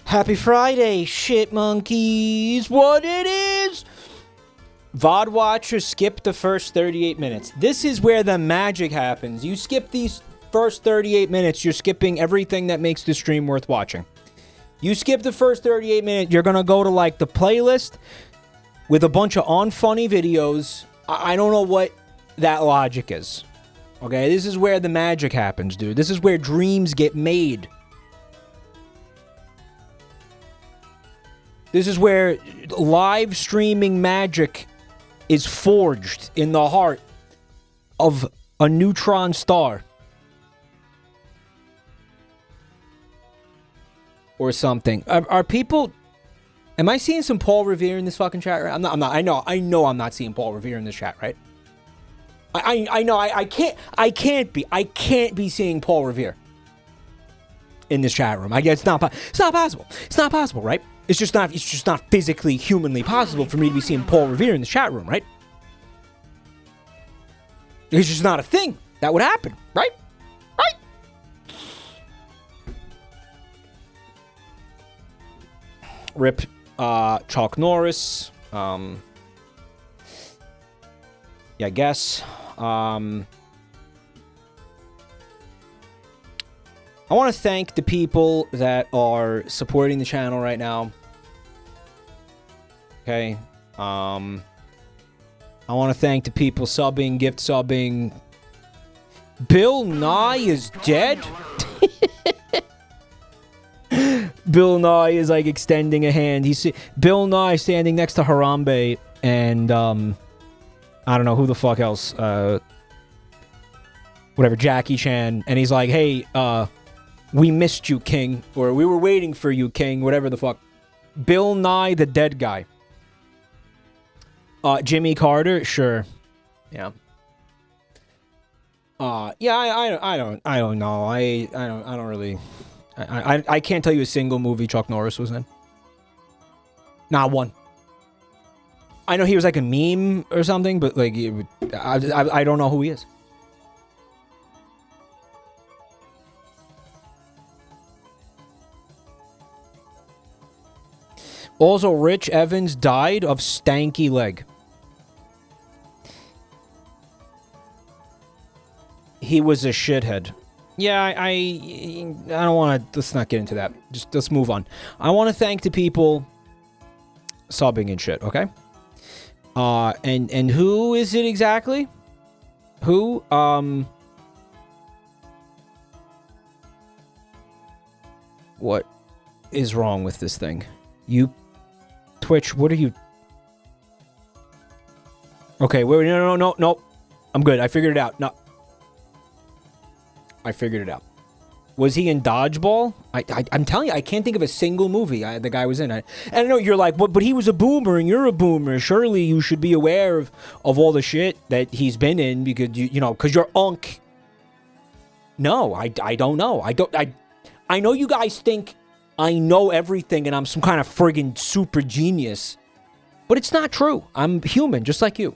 Happy Friday, shit monkeys. What it is? VOD watchers skip the first 38 minutes. This is where the magic happens. You skip these first 38 minutes, you're skipping everything that makes the stream worth watching. You skip the first 38 minutes, you're gonna go to like the playlist with a bunch of unfunny videos. I don't know what that logic is. Okay, this is where the magic happens, dude. This is where dreams get made. This is where live streaming magic is forged in the heart of a neutron star. Or something. Are people... Am I seeing some Paul Revere in this fucking chat? Right? I'm not. I know I'm not seeing Paul Revere in this chat, right? I know. I can't be seeing Paul Revere in this chat room. I guess it's not possible. It's not possible, right? It's just not physically, humanly possible for me to be seeing Paul Revere in the chat room, right? It's just not a thing that would happen, right? Right? Rip Chuck Norris. Yeah, I guess. I want to thank the people that are supporting the channel right now. Okay. I want to thank the people subbing, gift subbing. Bill Nye is dead? Bill Nye is like extending a hand. Bill Nye standing next to Harambe and I don't know who the fuck else. Whatever, Jackie Chan, and he's like, "Hey, we missed you, King," or "We were waiting for you, King," whatever the fuck. Bill Nye the dead guy. Jimmy Carter, sure. Yeah. Yeah, I don't know. I don't really. I can't tell you a single movie Chuck Norris was in. Not one. I know he was like a meme or something, but like, I don't know who he is. Also, Rich Evans died of stanky leg. He was a shithead. Yeah, I don't want to... Let's not get into that. Just let's move on. I want to thank the people subbing and shit, okay? And who is it exactly? Who? What is wrong with this thing? You... Twitch, what are you... Okay, wait, no. I'm good. I figured it out. No. I figured it out. Was he in Dodgeball? I'm telling you, I can't think of a single movie the guy was in. I know you're like, but he was a boomer and you're a boomer. Surely you should be aware of all the shit that he's been in because you know, because you're unk. No, I don't know. I know you guys think I know everything and I'm some kind of friggin' super genius. But it's not true. I'm human, just like you.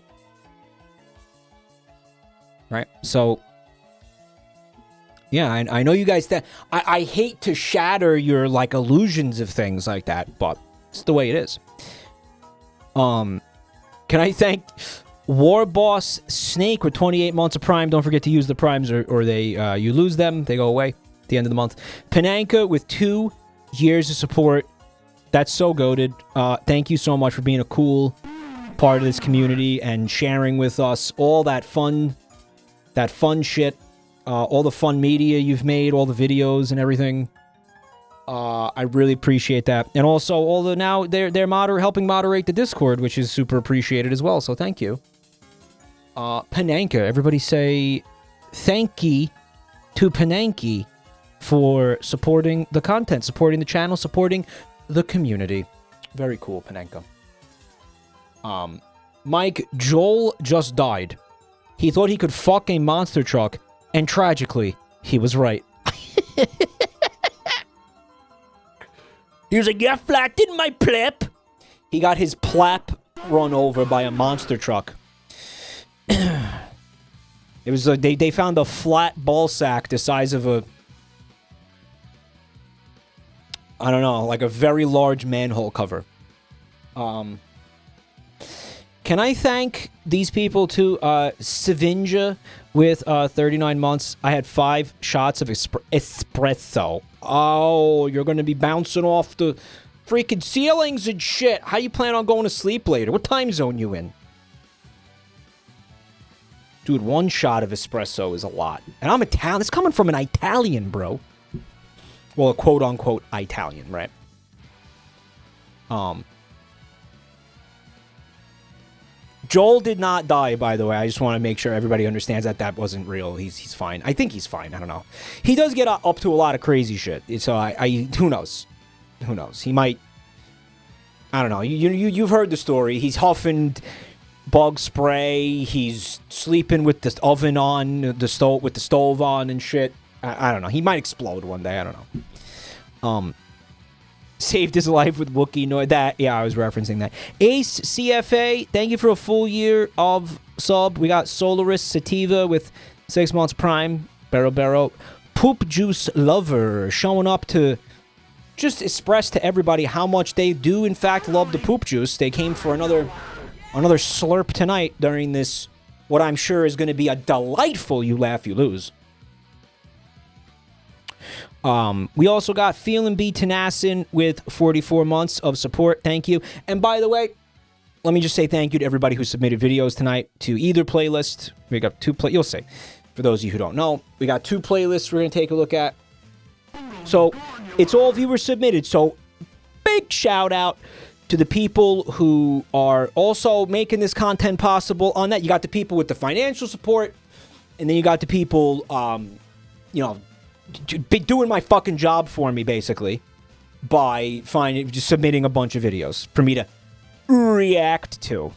Right? So, yeah, I know you guys... I hate to shatter your, like, illusions of things like that, but it's the way it is. Can I thank War Boss Snake with 28 months of Prime? Don't forget to use the Primes or they you lose them. They go away at the end of the month. Pananka with 2 years of support. That's so goated. Thank you so much for being a cool part of this community and sharing with us all that fun shit. All the fun media you've made, all the videos and everything. I really appreciate that. And also, all the now they're helping moderate the Discord, which is super appreciated as well. So thank you. Pananka, everybody say thank ye to Pananki for supporting the content, supporting the channel, supporting the community. Very cool, Pananka. Mike, Joel just died. He thought he could fuck a monster truck. And tragically, he was right. He was like, "Yeah, flat, didn't my plep?" He got his plap run over by a monster truck. It was they found a flat ball sack the size of I don't know, like a very large manhole cover. Can I thank these people too? Savinja with 39 months. I had 5 shots of espresso. Oh, you're going to be bouncing off the freaking ceilings and shit. How you plan on going to sleep later? What time zone you in? Dude, 1 shot of espresso is a lot. And I'm Italian. It's coming from an Italian, bro. Well, a quote-unquote Italian, right? Joel did not die, by the way. I just want to make sure everybody understands that that wasn't real. He's fine. I think he's fine. I don't know. He does get up to a lot of crazy shit. So who knows? Who knows? He might. I don't know. You've heard the story. He's huffing bug spray. He's sleeping with the oven on, the stove with the stove on and shit. I don't know. He might explode one day. I don't know. Saved his life with Wookiee noise. That, yeah, I was referencing that. Ace CFA, thank you for a full year of sub. We got Solaris Sativa with 6 months prime. Barrow. Poop Juice Lover showing up to just express to everybody how much they do, in fact, love the poop juice. They came for another slurp tonight during this, what I'm sure is going to be a delightful You Laugh, You Lose. We also got Feelin' B Tenacin with 44 months of support. Thank you. And by the way, let me just say thank you to everybody who submitted videos tonight to either playlist. We got 2 you'll see. For those of you who don't know, we got 2 playlists we're going to take a look at. So, it's all viewer submitted. So, big shout out to the people who are also making this content possible on that. You got the people with the financial support, and then you got the people, doing my fucking job for me, basically, by just submitting a bunch of videos for me to react to.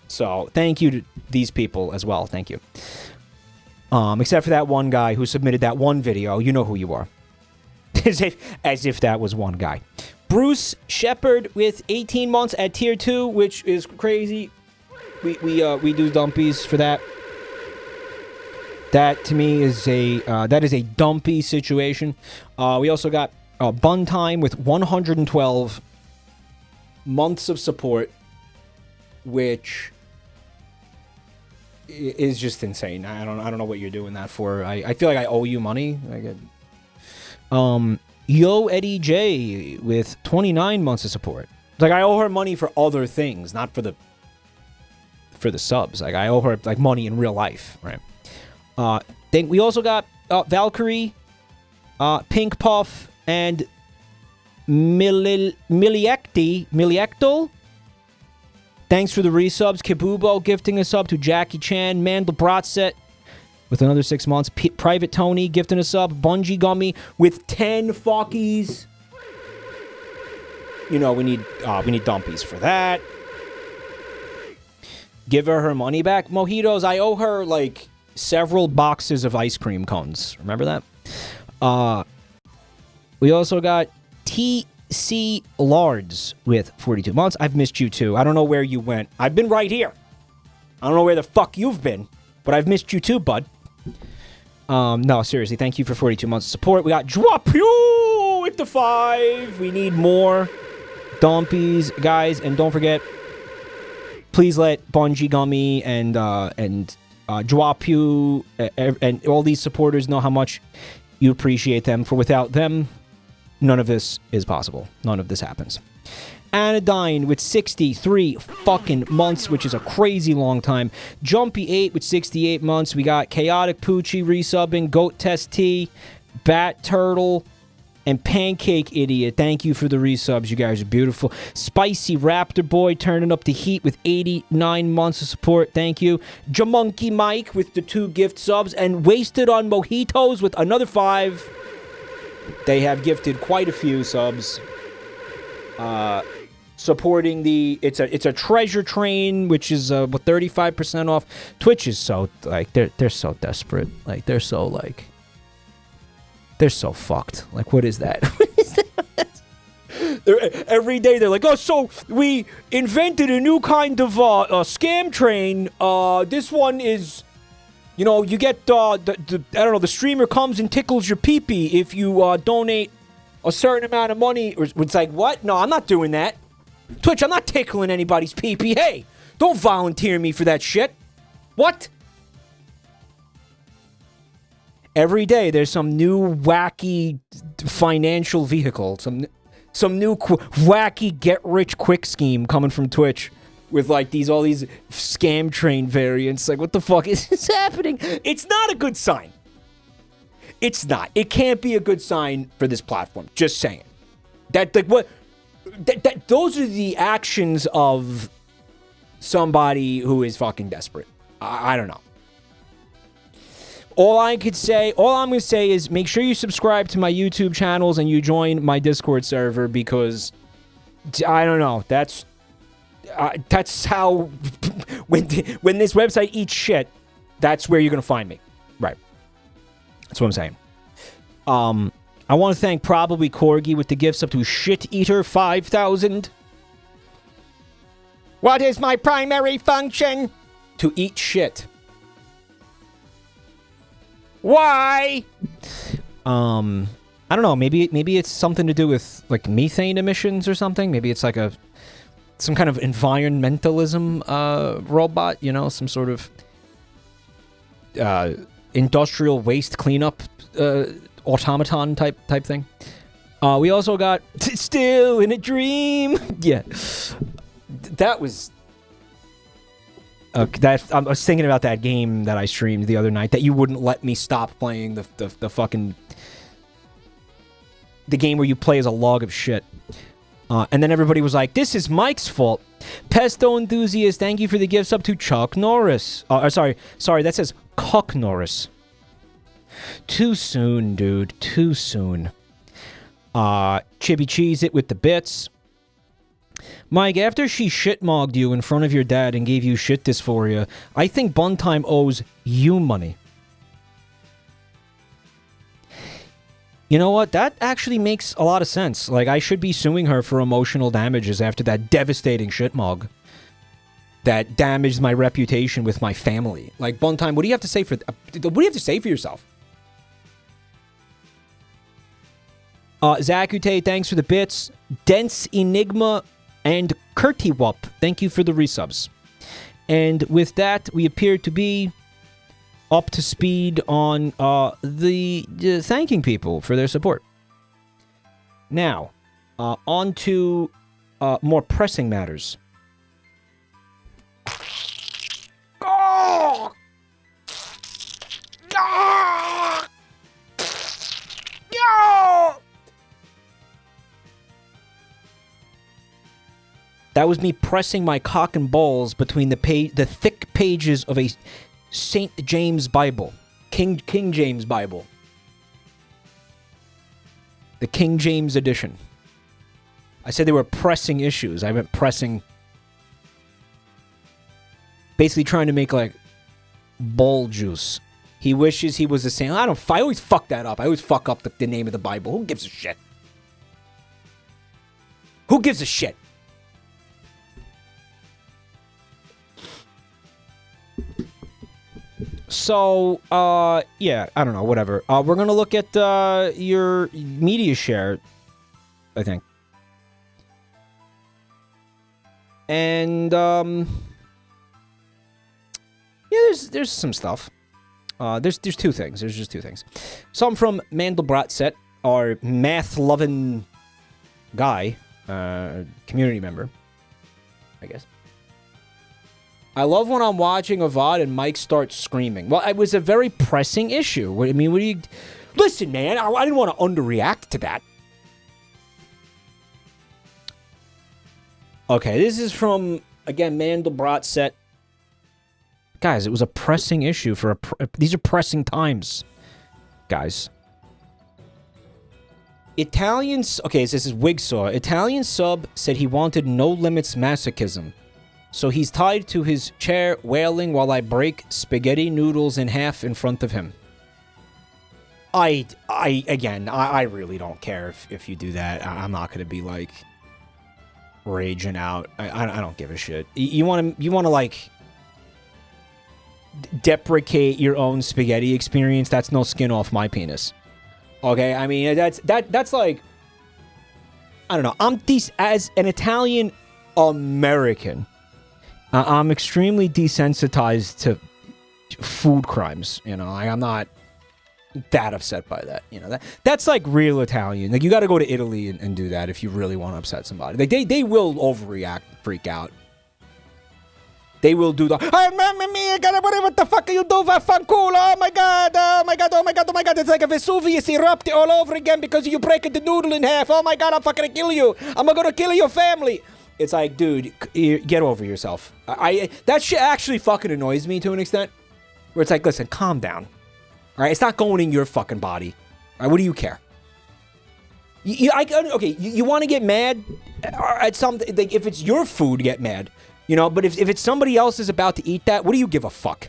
So, thank you to these people as well. Thank you. Except for that one guy who submitted that one video. You know who you are. as if that was one guy. Bruce Shepard with 18 months at tier 2, which is crazy. We do dumpies for that. That, to me, is a dumpy situation. We also got Bun Time with 112 months of support, which is just insane. I don't know what you're doing that for. I feel like I owe you money. Yo Eddie J with 29 months of support. Like, I owe her money for other things, not for the subs. Like, I owe her like money in real life, right? Then we also got Valkyrie, Pink Puff, and Miliectal. Thanks for the resubs. Kibubo gifting a sub to Jackie Chan. Mandel Brotset with another 6 months. Private Tony gifting a sub. Bungie Gummy with 10 fuckies. You know, we need dumpies for that. Give her money back. Mojitos, I owe her, like, several boxes of ice cream cones. Remember that? We also got TC Lards with 42 months. I've missed you too. I don't know where you went. I've been right here. I don't know where the fuck you've been, but I've missed you too, bud. No, seriously, thank you for 42 months of support. We got Drop You with the 5. We need more dumpies, guys, and don't forget, please let Bungie Gummy and Drop You and all these supporters know how much you appreciate them. For without them, none of this is possible. None of this happens. Anodyne with 63 fucking months, which is a crazy long time. Jumpy 8 with 68 months. We got Chaotic Poochie resubbing, Goat Test T, Bat Turtle, and Pancake Idiot. Thank you for the resubs. You guys are beautiful. Spicy Raptor Boy turning up the heat with 89 months of support. Thank you. Jamonkey Mike with the 2 gift subs. And Wasted on Mojitos with another 5. They have gifted quite a few subs. Supporting the... It's a treasure train, which is 35% off. Twitch is so... Like, they're so desperate. Like, they're so, like... They're so fucked. Like, what is that? What is that? Every day they're like, oh, so we invented a new kind of scam train. This one is, you know, you get I don't know, the streamer comes and tickles your pee-pee if you donate a certain amount of money. Or it's like, what? No, I'm not doing that. Twitch, I'm not tickling anybody's pee-pee. Hey, don't volunteer me for that shit. What? Every day there's some new wacky financial vehicle, some new wacky get-rich-quick scheme coming from Twitch with like all these scam train variants. Like, what the fuck is this happening? It's not a good sign. It's not. It can't be a good sign for this platform. Just saying. That like what? Those are the actions of somebody who is fucking desperate. I don't know. All I'm going to say is make sure you subscribe to my YouTube channels and you join my Discord server because I don't know. That's how when this website eats shit, that's where you're going to find me. Right. That's what I'm saying. I want to thank Probably Corgi with the gifts up to Shit Eater 5000. What is my primary function? To eat shit. Why? I don't know. Maybe it's something to do with like methane emissions or something. Maybe it's like some kind of environmentalism robot. You know, some sort of industrial waste cleanup automaton type thing. We also got Still in a Dream. Yeah, that was. I was thinking about that game that I streamed the other night that you wouldn't let me stop playing the fucking the game where you play as a log of shit. And then everybody was like, "This is Mike's fault." Pesto enthusiast, thank you for the gifts up to Chuck Norris. Sorry, that says Cock Norris. Too soon, dude. Too soon. Chippy Cheese It with the bits. Mike, after she shit-mogged you in front of your dad and gave you shit dysphoria, I think Buntime owes you money. You know what? That actually makes a lot of sense. Like, I should be suing her for emotional damages after that devastating shit-mog that damaged my reputation with my family. Like, Buntime, what do you have to say for yourself? Zakute, thanks for the bits. Dense Enigma and Kurtiwup, thank you for the resubs. And with that, we appear to be up to speed on the thanking people for their support. Now, on to more pressing matters. Oh! Oh! Oh! That was me pressing my cock and balls between the thick pages of a St. James Bible. King James Bible. The King James edition. I said they were pressing issues. I meant pressing... Basically trying to make, like, ball juice. He wishes he was the same. I always fuck that up. I always fuck up the name of the Bible. Who gives a shit? Who gives a shit? So, yeah, I don't know, whatever. We're gonna look at, your media share, I think. And, yeah, there's some stuff. There's two things. There's just two things. Some from Mandelbrot Set, our math-loving guy, community member, I guess. I love when I'm watching a VOD and Mike starts screaming. Well, it was a very pressing issue. I mean, what do you... Listen, man, I didn't want to underreact to that. Okay, this is from, again, Mandelbrot Set. Guys, it was a pressing issue for these are pressing times, guys. Italians... Okay, so this is Wigsaw. Italian sub said he wanted no limits masochism. So he's tied to his chair, wailing while I break spaghetti noodles in half in front of him. I really don't care if you do that. I'm not gonna be like raging out. I don't give a shit. You want to like deprecate your own spaghetti experience? That's no skin off my penis. Okay, I mean that's like I don't know. As an Italian American, I'm extremely desensitized to food crimes. You know, I'm not that upset by that. You know, that's like real Italian. Like, you got to go to Italy and do that if you really want to upset somebody. Like, they will overreact, freak out. They will do the, oh, mamma mia, what the fuck are you doing? Fanculo, oh my god, oh my god, oh my god, oh my god. It's like a Vesuvius erupted all over again because you break the noodle in half. Oh my god, I'm fucking gonna kill you. I'm gonna kill your family. It's like, dude, get over yourself. That shit actually fucking annoys me to an extent. Where it's like, listen, calm down. All right, it's not going in your fucking body. All right, what do you care? You want to get mad at something? Like, if it's your food, get mad. You know, but if it's somebody else is about to eat that, what do you give a fuck?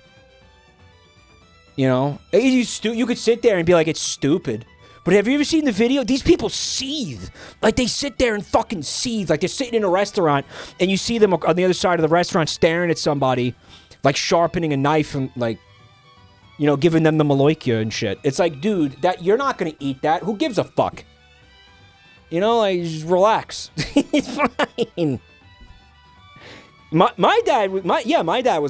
You know? You could sit there and be like, it's stupid. But have you ever seen the video? These people seethe. Like, they sit there and fucking seethe. Like, they're sitting in a restaurant, and you see them on the other side of the restaurant staring at somebody, like, sharpening a knife and, like, you know, giving them the maloikia and shit. It's like, dude, that you're not gonna eat that. Who gives a fuck? You know, like, just relax. It's fine. My dad was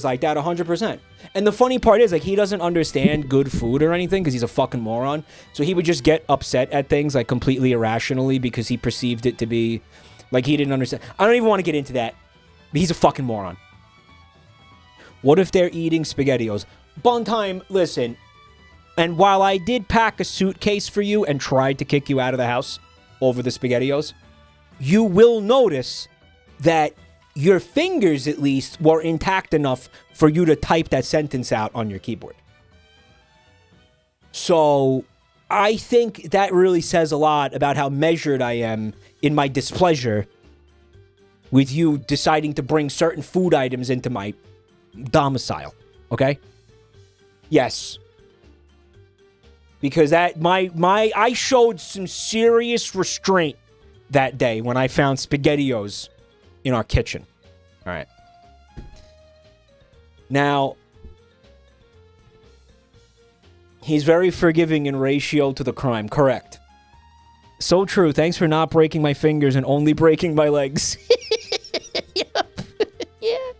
like that 100%. And the funny part is, like, he doesn't understand good food or anything because he's a fucking moron. So he would just get upset at things, like, completely irrationally because he perceived it to be, like, he didn't understand. I don't even want to get into that. But he's a fucking moron. What if they're eating SpaghettiOs? Bun time, listen. And while I did pack a suitcase for you and tried to kick you out of the house over the SpaghettiOs, you will notice that your fingers, at least, were intact enough for you to type that sentence out on your keyboard. So, I think that really says a lot about how measured I am in my displeasure with you deciding to bring certain food items into my domicile. Okay? Yes. Because I showed some serious restraint that day when I found SpaghettiOs in our kitchen. All right. Now, he's very forgiving in ratio to the crime. Correct. So true. Thanks for not breaking my fingers and only breaking my legs. Yep. Yeah.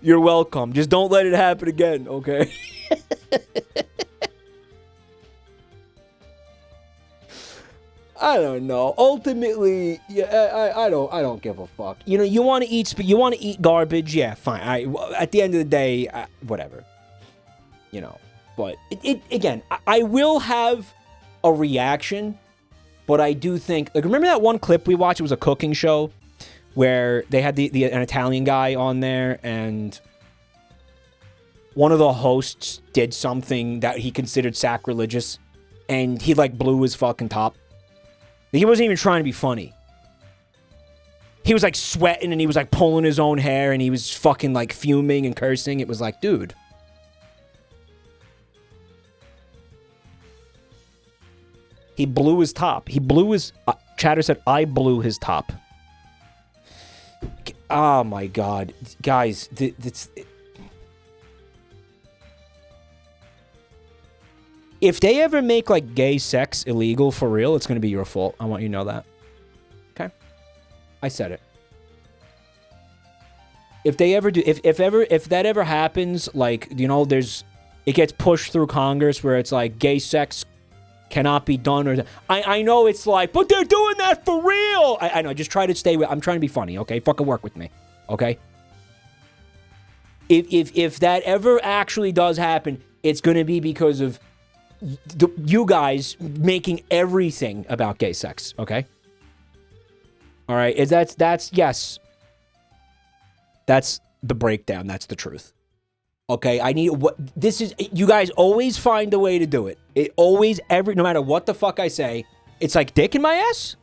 You're welcome. Just don't let it happen again, okay? I don't know. Ultimately, yeah, I don't give a fuck. You know, you want to eat garbage, yeah, fine. At the end of the day, whatever. You know, but again, I will have a reaction, but I do think, like, remember that one clip we watched? It was a cooking show where they had an Italian guy on there, and one of the hosts did something that he considered sacrilegious, and he, like, blew his fucking top. He wasn't even trying to be funny. He was, like, sweating, and he was, like, pulling his own hair, and he was fucking, like, fuming and cursing. It was like, dude. He blew his top. He blew his... Chatter said, I blew his top. Oh, my God. Guys, if they ever make, like, gay sex illegal for real, it's going to be your fault. I want you to know that. Okay? I said it. If they ever do, if that ever happens, like, you know, it gets pushed through Congress where it's like gay sex cannot be done, or I know it's like, but they're doing that for real. I know, just try to stay with, I'm trying to be funny, okay? Fucking work with me, okay? If that ever actually does happen, it's going to be because of you guys making everything about gay sex, okay? All right, that's yes. That's the breakdown. That's the truth. Okay, you guys always find a way to do it. It always, no matter what the fuck I say, it's like dick in my ass.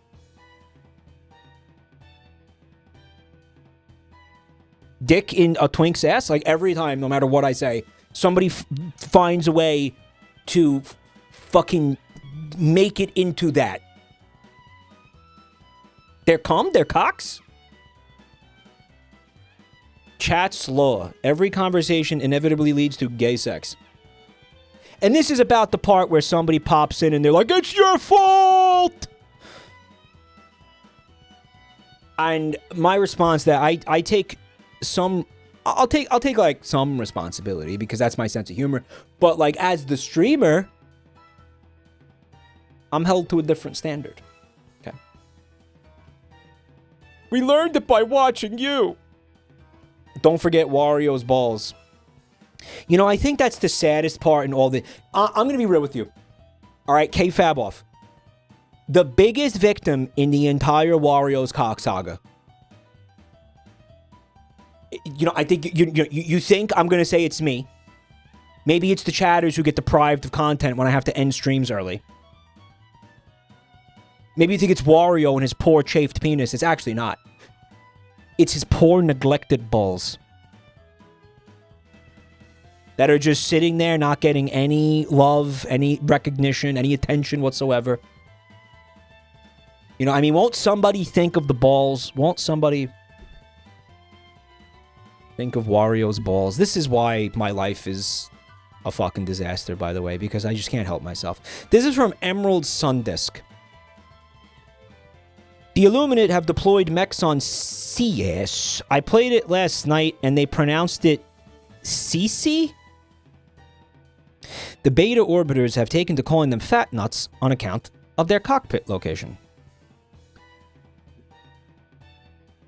Dick in a twink's ass. Like, every time, no matter what I say, somebody finds a way to fucking make it into that. Their cocks. Chat's law. Every conversation inevitably leads to gay sex. And this is about the part where somebody pops in and they're like, it's your fault! And my response to that, I take some... I'll take like some responsibility because that's my sense of humor. But like as the streamer, I'm held to a different standard. Okay. We learned it by watching you. Don't forget Wario's balls. You know, I think that's the saddest part in all the... I'm going to be real with you. All right, K-Fab off. The biggest victim in the entire Wario's cock saga. You know, I think you think I'm going to say it's me. Maybe it's the chatters who get deprived of content when I have to end streams early. Maybe you think it's Wario and his poor chafed penis. It's actually not. It's his poor neglected balls. That are just sitting there not getting any love, any recognition, any attention whatsoever. You know, I mean, won't somebody think of the balls? Won't somebody... think of Wario's balls. This is why my life is a fucking disaster, by the way, because I just can't help myself. This is from Emerald Sundisk. The Illuminate have deployed mechs on CS. I played it last night, and they pronounced it CC? The beta orbiters have taken to calling them fat nuts on account of their cockpit location.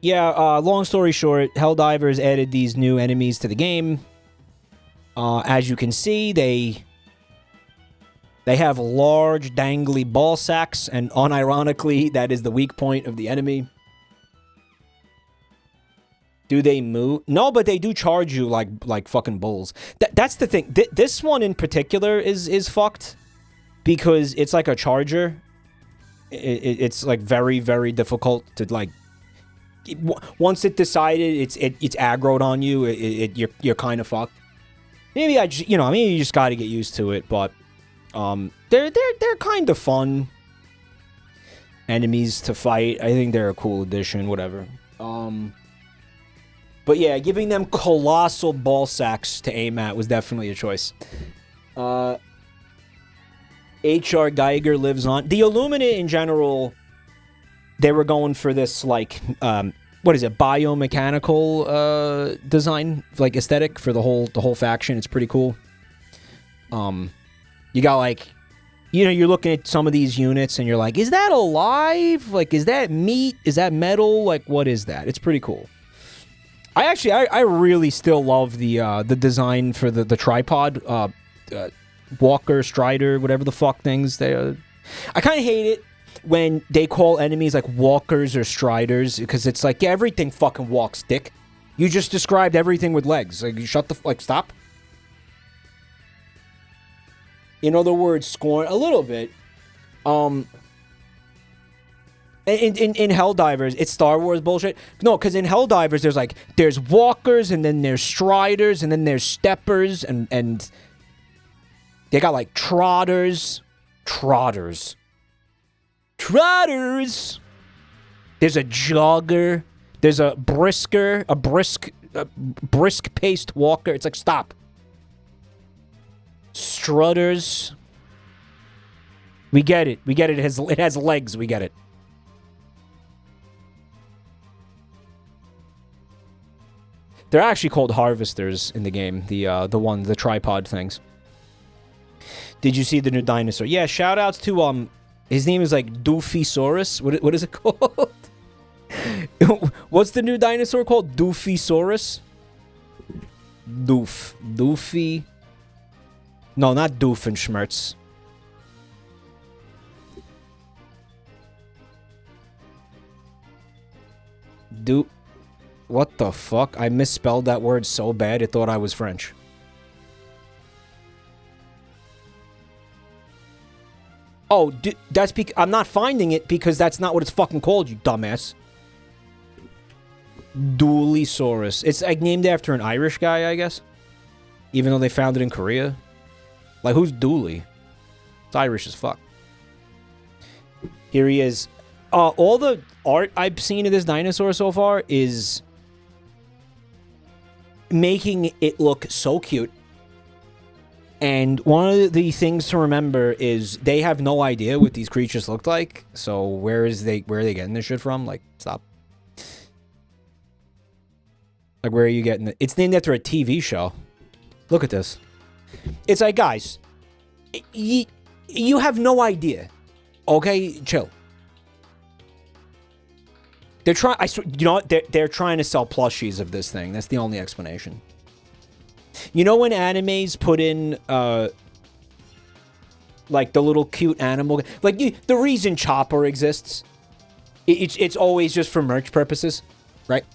Yeah, long story short, Helldivers added these new enemies to the game. As you can see, they have large, dangly ball sacks, and unironically, that is the weak point of the enemy. Do they move? No, but they do charge you like fucking bulls. That's the thing. This one in particular is fucked because it's like a charger. It's like very, very difficult to like. Once it decided it's aggroed on you, you're kind of fucked. Maybe you just got to get used to it, but they're kind of fun enemies to fight. I think they're a cool addition, whatever. But yeah, giving them colossal ball sacks to aim at was definitely a choice. H.R. Geiger lives on. The Illuminate in general, they were going for this, like, what is it, biomechanical design, like, aesthetic for the whole faction. It's pretty cool. You got, like, you know, you're looking at some of these units, and you're like, is that alive? Like, is that meat? Is that metal? Like, what is that? It's pretty cool. I really still love the design for the tripod, walker, strider, whatever the fuck things they are. I kind of hate it when they call enemies like walkers or striders, because it's like, yeah, everything fucking walks, dick. You just described everything with legs. Like, stop. In other words, scorn a little bit. In Helldivers, it's Star Wars bullshit. No, because in Helldivers, there's walkers, and then there's striders, and then there's steppers, and they got like trotters. Trotters. There's a jogger. There's a brisk-paced walker. It's like, stop. Strutters. We get it. It has legs. We get it. They're actually called harvesters in the game. The tripod things. Did you see the new dinosaur? Yeah, shout outs to his name is like Doofysaurus. What is it called? What's the new dinosaur called? Doofysaurus? Doofy. No, not Doofenshmirtz. What the fuck? I misspelled that word so bad it thought I was French. Oh, that's because I'm not finding it because that's not what it's fucking called, you dumbass. Dualisaurus. It's like named after an Irish guy, I guess. Even though they found it in Korea. Like, who's Dooley? It's Irish as fuck. Here he is. All the art I've seen of this dinosaur so far is making it look so cute. And one of the things to remember is they have no idea what these creatures look like. So where are they getting this shit from? Like, stop. Like, where are you getting it? It's named after a TV show. Look at this. It's like, guys, you have no idea. Okay, chill. They're trying. You know what? They're trying to sell plushies of this thing. That's the only explanation. You know when animes put in like the little cute animal, like the reason Chopper exists, it's always just for merch purposes, right?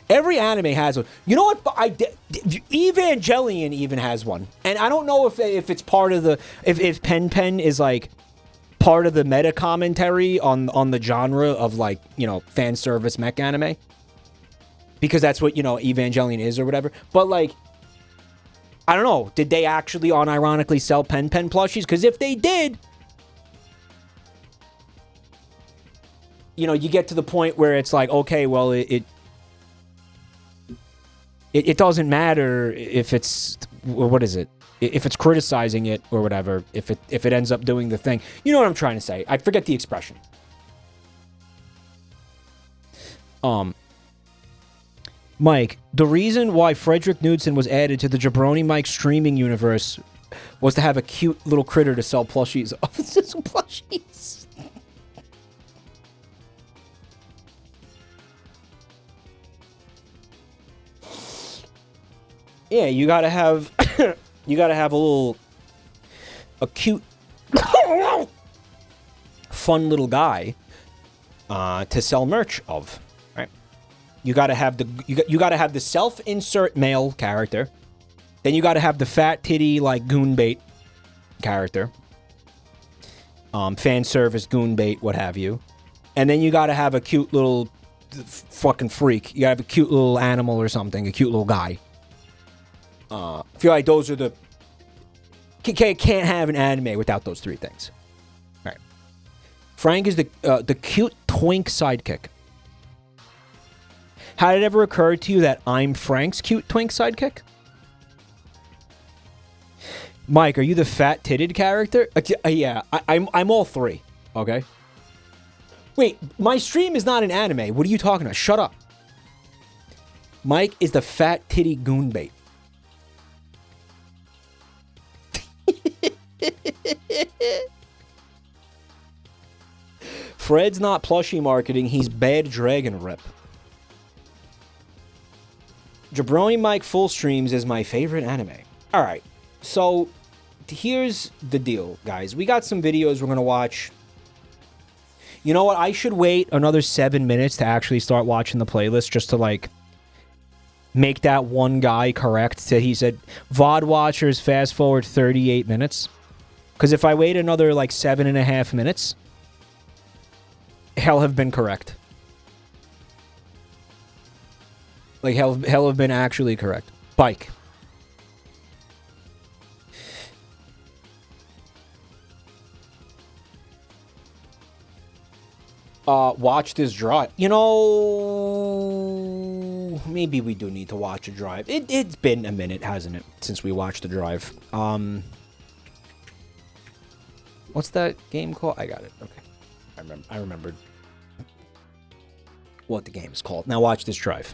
Every anime has one. You know what? Evangelion even has one, and I don't know if it's part of the if Pen Pen is like part of the meta commentary on the genre of, like, you know, fan service mech anime, because that's what, you know, Evangelion is or whatever. But like, I don't know. Did they actually unironically sell Pen Pen plushies? Because if they did, you know, you get to the point where it's like, okay, well, it doesn't matter if it's, what is it? If it's criticizing it or whatever, if it ends up doing the thing. You know what I'm trying to say. I forget the expression. Mike, the reason why Frederick Knudsen was added to the Jabronimike streaming universe was to have a cute little critter to sell plushies. Oh, it's just plushies. Yeah, you gotta have a cute, fun little guy to sell merch of, right? You gotta have the self-insert male character, then you gotta have the fat titty, like, goon bait character, fan service goon bait, what have you, and then you gotta have a cute little fucking freak. You gotta have a cute little animal or something, a cute little guy. I feel like those are the... Can't have an anime without those three things. All right. Frank is the cute twink sidekick. Had it ever occurred to you that I'm Frank's cute twink sidekick? Mike, are you the fat-titted character? Yeah, I'm all three, okay? Wait, my stream is not an anime. What are you talking about? Shut up. Mike is the fat-titty goon bait. Fred's not plushie marketing, he's bad dragon rep. Jabronimike full streams is my favorite anime. Alright, so here's the deal, guys. We got some videos we're gonna watch. You know what? I should wait another 7 minutes to actually start watching the playlist, just to, like, make that one guy correct. So he said, VOD watchers fast forward 38 minutes. Because if I wait another, like, 7.5 minutes, hell have been correct. Like, hell have been actually correct. Bike. Watch this drive. You know, maybe we do need to watch a drive. It's been a minute, hasn't it, since we watched the drive. What's that game called? I got it. Okay. I remembered what the game is called. Now watch this drive.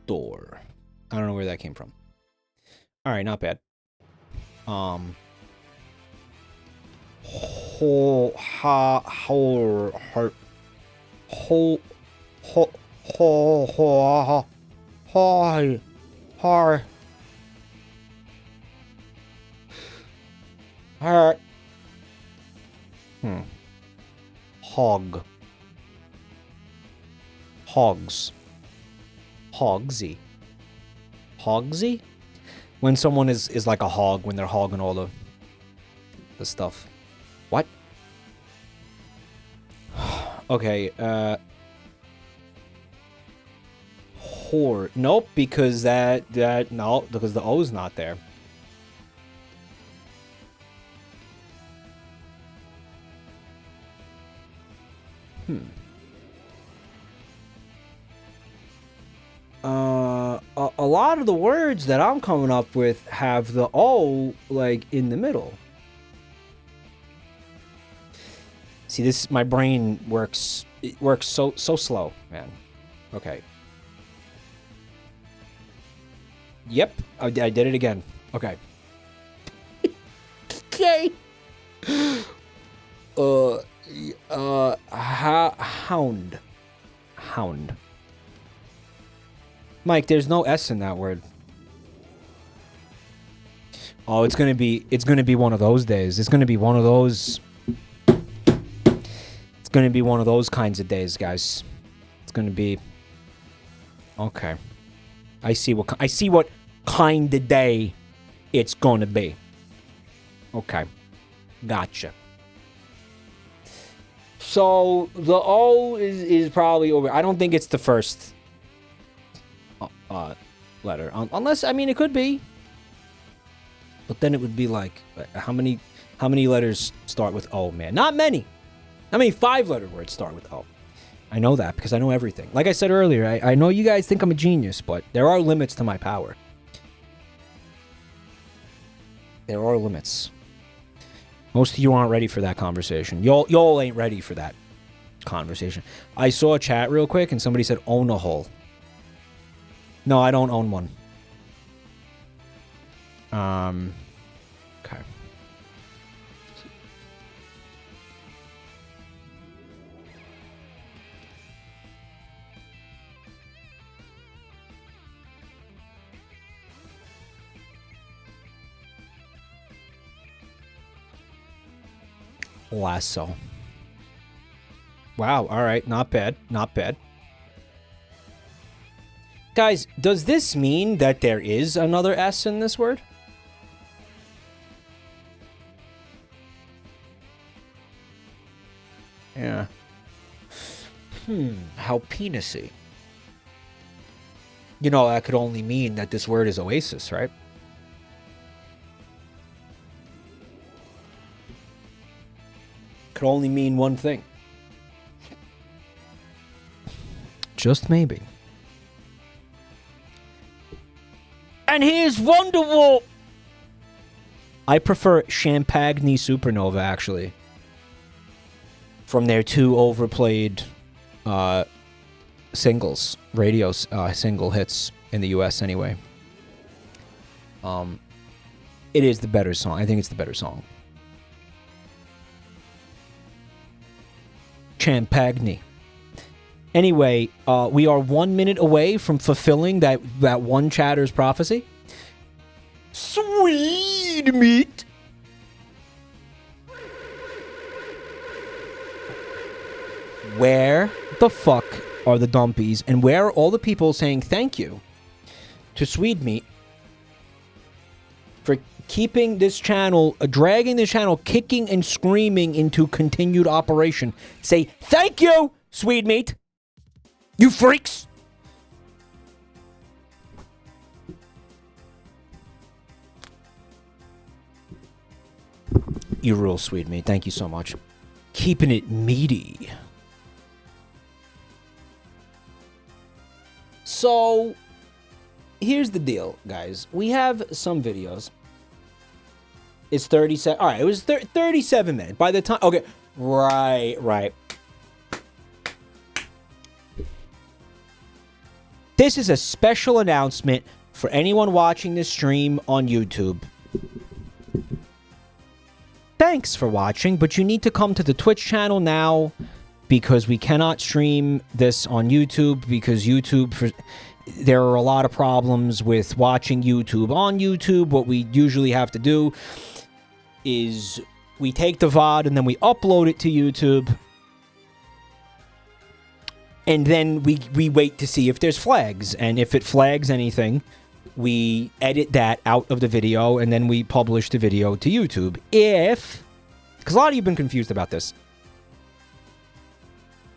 Store. I don't know where that came from. All right, not bad. Hog. Hogs. Hogsy. Hogsy? When someone is like a hog, when they're hogging all the stuff. What? Okay, whore. Nope, because no, because the O's not there. A lot of the words that I'm coming up with have the O, like, in the middle. See, this, my brain works, it works so slow, man. Okay. Yep, I did it again. Okay. Okay. Hound. Hound. Mike, there's no S in that word. Oh, it's gonna be one of those days. It's gonna be one of those. It's gonna be one of those kinds of days, guys. It's gonna be. Okay. I see what kind of day it's gonna be. Okay. Gotcha. So the O is probably over. I don't think it's the first letter. Unless, I mean, it could be. But then it would be like, how many letters start with O, man? Not many. How many 5-letter words start with O? I know that because I know everything. Like I said earlier, I know you guys think I'm a genius, but there are limits to my power. There are limits. Most of you aren't ready for that conversation. Y'all ain't ready for that conversation. I saw a chat real quick and somebody said own a hole. No, I don't own one. Okay. Lasso. Wow, all right, not bad, not bad. Guys, does this mean that there is another S in this word? Yeah. How penisy. You know, that could only mean that this word is oasis, right? Could only mean one thing. Just maybe. And here's Wonderwall. I prefer Champagne Supernova, actually. From their 2 overplayed singles, radio single hits in the US anyway. It is the better song. I think it's the better song. Champagne. Anyway, we are 1 minute away from fulfilling that one chatter's prophecy. Sweet meat. Where the fuck are the dumpies, and where are all the people saying thank you to Sweet Meat for keeping this channel, dragging this channel, kicking and screaming into continued operation? Say thank you, Sweet Meat. You freaks. You rule, Sweet Meat. Thank you so much. Keeping it meaty. So, here's the deal, guys. We have some videos. It's 37. All right, it was 37 minutes. By the time... Okay, right. This is a special announcement for anyone watching this stream on YouTube. Thanks for watching, but you need to come to the Twitch channel now because we cannot stream this on YouTube because there are a lot of problems with watching YouTube on YouTube. What we usually have to do is we take the VOD and then we upload it to YouTube. And then we wait to see if there's flags. And if it flags anything, we edit that out of the video and then we publish the video to YouTube. Because a lot of you have been confused about this.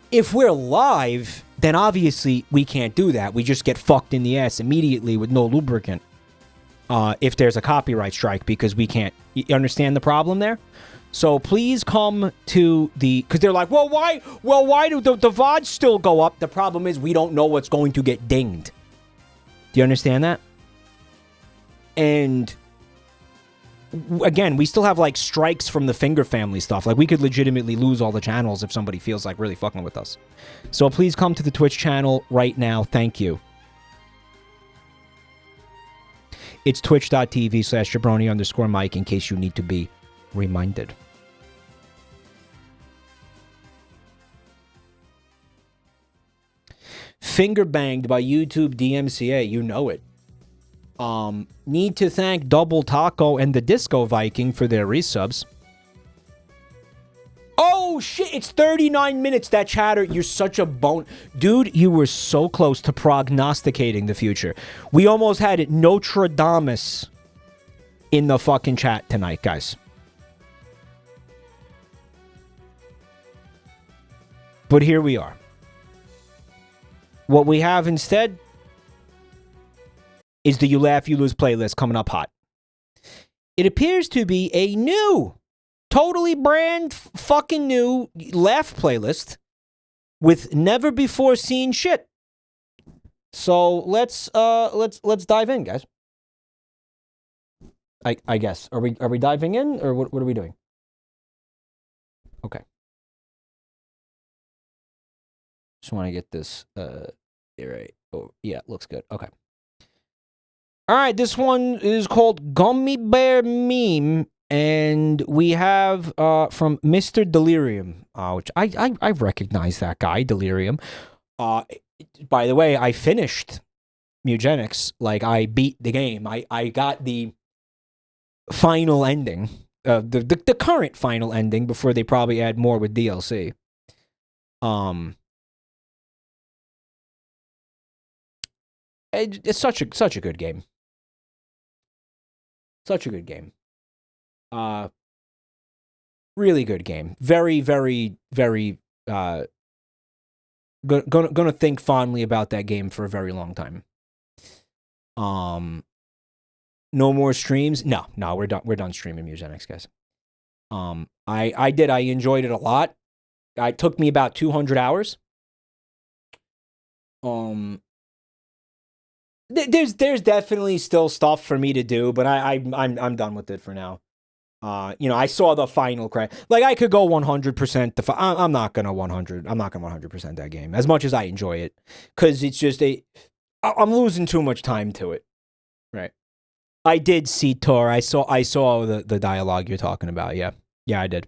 If we're live, then obviously we can't do that. We just get fucked in the ass immediately with no lubricant. If there's a copyright strike, because we can't. You understand the problem there? So please come to the... Because they're like, well, why do the VODs still go up? The problem is we don't know what's going to get dinged. Do you understand that? And again, we still have like strikes from the Finger family stuff. Like we could legitimately lose all the channels if somebody feels like really fucking with us. So please come to the Twitch channel right now. Thank you. It's twitch.tv/jabroni_Mike in case you need to be reminded. Finger banged by YouTube DMCA. You know it. Need to thank Double Taco and the Disco Viking for their resubs. Oh, shit. It's 39 minutes, that chatter. You're such a bone. Dude, you were so close to prognosticating the future. We almost had it Notre Dame in the fucking chat tonight, guys. But here we are. What we have instead is the You Laugh, You Lose playlist coming up hot. It appears to be a new, totally brand fucking new laugh playlist with never before seen shit. So let's dive in, guys. I guess. Are we diving in, or what are we doing? Okay. Just want to get this right. Oh, yeah, looks good. Okay. All right, this one is called Gummy Bear Meme, and we have from Mr. Delirium, which I recognize that guy, Delirium. By the way, I finished Mugenics. Like, I beat the game. I got the final ending, the current final ending before they probably add more with DLC. It's such a good game. Such a good game. Really good game. Very, very, very gonna think fondly about that game for a very long time. No more streams? No, we're done streaming Mugenics, guys. I enjoyed it a lot. It took me about 200 hours. There's definitely still stuff for me to do, but I'm done with it for now. You know, I saw the final crack. Like, I could go 100%. I'm not gonna 100. I'm not gonna 100% that game as much as I enjoy it, because it's just I'm losing too much time to it. Right. I did see Tor. I saw the dialogue you're talking about. Yeah, I did.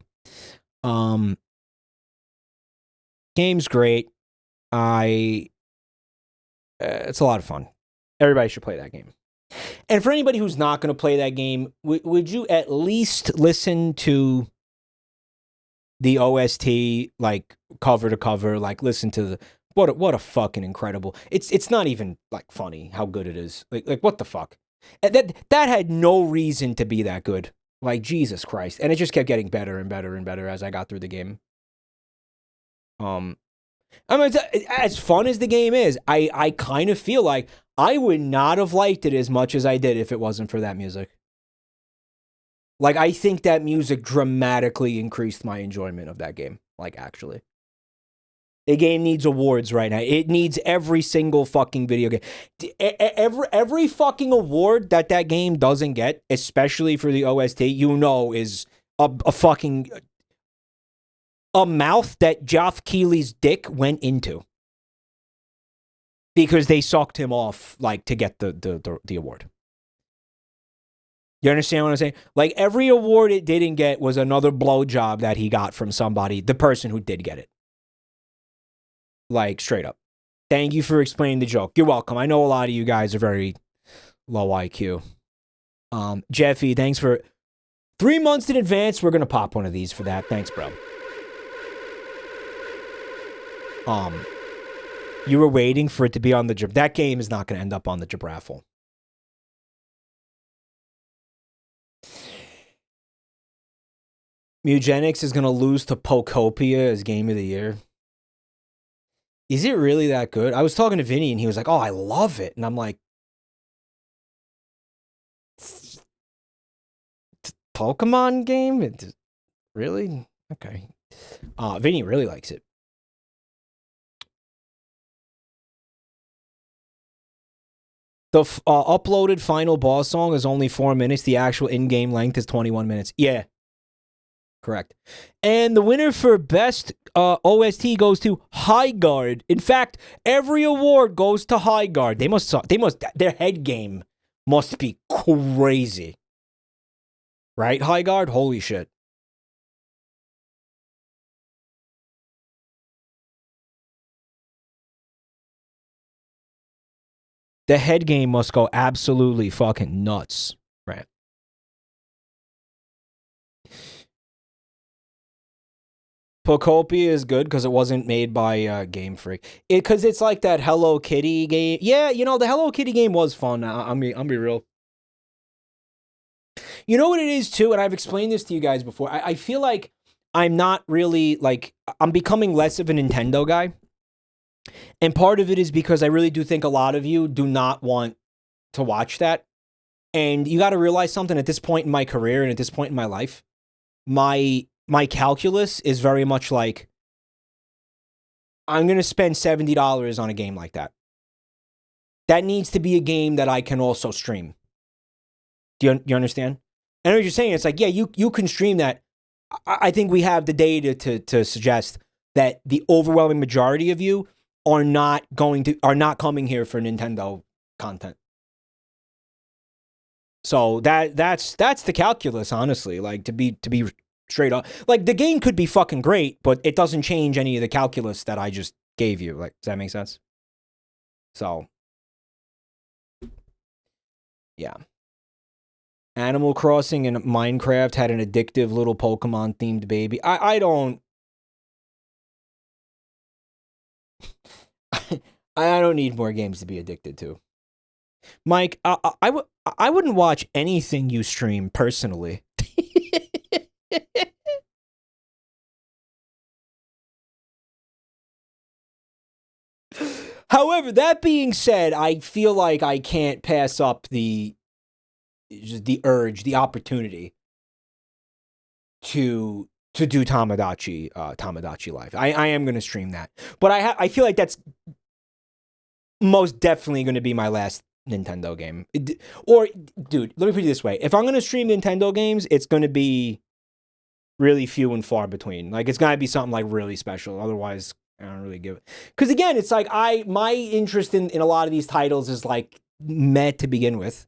Game's great. It's a lot of fun. Everybody should play that game. And for anybody who's not going to play that game, would you at least listen to the OST, like, cover to cover? Like, listen to the what a fucking incredible. It's not even like funny how good it is. Like what the fuck? That had no reason to be that good. Like, Jesus Christ. And it just kept getting better and better and better as I got through the game. I mean, as fun as the game is, I kind of feel like I would not have liked it as much as I did if it wasn't for that music. Like, I think that music dramatically increased my enjoyment of that game. Like, actually. The game needs awards right now. It needs every single fucking video game. Every fucking award that game doesn't get, especially for the OST, you know, is a fucking a mouth that Geoff Keighley's dick went into. Because they sucked him off, like, to get the award. You understand what I'm saying? Like, every award it didn't get was another blowjob that he got from somebody, the person who did get it. Like, straight up. Thank you for explaining the joke. You're welcome. I know a lot of you guys are very low IQ. Jeffy, thanks for 3 months in advance. We're going to pop one of these for that. Thanks, bro. You were waiting for it to be on the that game is not going to end up on the Jabraffle. Mugenics is going to lose to Pokopia as game of the year. Is it really that good? I was talking to Vinny and he was like, "Oh, I love it." And I'm like, Pokemon game? Really? Okay. Vinny really likes it. The uploaded final boss song is only 4 minutes. The actual in-game length is 21 minutes. Yeah. Correct. And the winner for best OST goes to Highguard. In fact, every award goes to Highguard. Their head game must be crazy. Right, Highguard? Holy shit. The head game must go absolutely fucking nuts. Right. Pocopia is good because it wasn't made by Game Freak. Because it's like that Hello Kitty game. Yeah, you know, the Hello Kitty game was fun. I'll be real. You know what it is, too? And I've explained this to you guys before. I feel like I'm not really, like, I'm becoming less of a Nintendo guy. And part of it is because I really do think a lot of you do not want to watch that. And you got to realize something at this point in my career and at this point in my life. My calculus is very much like, I'm going to spend $70 on a game like that. That needs to be a game that I can also stream. Do you understand? I know what you're saying. It's like, yeah, you can stream that. I think we have the data to suggest that the overwhelming majority of you are not coming here for Nintendo content. So that's the calculus, honestly. Like, to be straight up, like, the game could be fucking great, but it doesn't change any of the calculus that I just gave you. Like, does that make sense? So, yeah. Animal Crossing and Minecraft had an addictive little Pokemon themed baby. I don't I don't need more games to be addicted to. Mike, I wouldn't watch anything you stream personally. However, that being said, I feel like I can't pass up the urge, the opportunity to do Tamagotchi Life. I am going to stream that. But I feel like that's most definitely going to be my last Nintendo game. Or, dude, let me put it this way. If I'm going to stream Nintendo games, it's going to be really few and far between. Like, it's got to be something, like, really special. Otherwise, I don't really give it. Because, again, it's like my interest in a lot of these titles is, like, meh to begin with.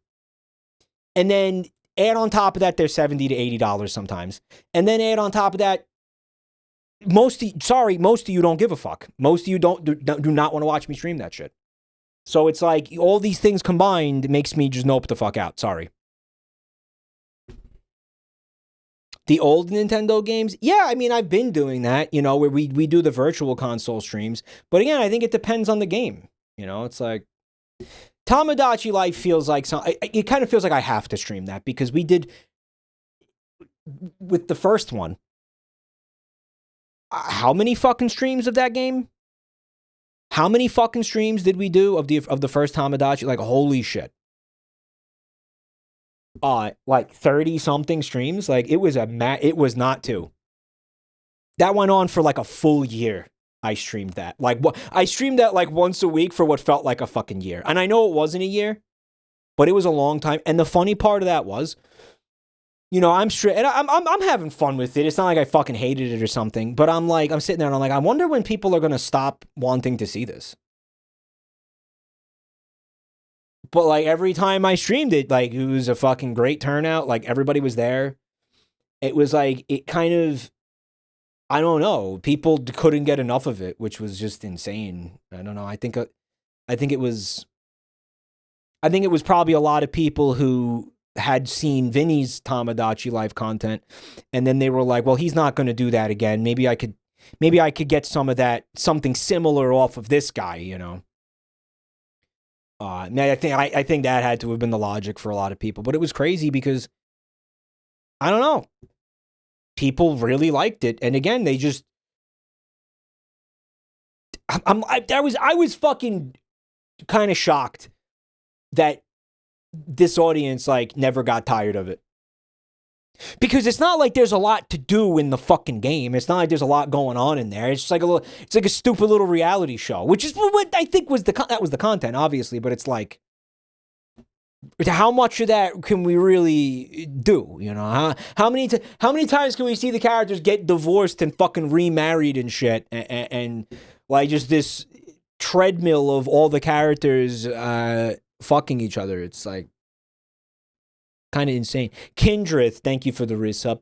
And then add on top of that, they're $70 to $80 sometimes. And then add on top of that, most of you don't give a fuck. Most of you do not want to watch me stream that shit. So it's like, all these things combined makes me just nope the fuck out. Sorry. The old Nintendo games? Yeah, I mean, I've been doing that, you know, where we do the virtual console streams. But again, I think it depends on the game. You know, it's like, Tamagotchi Life feels like it kind of feels like I have to stream that because we did with the first one. How many fucking streams of that game? How many fucking streams did we do of the first Tamagotchi? Like, holy shit. Like 30 something streams. Like, it was not two. That went on for like a full year. I streamed that. Like, I streamed that like once a week for what felt like a fucking year. And I know it wasn't a year, but it was a long time. And the funny part of that was, you know, I'm having fun with it. It's not like I fucking hated it or something, but I'm sitting there and I'm like, I wonder when people are going to stop wanting to see this. But like every time I streamed it, like it was a fucking great turnout. Like everybody was there. It was like, it kind of, I don't know. People couldn't get enough of it, which was just insane. I don't know. I think it was probably a lot of people who had seen Vinny's Tamagotchi Life content, and then they were like, "Well, he's not going to do that again. Maybe I could get some of that, something similar off of this guy." You know. I think that had to have been the logic for a lot of people, but it was crazy because I don't know. People really liked it, and again, they just I was fucking kind of shocked that this audience like never got tired of it. Because it's not like there's a lot to do in the fucking game. It's not like there's a lot going on in there. It's just like it's like a stupid little reality show, which is what I think that was the content, obviously, but it's like how much of that can we really do? You know, how many times can we see the characters get divorced and fucking remarried and shit, and like just this treadmill of all the characters fucking each other? It's like kind of insane. Kindred, thank you for the resub.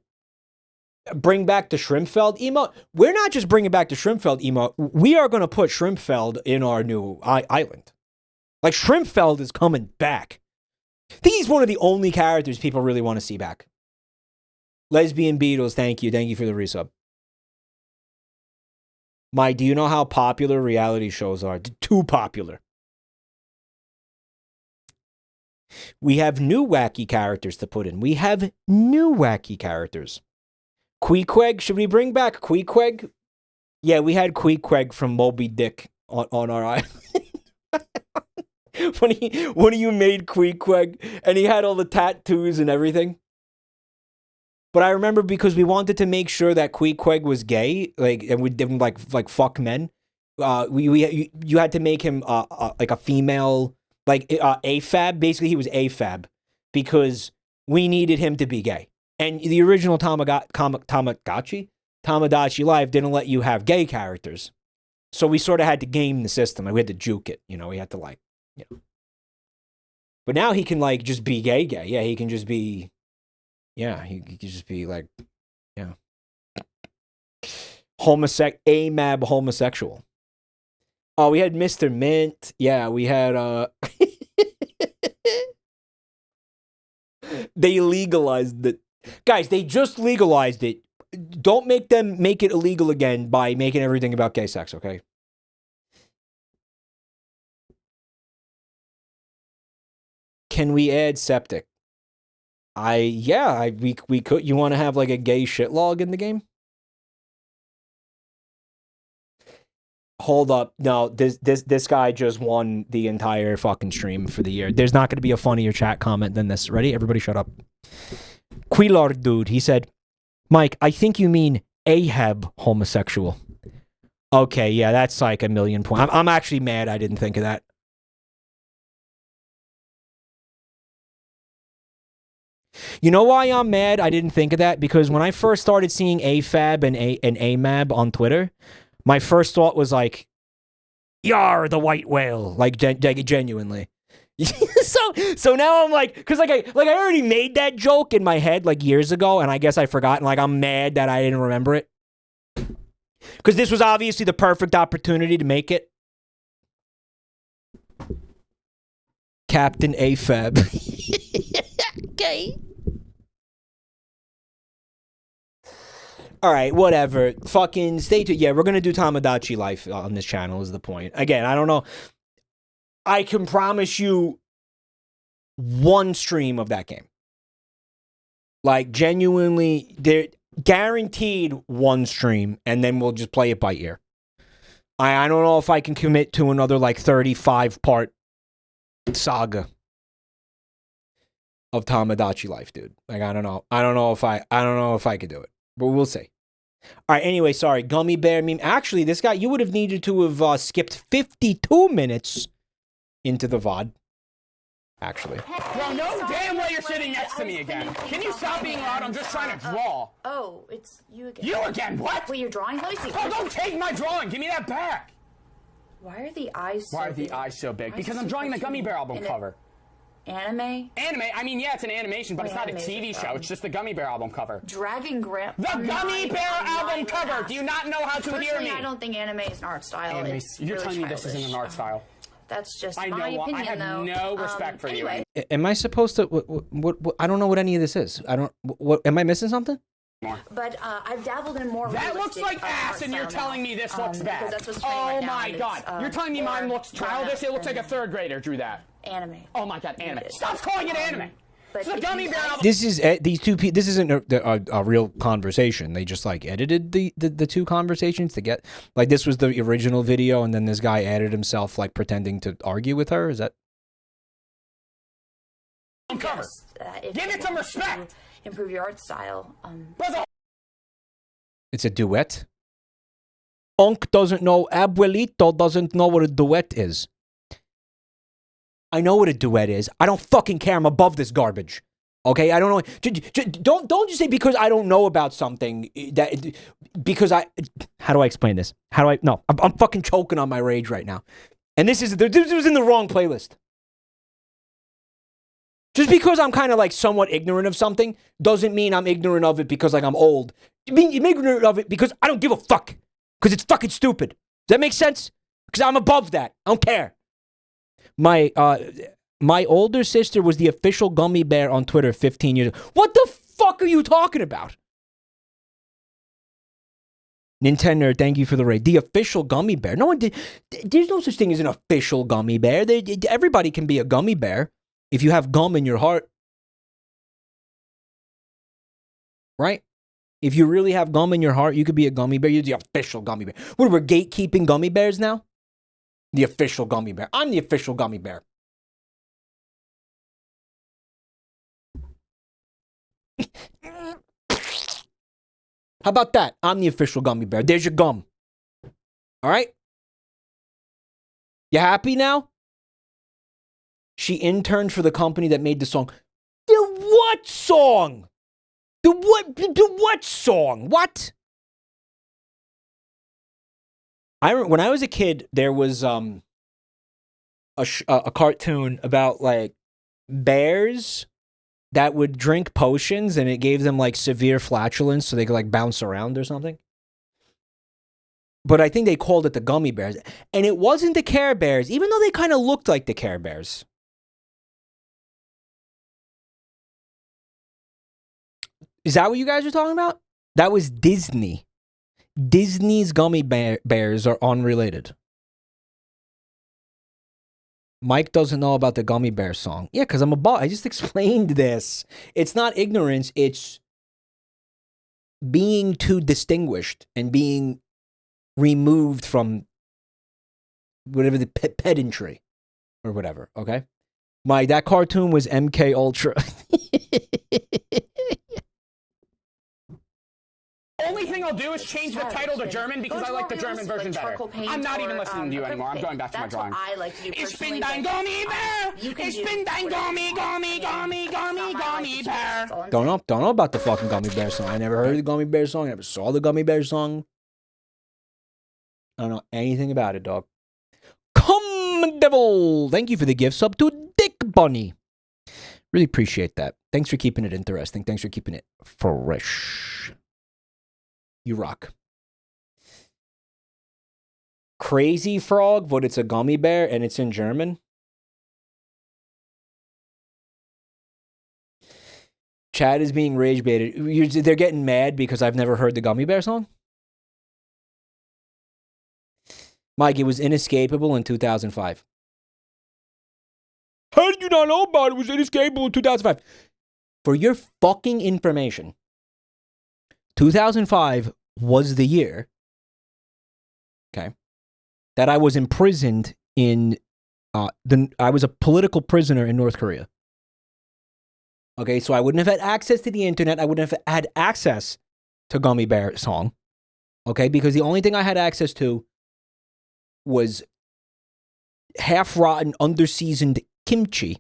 Bring back the Shrimpfeld emote. We're not just bringing back the Shrimpfeld emote. We are going to put Shrimpfeld in our new island. Like, Shrimpfeld is coming back. I think he's one of the only characters people really want to see back. Lesbian Beatles, thank you. Thank you for the resub. Mike, do you know how popular reality shows are? Too popular. We have new wacky characters to put in. We have new wacky characters. Queequeg, should we bring back Queequeg? Yeah, we had Queequeg from Moby Dick on our island. when you made Queequeg, and he had all the tattoos and everything. But I remember because we wanted to make sure that Queequeg was gay, like, and we didn't like fuck men. You had to make him like a female, like AFAB. Basically, he was AFAB because we needed him to be gay. And the original Tamagotchi Live didn't let you have gay characters. So we sort of had to game the system. We had to juke it. You know, we had to like, you know. But now he can like just be gay. Yeah, he can just be, yeah, he can just be like, yeah. AMAB homosexual. Oh, we had Mr. Mint. Yeah, we had, they legalized it. Guys, they just legalized it. Don't make them make it illegal again by making everything about gay sex, okay? Can we add septic? We could. You want to have like a gay shit log in the game? Hold up. No, this guy just won the entire fucking stream for the year. There's not going to be a funnier chat comment than this. Ready? Everybody shut up. Quilard dude, he said, Mike, I think you mean Ahab homosexual. Okay, yeah, that's like a million points. I'm actually mad I didn't think of that. You know why I'm mad I didn't think of that? Because when I first started seeing AFAB and AMAB on Twitter, my first thought was like, "Yar, the white whale," like genuinely. so now I'm like, because like I already made that joke in my head like years ago, and I guess I forgot, and like I'm mad that I didn't remember it, because this was obviously the perfect opportunity to make it. Captain AFAB. Okay. All right, whatever. Fucking stay tuned. Yeah, we're gonna do Tamagotchi Life on this channel. Is the point? Again, I don't know. I can promise you one stream of that game. Like, genuinely, they're guaranteed one stream, and then we'll just play it by ear. I don't know if I can commit to another, like, 35-part saga of Tamagotchi Life, dude. Like, I don't know. I don't know if I could do it, but we'll see. All right, anyway, sorry. Gummy bear meme. Actually, this guy, you would have needed to have skipped 52 minutes into the VOD. Actually. Bro, no damn way you're sitting next to me again. Can you stop being loud? I'm just trying to draw. Oh, it's you again. You again? What? Wait, you're drawing? Let me see. Oh, don't take my drawing. Give me that back. Why are the eyes so big? Why are the eyes so big? Because I'm drawing the Gummy Bear album cover. Anime? Anime? I mean, yeah, it's an animation, but it's not a TV show. It's just the Gummy Bear album cover. Dragon Grant. The Gummy Bear album cover! Do you not know how to hear me? I don't think anime is an art style. Anime, it's you're really telling me this isn't an art style. That's just I know, my opinion, I have though. no respect for anyway. you. Am I supposed to... What, I don't know what any of this is. Am I missing something? But I've dabbled in more. That looks like ass, and you're telling me this looks bad. Oh my god! You're telling me mine looks childish? It looks like a third grader drew that. Anime. Oh my god, anime! Stop calling it anime. It's the Gummy Bear album. This is these two people. This isn't a real conversation. They just like edited the two conversations to get like this was the original video, and then this guy added himself like pretending to argue with her. Is that? Cover. Give it some respect. Improve your art style. It's a duet. Unc doesn't know. Abuelito doesn't know what a duet is. I know what a duet is. I don't fucking care. I'm above this garbage. Okay, I don't know. Don't just say because I don't know about something that because I. How do I explain this? How do I? No, I'm fucking choking on my rage right now, and this was in the wrong playlist. Just because I'm kind of like somewhat ignorant of something doesn't mean I'm ignorant of it because like I'm old. I'm ignorant of it because I don't give a fuck. Because it's fucking stupid. Does that make sense? Because I'm above that. I don't care. My older sister was the official gummy bear on Twitter 15 years ago. What the fuck are you talking about? Nintendo, thank you for the raid. The official gummy bear. No one did. There's no such thing as an official gummy bear. Everybody can be a gummy bear. If you have gum in your heart, right? If you really have gum in your heart, you could be a gummy bear. You're the official gummy bear. What, we're gatekeeping gummy bears now? The official gummy bear. I'm the official gummy bear. How about that? I'm the official gummy bear. There's your gum. All right? You happy now? She interned for the company that made the song. The what song? The what song? What? When I was a kid, there was a cartoon about like bears that would drink potions and it gave them like severe flatulence so they could like bounce around or something. But I think they called it the gummy bears. And it wasn't the Care Bears, even though they kind of looked like the Care Bears. Is that what you guys are talking about? That was Disney. Disney's gummy bears are unrelated. Mike doesn't know about the gummy bear song. Yeah, because I just explained this. It's not ignorance. It's being too distinguished and being removed from whatever the pedantry or whatever, okay? That cartoon was MK Ultra. Only thing I'll do is change the title to German because I like the German version better. I'm not even listening to you anymore. I'm going back to my drawing. That's what I like to do personally. Ich bin dein Gummibär! Ich bin dein Gummy bear! Don't know about the fucking gummy bear song. I never heard the gummy bear song. I never saw the gummy bear song. I don't know anything about it, dog. Come, devil! Thank you for the gift sub to Dick Bunny. Really appreciate that. Thanks for keeping it interesting. Thanks for keeping it fresh. You rock. Crazy Frog, but it's a gummy bear and it's in German. Chad is being rage baited. They're getting mad because I've never heard the gummy bear song? Mike, it was inescapable in 2005. How did you not know about it? It was inescapable in 2005. For your fucking information, 2005 was the year, okay, that I was imprisoned in, I was a political prisoner in North Korea. Okay, so I wouldn't have had access to the internet. I wouldn't have had access to Gummy Bear song. Okay, because the only thing I had access to was half-rotten, under-seasoned kimchi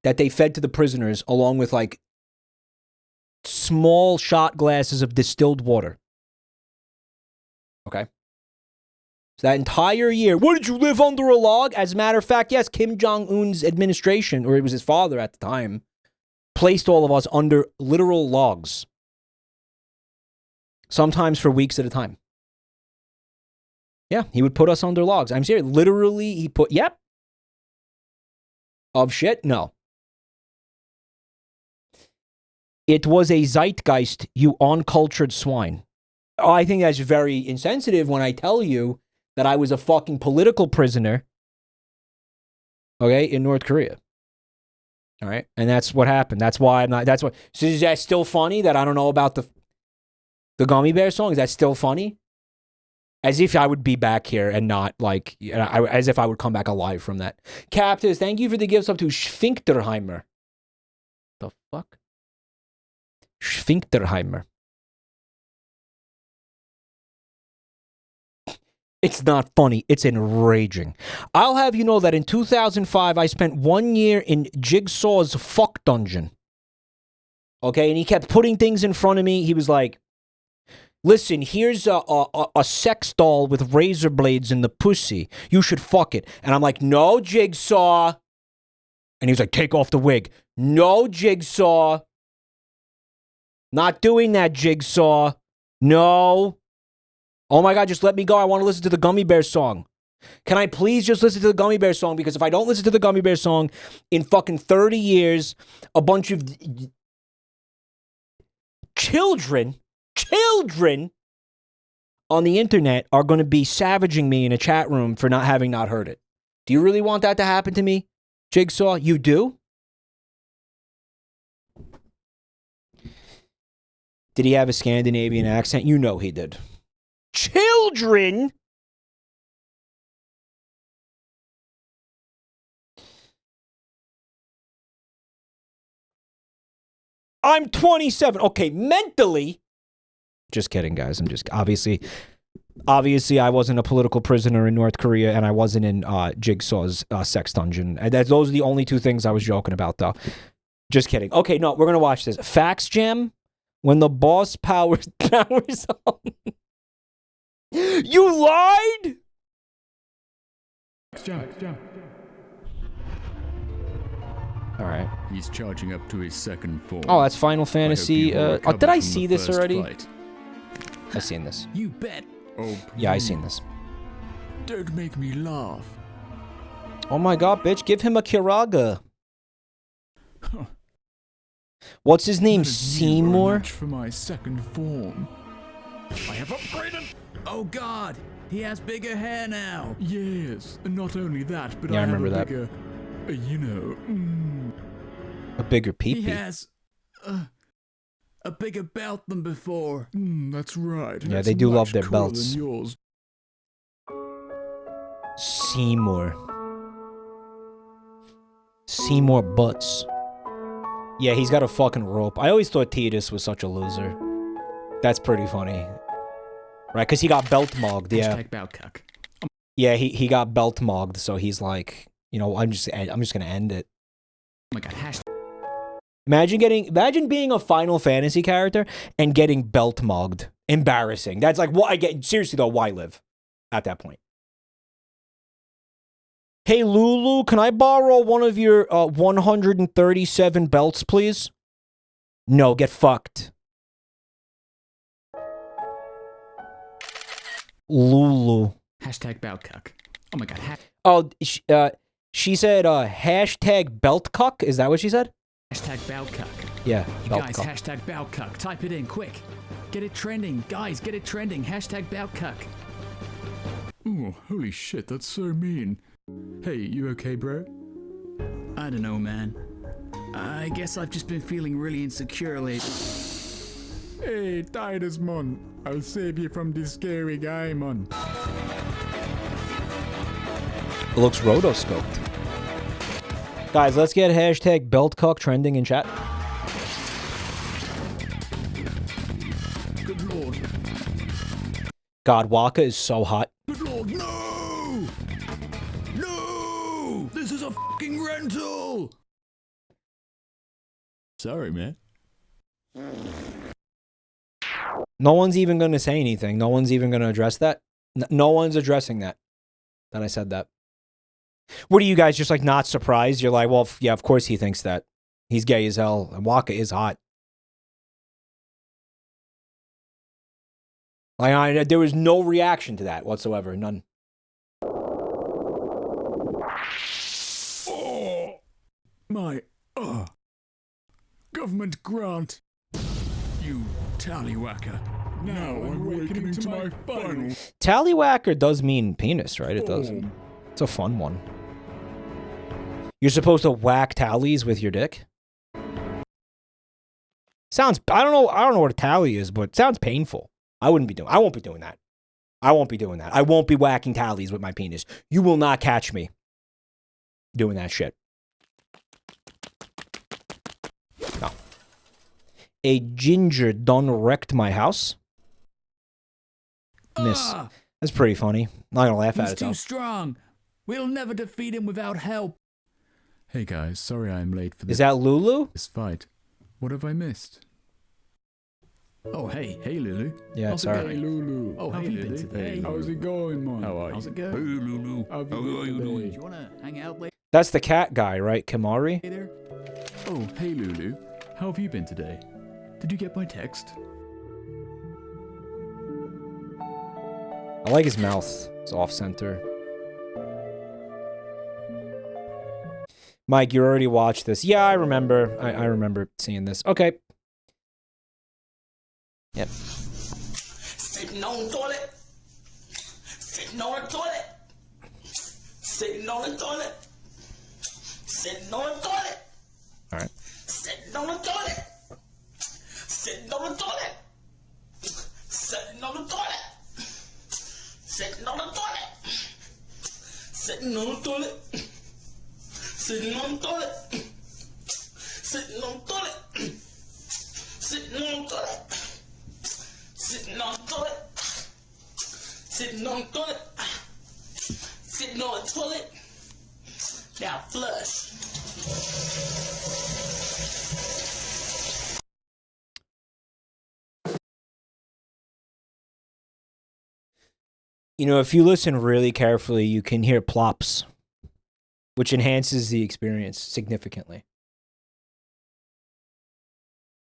that they fed to the prisoners along with, like, small shot glasses of distilled water. Okay? So that entire year, what, did you live under a log? As a matter of fact, yes, Kim Jong-un's administration, or it was his father at the time, placed all of us under literal logs. Sometimes for weeks at a time. Yeah, he would put us under logs. I'm serious. Literally, he put, yep. Of shit? No. It was a zeitgeist, you uncultured swine. Oh, I think that's very insensitive when I tell you that I was a fucking political prisoner, okay, in North Korea. All right? And that's what happened. That's why I'm not, that's what, so is that still funny that I don't know about the Gummy Bear song? Is that still funny? As if I would be back here and not, like, as if I would come back alive from that. Captives, thank you for the gifts up to Schfinkterheimer. The fuck? Schfinkterheimer. It's not funny. It's enraging. I'll have you know that in 2005, I spent 1 year in Jigsaw's fuck dungeon. Okay, and he kept putting things in front of me. He was like, listen, here's a sex doll with razor blades in the pussy. You should fuck it. And I'm like, no, Jigsaw. And he was like, take off the wig. No, Jigsaw. Not doing that, Jigsaw. No. Oh my God, just let me go. I want to listen to the Gummy Bear song. Can I please just listen to the Gummy Bear song? Because if I don't listen to the Gummy Bear song in fucking 30 years, a bunch of children on the internet are going to be savaging me in a chat room for not having not heard it. Do you really want that to happen to me, Jigsaw? You do? Did he have a Scandinavian accent? You know he did. Children? I'm 27. Okay, mentally. Just kidding, guys. I'm just obviously I wasn't a political prisoner in North Korea, and I wasn't in Jigsaw's sex dungeon. And those are the only two things I was joking about, though. Just kidding. Okay, no, we're gonna watch this. Fax Jam. When the boss powers on. You lied? All right. He's charging up to his second form. Oh, that's Final Fantasy. Did I see this already? Fight. I've seen this. You bet. Oh, Yeah, I've seen this. Don't make me laugh. Oh my God, bitch! Give him a Kiraga. What's his name? Seymour? For my second form. I have upgraded. Oh God, he has bigger hair now. Yes, and not only that, but Yeah, I have remember a that. bigger, you know. A bigger He peepee. has a bigger belt than before. That's right. Yeah, That's they do love much their cooler belts. than yours. Seymour. Seymour Butts. Yeah, he's got a fucking rope. I always thought Tidus was such a loser. That's pretty funny. Right, because he got belt mogged, yeah. Hashtag Balcuck. Yeah, he got belt mogged, so he's like, you know, I'm just gonna end it. Oh my God, hashtag. Imagine being a Final Fantasy character and getting belt mogged. Embarrassing. That's like what I get. Seriously though, why live at that point? Hey Lulu, can I borrow one of your 137 belts, please? No, get fucked. Lulu. Hashtag Balcuck. Oh my God. Oh, she said hashtag belt cuck. Is that what she said? Hashtag Balcuck. Yeah, You belt guys, cuck. hashtag Balcuck. Type it in quick. Get it trending. Guys, get it trending. Hashtag Balcuck. Oh, holy shit, that's so mean. Hey, you okay, bro? I don't know, man. I guess I've just been feeling really insecure lately. Hey, Titus, man. I'll save you from this scary guy, man. It looks rotoscoped. Guys, let's get hashtag belt cuck trending in chat. Good lord. God, Waka is so hot. Good lord, no! No! This is a fucking rental! Sorry, man. No one's even going to say anything. No one's even going to address that. No one's addressing that I said that. What are you guys just like not surprised? You're like, well, yeah, of course he thinks that. He's gay as hell. And Waka is hot. Like, there was no reaction to that whatsoever. None. Oh, my, government grant. You tallywhacker. Now I'm awakening to my final Tallywhacker does mean penis, right? It does. form. It's a fun one. You're supposed to whack tallies with your dick? Sounds, I don't know what a tally is, but it sounds painful. I won't be doing that. I won't be doing that. I won't be whacking tallies with my penis. You will not catch me doing that shit. No. A ginger done wrecked my house. Miss. That's pretty funny. Not gonna laugh at He's it too though. strong. We'll never defeat him without help. Hey guys, sorry I'm late for Is that Lulu? this fight. What have I missed? Oh, hey Lulu. Yeah, How's sorry. it going, Lulu? Oh, hey Lulu. Hey, how's it going, man? How are you? How's it going? Hey Lulu. How are you doing? Do you wanna hang out That's the cat guy, right? Kamari? later? Oh, hey Lulu. How have you been today? Did you get my text? I like his mouth. It's off center. Mike, you already watched this. Yeah, I remember. I remember seeing this. Okay. Yep. Sitting on the toilet. Sitting on the toilet. Sitting on the toilet. Sitting on the toilet. All right. Sitting on the toilet. Sitting on the toilet. Sitting on the toilet. Sitting on the toilet. Sitting on the toilet. Sitting on the toilet. Sitting on the toilet. Sitting on the toilet. Sitting on the toilet. Sitting on the toilet. Sitting on the toilet. Now flush. You know, if you listen really carefully, you can hear plops, which enhances the experience significantly.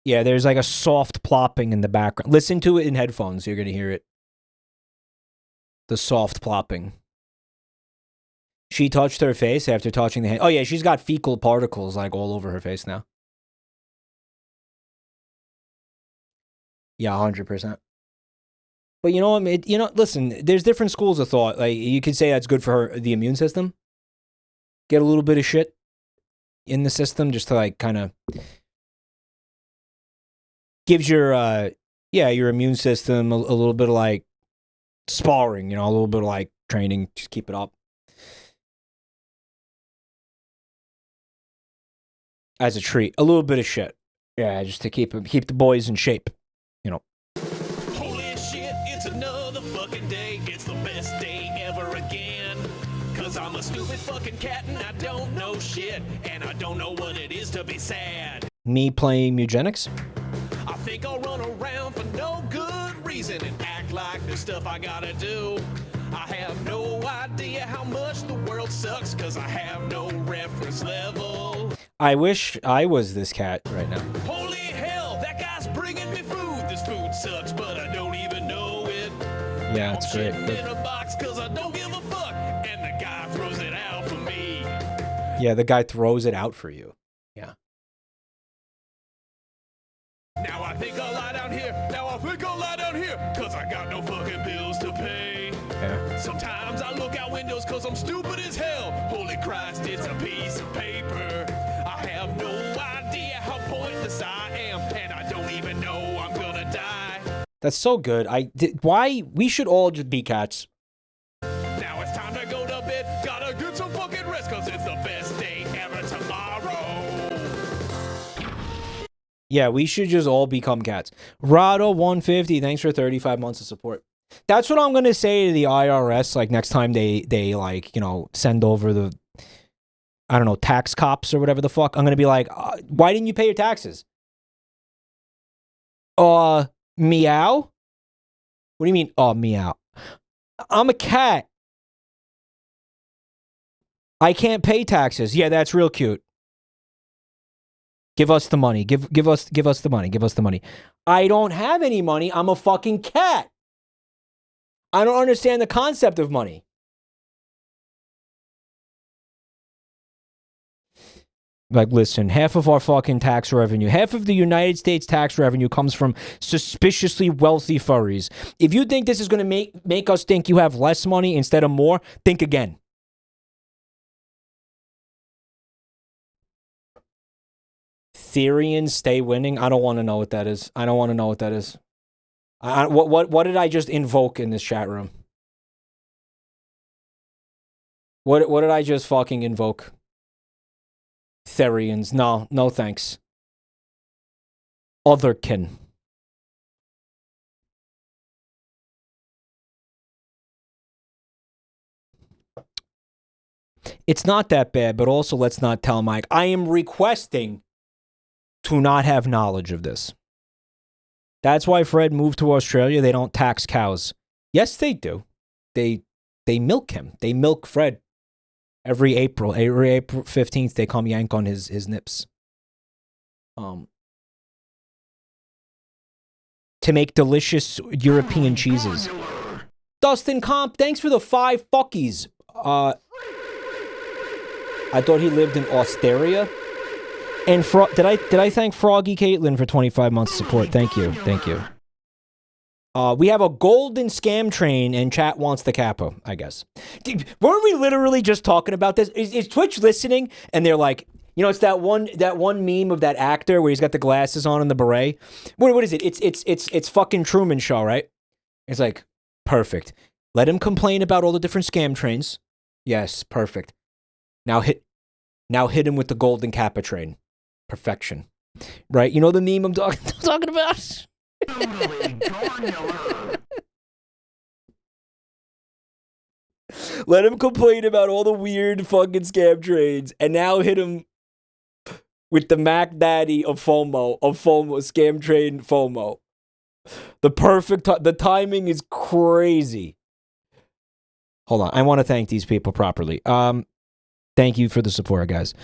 Yeah, there's like a soft plopping in the background. Listen to it in headphones, you're going to hear it. The soft plopping. She touched her face after touching the hand. Oh, yeah, she's got fecal particles like all over her face now. Yeah, 100%. But you know what? Listen, there's different schools of thought. Like, you could say that's good for the immune system. Get a little bit of shit in the system just to, like, kind of gives your, your immune system a little bit of, like, sparring, a little bit of, like, training. Just keep it up. As a treat. A little bit of shit. Yeah, just to keep the boys in shape, Holy shit, it's another fucking day. It's the best day ever again. Cause I'm a stupid fucking cat and I don't know shit. And I don't know what it is to be sad. Me playing eugenics? I think I'll run around for no good reason and act like there's stuff I gotta do. I have no idea how much the world sucks cause I have no reference level. I wish I was this cat right now. Holy hell, that guy's bringing me food. This food sucks, but I don't even know it. Yeah, it's great. I'm shitting in a box cause I don't give a fuck. And the guy throws it out for me. Yeah, the guy throws it out for you. Yeah. Now I think I'll lie down here. Cause I got no fucking bills to pay. Yeah. Sometimes I look out windows cause I'm stupid as hell. Holy Christ, it's a piece of paper. I have no idea how pointless I am. And I don't even know I'm gonna die. That's so good. Why? We should all just be cats. Now it's time to go to bed. Gotta get some fucking rest cause it's the best day ever tomorrow. Yeah, we should just all become cats. Rado150, thanks for 35 months of support. That's what I'm gonna say to the IRS. Like next time they like send over the tax cops or whatever the fuck. I'm gonna be like, why didn't you pay your taxes? Meow. What do you mean? Meow. I'm a cat. I can't pay taxes. Yeah, that's real cute. Give us the money. Give us the money. Give us the money. I don't have any money. I'm a fucking cat. I don't understand the concept of money. Like, listen, half of our fucking tax revenue, half of the United States tax revenue comes from suspiciously wealthy furries. If you think this is going to make us think you have less money instead of more, think again. Therians stay winning. I don't want to know what that is. I don't want to know what that is. What did I just invoke in this chat room? What did I just fucking invoke? Therians. No thanks. Otherkin. It's not that bad, but also let's not tell Mike. I am requesting to not have knowledge of this. That's why Fred moved to Australia. They don't tax cows. Yes, they do. They milk him. They milk Fred every April. Every April 15th, they come yank on his nips. To make delicious European cheeses. Dustin Comp, thanks for the 5 fuckies. I thought he lived in Osteria. And did I thank Froggy Caitlin for 25 months support? Thank you. Thank you. We have a golden scam train and chat wants the capo, I guess. Weren't we literally just talking about this? Is Twitch listening? And they're like, you know, it's that one meme of that actor where he's got the glasses on and the beret. What is it? It's fucking Truman Show, right? It's like, perfect. Let him complain about all the different scam trains. Yes, perfect. Now hit him with the golden kappa train. Perfection. Right? You know the meme I'm talking about? Let him complain about all the weird fucking scam trains and now hit him with the Mac Daddy of FOMO, scam train FOMO. The timing is crazy. Hold on. I want to thank these people properly. Thank you for the support, guys.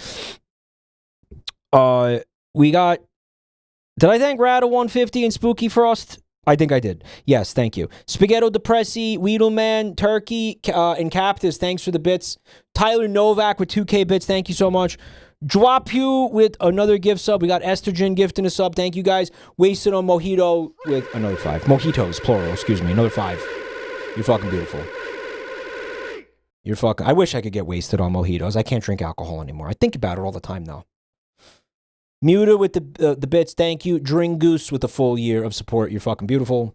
We got... Did I thank Rada 150 and Spooky Frost? I think I did. Yes, thank you. Spaghetto Depressi, Weedleman, Turkey, and Captus, thanks for the bits. Tyler Novak with 2K bits, thank you so much. Drop you with another gift sub. We got Estrogen gifting a sub. Thank you guys. Wasted on Mojito with another 5. Mojitos, plural, excuse me. Another 5. You're fucking beautiful. You're fucking... I wish I could get wasted on mojitos. I can't drink alcohol anymore. I think about it all the time now. Muta with the bits, thank you. Dringoose with a full year of support. You're fucking beautiful.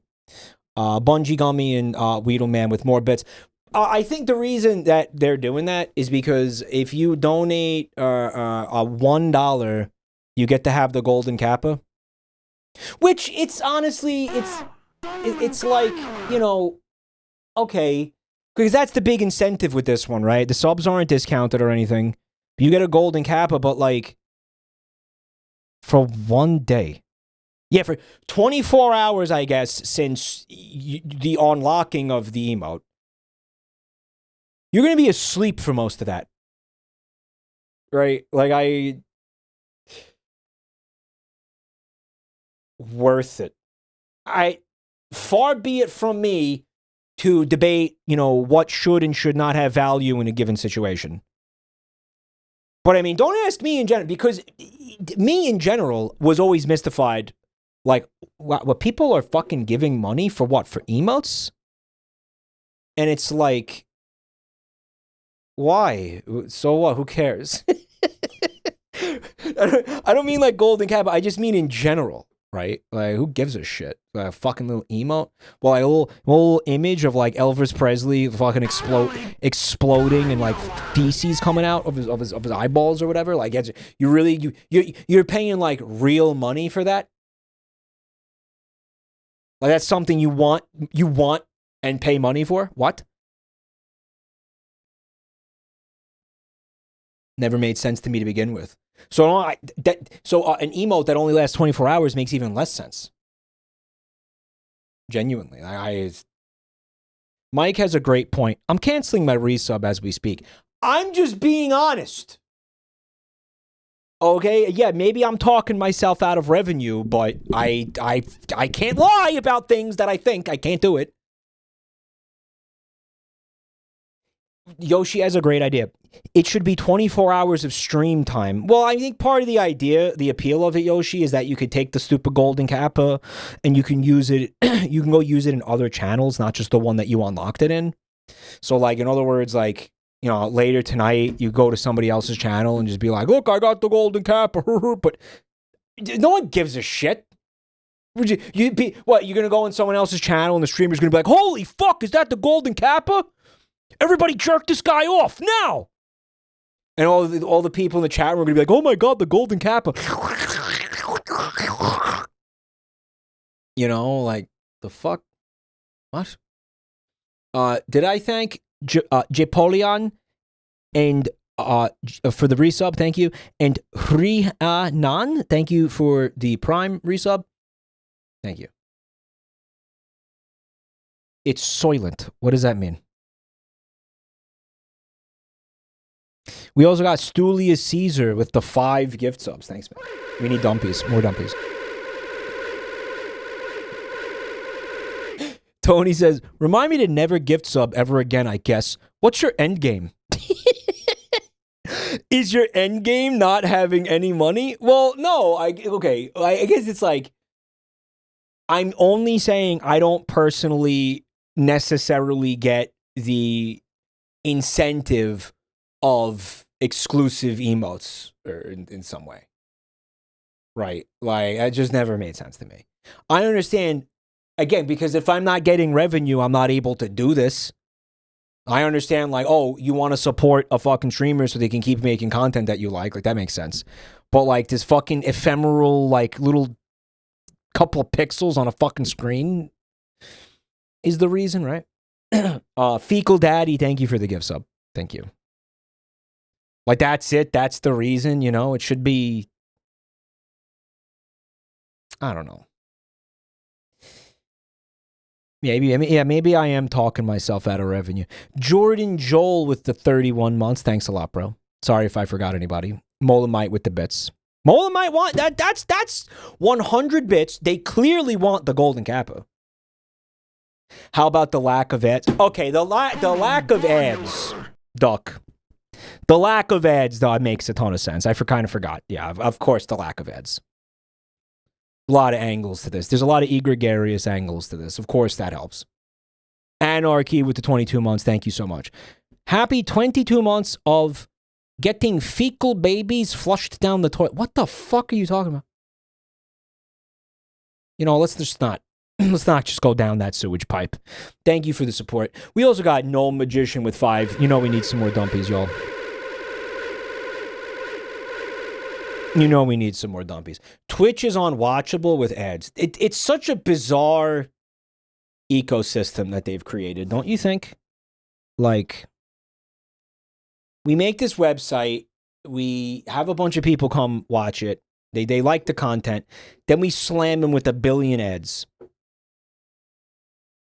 Bungee Gummy and Weedleman with more bits. I think the reason that they're doing that is because if you donate $1, you get to have the golden kappa. Which it's honestly, it's like, you know, okay. Because that's the big incentive with this one, right? The subs aren't discounted or anything. You get a golden kappa, but like, for one day. Yeah, for 24 hours, I guess, since the unlocking of the emote. You're going to be asleep for most of that. Right? Like, worth it. Far be it from me to debate, you know, what should and should not have value in a given situation. But I mean, don't ask me in general, because me in general was always mystified. Like, what people are fucking giving money for what? For emotes? And it's like, why? So what? Who cares? I don't mean like golden cap, I just mean in general, right? Like, who gives a shit? A fucking little emote? Well, like a little image of like Elvis Presley fucking exploding and like feces coming out of his eyeballs or whatever. Like, you're paying like real money for that? Like, that's something you want and pay money for? What? Never made sense to me to begin with. So an emote that only lasts 24 hours makes even less sense. Genuinely. Mike has a great point. I'm canceling my resub as we speak. I'm just being honest. Okay? Yeah, maybe I'm talking myself out of revenue, but I can't lie about things that I think. I can't do it. Yoshi has a great idea. It should be 24 hours of stream time. Well, I think part of the idea, the appeal of it, Yoshi, is that you could take the stupid golden kappa and you can use it. You can go use it in other channels, not just the one that you unlocked it in. So, like, in other words, like, you know, later tonight, you go to somebody else's channel and just be like, look, I got the golden kappa. But no one gives a shit. Would you're going to go on someone else's channel and the streamer's going to be like, holy fuck, is that the golden kappa? Everybody jerk this guy off now. And all the people in the chat room are going to be like, oh my God, the golden kappa. You know, like, the fuck? What? Did I thank Japolian and for the resub, thank you. And Nan, thank you for the Prime resub. Thank you. It's Soylent. What does that mean? We also got Stulius Caesar with the 5 gift subs. Thanks, man. We need dumpies. More dumpies. Tony says, remind me to never gift sub ever again, I guess. What's your end game? Is your end game not having any money? Well, no. Okay. I guess it's like, I'm only saying I don't personally necessarily get the incentive of exclusive emotes in some way. Right? Like, that just never made sense to me. I understand, again, because if I'm not getting revenue, I'm not able to do this. I understand, like, oh, you want to support a fucking streamer so they can keep making content that you like. Like, that makes sense. But, like, this fucking ephemeral, like, little couple of pixels on a fucking screen is the reason, right? Fecal Daddy, thank you for the gift sub. Thank you. Like, that's it. That's the reason, you know? It should be... I don't know. Maybe I am talking myself out of revenue. Jordan Joel with the 31 months. Thanks a lot, bro. Sorry if I forgot anybody. Molamite with the bits. Molamite want... That's 100 bits. They clearly want the golden kappa. How about the lack of ads? Okay, the lack of ads, Duck. The lack of ads, though, makes a ton of sense. I kind of forgot. Yeah, of course, the lack of ads. A lot of angles to this. There's a lot of egregious angles to this. Of course, that helps. Anarchy with the 22 months. Thank you so much. Happy 22 months of getting fecal babies flushed down the toilet. What the fuck are you talking about? You know, let's not just go down that sewage pipe. Thank you for the support. We also got No Magician with 5. You know we need some more dumpies, y'all. You know we need some more dumpies. Twitch is unwatchable with ads. It's such a bizarre ecosystem that they've created, don't you think? Like, we make this website, we have a bunch of people come watch it, they like the content, then we slam them with a billion ads.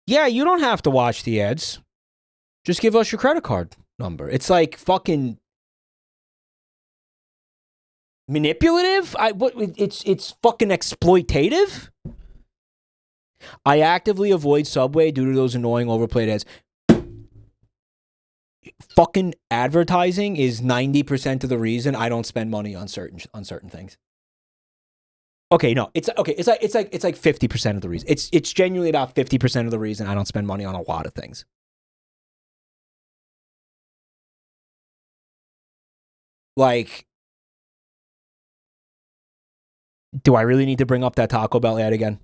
Yeah, you don't have to watch the ads. Just give us your credit card number. It's like fucking manipulative? It's fucking exploitative? I actively avoid Subway due to those annoying overplayed ads. Fucking advertising is 90% of the reason I don't spend money on certain things. Okay, no, it's like 50% of the reason. It's genuinely about 50% of the reason I don't spend money on a lot of things. Like, do I really need to bring up that Taco Bell ad again?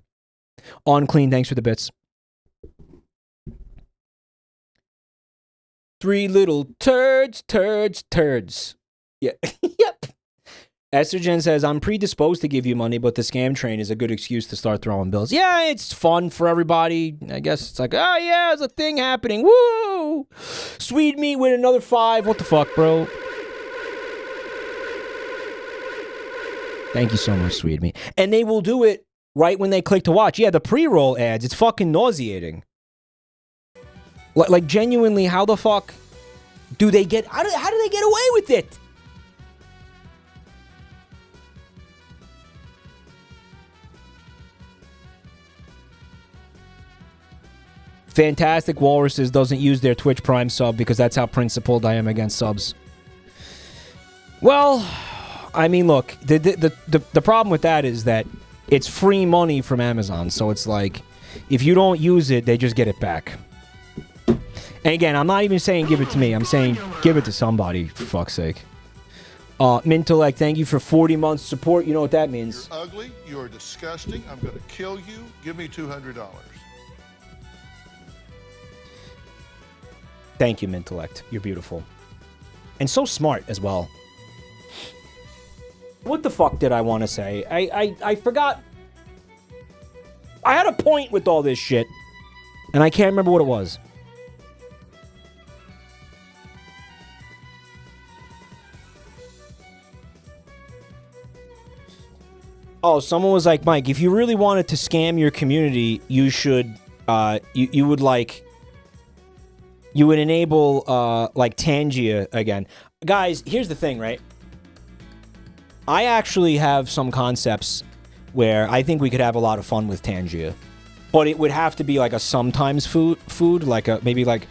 On Clean, thanks for the bits. 3 little turds. Yeah. Yep. Estrogen says, I'm predisposed to give you money, but the scam train is a good excuse to start throwing bills. Yeah, it's fun for everybody. I guess it's like, oh yeah, there's a thing happening. Woo! Sweet meat with another 5. What the fuck, bro? Thank you so much, Sweet meat. And they will do it right when they click to watch. Yeah, the pre-roll ads, it's fucking nauseating. Like, genuinely, how the fuck do they get... How do they get away with it? Fantastic Walruses doesn't use their Twitch Prime sub because that's how principled I am against subs. Well, I mean, look, the problem with that is that it's free money from Amazon, so it's like, if you don't use it, they just get it back. And again, I'm not even saying give it to me. I'm saying give it to somebody, for fuck's sake. Mintelect, thank you for 40 months support. You know what that means. You're ugly. You're disgusting. I'm going to kill you. Give me $200. Thank you, Mintelect. You're beautiful. And so smart as well. What the fuck did I want to say? I forgot. I had a point with all this shit. And I can't remember what it was. Oh, someone was like, Mike, if you really wanted to scam your community, you should, you would enable, like, Tangia again. Guys, here's the thing, right? I actually have some concepts where I think we could have a lot of fun with Tangia. But it would have to be, like, a sometimes food, like a, maybe, like,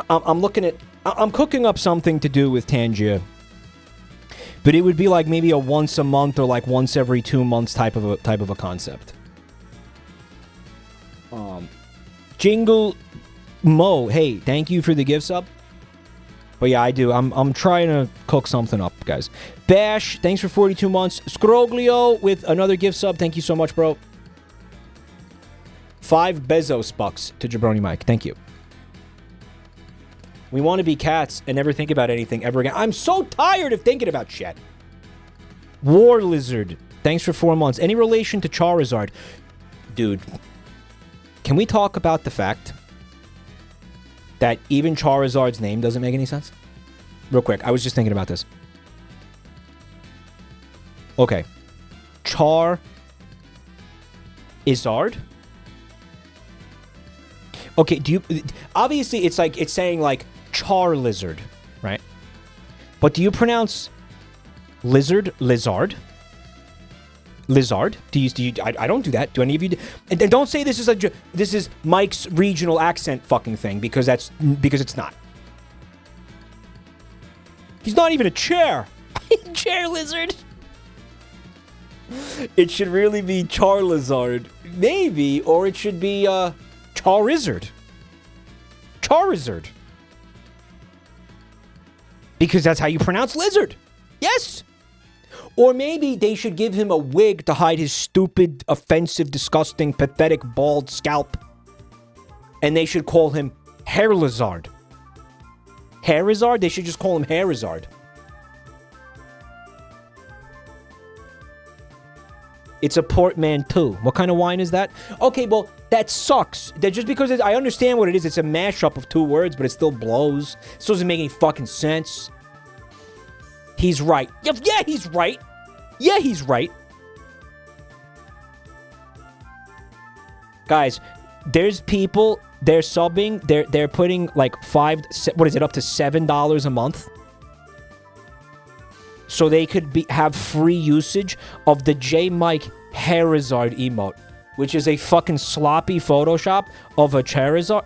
I'm cooking up something to do with Tangia. But it would be like maybe a once a month or like once every 2 months type of a concept. Jingle Mo, hey, thank you for the gift sub. But yeah, I do. I'm trying to cook something up, guys. Bash, thanks for 42 months. Scroglio with another gift sub. Thank you so much, bro. 5 Bezos bucks to Jabroni Mike. Thank you. We want to be cats and never think about anything ever again. I'm so tired of thinking about shit. War Lizard, thanks for 4 months. Any relation to Charizard? Dude, can we talk about the fact that even Charizard's name doesn't make any sense? Real quick, I was just thinking about this. Okay. Charizard? Okay, do you... Obviously, it's like, it's saying like Char Lizard, right? But do you pronounce lizard? Lizard? Do you I don't do that. Do any of you do? And don't say this is Mike's regional accent fucking thing, because it's not. He's not even a chair. Chair lizard. It should really be Charizard. Maybe, or it should be Charizard. Charizard. Because that's how you pronounce lizard. Yes. Or maybe they should give him a wig to hide his stupid, offensive, disgusting, pathetic, bald scalp. And they should call him Hairlizard. Hairizard? They should just call him Hairizard. It's a portmanteau. What kind of wine is that? Okay, well, that sucks. That just because I understand what it is, it's a mashup of 2 words, but it still blows. This doesn't make any fucking sense. He's right. Yeah, he's right. Yeah, he's right. Guys, there's people, they're subbing, they're putting like up to $7 a month. So they could have free usage of the J Mike Charizard emote, which is a fucking sloppy Photoshop of a Charizard.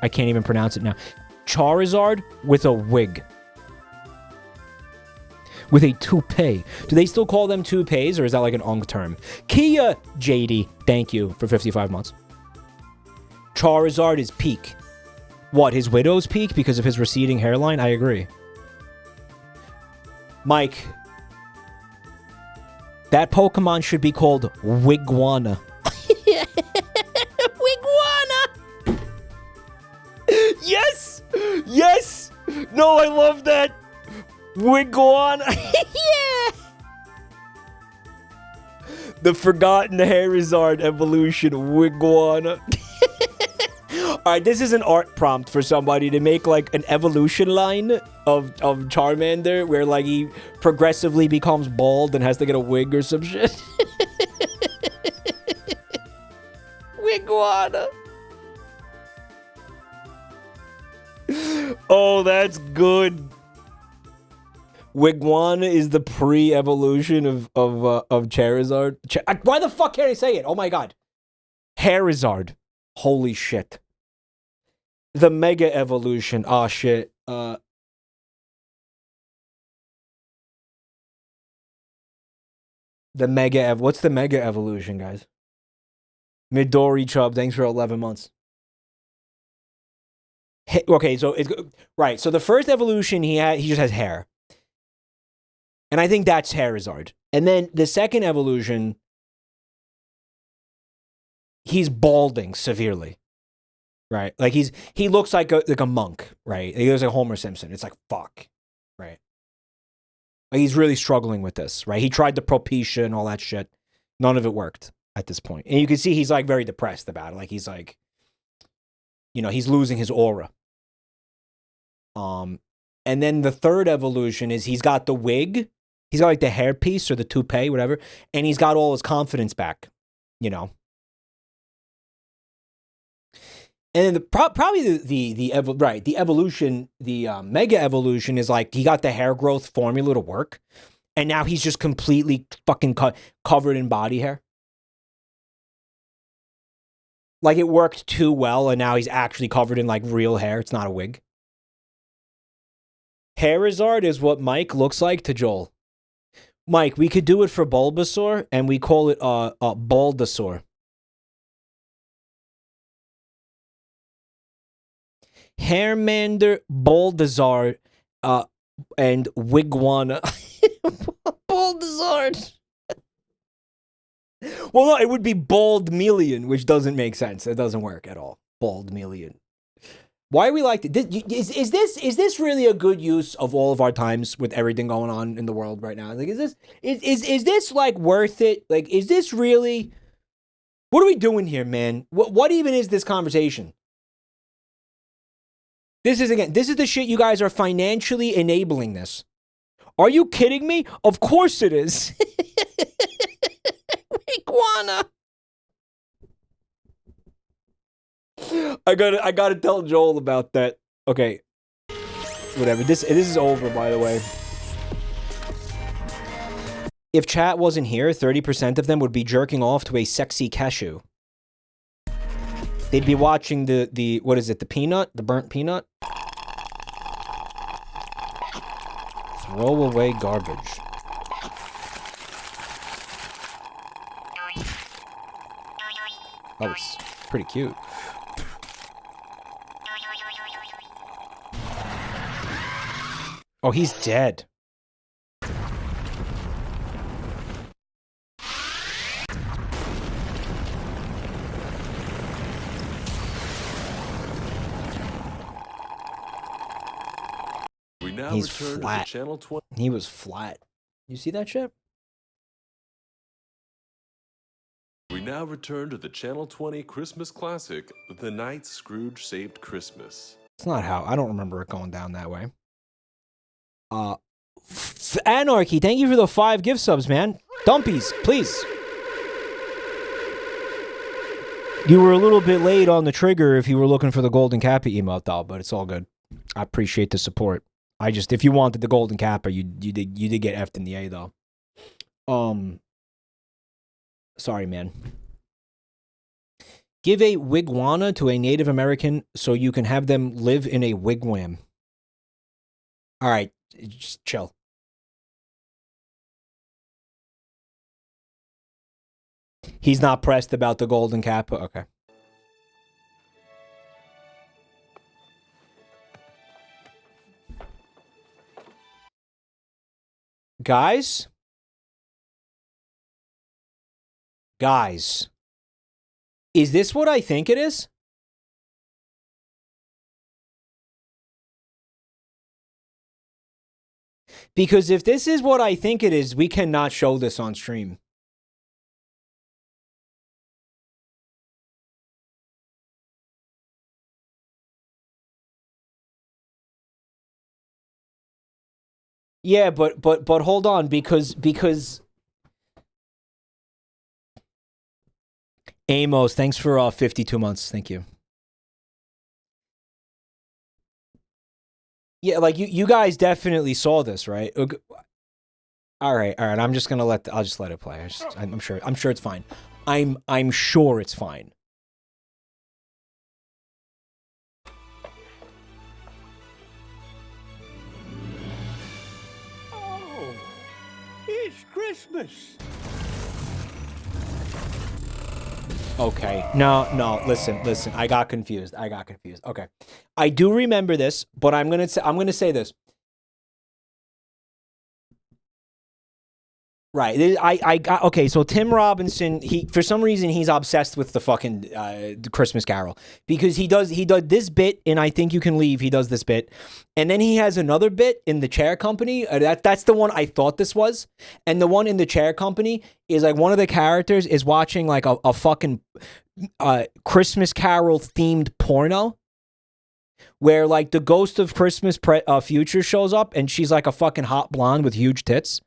I can't even pronounce it now. Charizard with a wig. With a toupee. Do they still call them toupees, or is that like an ong term? Kia JD, thank you for 55 months. Charizard is peak. What, his widow's peak because of his receding hairline? I agree. Mike, that Pokemon should be called Wigwana. Wigwana! Yes! Yes! No, I love that! Wigwana! Yeah! The Forgotten Charizard evolution, Wigwana. Alright, this is an art prompt for somebody to make, like, an evolution line of Charmander, where, like, he progressively becomes bald and has to get a wig or some shit. Wigwana. Oh, that's good. Wigwana is the pre-evolution of Charizard. Why the fuck can't I say it? Oh my god. Charizard. Holy shit. The Mega Evolution. Oh, shit. The Mega What's the Mega Evolution, guys? Midori Chubb, thanks for 11 months. Okay, so it's... Right, so the first evolution he just has hair. And I think that's Charizard. And then the second evolution, he's balding severely. Right? Like he looks like a monk, right? He looks like Homer Simpson. It's like, fuck. Right? Like he's really struggling with this, right? He tried the Propecia and all that shit. None of it worked at this point. And you can see he's like very depressed about it. Like he's like, you know, he's losing his aura. And then the third evolution is he's got the wig, He's got like the hairpiece or the toupee, whatever, and he's got all his confidence back, you know. And then probably the evolution, the mega evolution is like he got the hair growth formula to work, and now he's just completely fucking covered in body hair. Like it worked too well, and now he's actually covered in like real hair. It's not a wig. Hairizard is what Mike looks like to Joel. Mike, we could do it for Bulbasaur, and we call it Baldasaur. Hairmander, Baldassar, and Wigwana. Baldassar. Well, no, it would be Baldmelion, which doesn't make sense. It doesn't work at all. Baldmelion. Why are we like this? Is this really a good use of all of our times with everything going on in the world right now? Like, is this like worth it? Like, is this really? What are we doing here, man? What even is this conversation? This is the shit you guys are financially enabling this. Are you kidding me? Of course it is. Iguana. I gotta tell Joel about that. Okay. Whatever. This is over, by the way. If chat wasn't here, 30% of them would be jerking off to a sexy cashew. They'd be watching the what is it, the peanut? The burnt peanut? Throw away garbage. That was pretty cute. Oh, he's dead. He's flat. He was flat. You see that shit? We now return to the Channel 20 Christmas classic, The Night Scrooge Saved Christmas. It's not how. I don't remember it going down that way. Anarchy, thank you for the 5 gift subs, man. Dumpies, please. You were a little bit late on the trigger if you were looking for the Golden Kappa emote, though, but it's all good. I appreciate the support. If you wanted the Golden Kappa, you did get F'd in the A, though. Sorry, man. Give a wigwana to a Native American so you can have them live in a wigwam. All right, just chill. He's not pressed about the Golden Kappa? Okay. Guys? Guys. Is this what I think it is? Because if this is what I think it is, we cannot show this on stream. Yeah, but hold on, because Amos, thanks for 52 months. Thank you. Yeah, like you guys definitely saw this, right? Okay. All right. I'm just gonna I'll just let it play. I'm sure it's fine. I'm sure it's fine. Oh, it's Christmas. Okay. No, listen. I got confused. Okay. I do remember this, but I'm going to say this. Right. I got okay, so Tim Robinson, for some reason he's obsessed with the fucking the Christmas Carol because he does this bit in I Think You Can Leave, he does this bit. And then he has another bit in The Chair Company. That's the one I thought this was. And the one in The Chair Company is like one of the characters is watching like a fucking Christmas Carol themed porno where like the ghost of Christmas future shows up and she's like a fucking hot blonde with huge tits.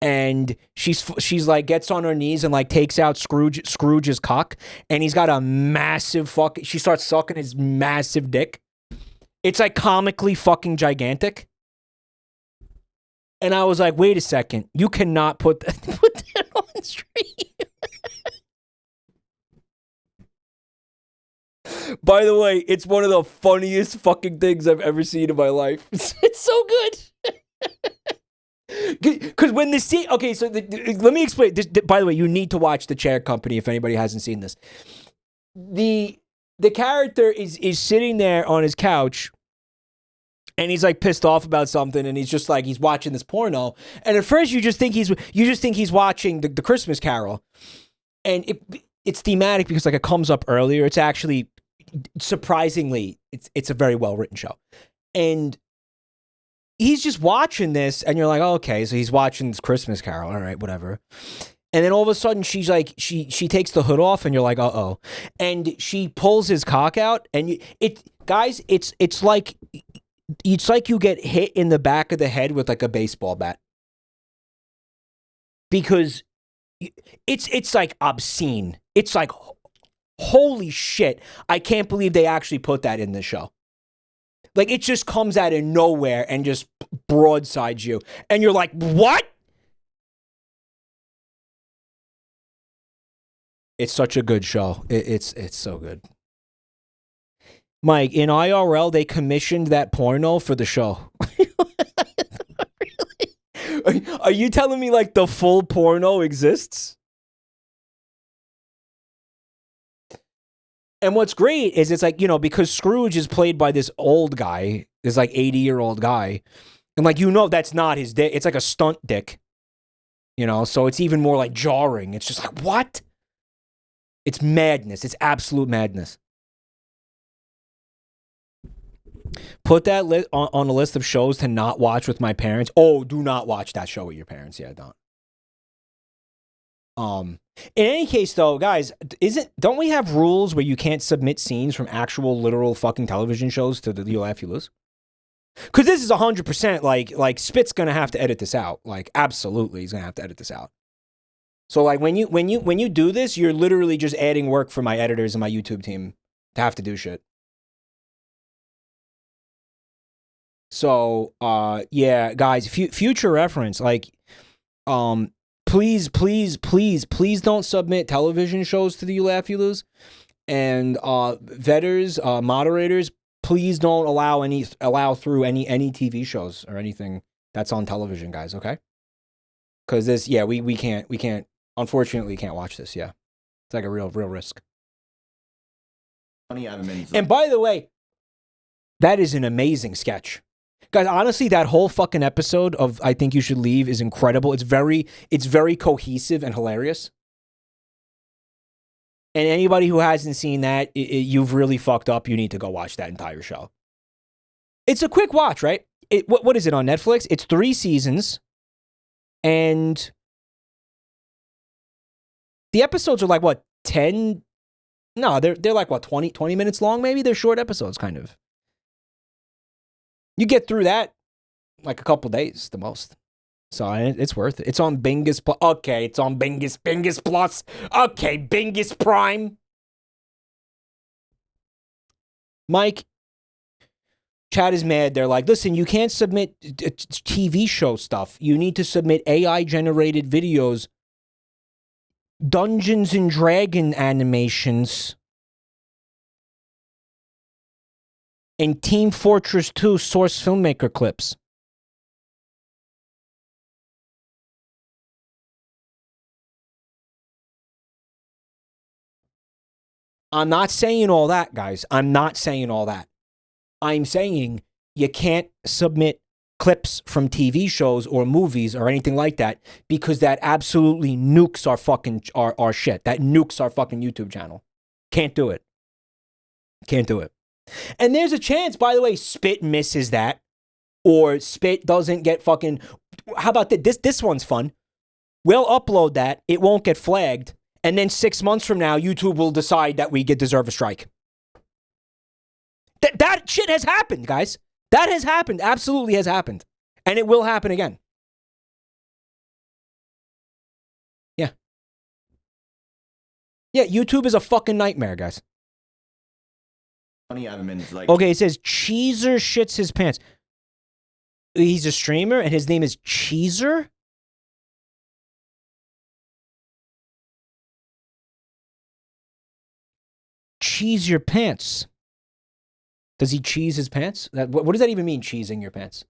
and she's like gets on her knees and like takes out Scrooge's cock, and he's got a massive she starts sucking his massive dick. It's like comically fucking gigantic. And I was like, wait a second, you cannot put that on stream. By the way, it's one of the funniest fucking things I've ever seen in my life. It's so good. Because when the scene... Okay, so let me explain. By the way, you need to watch The Chair Company if anybody hasn't seen this. The character is sitting there on his couch, and he's like pissed off about something, and he's just like, he's watching this porno. And at first you just think he's watching the Christmas Carol. And it's thematic because like it comes up earlier. It's actually... surprisingly, it's a very well written show, and he's just watching this, and you're like, oh, okay, so he's watching this Christmas Carol, all right, whatever. And then all of a sudden, she's like, she takes the hood off, and you're like, uh-oh, and she pulls his cock out, and it's like you get hit in the back of the head with like a baseball bat, because it's like obscene. It's like, holy shit, I can't believe they actually put that in the show. Like, it just comes out of nowhere and just broadsides you. And you're like, what? It's such a good show. It's so good. Mike, in IRL, they commissioned that porno for the show. Really? Are you telling me, like, the full porno exists? And what's great is it's like, you know, because Scrooge is played by this old guy, this like 80-year-old guy. And like, you know, that's not his dick. It's like a stunt dick, you know, so it's even more like jarring. It's just like, what? It's madness. It's absolute madness. Put that on a list of shows to not watch with my parents. Oh, do not watch that show with your parents. Yeah, don't. In any case, though, guys, don't we have rules where you can't submit scenes from actual, literal fucking television shows to the You Laugh, You Lose? Because this is 100% like Spit's gonna have to edit this out. Like, absolutely, he's gonna have to edit this out. So, like, when you do this, you're literally just adding work for my editors and my YouTube team to have to do shit. So, yeah, guys, future reference, like, please don't submit television shows to the You Laugh, You Lose. And vetters, moderators, please don't allow through any TV shows or anything that's on television, guys, okay? Because this, yeah, we can't, unfortunately, can't watch this, yeah. It's like a real risk. And by the way, that is an amazing sketch. Guys, honestly, that whole fucking episode of I Think You Should Leave is incredible. It's very cohesive and hilarious. And anybody who hasn't seen that, you've really fucked up. You need to go watch that entire show. It's a quick watch, right? What is it on Netflix? It's 3 seasons. And the episodes are like, what, 10? No, they're like, what, 20 minutes long, maybe? They're short episodes, kind of. You get through that like a couple days, the most. So it's worth it. It's on Bingus Plus. Okay, it's on Bingus Plus. Okay, Bingus Prime. Mike, chat is mad. They're like, listen, you can't submit TV show stuff. You need to submit AI-generated videos, Dungeons and Dragon animations, and Team Fortress 2 source filmmaker clips. I'm not saying all that, guys. I'm not saying all that. I'm saying you can't submit clips from TV shows or movies or anything like that because that absolutely nukes our fucking our shit. That nukes our fucking YouTube channel. Can't do it. Can't do it. And there's a chance, by the way, Spit misses that, or Spit doesn't get fucking. How about this? This one's fun. We'll upload that. It won't get flagged, and then 6 months from now, YouTube will decide that we deserve a strike. That shit has happened, guys. That has happened. Absolutely has happened, and it will happen again. Yeah, YouTube is a fucking nightmare, guys. I haven't been like. Okay, it says Cheezer shits his pants. He's a streamer, and his name is Cheezer? Cheese your pants. Does he cheese his pants? What does that even mean, cheesing your pants?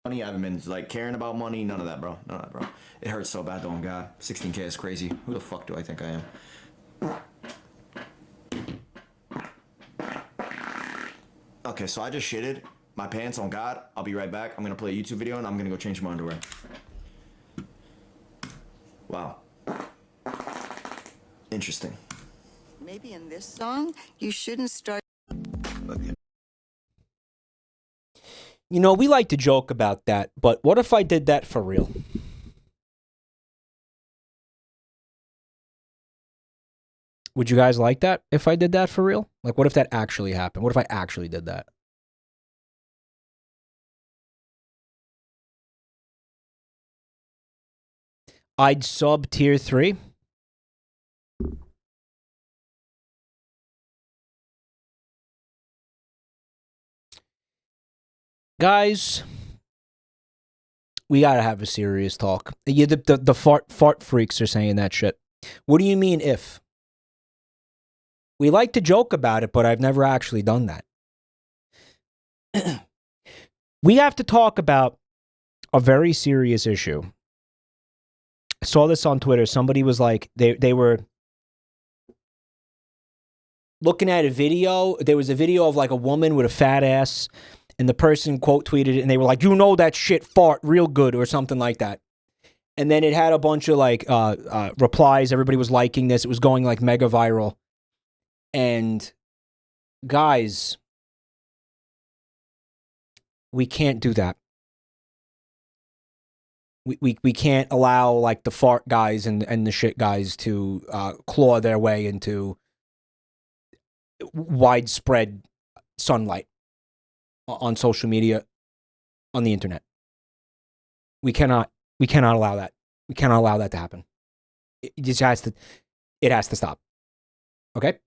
I haven't been like caring about money. None of that, bro. None of that, bro. It hurts so bad, though. On God, 16K is crazy. Who the fuck do I think I am? Okay, so I just shitted my pants on God. I'll be right back. I'm gonna play a YouTube video and I'm gonna go change my underwear. Wow. Interesting. Maybe in this song, you shouldn't start. You know, we like to joke about that, but what if I did that for real? Would you guys like that if I did that for real? Like, what if that actually happened? What if I actually did that? I'd sub tier 3. Guys, we gotta have a serious talk. Yeah, the fart freaks are saying that shit. What do you mean if? We like to joke about it, but I've never actually done that. We have to talk about a very serious issue. I saw this on Twitter. Somebody was like, they were looking at a video. There was a video of like a woman with a fat ass, and the person quote tweeted it, and they were like, you know that shit fart real good, or something like that. And then it had a bunch of like replies. Everybody was liking this. It was going like mega viral. And guys, we can't do that. We can't allow like the fart guys and the shit guys to claw their way into widespread sunlight on social media, on the internet. We cannot allow that. We cannot allow that to happen. It just has to stop. Okay?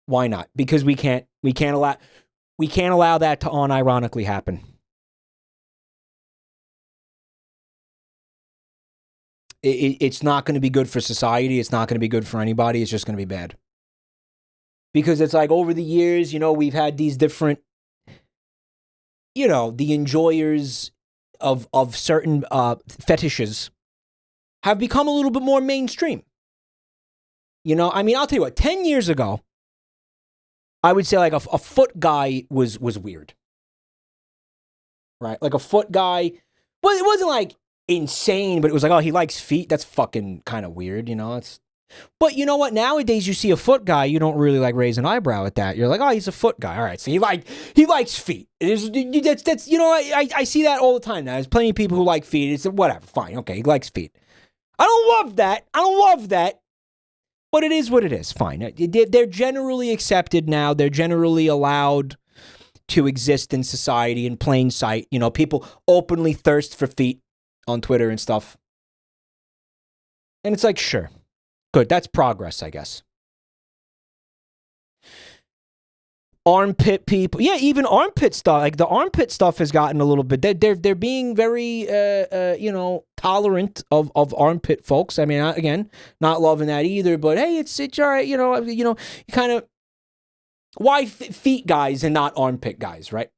Why not? Because we can't allow that to unironically happen. It's not going to be good for society. It's not going to be good for anybody. It's just going to be bad. Because it's like over the years, you know, we've had these different, you know, the enjoyers of certain fetishes have become a little bit more mainstream. You know, I mean, I'll tell you what, 10 years ago, I would say like a foot guy was weird. Right? Like a foot guy, well, it wasn't like insane, but it was like, oh, he likes feet. That's fucking kind of weird, you know? But you know what? Nowadays, you see a foot guy, you don't really like raise an eyebrow at that. You're like, oh, he's a foot guy. All right, so he likes feet. That's you know, I see that all the time now. There's plenty of people who like feet. It's whatever, fine, okay, he likes feet. I don't love that. But it is what it is. Fine. They're generally accepted now. They're generally allowed to exist in society in plain sight. You know, people openly thirst for feet on Twitter and stuff. And it's like, sure. Good. That's progress, I guess. Armpit people. Yeah, even armpit stuff. Like the armpit stuff has gotten a little bit. They're being very, you know, tolerant of armpit folks. I mean, again, not loving that either. But hey, it's all right. You know, kind of. Why feet guys and not armpit guys, right?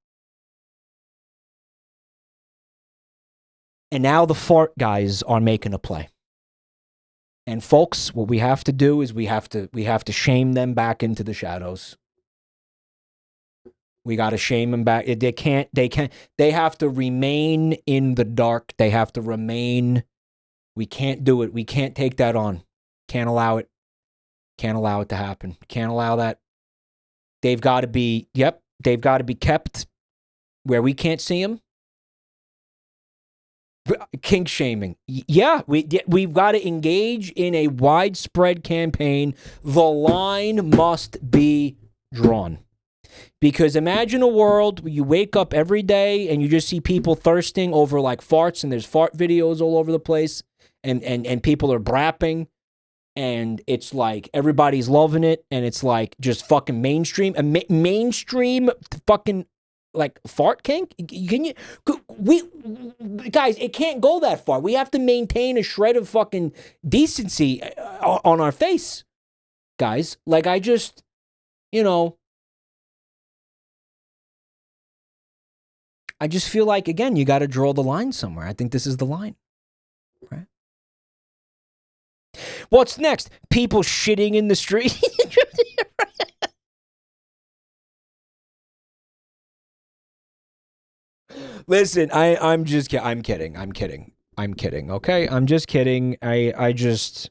And now the fart guys are making a play. And folks, what we have to do is we have to shame them back into the shadows. We got to shame them back. They have to remain in the dark. They have to remain. We can't do it. We can't take that on. Can't allow it. Can't allow it to happen. Can't allow that. They've got to be kept where we can't see them. Kink shaming. Yeah, we've got to engage in a widespread campaign. The line must be drawn. Because imagine a world where you wake up every day and you just see people thirsting over like farts, and there's fart videos all over the place, and people are brapping, and it's like everybody's loving it, and it's like just fucking mainstream, mainstream fucking like fart kink. Can you, we guys, it can't go that far. We have to maintain a shred of fucking decency on our face, guys. Like, I just, you know, I just feel like, again, you got to draw the line somewhere. I think this is the line, right? What's next? People shitting in the street. Listen, I'm just kidding. I'm kidding. Okay, I'm just kidding. I just,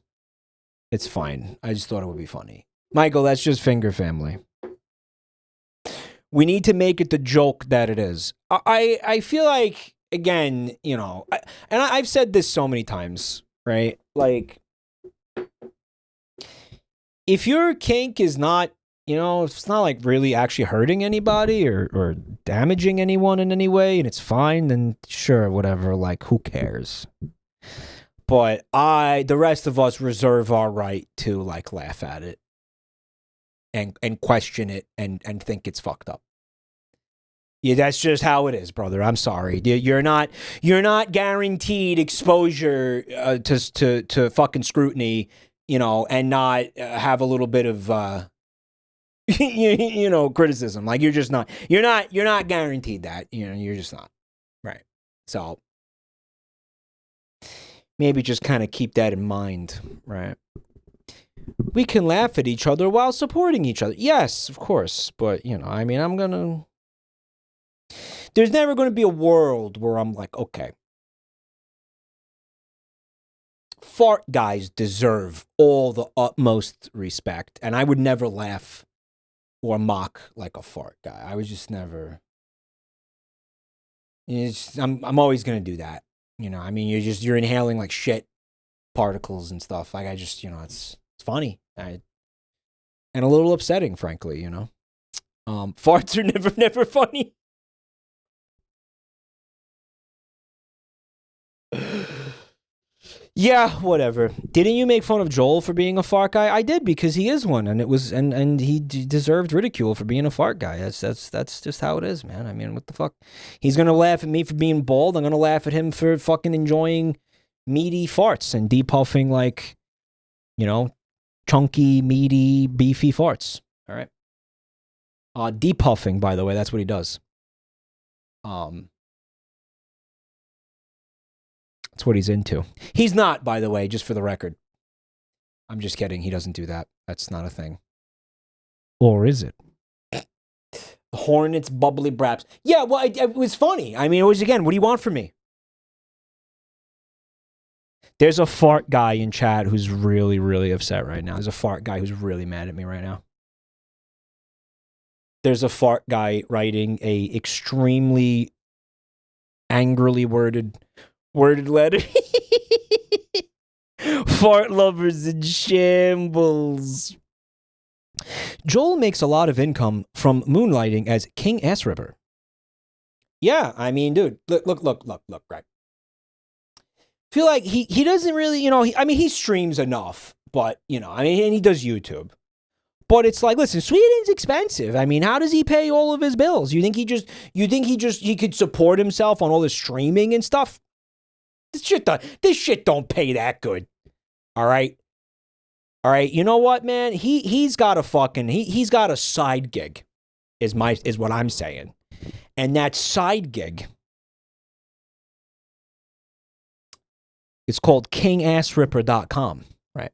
it's fine. I just thought it would be funny. Michael, that's just finger family. We need to make it the joke that it is. I feel like, again, you know, I've said this so many times, right? Like, if your kink is not, you know, if it's not like really actually hurting anybody or damaging anyone in any way, and it's fine, then sure, whatever, like, who cares? But the rest of us reserve our right to, like, laugh at it and question it and think it's fucked up. Yeah, that's just how it is, brother. I'm sorry. You're not guaranteed exposure to fucking scrutiny, you know, and not have a little bit of you know, criticism. Like, you're just not. You're not guaranteed that. You know, you're just not. Right. So maybe just kind of keep that in mind, right? We can laugh at each other while supporting each other. Yes, of course. But, you know, I mean, there's never going to be a world where I'm like, okay, fart guys deserve all the utmost respect, and I would never laugh or mock like a fart guy. I was just never. I'm always going to do that. You know, I mean, you're inhaling like shit particles and stuff. Like, I just, you know, it's funny. And a little upsetting, frankly, you know. Farts are never funny. Yeah, whatever. Didn't you make fun of Joel for being a fart guy? I did, because he is one, and it was and he deserved ridicule for being a fart guy. That's just how it is, man. I mean, what the fuck? He's gonna laugh at me for being bald. I'm gonna laugh at him for fucking enjoying meaty farts and depuffing, like, you know, chunky, meaty, beefy farts. All right. Depuffing, by the way, that's what he does. That's what he's into. He's not, by the way, just for the record. I'm just kidding. He doesn't do that. That's not a thing. Or is it? Hornets, bubbly braps. Yeah, well, it was funny. I mean, it was, again, what do you want from me? There's a fart guy in chat who's really, really upset right now. There's a fart guy who's really mad at me right now. There's a fart guy writing a extremely angrily worded letter. Fart lovers in shambles. Joel makes a lot of income from moonlighting as King Ass Ripper. Yeah, I mean, dude, look, right. Feel like he doesn't really, you know, he streams enough, but, you know, I mean, and he does YouTube. But it's like, listen, Sweden's expensive. I mean, how does he pay all of his bills? You think he could support himself on all the streaming and stuff? This shit don't pay that good. All right. You know what, man? He's got a side gig, is what I'm saying. And that side gig is called kingassripper.com, right?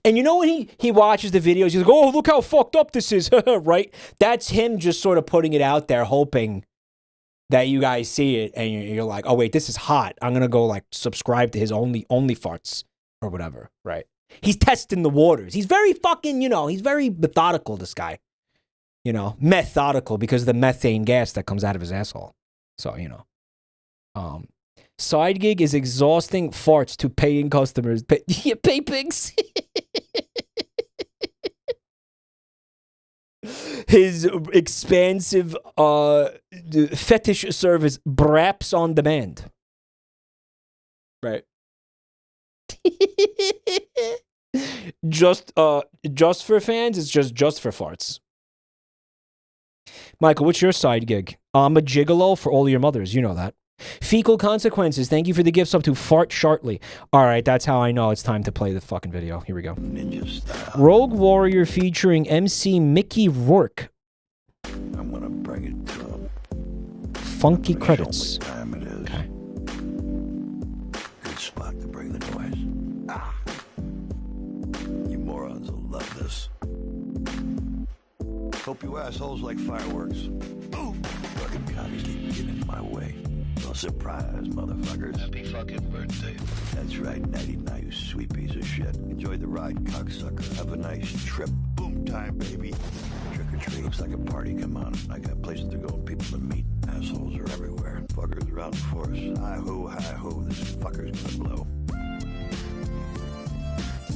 And you know, when he watches the videos, he's like, oh, look how fucked up this is, right? That's him just sort of putting it out there, hoping that you guys see it, and you're like, oh, wait, this is hot. I'm going to go, like, subscribe to his only farts or whatever, right? He's testing the waters. He's very fucking, you know, he's very methodical, this guy. You know, methodical, because of the methane gas that comes out of his asshole. So, you know. Side gig is exhausting farts to paying customers. Pay pigs. his expansive fetish service, Braps on Demand. Right. just for fans, it's just for farts. Michael, what's your side gig? I'm a gigolo for all your mothers. You know that. Fecal Consequences, thank you for the gifts up to Fart Shartly. Alright, that's how I know it's time to play the fucking video. Here we go. Rogue Warrior featuring MC Mickey Rourke. I'm gonna bring it to him. Funky credits. Okay. Good spot to bring the noise. You morons will love this. Hope you assholes like fireworks. Ooh. Fucking commies keep getting in my way. No surprise, motherfuckers. Happy fucking birthday. That's right, Nighty Night, you sweet piece of shit. Enjoy the ride, cocksucker. Have a nice trip. Boom time, baby. Trick or treat. Looks like a party. Come on. I got places to go and people to meet. Assholes are everywhere. Fuckers are out in force. Hi-ho, hi-ho. This fucker's gonna blow.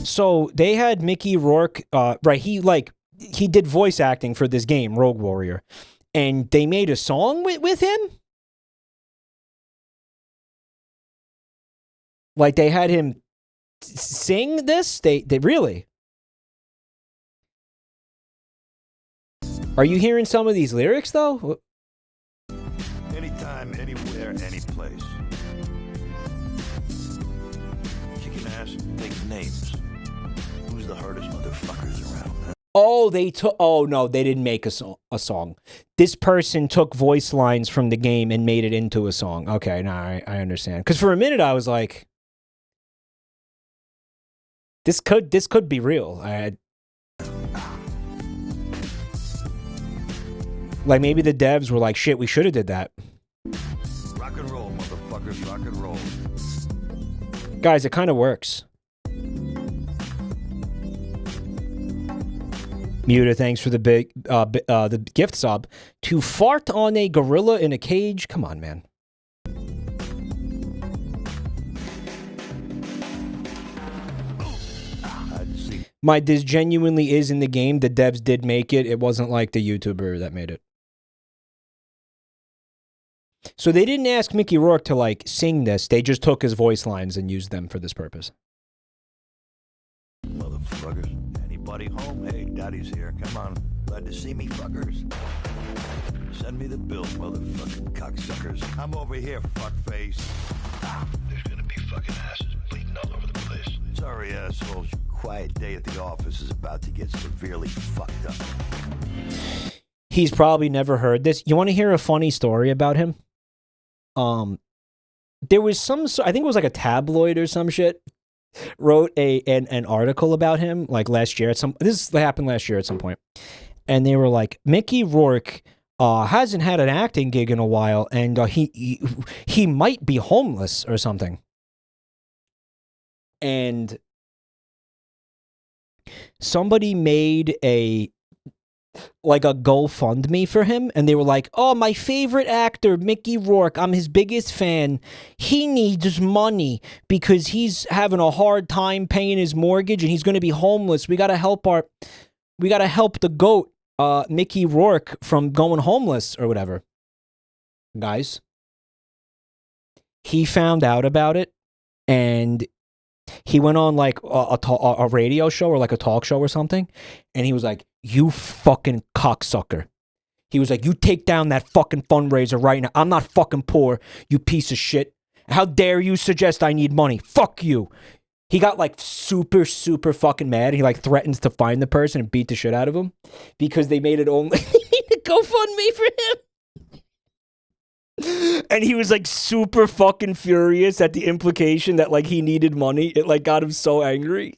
So they had Mickey Rourke, right, he did voice acting for this game, Rogue Warrior. And they made a song with him? Like, they had him sing this? They really? Are you hearing some of these lyrics, though? Anytime, anywhere, any place. Kicking ass, take names. Who's the hardest motherfuckers around, huh? Oh, oh, no, they didn't make a song. This person took voice lines from the game and made it into a song. Okay, now I understand. Because for a minute, I was like, this could be real. Like, maybe the devs were like, shit, we should have did that. Rock and roll, motherfuckers, rock and roll. Guys, it kind of works. Muta, thanks for the the gift sub. To fart on a gorilla in a cage? Come on, man. This genuinely is in the game. The devs did make it. It wasn't like the YouTuber that made it. So they didn't ask Mickey Rourke to, like, sing this. They just took his voice lines and used them for this purpose. Motherfuckers. Anybody home? Hey, Daddy's here. Come on. Glad to see me, fuckers. Send me the bill, motherfucking cocksuckers. I'm over here, fuckface. There's gonna be fucking asses bleeding all over the place. Sorry, assholes. Your quiet day at the office is about to get severely fucked up. He's probably never heard this. You want to hear a funny story about him? There was I think it was like a tabloid or some shit, wrote an article about him like last year this happened last year at some point. And they were like, Mickey Rourke hasn't had an acting gig in a while, and he might be homeless or something. And somebody made a GoFundMe for him, and they were like, oh, my favorite actor, Mickey Rourke, I'm his biggest fan. He needs money because he's having a hard time paying his mortgage and he's going to be homeless. We got to help the GOAT, Mickey Rourke, from going homeless or whatever. Guys, he found out about it, and he went on like a radio show or like a talk show or something, and he was like, you fucking cocksucker. He was like, you take down that fucking fundraiser right now. I'm not fucking poor, you piece of shit. How dare you suggest I need money? Fuck you. He got like super, super fucking mad. He like threatens to find the person and beat the shit out of him because they made it only GoFundMe for him. And he was like super fucking furious at the implication that like he needed money. It like got him so angry.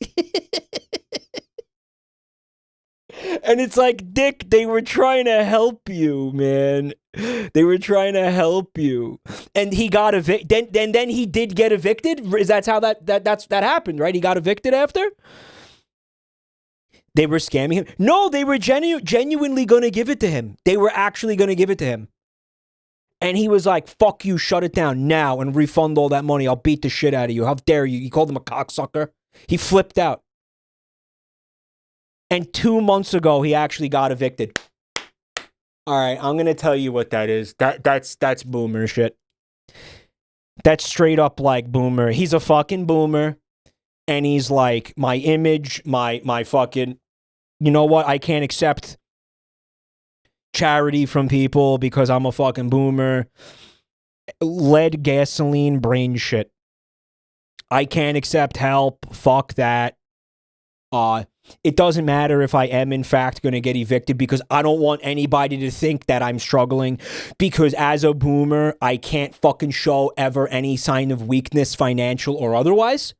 And it's like, Dick, they were trying to help you, man. They were trying to help you. And he got evicted. Then he did get evicted. That's how that happened, right? He got evicted after? They were scamming him. No, they were genuinely going to give it to him. They were actually going to give it to him. And he was like, fuck you, shut it down now and refund all that money. I'll beat the shit out of you. How dare you? He called him a cocksucker. He flipped out. And 2 months ago, he actually got evicted. All right, I'm going to tell you what that is. That's boomer shit. That's straight up like boomer. He's a fucking boomer. And he's like, my image, my fucking, you know what? I can't accept charity from people because I'm a fucking boomer. Lead, gasoline, brain shit. I can't accept help. Fuck that. It doesn't matter if I am in fact going to get evicted because I don't want anybody to think that I'm struggling because as a boomer, I can't fucking show ever any sign of weakness, financial or otherwise.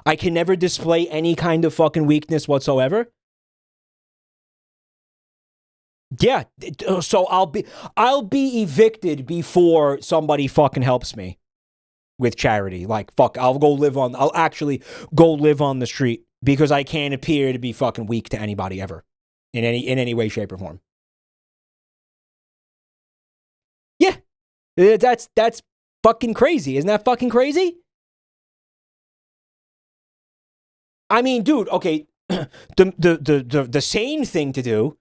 I can never display any kind of fucking weakness whatsoever. Yeah, so I'll be evicted before somebody fucking helps me with charity. Like, fuck, I'll actually go live on the street because I can't appear to be fucking weak to anybody ever in any way, shape, or form. Yeah, that's fucking crazy. Isn't that fucking crazy? I mean, dude, okay, the sane thing to do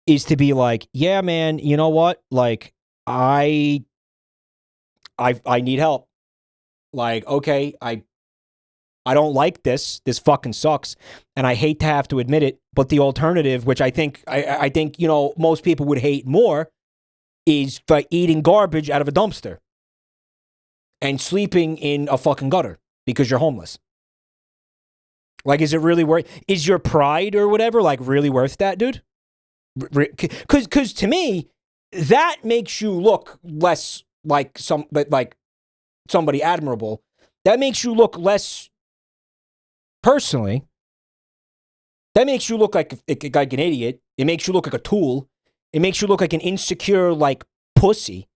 is to be like, yeah, man, you know what? Like, I need help. Like, okay, I don't like this. This fucking sucks. And I hate to have to admit it, but the alternative, which I think, you know, most people would hate more, is like eating garbage out of a dumpster and sleeping in a fucking gutter because you're homeless. Like, is it really worth, is your pride or whatever, like, really worth that, dude? Because to me, that makes you look less like somebody admirable. That makes you look less, personally, that makes you look like an idiot. It makes you look like a tool. It makes you look like an insecure, like, pussy.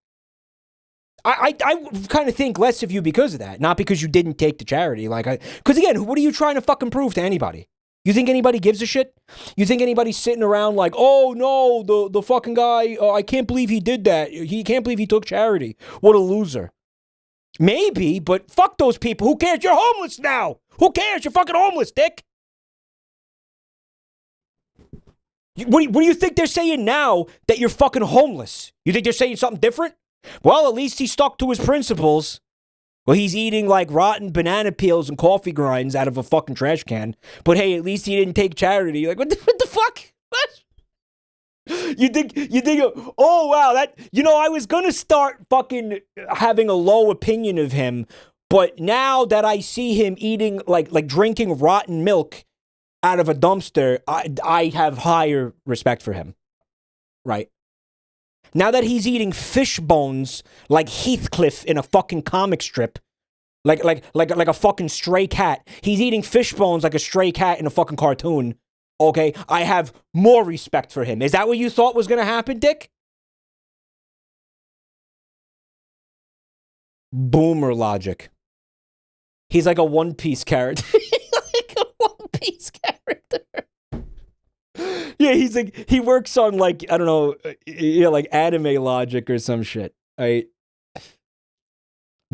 I kind of think less of you because of that, not because you didn't take the charity. Like, because again, what are you trying to fucking prove to anybody? You think anybody gives a shit? You think anybody's sitting around like, oh no, the fucking guy, I can't believe he did that. He can't believe he took charity. What a loser. Maybe, but fuck those people. Who cares? You're homeless now. Who cares? You're fucking homeless, dick. What do you think they're saying now that you're fucking homeless? You think they're saying something different? Well, at least he stuck to his principles. Well, he's eating like rotten banana peels and coffee grinds out of a fucking trash can. But hey, at least he didn't take charity. Like, what the fuck? What? You think, oh wow, that, you know, I was gonna start fucking having a low opinion of him, but now that I see him eating, like drinking rotten milk out of a dumpster, I have higher respect for him. Right? Now that he's eating fish bones like Heathcliff in a fucking comic strip, like a fucking stray cat. He's eating fish bones like a stray cat in a fucking cartoon. Okay, I have more respect for him. Is that what you thought was gonna happen, Dick? Boomer logic. He's like a One Piece character. Like a One Piece character. Yeah, he's like, he works on like, I don't know, yeah, like anime logic or some shit. Right?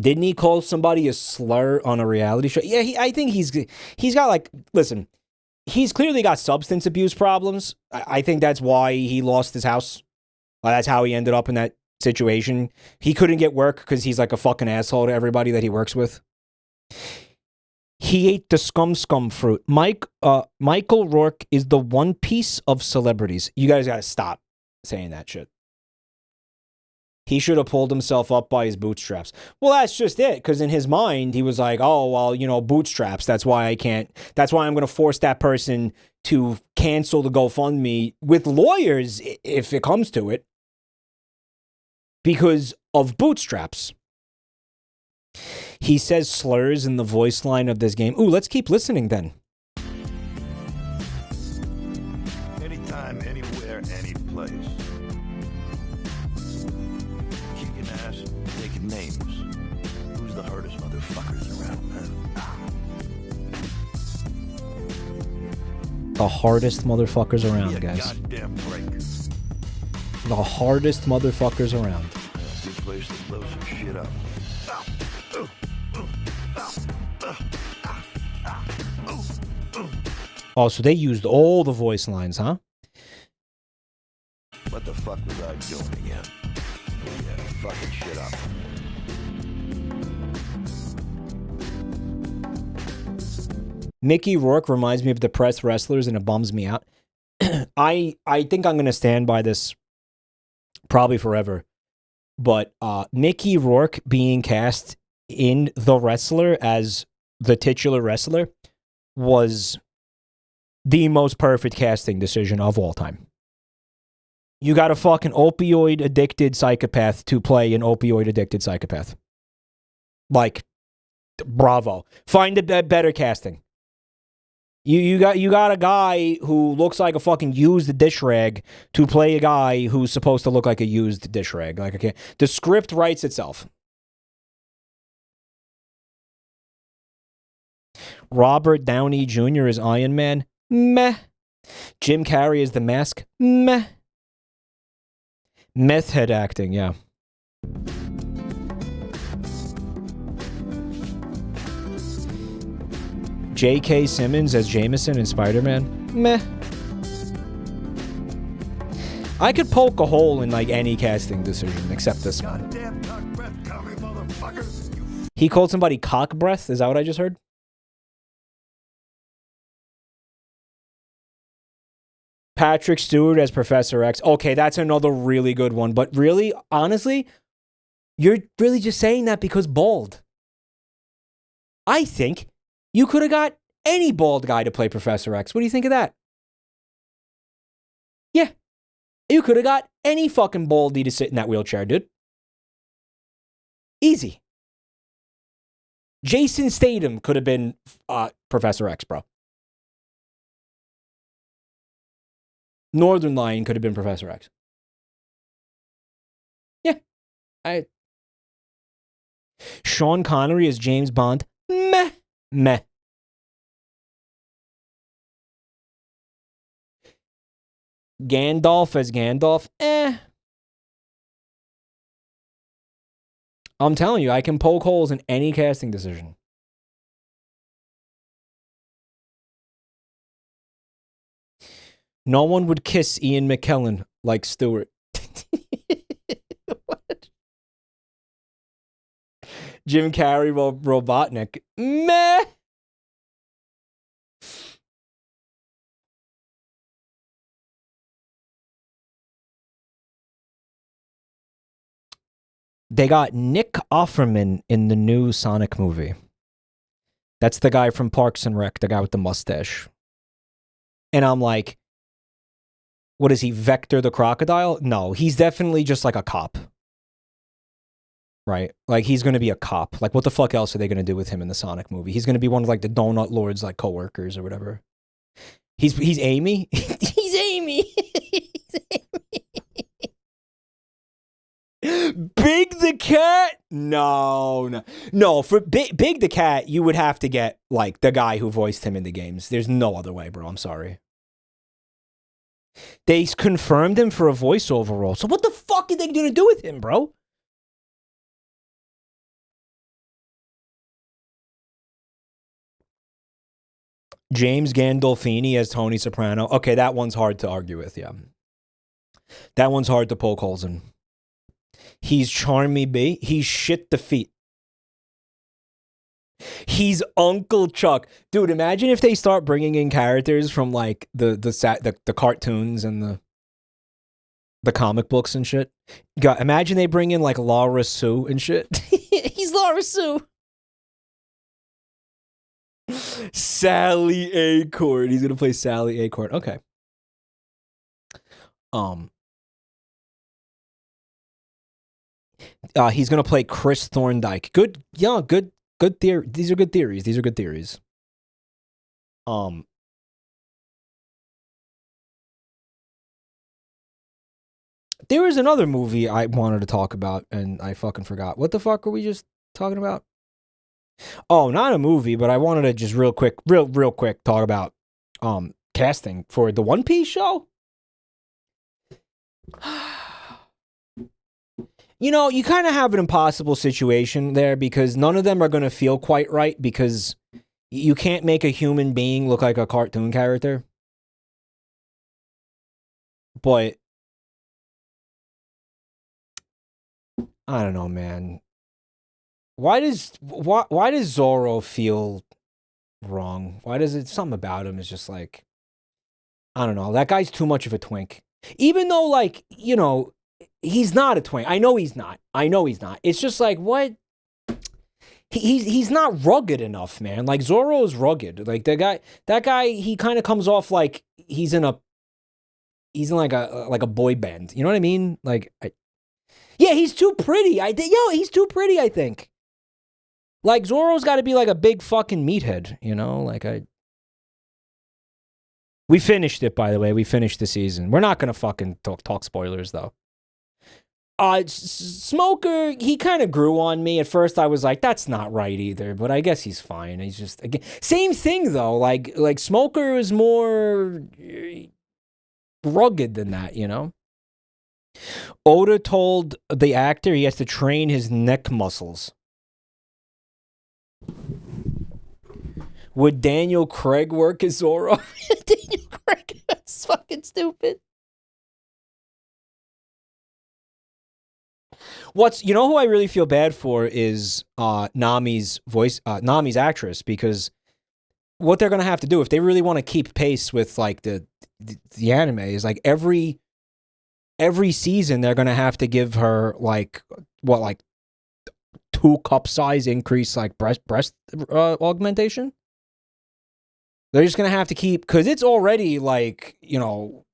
Didn't he call somebody a slur on a reality show? Yeah, I think he's got like, listen, he's clearly got substance abuse problems. I think that's why he lost his house. That's how he ended up in that situation. He couldn't get work because he's like a fucking asshole to everybody that he works with. He ate the scum fruit. Michael Rourke is the One Piece of celebrities. You guys gotta stop saying that shit. He should have pulled himself up by his bootstraps. Well, that's just it. Because in his mind, he was like, oh, well, you know, bootstraps. That's why I can't. That's why I'm going to force that person to cancel the GoFundMe with lawyers if it comes to it. Because of bootstraps. He says slurs in the voice line of this game. Ooh, let's keep listening then. Anytime, anywhere, any place. Kicking ass, taking names. Who's the hardest motherfuckers around, man? The hardest motherfuckers around, guys. Goddamn break. The hardest motherfuckers around. Good place to blow some shit up. Oh, so they used all the voice lines, huh? What the fuck was I doing again? Yeah, fucking shit up. Mickey Rourke reminds me of depressed wrestlers, and it bums me out. I think I'm gonna stand by this probably forever. But Mickey Rourke being cast in The Wrestler as the titular wrestler was the most perfect casting decision of all time. You got a fucking opioid-addicted psychopath to play an opioid-addicted psychopath. Like, bravo. Find a better casting. You got a guy who looks like a fucking used dish rag to play a guy who's supposed to look like a used dish rag. Like, okay, the script writes itself. Robert Downey Jr. is Iron Man. Meh. Jim Carrey is The Mask. Meh. Meth head acting, yeah. J.K. Simmons as Jameson in Spider-Man. Meh. I could poke a hole in like any casting decision except this one. Goddamn cock breath, commie motherfucker. He called somebody cock breath? Is that what I just heard? Patrick Stewart as Professor X. Okay, that's another really good one. But really, honestly, you're really just saying that because bald. I think you could have got any bald guy to play Professor X. What do you think of that? Yeah. You could have got any fucking baldy to sit in that wheelchair, dude. Easy. Jason Statham could have been Professor X, bro. Northern Lion could have been Professor X. Yeah. Sean Connery as James Bond. Meh. Meh. Gandalf as Gandalf. I'm telling you, I can poke holes in any casting decision. No one would kiss Ian McKellen like Stewart. What? Jim Carrey, Robotnik. Meh. They got Nick Offerman in the new Sonic movie. That's the guy from Parks and Rec, the guy with the mustache. And I'm like, what is he, Vector the Crocodile? No, he's definitely just like a cop. Right? Like, he's going to be a cop. Like, what the fuck else are they going to do with him in the Sonic movie? He's going to be one of, like, the Donut Lord's, like, coworkers or whatever. He's Amy? He's Amy! He's Amy! Big the Cat? No. For Big the Cat, you would have to get, like, the guy who voiced him in the games. There's no other way, bro. I'm sorry. They confirmed him for a voiceover role. So what the fuck are they going to do with him, bro? James Gandolfini as Tony Soprano. Okay, that one's hard to argue with, yeah. That one's hard to poke holes in. He's Charmy B. He's shit the feet. He's Uncle Chuck. Dude, imagine if they start bringing in characters from like the cartoons and the comic books and shit. God, imagine they bring in like Laura Sue and shit. He's Laura Sue. Sally Acorn. He's gonna play Sally Acorn. Okay. He's gonna play Chris Thorndike. Good theory. These are good theories. There was another movie I wanted to talk about and I fucking forgot. What the fuck were we just talking about? Oh, not a movie, but I wanted to just real quick talk about casting for the One Piece show. You know, you kind of have an impossible situation there because none of them are going to feel quite right because You can't make a human being look like a cartoon character. But I don't know, man. Why does Zorro feel wrong? Why does it, something about him is just like, I don't know. That guy's too much of a twink. Even though, like, you know, he's not a twink. I know he's not. It's just like, what? He's not rugged enough, man. Like, Zorro is rugged. Like, that guy, he kind of comes off like he's in like a boy band. You know what I mean? Like, yeah, he's too pretty. He's too pretty, I think. Like, Zorro's got to be like a big fucking meathead, you know? Like, we finished it, by the way. We finished the season. We're not going to fucking talk spoilers, though. Smoker, he kind of grew on me. At first, I was like, that's not right either, but I guess he's fine. He's just, again, same thing, though. Like Smoker is more rugged than that, you know? Oda told the actor he has to train his neck muscles. Would Daniel Craig work as Zorro? Daniel Craig, that's fucking stupid. You know who I really feel bad for is Nami's Nami's actress, because what they're gonna have to do if they really want to keep pace with like the anime is like every season they're gonna have to give her like 2 cup size increase, like breast augmentation. They're just gonna have to keep, because it's already like, you know,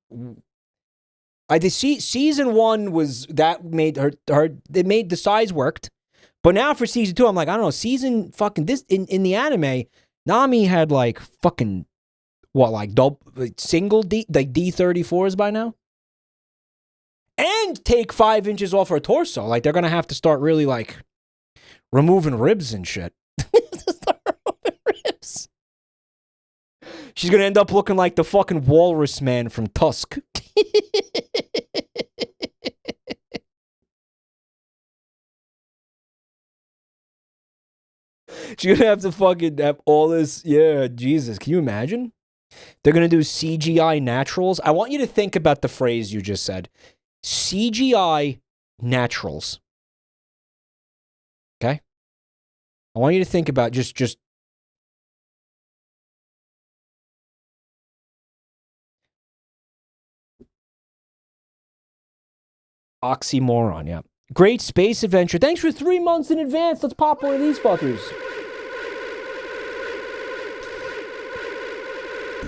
I did see season 1 was that made her it made the size worked, but now for season 2 I'm like, I don't know, season fucking this in the anime Nami had like fucking what, like single D, like D34s by now, and take 5 inches off her torso. Like they're gonna have to start really like removing ribs and shit. Start removing ribs. She's gonna end up looking like the fucking walrus man from Tusk. She's gonna have to fucking have all this. Yeah, Jesus. Can you imagine? They're gonna do CGI naturals. I want you to think about the phrase you just said. CGI naturals. Okay? I want you to think about just oxymoron, yeah. Great space adventure. Thanks for 3 months in advance. Let's pop one of these fuckers.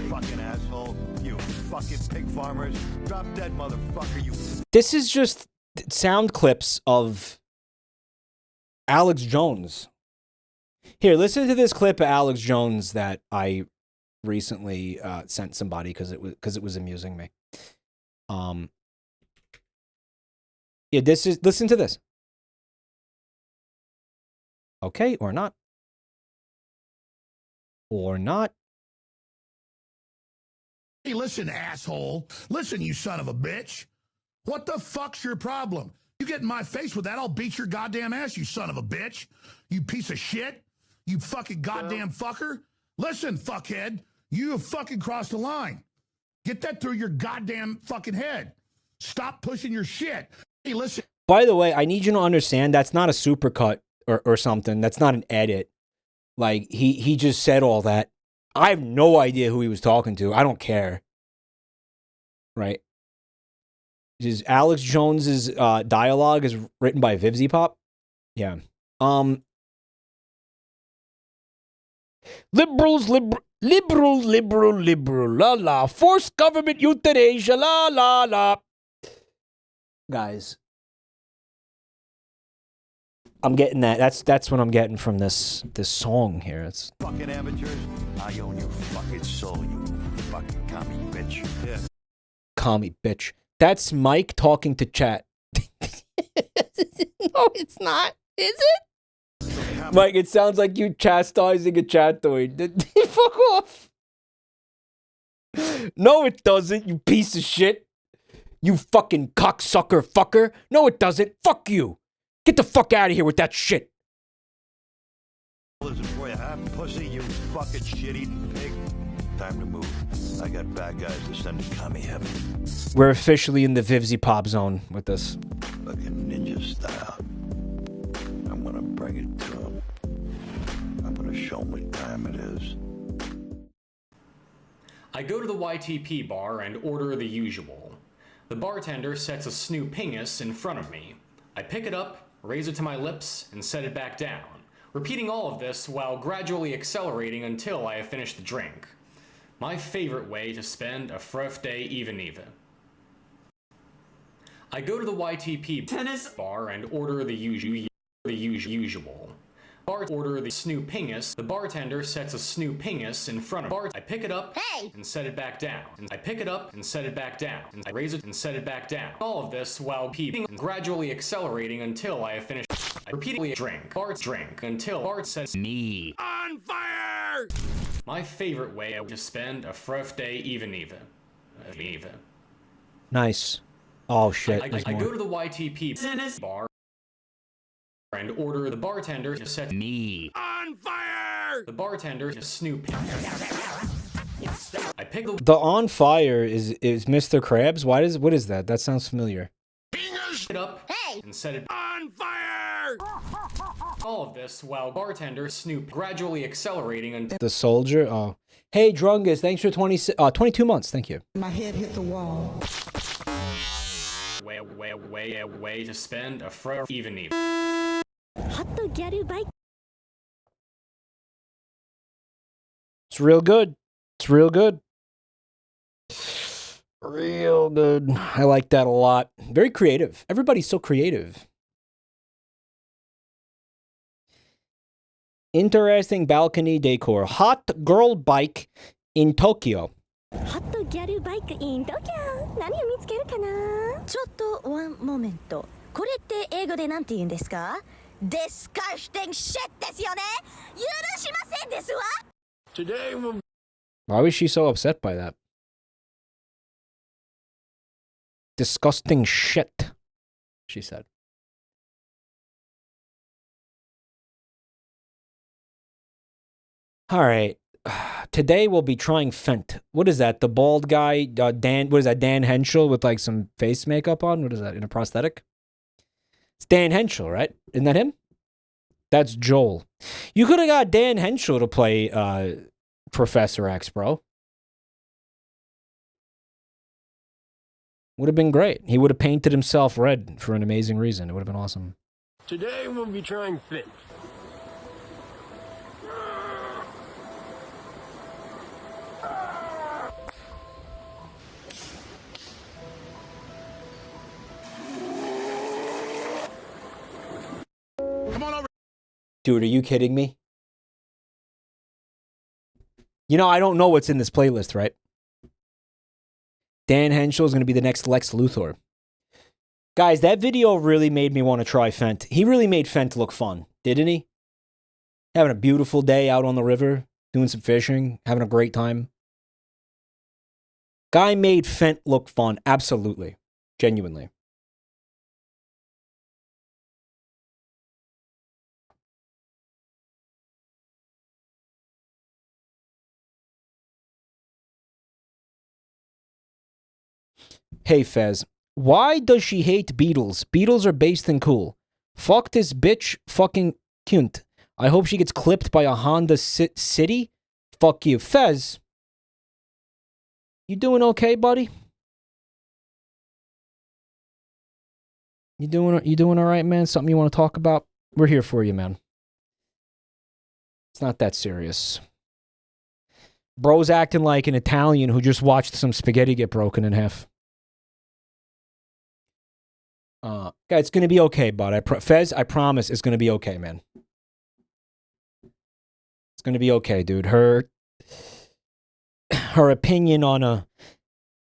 Fucking asshole. You fucking pig farmers. Drop dead, motherfucker, you. This is just sound clips of Alex Jones. Here, listen to this clip of Alex Jones that I recently sent somebody because it was amusing me. Yeah, listen to this. Okay, or not. Or not. Hey, listen, asshole. Listen, you son of a bitch. What the fuck's your problem? You get in my face with that, I'll beat your goddamn ass, you son of a bitch. You piece of shit. You fucking goddamn fucker. Listen, fuckhead, you have fucking crossed the line. Get that through your goddamn fucking head. Stop pushing your shit. Hey, listen. By the way, I need you to understand that's not a supercut or something. That's not an edit. Like, he just said all that. I have no idea who he was talking to. I don't care. Right? Just Alex Jones's dialogue is written by Vivzy Pop. Yeah. Liberals, liberal, la la. Forced government euthanasia, la la la. Guys, I'm getting that. That's what I'm getting from this song here. It's fucking amateurs. I own your fucking soul, you fucking commie bitch. Yeah. Commie bitch. That's Mike talking to chat. No, it's not. Is it? Mike, it sounds like you chastising a chatoid. Fuck off. No, it doesn't, you piece of shit. You fucking cocksucker fucker. No, it doesn't. Fuck you. Get the fuck out of here with that shit. Before you have pussy, you fucking shit-eating pig. Time to move. I got bad guys to send to commie heaven. We're officially in the Vivzy Pop zone with this. Fucking ninja style. I'm gonna bring it to him. I'm gonna show him what time it is. I go to the YTP bar and order the usual. The bartender sets a snoopingus in front of me. I pick it up, raise it to my lips, and set it back down, repeating all of this while gradually accelerating until I have finished the drink. My favorite way to spend a fruit day even. I go to the YTP tennis bar and order the usual. Order the snoopingus. The bartender sets a snoopingus in front of me. I pick it up and set it back down. I pick it up and set it back down. I raise it and set it back down. All of this while peeping and gradually accelerating until I have finished. I repeatedly drink until Bart says me on fire. My favorite way to spend a fruit day even. Nice. Oh shit. I go to the YTP tennis bar and order the bartender to set me on fire. The bartender to snoop. I pick The on fire is Mr. Krabs. What is that? That sounds familiar. It up and set it on fire. All of this while bartender Snoop gradually accelerating until The soldier. Oh, hey Drungus, thanks for 22 months. Thank you. My head hit the wall. way to spend a fruit even. It's real good. It's real good. Real good. I like that a lot. Very creative. Everybody's so creative. Interesting balcony decor. Hot girl bike in Tokyo. ホットギャルバイク in Tokyo 何を見つけるかなちょっとワンモメントこれって英語でなんて言うんですか Disgusting shit ですよね許しませんですわ Today we'll... Why was she so upset by that? Disgusting shit, she said. All right. Today we'll be trying Fent. What is that? The bald guy, Dan, what is that? Dan Henschel with like some face makeup on? What is that? In a prosthetic? It's Dan Henschel, right? Isn't that him? That's Joel. You could have got Dan Henschel to play Professor X, bro. Would have been great. He would have painted himself red for an amazing reason. It would have been awesome. Today we'll be trying Fent. Come on over. Dude, are you kidding me? You know, I don't know what's in this playlist, right? Dan Henschel is going to be the next Lex Luthor. Guys, that video really made me want to try Fent. He really made Fent look fun, didn't he? Having a beautiful day out on the river, doing some fishing, having a great time. Guy made Fent look fun, absolutely. Genuinely. Hey Fez, why does she hate Beatles? Beatles are based and cool. Fuck this bitch fucking cunt. I hope she gets clipped by a Honda City. Fuck you. Fez, you doing okay, buddy? You doing all right, man? Something you want to talk about? We're here for you, man. It's not that serious. Bro's acting like an Italian who just watched some spaghetti get broken in half. Guys, it's gonna be okay, bud. Fez, I promise it's gonna be okay, man. It's gonna be okay, dude. Her opinion on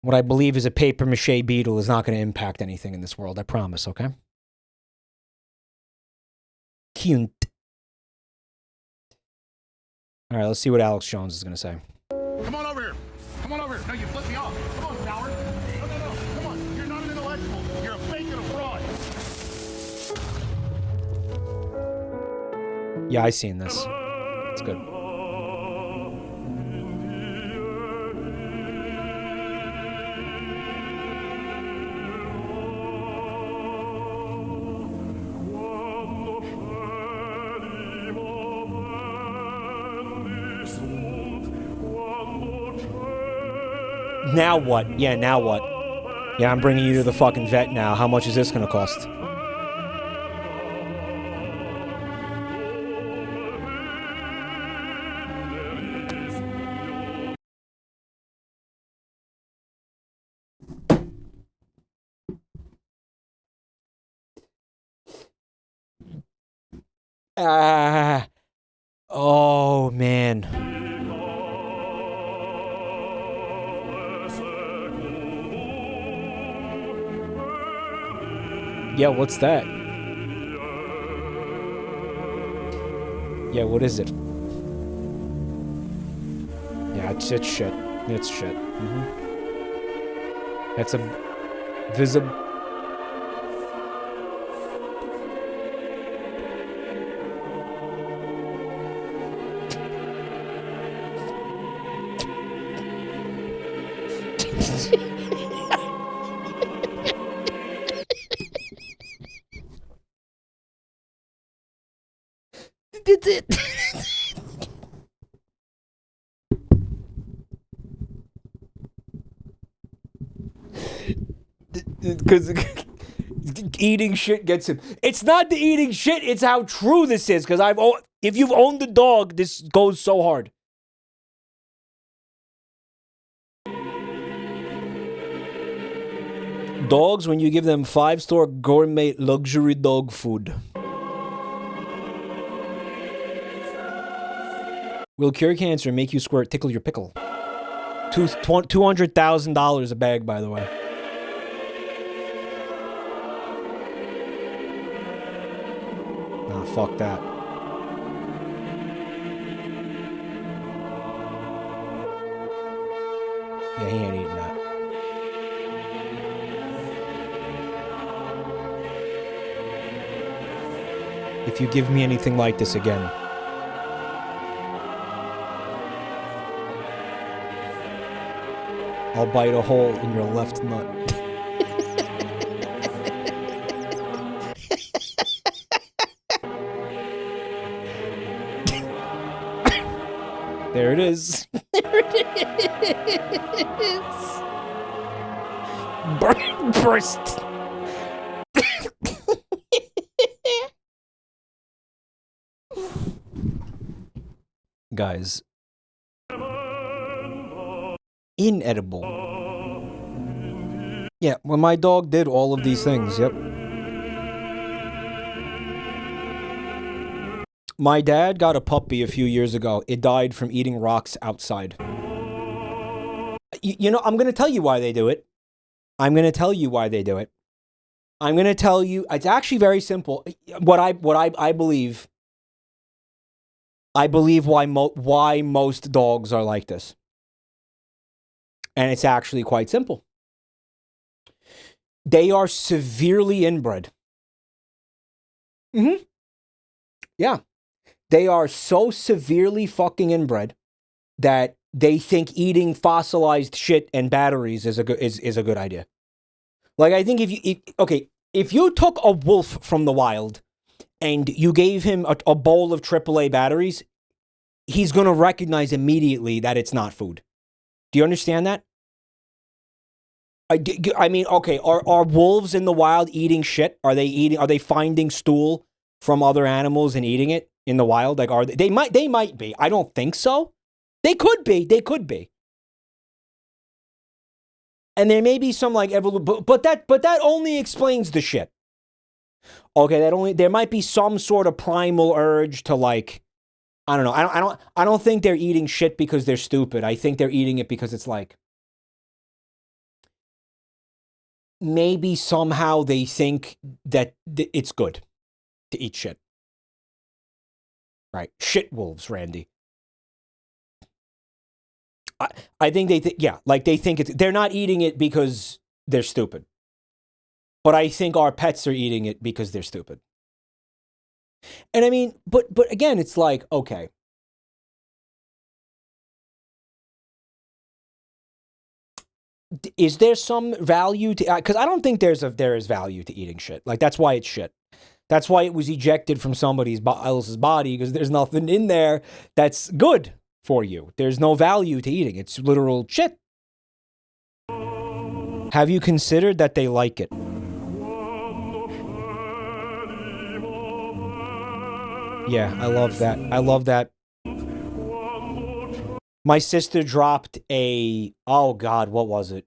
what I believe is a paper mache beetle is not gonna impact anything in this world. I promise, okay? Cute. All right, let's see what Alex Jones is gonna say. Come on over here. Come on over here. No, you flipped me off. Come on, coward. No. Come on. You're not an intellectual. You're a fake and a fraud. Yeah, I seen this. It's good. Now what? Yeah, now what? Yeah, I'm bringing you to the fucking vet now. How much is this gonna cost? Ah. Oh, man. Yeah, what's that? Yeah, what is it? Yeah, it's shit. It's shit. That's a visible. That's it. Because eating shit gets him. It's not the eating shit, it's how true this is. Because if you've owned the dog, this goes so hard. Dogs, when you give them 5-star gourmet luxury dog food. Will cure cancer, make you squirt, tickle your pickle. $200,000 a bag, by the way. Nah, fuck that. Yeah, he ain't eating that. If you give me anything like this again. I'll bite a hole in your left nut. There it is. There it is. Burst. Guys. Inedible. Yeah, well, my dog did all of these things, yep. My dad got a puppy a few years ago. It died from eating rocks outside. You know, I'm going to tell you why they do it. I'm going to tell you why they do it. I'm going to tell you, it's actually very simple. What I believe, why most dogs are like this. And it's actually quite simple. They are severely inbred. Yeah. They are so severely fucking inbred that they think eating fossilized shit and batteries is a good idea. Like, I think if you took a wolf from the wild and you gave him a bowl of AAA batteries, he's going to recognize immediately that it's not food. Do you understand that? I mean, okay, are wolves in the wild eating shit? Are they finding stool from other animals and eating it in the wild? Like, they might be. I don't think so. They could be. And there may be some like but that only explains the shit. Okay, there might be some sort of primal urge to, like, I don't know. I don't think they're eating shit because they're stupid. I think they're eating it because it's like, maybe somehow they think that it's good to eat shit. Right. Shit wolves, Randy. I think they think they're not eating it because they're stupid. But I think our pets are eating it because they're stupid. And I mean, but again, it's like, okay. Is there some value to, because I don't think there is value to eating shit. Like, that's why it's shit. That's why it was ejected from somebody else's body, because there's nothing in there that's good for you. There's no value to eating. It's literal shit. Have you considered that they like it? Yeah, I love that. I love that. My sister dropped a, oh God, what was it?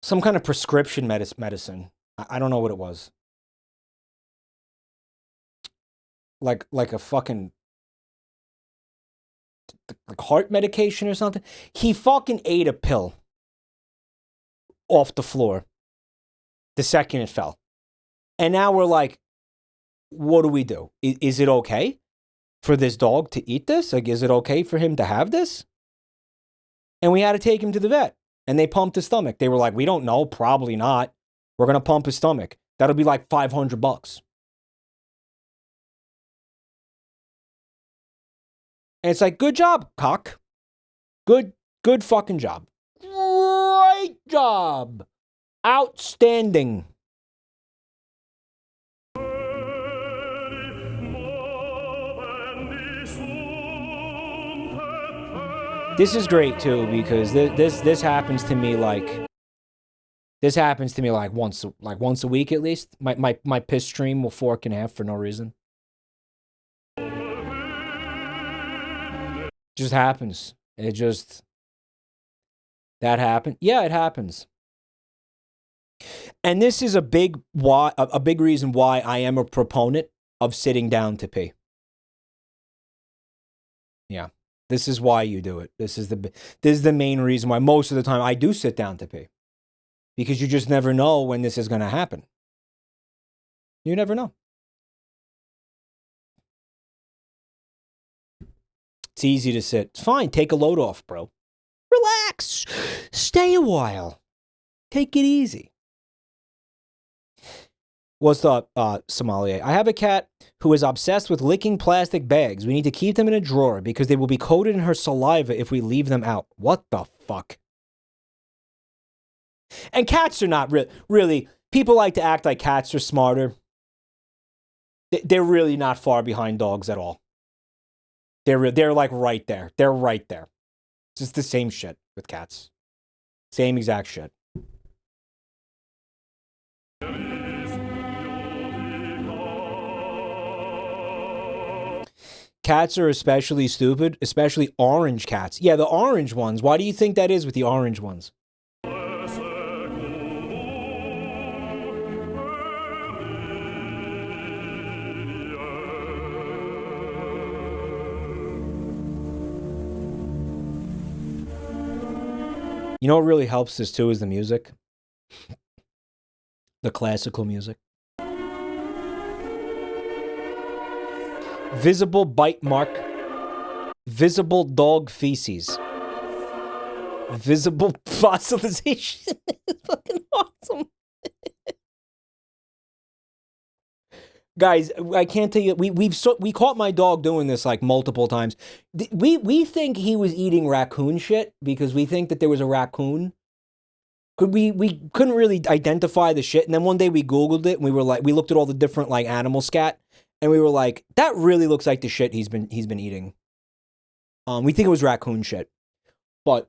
Some kind of prescription medicine. I don't know what it was. Like a fucking like heart medication or something. He fucking ate a pill off the floor the second it fell. And now we're like, what do we do? Is it okay for this dog to eat this? Like, is it okay for him to have this? And we had to take him to the vet. And they pumped his stomach. They were like, we don't know. Probably not. We're going to pump his stomach. That'll be like $500. And it's like, good job, cock. Good fucking job. Great job. Outstanding. This is great too, because this happens to me like once a week at least. My piss stream will fork in half for no reason. Just happens. That happened. Yeah, it happens. And this is a big reason why I am a proponent of sitting down to pee. Yeah. This is why you do it. This is the main reason why most of the time I do sit down to pee. Because you just never know when this is going to happen. You never know. It's easy to sit. It's fine. Take a load off, bro. Relax. Stay a while. Take it easy. What's up, Somalia? I have a cat who is obsessed with licking plastic bags. We need to keep them in a drawer because they will be coated in her saliva if we leave them out. What the fuck? And cats are not really... People like to act like cats are smarter. They're really not far behind dogs at all. They're like right there. They're right there. It's just the same shit with cats. Same exact shit. Cats are especially stupid, especially orange cats. Yeah, the orange ones. Why do you think that is with the orange ones? You know what really helps this too is the music. The classical music. Visible bite mark. Visible dog feces. Visible fossilization. It's fucking awesome. Guys, I can't tell you. We caught my dog doing this like multiple times. We think he was eating raccoon shit because we think that there was a raccoon. We couldn't really identify the shit, and then one day we Googled it and we were like, we looked at all the different like animal scat, and we were like, that really looks like the shit he's been eating. We think it was raccoon shit, but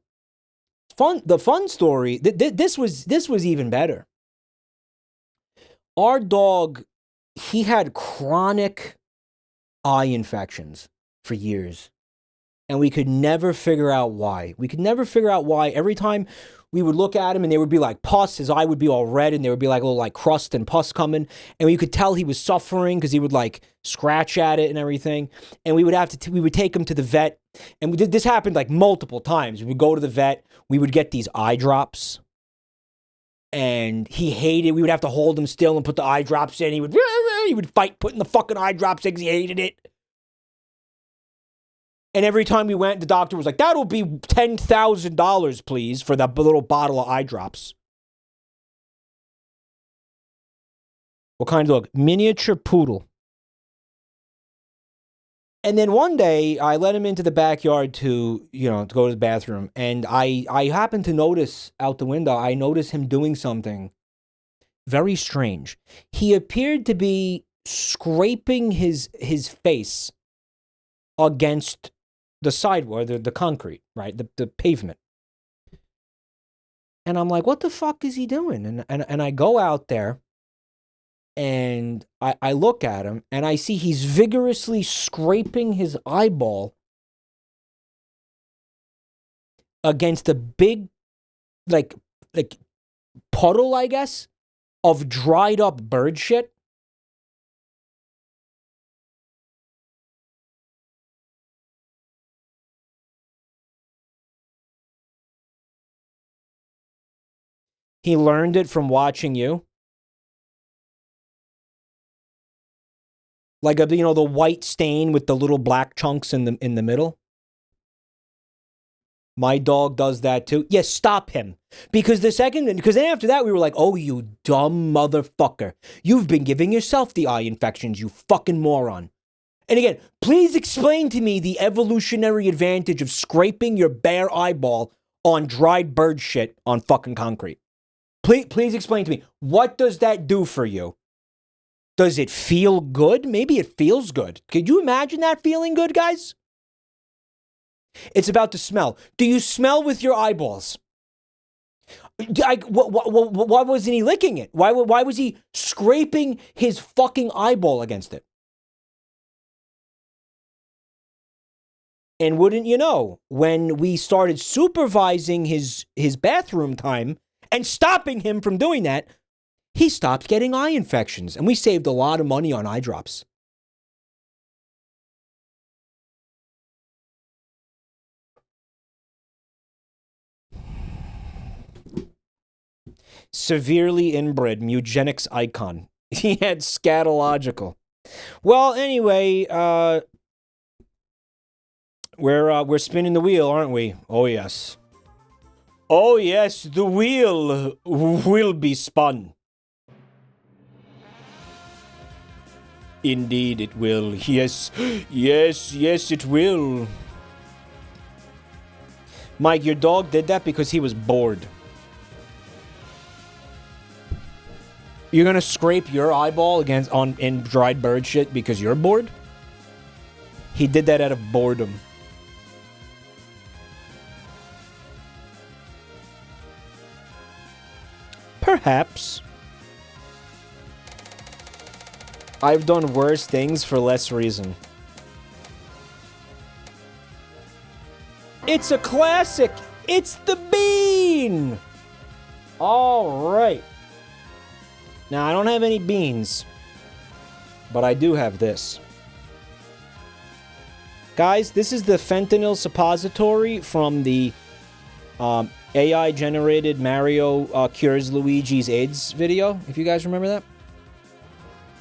the fun story. This was even better. Our dog, he had chronic eye infections for years, and we could never figure out why. Every time we would look at him and there would be like pus, his eye would be all red and there would be like a little like crust and pus coming, and we could tell he was suffering because he would like scratch at it and everything, and we would take him to the vet, and this happened like multiple times. We would go to the vet, we would get these eye drops, and he hated it. We would have to hold him still and put the eye drops in. He would fight putting the fucking eye drops in because he hated it. And every time we went, the doctor was like, that'll be $10,000, please, for that little bottle of eye drops. What kind of dog? Miniature poodle. And then one day, I let him into the backyard to go to the bathroom. And I happened to notice out the window, I noticed him doing something very strange. He appeared to be scraping his face against the sidewalk, the concrete, right? The pavement. And I'm like, what the fuck is he doing? And I go out there and I look at him and I see he's vigorously scraping his eyeball against a big, like puddle, I guess, of dried up bird shit. He learned it from watching you. Like, you know, the white stain with the little black chunks in the middle. My dog does that too. Yes, stop him. Because then after that, we were like, oh, you dumb motherfucker. You've been giving yourself the eye infections, you fucking moron. And again, please explain to me the evolutionary advantage of scraping your bare eyeball on dried bird shit on fucking concrete. Please explain to me. What does that do for you? Does it feel good? Maybe it feels good. Could you imagine that feeling good, guys? It's about the smell. Do you smell with your eyeballs? Why wasn't he licking it? Why was he scraping his fucking eyeball against it? And wouldn't you know, when we started supervising his bathroom time and stopping him from doing that, he stopped getting eye infections, and we saved a lot of money on eye drops. Severely inbred, eugenics icon. He had scatological. Well, anyway, we're spinning the wheel, aren't we? Oh, yes. Oh, yes, the wheel will be spun. Indeed it will. Yes, yes, yes, it will. Mike, your dog did that because he was bored. You're gonna scrape your eyeball in dried bird shit because you're bored? He did that out of boredom. Perhaps. I've done worse things for less reason. It's a classic. It's the bean. All right. Now, I don't have any beans, but I do have this. Guys, this is the fentanyl suppository from the AI-generated Mario cures Luigi's AIDS video, if you guys remember that.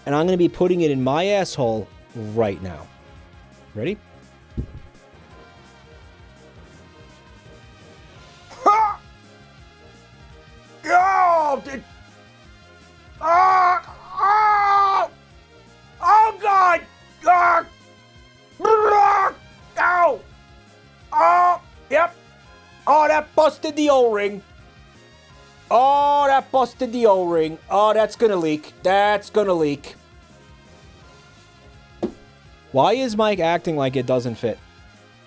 And I'm going to be putting it in my asshole right now. Ready? Ha! Oh, oh, God! Ow! Oh, yep. Oh, that busted the O-ring. Oh, that busted the O-ring. Oh, that's gonna leak. That's gonna leak. Why is Mike acting like it doesn't fit?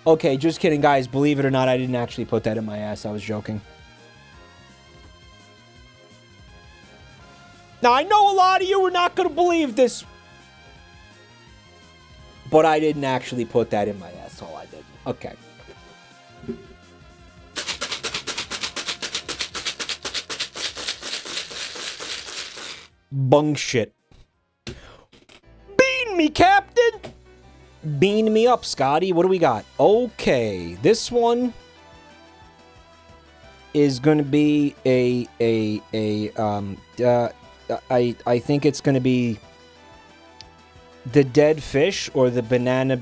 Okay, just kidding, guys. Believe it or not, I didn't actually put that in my ass. I was joking. Now, I know a lot of you are not gonna believe this, but I didn't actually put that in my asshole. I did. Okay. Bung shit. Bean me, Captain! Bean me up, Scotty. What do we got? Okay, this one is gonna be I think it's gonna be the dead fish or the banana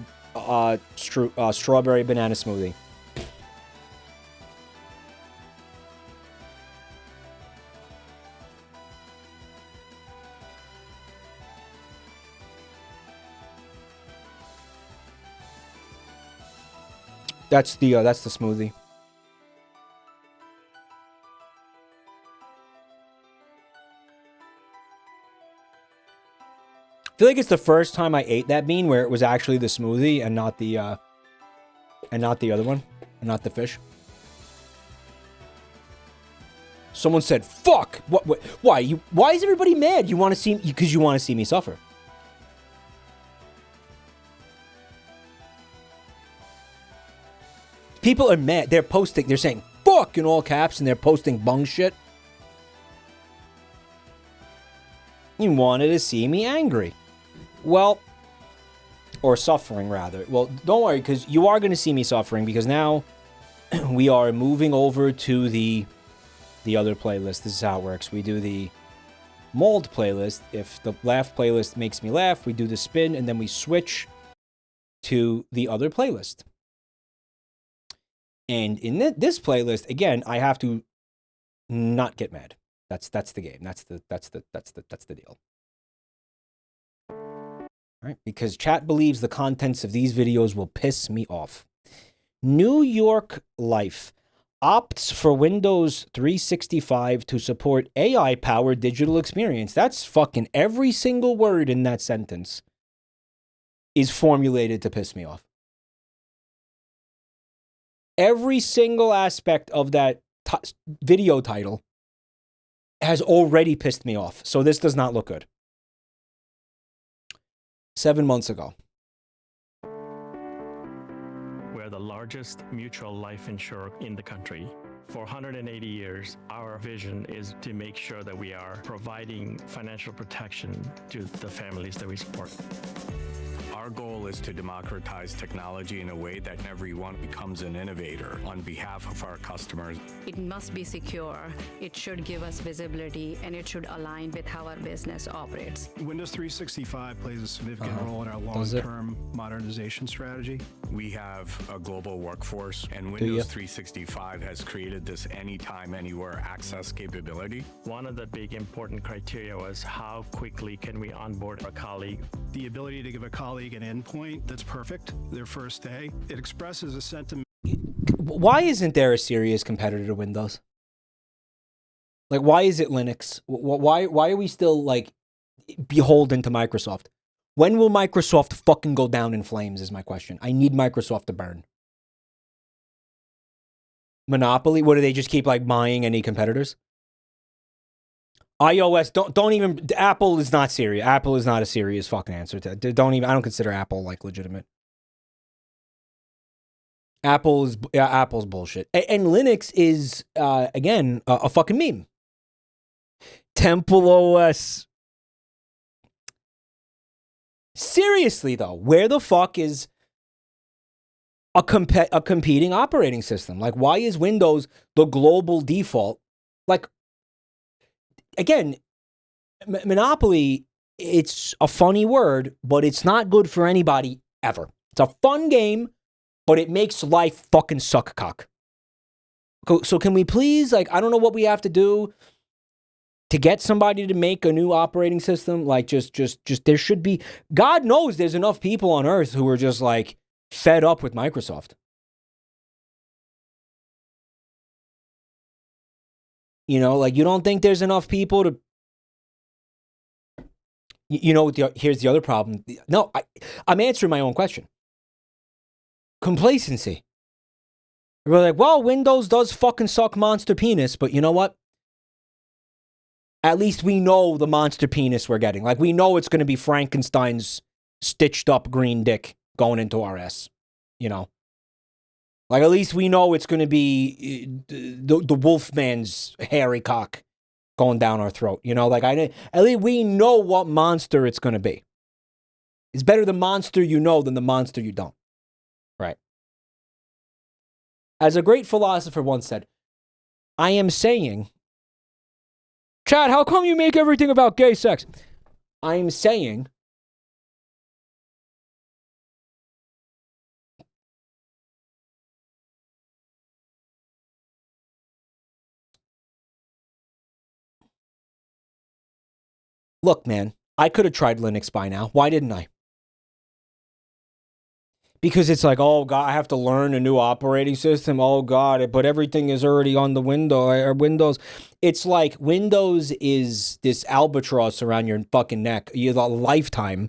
strawberry banana smoothie. That's the smoothie. I feel like it's the first time I ate that bean where it was actually the smoothie and not the other one, and not the fish. Someone said, fuck! What why? Why is everybody mad? You want to see... Because you want to see me suffer. People are mad. They're posting... They're saying, fuck! In all caps, and they're posting bung shit. You wanted to see me angry. Well... Or suffering, rather. Well, don't worry, because you are going to see me suffering, because now we are moving over to the other playlist. This is how it works. We do the mold playlist. If the laugh playlist makes me laugh, we do the spin, and then we switch to the other playlist. And in this playlist, again, I have to not get mad. That's the game. That's the deal. All right, because chat believes the contents of these videos will piss me off. New York Life opts for Windows 365 to support AI-powered digital experience. That's fucking every single word in that sentence is formulated to piss me off. Every single aspect of that video title has already pissed me off. So this does not look good. 7 months ago. We're the largest mutual life insurer in the country. For 180 years, our vision is to make sure that we are providing financial protection to the families that we support. Our goal is to democratize technology in a way that everyone becomes an innovator on behalf of our customers. It must be secure, it should give us visibility, and it should align with how our business operates. Windows 365 plays a significant role in our long-term modernization strategy. We have a global workforce, and Windows 365 has created this anytime, anywhere access capability. One of the big important criteria was how quickly can we onboard a colleague. The ability to give a colleague an endpoint that's perfect their first day. It expresses a sentiment. Why isn't there a serious competitor to Windows? Like, why is it Linux? Why are we still, like, beholden to Microsoft? When will Microsoft fucking go down in flames is my question. I need Microsoft to burn. Monopoly? What, do they just keep, like, buying any competitors? iOS, don't even, Apple is not serious. Apple is not a serious fucking answer to it. I don't consider Apple, like, legitimate. Apple's bullshit. And Linux is, again, a fucking meme. Temple OS. Seriously, though, where the fuck is a competing operating system? Like, why is Windows the global default? Like, again, Monopoly, it's a funny word, but it's not good for anybody ever. It's a fun game, but it makes life fucking suck cock. So can we please, like, I don't know what we have to do to get somebody to make a new operating system. Like, just there should be, God knows there's enough people on earth who are just, like, fed up with Microsoft. You know, like, you don't think there's enough people to, you know, here's the other problem. No, I'm answering my own question. Complacency. We're like, well, Windows does fucking suck monster penis, but you know what? At least we know the monster penis we're getting. Like, we know it's going to be Frankenstein's stitched up green dick going into our ass, you know? Like, at least we know it's going to be the Wolfman's hairy cock going down our throat. You know, like, at least we know what monster it's going to be. It's better the monster you know than the monster you don't. Right. As a great philosopher once said, I am saying, Chad, how come you make everything about gay sex? I'm saying, look, man, I could have tried Linux by now. Why didn't I? Because it's like, oh, God, I have to learn a new operating system. Oh, God, but everything is already on the Windows. It's like Windows is this albatross around your fucking neck. You have a lifetime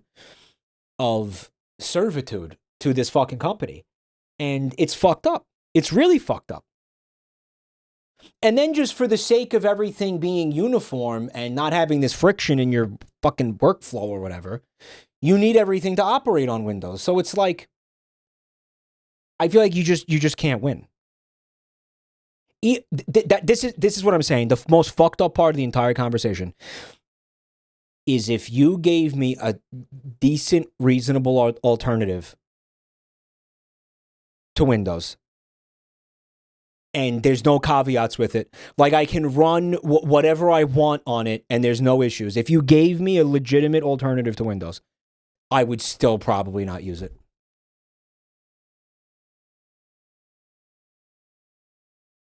of servitude to this fucking company. And it's fucked up. It's really fucked up. And then just for the sake of everything being uniform and not having this friction in your fucking workflow or whatever, you need everything to operate on Windows. So it's like, I feel like you just can't win. This is what I'm saying. The most fucked up part of the entire conversation is if you gave me a decent, reasonable alternative to Windows, and there's no caveats with it. Like, I can run whatever I want on it, and there's no issues. If you gave me a legitimate alternative to Windows, I would still probably not use it.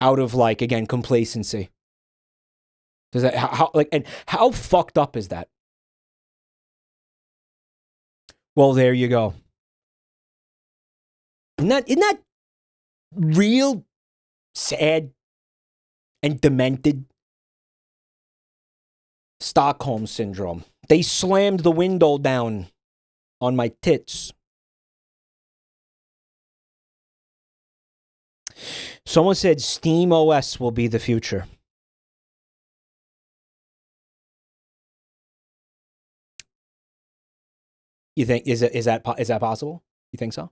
Out of, like, again, complacency. Does that how fucked up is that? Well, there you go. Isn't that real sad and demented? Stockholm syndrome. They slammed the window down on my tits. Someone said Steam OS will be the future. You think is that possible? You think so?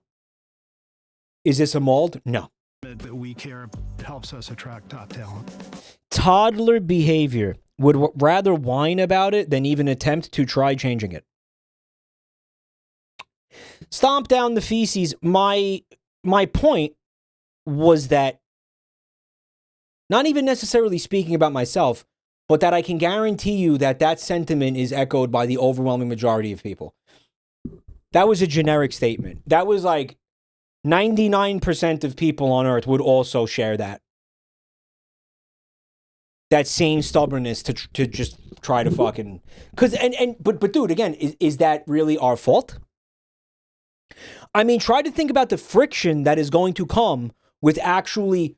Is this a mold? No. That we care helps us attract top talent. Toddler behavior. Would rather whine about it than even attempt to try changing it. Stomp down the feces. My point was that, not even necessarily speaking about myself, but that I can guarantee you that that sentiment is echoed by the overwhelming majority of people. That was a generic statement. That was like 99% of people on Earth would also share that. That same stubbornness to just try to fucking... But dude, again, is that really our fault? I mean, try to think about the friction that is going to come with actually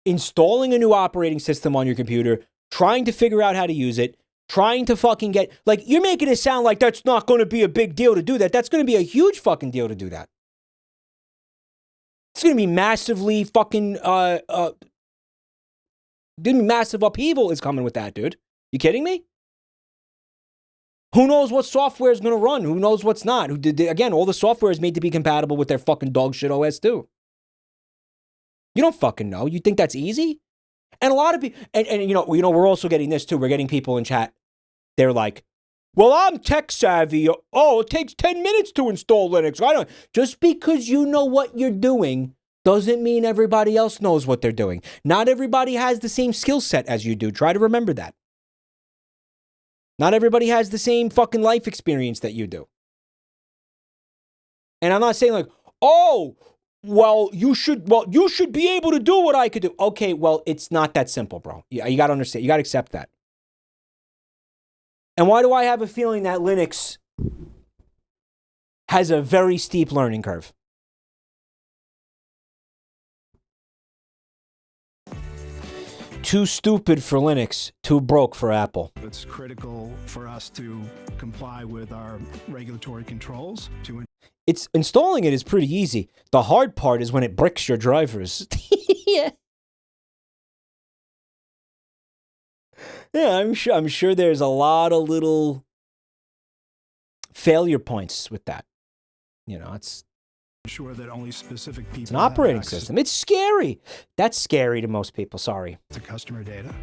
installing a new operating system on your computer, trying to figure out how to use it, trying to fucking get... Like, you're making it sound like that's not going to be a big deal to do that. That's going to be a huge fucking deal to do that. It's going to be massively fucking... massive upheaval is coming with that, dude. You kidding me? Who knows what software is going to run? Who knows what's not? Again, all the software is made to be compatible with their fucking dog shit OS too. You don't fucking know. You think that's easy? And a lot of people, and you know, we're also getting this too. We're getting people in chat. They're like, well, I'm tech savvy. Oh, it takes 10 minutes to install Linux. I don't. Just because you know what you're doing doesn't mean everybody else knows what they're doing. Not everybody has the same skill set as you do. Try to remember that. Not everybody has the same fucking life experience that you do. And I'm not saying like, oh, well, you should be able to do what I could do. Okay, well, it's not that simple, bro. You got to understand. You got to accept that. And why do I have a feeling that Linux has a very steep learning curve? Too stupid for Linux, too broke for Apple. It's critical for us to comply with our regulatory controls. It's installing it is pretty easy. The hard part is when it bricks your drivers. Yeah. Yeah, I'm sure there's a lot of little failure points with that. You know, it's ensure that only specific people. It's an operating system. It's scary. That's scary to most people. Sorry. The customer data.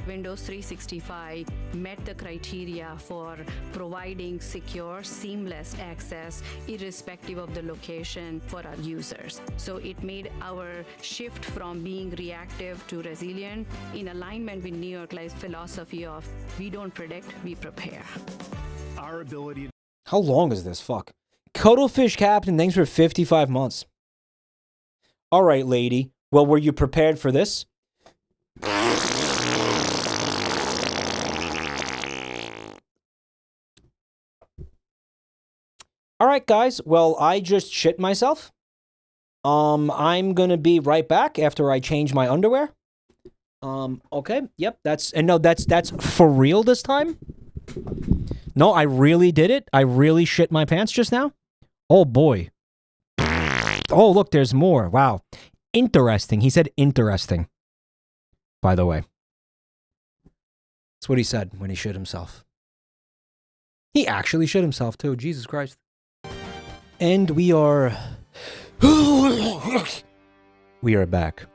Windows 365 met the criteria for providing secure, seamless access irrespective of the location for our users. So it made our shift from being reactive to resilient in alignment with New York Life's philosophy of we don't predict, we prepare. Our ability. How long is this? Fuck. Cuddlefish Captain, thanks for 55 months. All right, lady. Well, were you prepared for this? All right, guys. Well, I just shit myself. I'm gonna be right back after I change my underwear. Okay. Yep. That's for real this time. No, I really did it. I really shit my pants just now. Oh boy. Oh, look, there's more. Wow. Interesting. He said interesting. by the way. That's what he said when he shit himself. He actually shit himself too. Jesus Christ. And we are... we are back.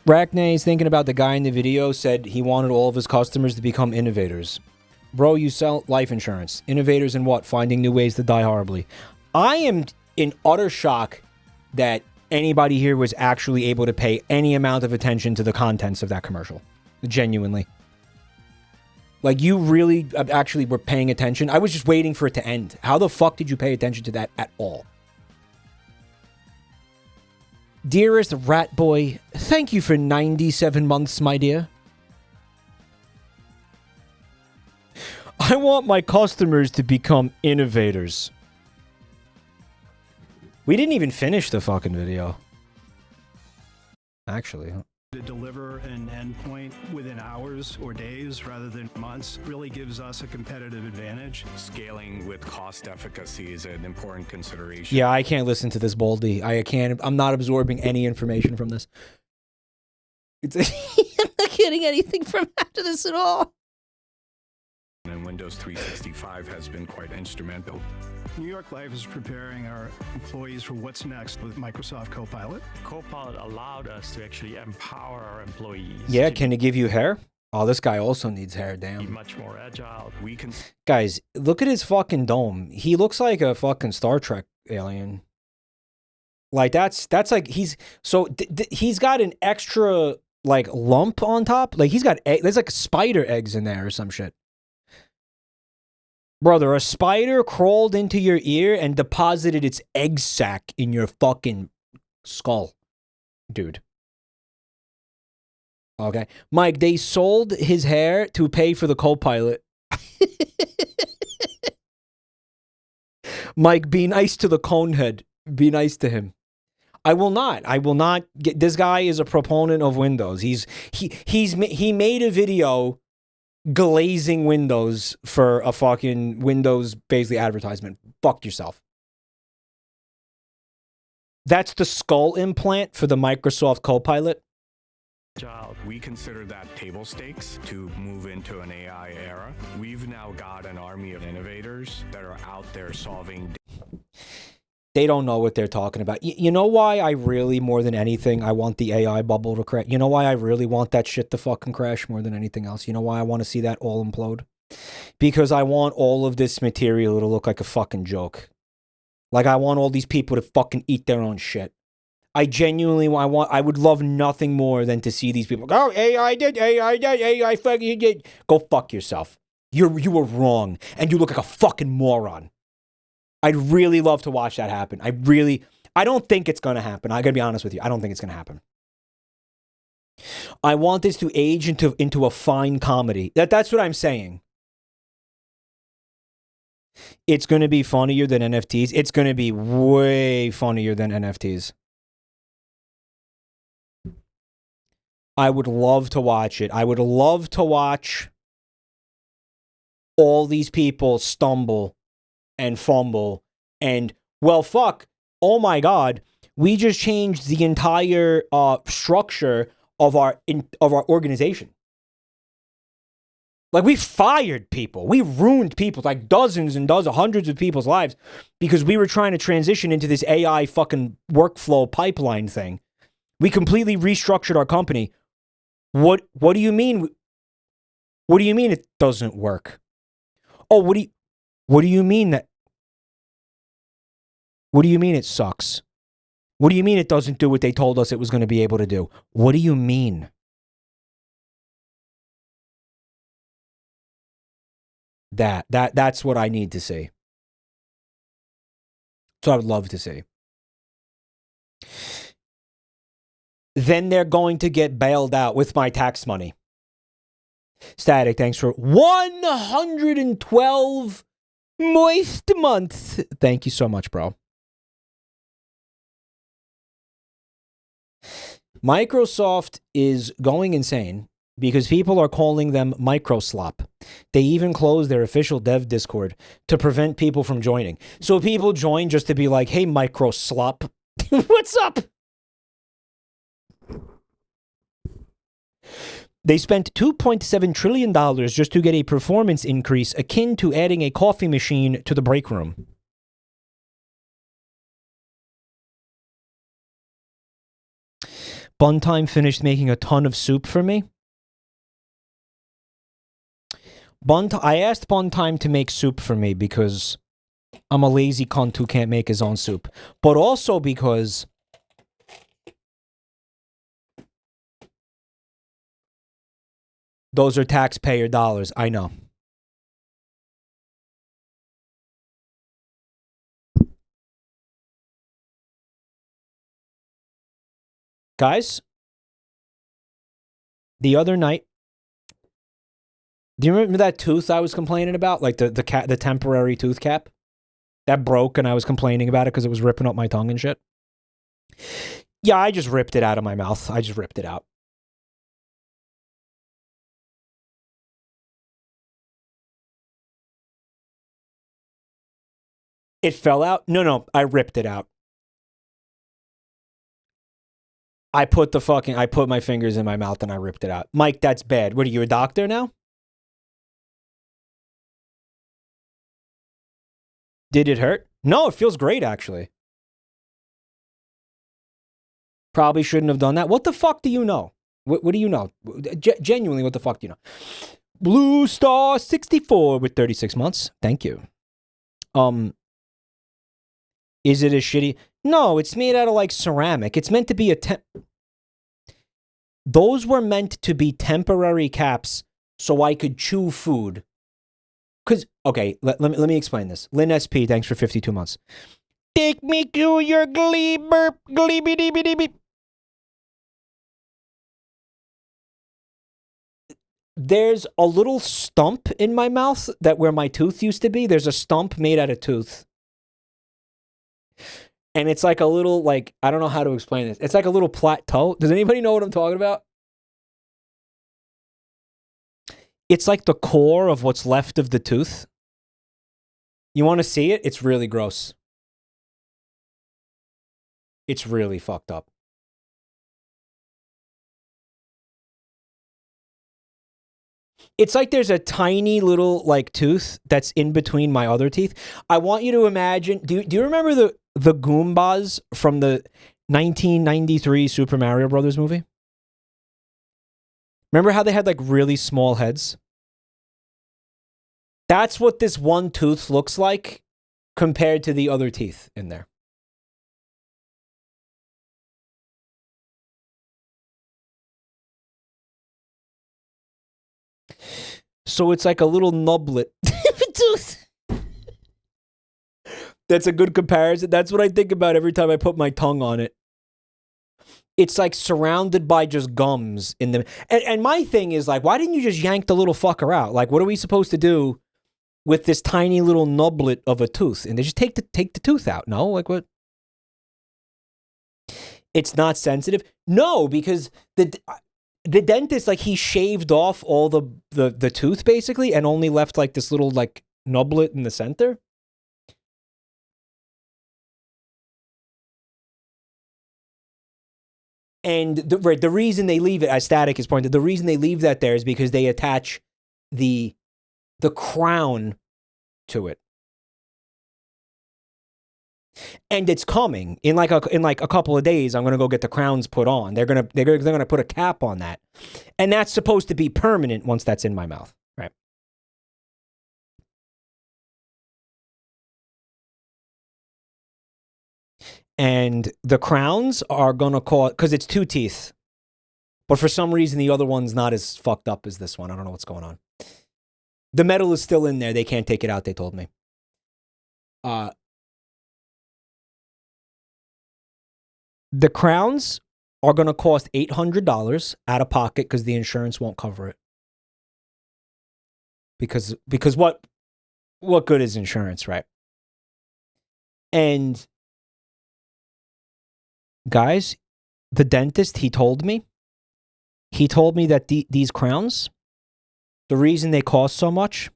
Rackney is thinking about the guy in the video said he wanted all of his customers to become innovators. Bro, you sell life insurance. Innovators in what? Finding new ways to die horribly. I am in utter shock that anybody here was actually able to pay any amount of attention to the contents of that commercial. Genuinely. Like, you really actually were paying attention? I was just waiting for it to end. How the fuck did you pay attention to that at all? Dearest rat boy, thank you for 97 months, my dear. I want my customers to become innovators. We didn't even finish the fucking video. Actually. To deliver an endpoint within hours or days rather than months really gives us a competitive advantage. Scaling with cost efficacy is an important consideration. Yeah, I can't listen to this, Baldy. I'm not absorbing any information from this. I'm not getting anything from after this at all. And Windows 365 has been quite instrumental. New York Life is preparing our employees for what's next with Microsoft Copilot. Copilot allowed us to actually empower our employees. Yeah, can it give you hair? Oh, this guy also needs hair, damn. Be much more agile. We can... Guys, look at his fucking dome. He looks like a fucking Star Trek alien. Like, that's like, he's got an extra, like, lump on top. Like, there's like spider eggs in there or some shit. Brother, a spider crawled into your ear and deposited its egg sac in your fucking skull. Dude. Okay. Mike, they sold his hair to pay for the Copilot. Mike, be nice to the conehead. Be nice to him. I will not. I will not get... This guy is a proponent of Windows. He made a video glazing Windows for a fucking Windows basically advertisement. Fuck yourself. That's the skull implant for the Microsoft Copilot. We consider that table stakes to move into an AI era. We've now got an army of innovators that are out there solving. They don't know what they're talking about. You know why I really, more than anything, I want the AI bubble to crash? You know why I really want that shit to fucking crash more than anything else? You know why I want to see that all implode? Because I want all of this material to look like a fucking joke. Like, I want all these people to fucking eat their own shit. I genuinely, I would love nothing more than to see these people go, AI did, AI fucking did. Go fuck yourself. You were wrong, and you look like a fucking moron. I'd really love to watch that happen. I don't think it's going to happen. I got to be honest with you. I don't think it's going to happen. I want this to age into a fine comedy. That's what I'm saying. It's going to be funnier than NFTs. It's going to be way funnier than NFTs. I would love to watch it. I would love to watch all these people stumble and fumble and, well, fuck, oh my god, we just changed the entire structure of our organization. Like, we fired people. We ruined people, like dozens and dozens, hundreds of people's lives because we were trying to transition into this AI fucking workflow pipeline thing. We completely restructured our company. What do you mean? What do you mean it doesn't work? Oh, what do you mean that? What do you mean it sucks? What do you mean it doesn't do what they told us it was going to be able to do? What do you mean? That's what I need to see. So I would love to see. Then they're going to get bailed out with my tax money. Static, thanks for 112 moist months. Thank you so much, bro. Microsoft is going insane because people are calling them microslop. They even closed their official dev Discord to prevent people from joining. So people join just to be like, hey, microslop, What's up? They spent $2.7 trillion just to get a performance increase akin to adding a coffee machine to the break room. Buntime finished making a ton of soup for me. I asked Buntime to make soup for me because I'm a lazy cunt who can't make his own soup. But also because those are taxpayer dollars. I know. Guys, the other night, do you remember that tooth I was complaining about? Like the temporary tooth cap? That broke and I was complaining about it because it was ripping up my tongue and shit? Yeah, I just ripped it out of my mouth. I just ripped it out. It fell out? No, I ripped it out. I put my fingers in my mouth and I ripped it out. Mike, that's bad. What are you, a doctor now? Did it hurt? No, it feels great, actually. Probably shouldn't have done that. What the fuck do you know? What do you know? Genuinely, what the fuck do you know? Blue Star 64 with 36 months. Thank you. Is it a shitty? No, it's made out of like ceramic. It's meant to be those were meant to be temporary caps so I could chew food. Cause okay, let me explain this. Lynn SP, thanks for 52 months. Take me to your glee burp, gleeby deeby deeby. There's a little stump in my mouth that where my tooth used to be. There's a stump made out of tooth. And it's like a little, like, I don't know how to explain this. It's like a little plateau. Does anybody know what I'm talking about? It's like the core of what's left of the tooth. You want to see it? It's really gross. It's really fucked up. It's like there's a tiny little, like, tooth that's in between my other teeth. I want you to imagine, do you remember the Goombas from the 1993 Super Mario Brothers movie? Remember how they had, like, really small heads? That's what this one tooth looks like compared to the other teeth in there. So it's like a little nublet tooth. That's a good comparison. That's what I think about every time I put my tongue on it. It's like surrounded by just gums in the. And my thing is like, why didn't you just yank the little fucker out? Like, what are we supposed to do with this tiny little nublet of a tooth? And they just take the tooth out. No, like what? It's not sensitive. No, because the dentist, like, he shaved off all the tooth basically and only left like this little like nublet in the center. And the reason they leave it, as Static has pointed, the reason they leave that there is because they attach the crown to it. And it's coming in like a couple of days. I'm gonna go get the crowns put on. They're gonna put a cap on that, and that's supposed to be permanent once that's in my mouth, right? And the crowns are gonna cause, because it's 2 teeth, but for some reason the other one's not as fucked up as this one. I don't know what's going on. The metal is still in there. They can't take it out. They told me. The crowns are going to cost $800 out of pocket because the insurance won't cover it. Because what good is insurance, right? And guys, the dentist, he told me that these crowns, the reason they cost so much.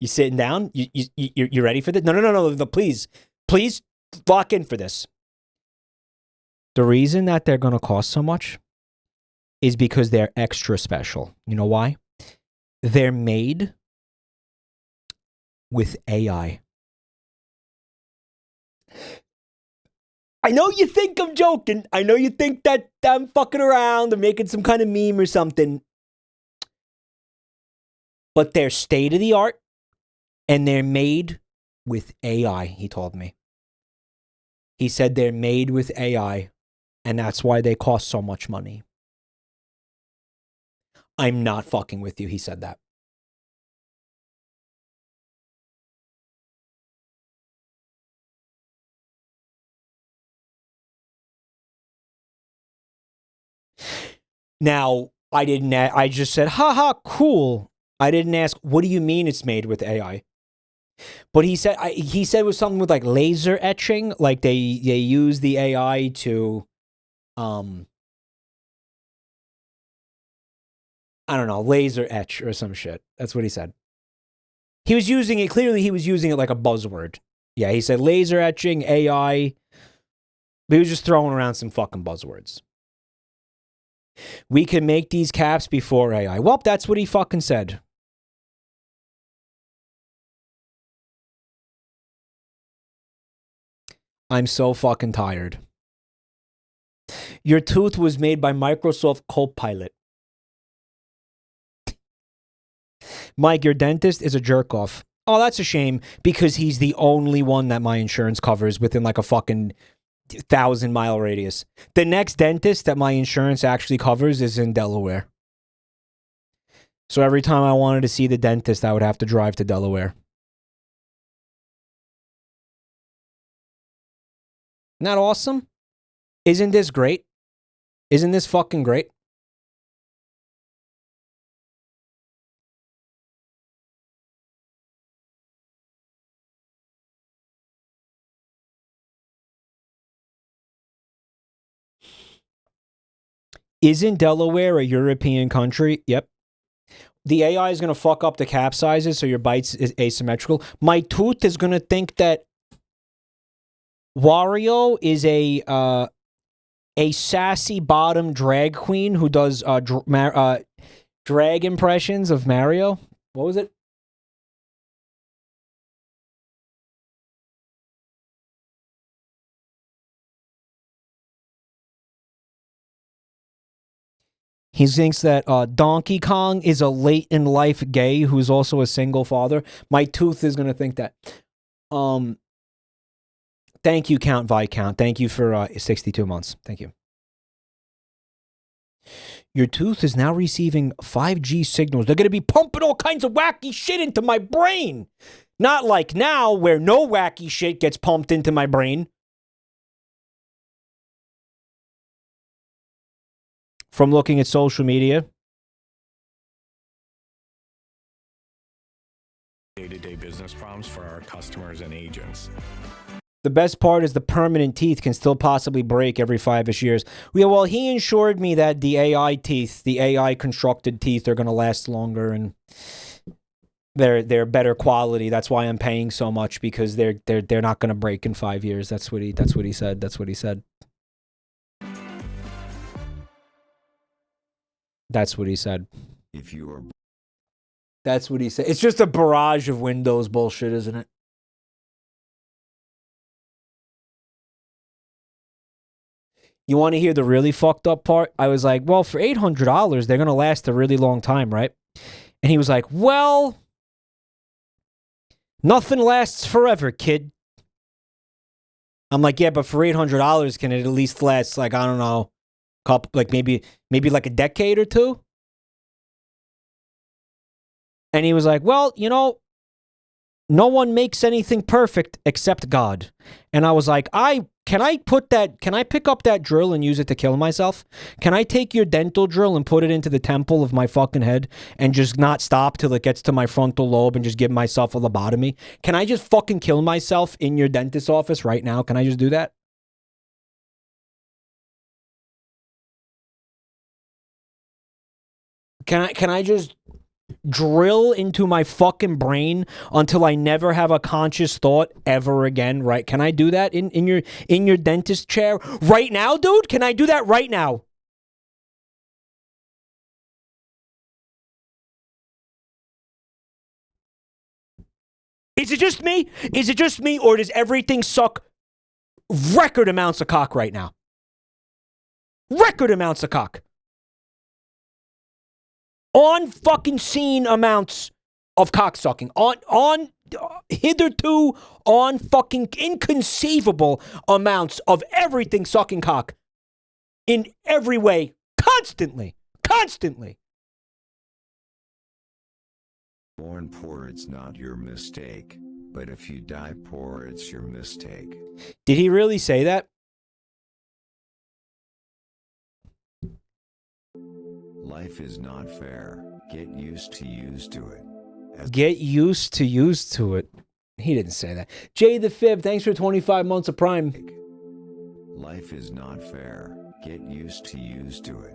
You sitting down? You ready for this? No, please lock in for this. The reason that they're going to cost so much is because they're extra special. You know why? They're made with AI. I know you think I'm joking. I know you think that I'm fucking around or making some kind of meme or something. But they're state of the art and they're made with AI, he told me. He said they're made with AI and that's why they cost so much money. I'm not fucking with you, he said that. Now, I just said, haha, cool. I didn't ask, what do you mean it's made with AI? But he said it was something with like laser etching, like they use the AI to I don't know, laser etch or some shit. That's what he said. He was using it like a buzzword. Yeah, he said laser etching, AI. But he was just throwing around some fucking buzzwords. We can make these caps before AI. Well, that's what he fucking said. I'm so fucking tired. Your tooth was made by Microsoft Copilot. Mike, your dentist is a jerk off. Oh, that's a shame because he's the only one that my insurance covers within like a fucking 1,000-mile radius. The next dentist that my insurance actually covers is in Delaware. So every time I wanted to see the dentist, I would have to drive to Delaware. Isn't that awesome? Isn't this great? Isn't this fucking great? Isn't Delaware a European country? Yep. The AI is going to fuck up the cap sizes so your bites is asymmetrical. My tooth is going to think that Wario is a sassy bottom drag queen who does drag impressions of Mario. What was it? He thinks that Donkey Kong is a late-in-life gay who's also a single father. My tooth is going to think that. Thank you, Count Viscount. Thank you for 62 months. Thank you. Your tooth is now receiving 5G signals. They're going to be pumping all kinds of wacky shit into my brain. Not like now where no wacky shit gets pumped into my brain. From looking at social media. Day-to-day business problems for our customers and agents. The best part is the permanent teeth can still possibly break every 5-ish years. Yeah, well, he insured me that the AI teeth, the AI constructed teeth are going to last longer and they're better quality. That's why I'm paying so much because they're not going to break in 5 years. That's what he said. That's what he said. That's what he said. If you are... That's what he said. It's just a barrage of Windows bullshit, isn't it? You want to hear the really fucked up part? I was like, well, for $800, they're going to last a really long time, right? And he was like, well, nothing lasts forever, kid. I'm like, yeah, but for $800, can it at least last, like, I don't know, couple, like maybe like a decade or two? And he was like, well, you know, no one makes anything perfect except God. And I was like, can I pick up that drill and use it to kill myself? Can I take your dental drill and put it into the temple of my fucking head and just not stop till it gets to my frontal lobe and just give myself a lobotomy? Can I just fucking kill myself in your dentist's office right now? Can I just do that? Can I just drill into my fucking brain until I never have a conscious thought ever again, right? Can I do that in your dentist chair right now, dude? Can I do that right now? Is it just me? Is it just me, or does everything suck record amounts of cock right now? Record amounts of cock. On fucking scene amounts of cocksucking. On hitherto on fucking inconceivable amounts of everything sucking cock. In every way. Constantly. Constantly. Born poor, it's not your mistake. But if you die poor, it's your mistake. Did he really say that? Life is not fair. Get used to it. Get used to it. He didn't say that. Jay the Fib, thanks for 25 months of Prime. Life is not fair. Get used to it.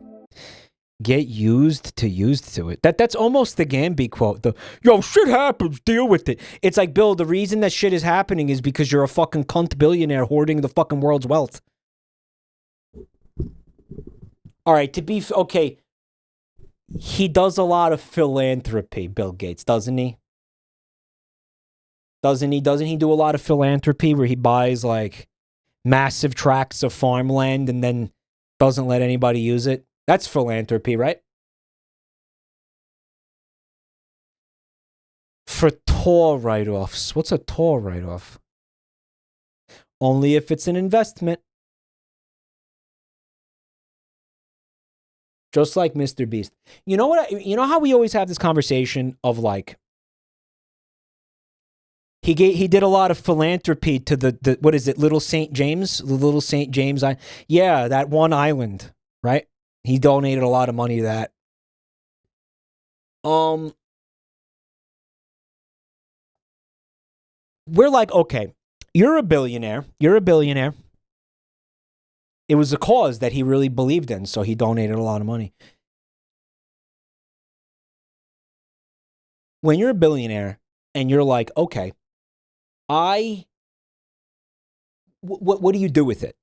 Get used to it. That's almost the Gamby quote. The, yo, shit happens, deal with it. It's like, Bill, the reason that shit is happening is because you're a fucking cunt billionaire hoarding the fucking world's wealth. All right, okay. He does a lot of philanthropy, Bill Gates, doesn't he? Doesn't he do a lot of philanthropy where he buys like massive tracts of farmland and then doesn't let anybody use it? That's philanthropy, right? For tour write-offs. What's a tour write-off? Only if it's an investment. Just like Mr. Beast. You know what? You know how we always have this conversation of like, he did a lot of philanthropy to the what is it, Little St. James? The Little St. James yeah, that one island, right? He donated a lot of money to that. We're like, okay, you're a billionaire. It was a cause that he really believed in, so he donated a lot of money. When you're a billionaire and you're like, okay, what do you do with it?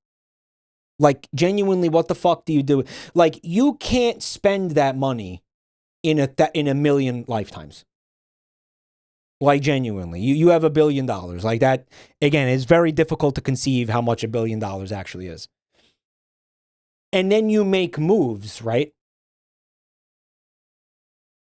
Like, genuinely, what the fuck do you do? Like, you can't spend that money in a million lifetimes. Like, genuinely. You have $1 billion. Like, that, again, it's very difficult to conceive how much $1 billion actually is. And then you make moves, right?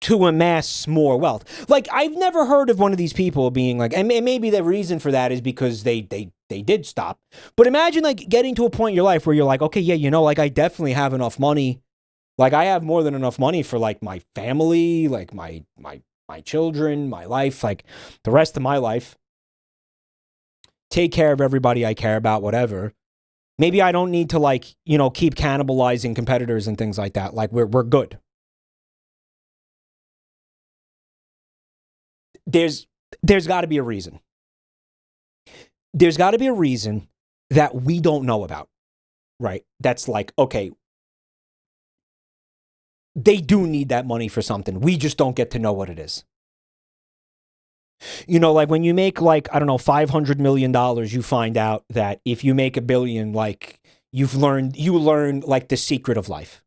To amass more wealth. Like, I've never heard of one of these people being like, and maybe the reason for that is because they did stop. But imagine like getting to a point in your life where you're like, okay, yeah, you know, like I definitely have enough money. Like I have more than enough money for like my family, like my children, my life, like the rest of my life. Take care of everybody I care about, whatever. Maybe I don't need to like, you know, keep cannibalizing competitors and things like that. Like we're good. There's got to be a reason. There's got to be a reason that we don't know about, right? That's like, okay, they do need that money for something. We just don't get to know what it is. You know, like when you make like, I don't know, $500 million, you find out that if you make $1 billion, like you learn like the secret of life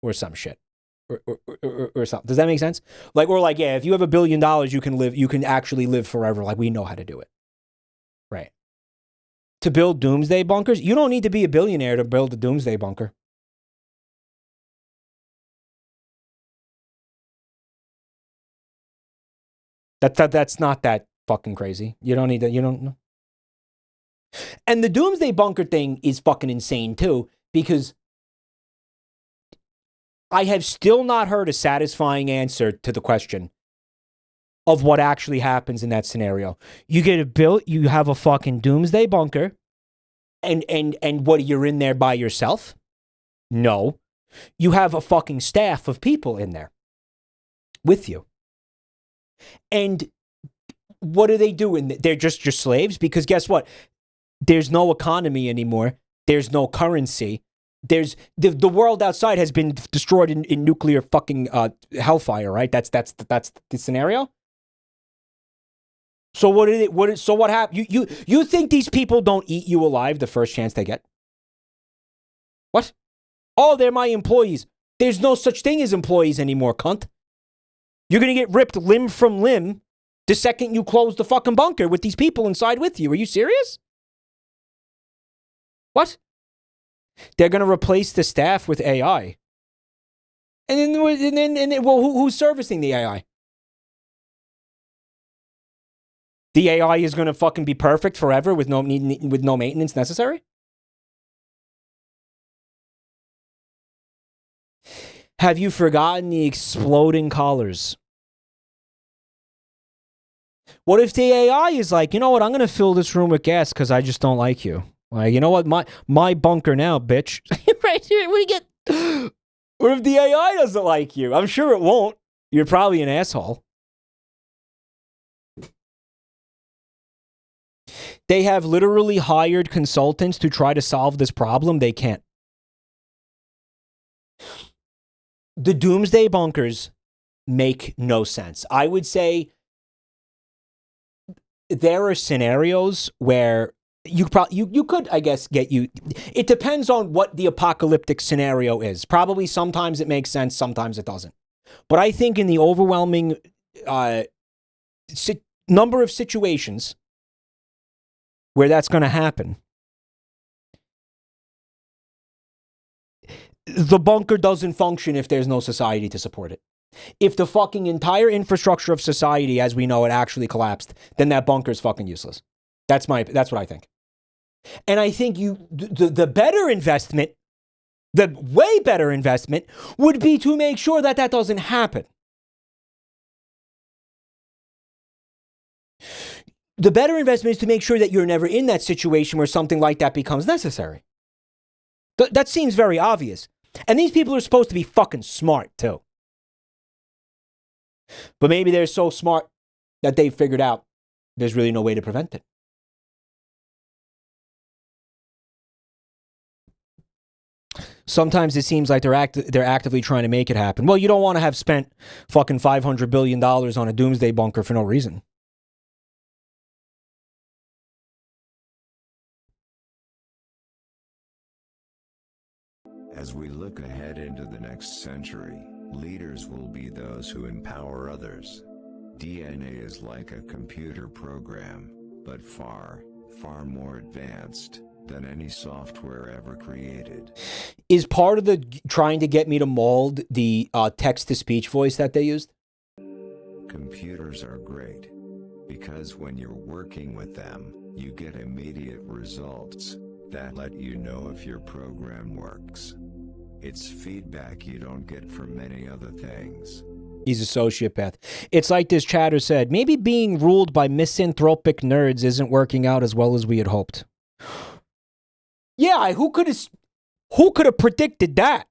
or some shit. Or something. Does that make sense? Like, or like, yeah, if you have $1 billion, you can actually live forever. Like, we know how to do it. Right. To build doomsday bunkers, you don't need to be a billionaire to build a doomsday bunker. That's not that fucking crazy. You don't need that. You don't know. And the doomsday bunker thing is fucking insane too, because I have still not heard a satisfying answer to the question of what actually happens in that scenario. You you have a fucking doomsday bunker, and what, you're in there by yourself? No. You have a fucking staff of people in there with you. And what are they doing? They're just your slaves? Because guess what? There's no economy anymore. There's no currency. the world outside has been destroyed in nuclear fucking hellfire, right? That's the scenario. So what happened? You think these people don't eat you alive the first chance they get? What? Oh, they're my employees. There's no such thing as employees anymore, cunt. You're gonna get ripped limb from limb the second you close the fucking bunker with these people inside with you. Are you serious? What? They're gonna replace the staff with AI. And then who's servicing the AI? The AI is gonna fucking be perfect forever with no maintenance necessary? Have you forgotten the exploding collars? What if the AI is like, you know what, I'm going to fill this room with gas because I just don't like you. Like, you know what, my bunker now, bitch. Right here, what do you get? What if the AI doesn't like you? I'm sure it won't. You're probably an asshole. They have literally hired consultants to try to solve this problem. They can't. The doomsday bunkers make no sense. I would say there are scenarios where you could, I guess, it depends on what the apocalyptic scenario is. Probably sometimes it makes sense, sometimes it doesn't. But I think in the overwhelming number of situations where that's going to happen, the bunker doesn't function if there's no society to support it. If the fucking entire infrastructure of society as we know it actually collapsed, then that bunker's fucking useless. That's what I think. And I think the better investment, the way better investment would be to make sure that that doesn't happen. The better investment is to make sure that you're never in that situation where something like that becomes necessary. That seems very obvious. And these people are supposed to be fucking smart, too. But maybe they're so smart that they've figured out there's really no way to prevent it. Sometimes it seems like they're actively trying to make it happen. Well, you don't want to have spent fucking $500 billion on a doomsday bunker for no reason. As we look ahead into the next century, leaders will be those who empower others. DNA is like a computer program, but far, far more advanced than any software ever created. Is part of the trying to get me to mold the text-to-speech voice that they used? Computers are great, because when you're working with them, you get immediate results that let you know if your program works. It's feedback you don't get from many other things. He's a sociopath. It's like this chatter said, maybe being ruled by misanthropic nerds isn't working out as well as we had hoped. Yeah, who could have predicted that?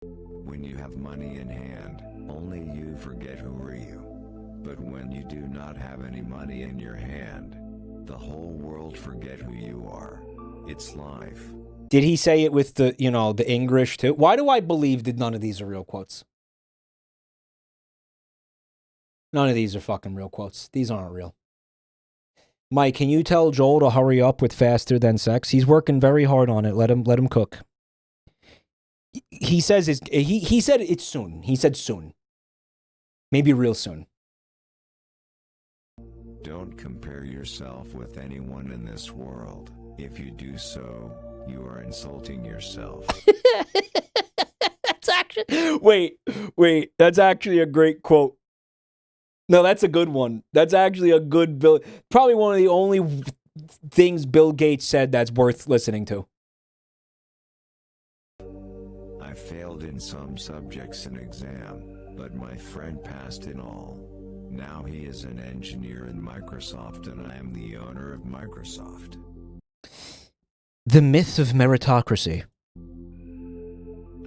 When you have money in hand, only you forget who are you. But when you do not have any money in your hand, the whole world forget who you are. It's life. Did he say it with the English too? Why do I believe that none of these are real quotes? None of these are fucking real quotes. These aren't real. Mike, can you tell Joel to hurry up with faster than sex? He's working very hard on it. Let him cook. He says he said it's soon. He said soon. Maybe real soon. Don't compare yourself with anyone in this world. If you do so, you are insulting yourself. That's actually wait. That's actually a great quote. No, that's a good one. That's actually a good Bill. Probably one of the only things Bill Gates said that's worth listening to. I failed in some subjects in exam, but my friend passed in all. Now he is an engineer in Microsoft and I am the owner of Microsoft. The myth of meritocracy.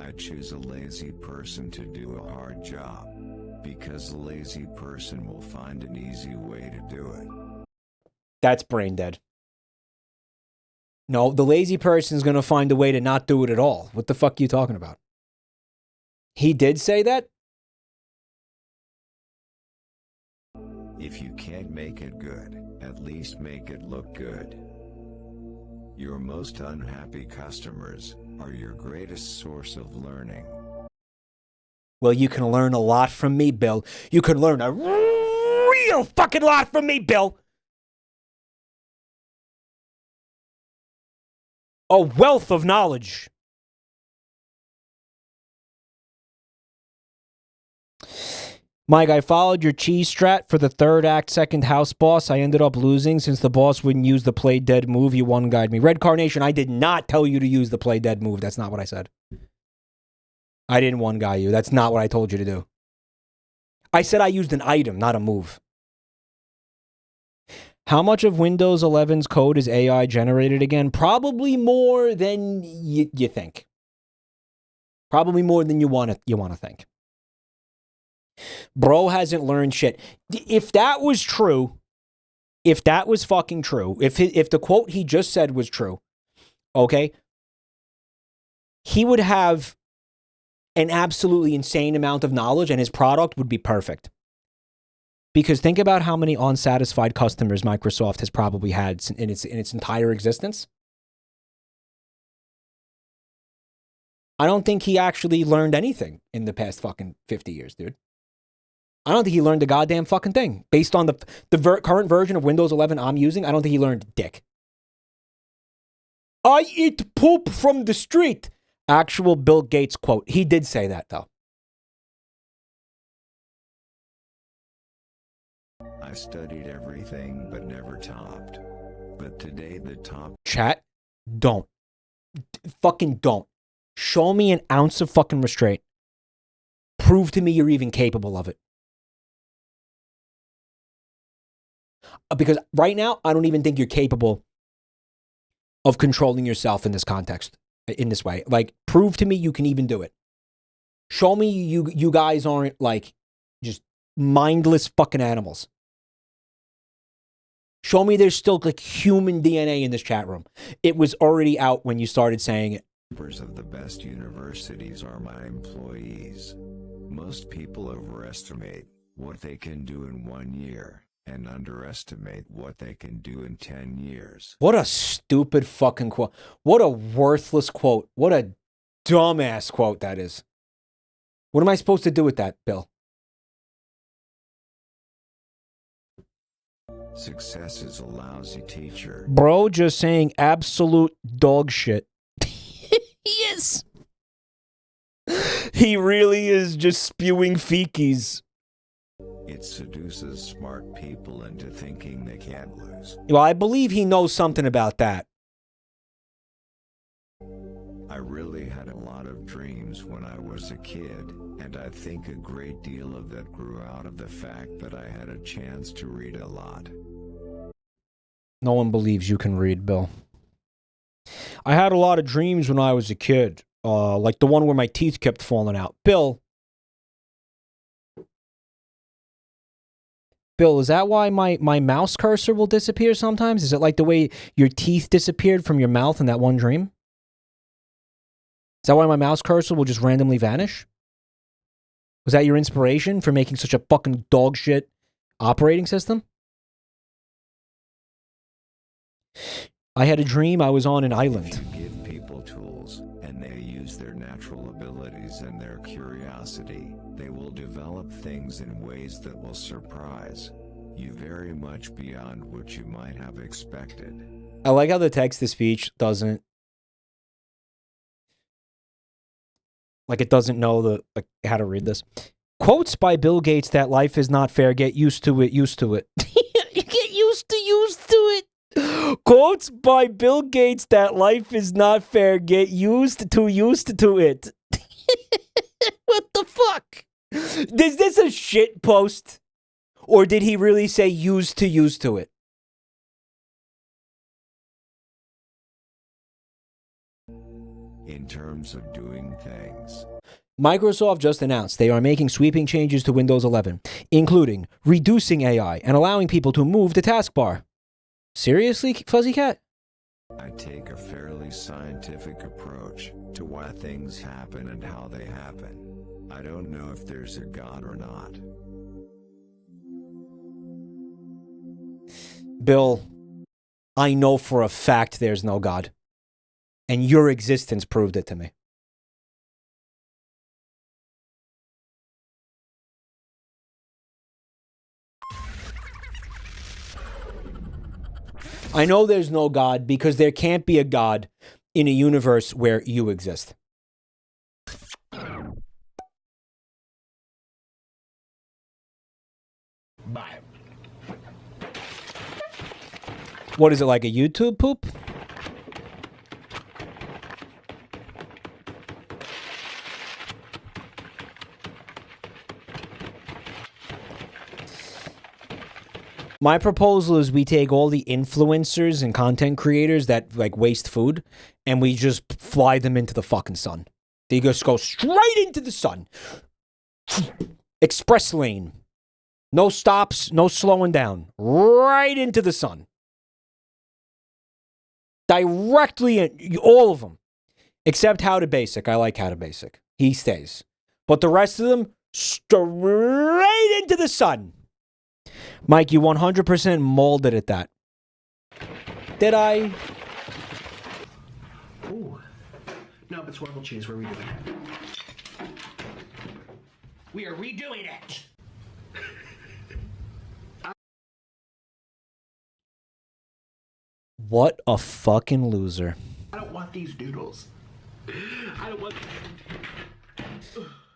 I choose a lazy person to do a hard job, because a lazy person will find an easy way to do it. That's brain dead. No, the lazy person's going to find a way to not do it at all. What the fuck are you talking about? He did say that? If you can't make it good, at least make it look good. Your most unhappy customers are your greatest source of learning. Well, you can learn a lot from me, Bill. You can learn a real fucking lot from me, Bill. A wealth of knowledge. Mike, I followed your cheese strat for the third act, second house boss. I ended up losing since the boss wouldn't use the play dead move. You one guide me. Red Carnation, I did not tell you to use the play dead move. That's not what I said. I didn't one guy you. That's not what I told you to do. I said I used an item, not a move. How much of Windows 11's code is AI generated again? Probably more than you think. Probably more than you want to think. Bro hasn't learned shit. If that was true, if that was fucking true, if the quote he just said was true, okay, he would have an absolutely insane amount of knowledge and his product would be perfect. Because think about how many unsatisfied customers Microsoft has probably had in its entire existence. I don't think he actually learned anything in the past fucking 50 years, dude. I don't think he learned a goddamn fucking thing. Based on the current version of Windows 11 I'm using, I don't think he learned dick. I eat poop from the street. Actual Bill Gates quote. He did say that, though. I studied everything but never topped. But today the top... Chat, don't. Fucking don't. Show me an ounce of fucking restraint. Prove to me you're even capable of it. Because right now, I don't even think you're capable of controlling yourself in this context, in this way. Like, prove to me you can even do it. Show me you guys aren't, like, just mindless fucking animals. Show me there's still, like, human DNA in this chat room. It was already out when you started saying it. Members of the best universities are my employees. Most people overestimate what they can do in 1 year and underestimate what they can do in 10 years. What a stupid fucking quote. What a worthless quote. What a dumbass quote that is. What am I supposed to do with that, Bill? Success is a lousy teacher. Bro just saying absolute dog shit. He is. He really is just spewing feces. It seduces smart people into thinking they can't lose. Well, I believe he knows something about that. I really had a lot of dreams when I was a kid, and I think a great deal of that grew out of the fact that I had a chance to read a lot. No one believes you can read, Bill. I had a lot of dreams when I was a kid, like the one where my teeth kept falling out. Bill, is that why my mouse cursor will disappear sometimes? Is it like the way your teeth disappeared from your mouth in that one dream? Is that why my mouse cursor will just randomly vanish? Was that your inspiration for making such a fucking dog shit operating system? I had a dream I was on an island. If you give people tools and they use their natural abilities and their curiosity, they will develop things in ways that will surprise you very much beyond what you might have expected. I like how the text-to-speech doesn't... Like, it doesn't know how to read this. Quotes by Bill Gates that life is not fair. Get used to it, used to it. You get used to it. Quotes by Bill Gates that life is not fair. Get used to it. What the fuck? Is this a shit post? Or did he really say used to it? In terms of doing things, Microsoft just announced they are making sweeping changes to Windows 11, including reducing AI and allowing people to move the taskbar. Seriously, Fuzzy Cat? I take a fairly scientific approach to why things happen and how they happen. I don't know if there's a God or not. Bill, I know for a fact there's no God. And your existence proved it to me. I know there's no God because there can't be a God in a universe where you exist. Bye. What is it, like a YouTube poop? My proposal is we take all the influencers and content creators that like waste food and we just fly them into the fucking sun. They just go straight into the sun. Express lane. No stops, no slowing down. Right into the sun. Directly in, all of them. Except How to Basic. I like How to Basic. He stays. But the rest of them, straight into the sun. Mike, you 100% molded at that. Did I? Ooh. No, it's Wordle cheese. We're redoing it. We are redoing it. What a fucking loser. I don't want these noodles. I don't want...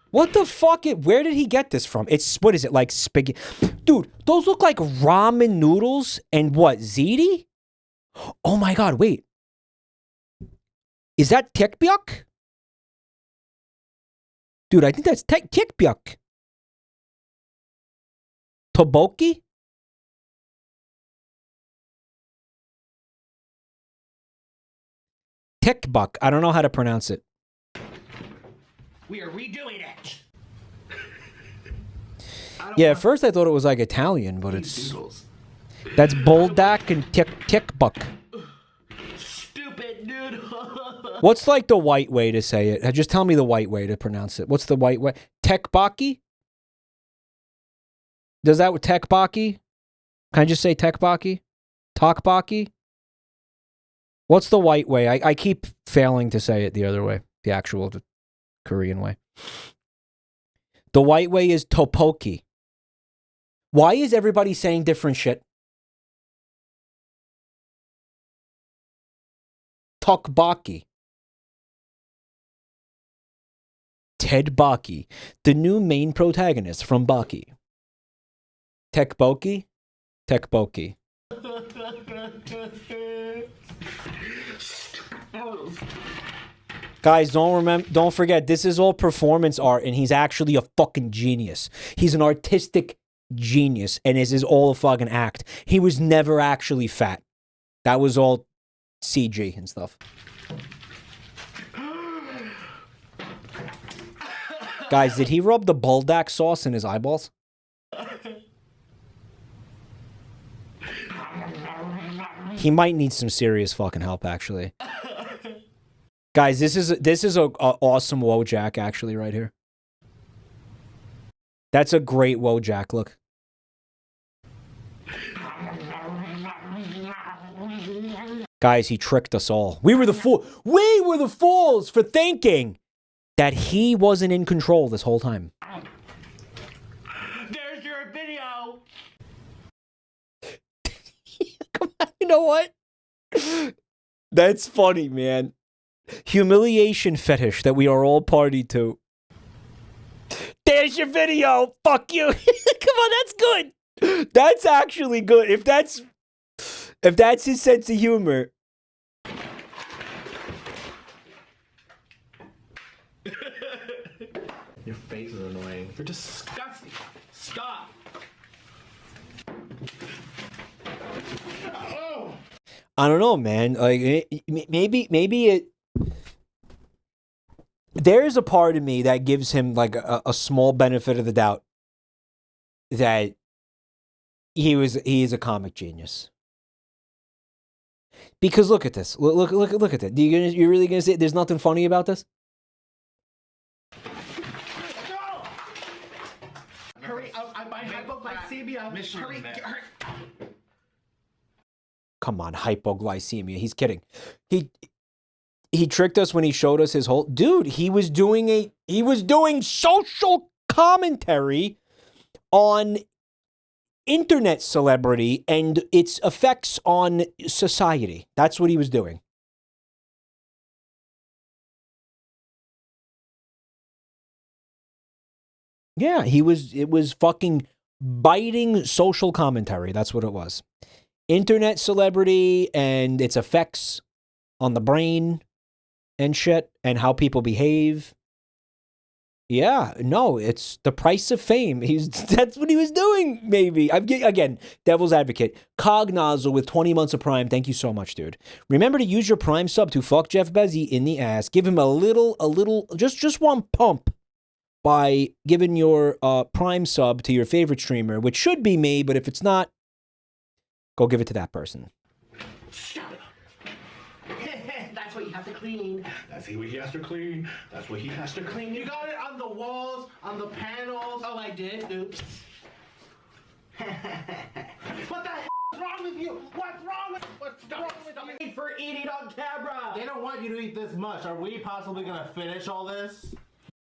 What the fuck? Where did he get this from? It's, what is it, like spaghetti? Dude, those look like ramen noodles and what, ziti? Oh my god, wait. Is that tekbyuk? Dude, I think that's tekbyuk. Toboki? Tekbuk. I don't know how to pronounce it. We are redoing it. Yeah, at first I thought it was like Italian, but it's... That's Boldak and Tekbuk. Stupid noodle. What's like the white way to say it? Just tell me the white way to pronounce it. What's the white way? Tekbaki? Does that with Tekbaki? Can I just say Tekbaki? Tokbaki? What's the white way? I keep failing to say it the other way. The actual Korean way. The white way is topoki. Why is everybody saying different shit? Tokbaki. Ted Baki, the new main protagonist from Baki. Tekboki? Tekboki. Guys, don't forget, this is all performance art, and he's actually a fucking genius. He's an artistic genius, and this is all a fucking act. He was never actually fat. That was all CG and stuff. Guys, did he rub the Buldak sauce in his eyeballs? He might need some serious fucking help, actually. Guys, this is a awesome Wojak, actually, right here. That's a great Wojak, look. Guys, he tricked us all. We were the fools for thinking that he wasn't in control this whole time. There's your video. Come on, you know what? That's funny, man. Humiliation fetish that we are all party to. There's your video. Fuck you. Come on, that's good. That's actually good. If that's his sense of humor. Your face is annoying. You're disgusting. Stop. Oh. I don't know, man. Like maybe it. There's a part of me that gives him like a small benefit of the doubt that he is a comic genius. Because look at this. Look at that. You're really gonna say there's nothing funny about this? Hurry! My hypoglycemia. Hurry! Come on, hypoglycemia. He's kidding. He tricked us when he showed us his whole dude. He was doing social commentary on internet celebrity and its effects on society. That's what he was doing. Yeah, it was fucking biting social commentary. That's what it was. Internet celebrity and its effects on the brain and shit and how people behave. Yeah, no, it's the price of fame. That's what he was doing, maybe. Again, devil's advocate. Cognozzle with 20 months of Prime. Thank you so much, dude. Remember to use your Prime sub to fuck Jeff Bezos in the ass. Give him a little, just one pump by giving your Prime sub to your favorite streamer, which should be me, but if it's not, go give it to that person. That's what you have to clean. That's what he has to clean. That's what he has to clean. You got it on the walls, on the panels. Oh, I did. Oops. What the hell is wrong with you? What's wrong with me for eating on camera? They don't want you to eat this much. Are we possibly gonna finish all this?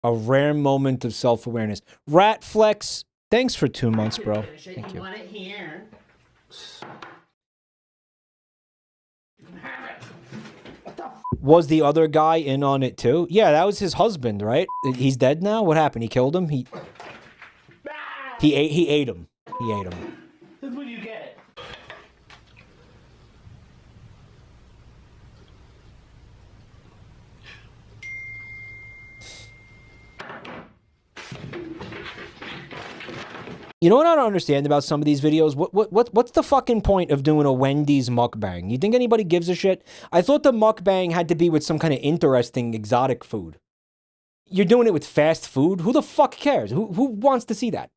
A rare moment of self-awareness. Ratflex, thanks for 2 months, bro. Thank you. I want it here. Was the other guy in on it too? Yeah, that was his husband, right? He's dead now? What happened? He killed him? He ate him. He ate him. This is what you get. You know what I don't understand about some of these videos? What's the fucking point of doing a Wendy's mukbang? You think anybody gives a shit? I thought the mukbang had to be with some kind of interesting exotic food. You're doing it with fast food? Who the fuck cares? Who wants to see that?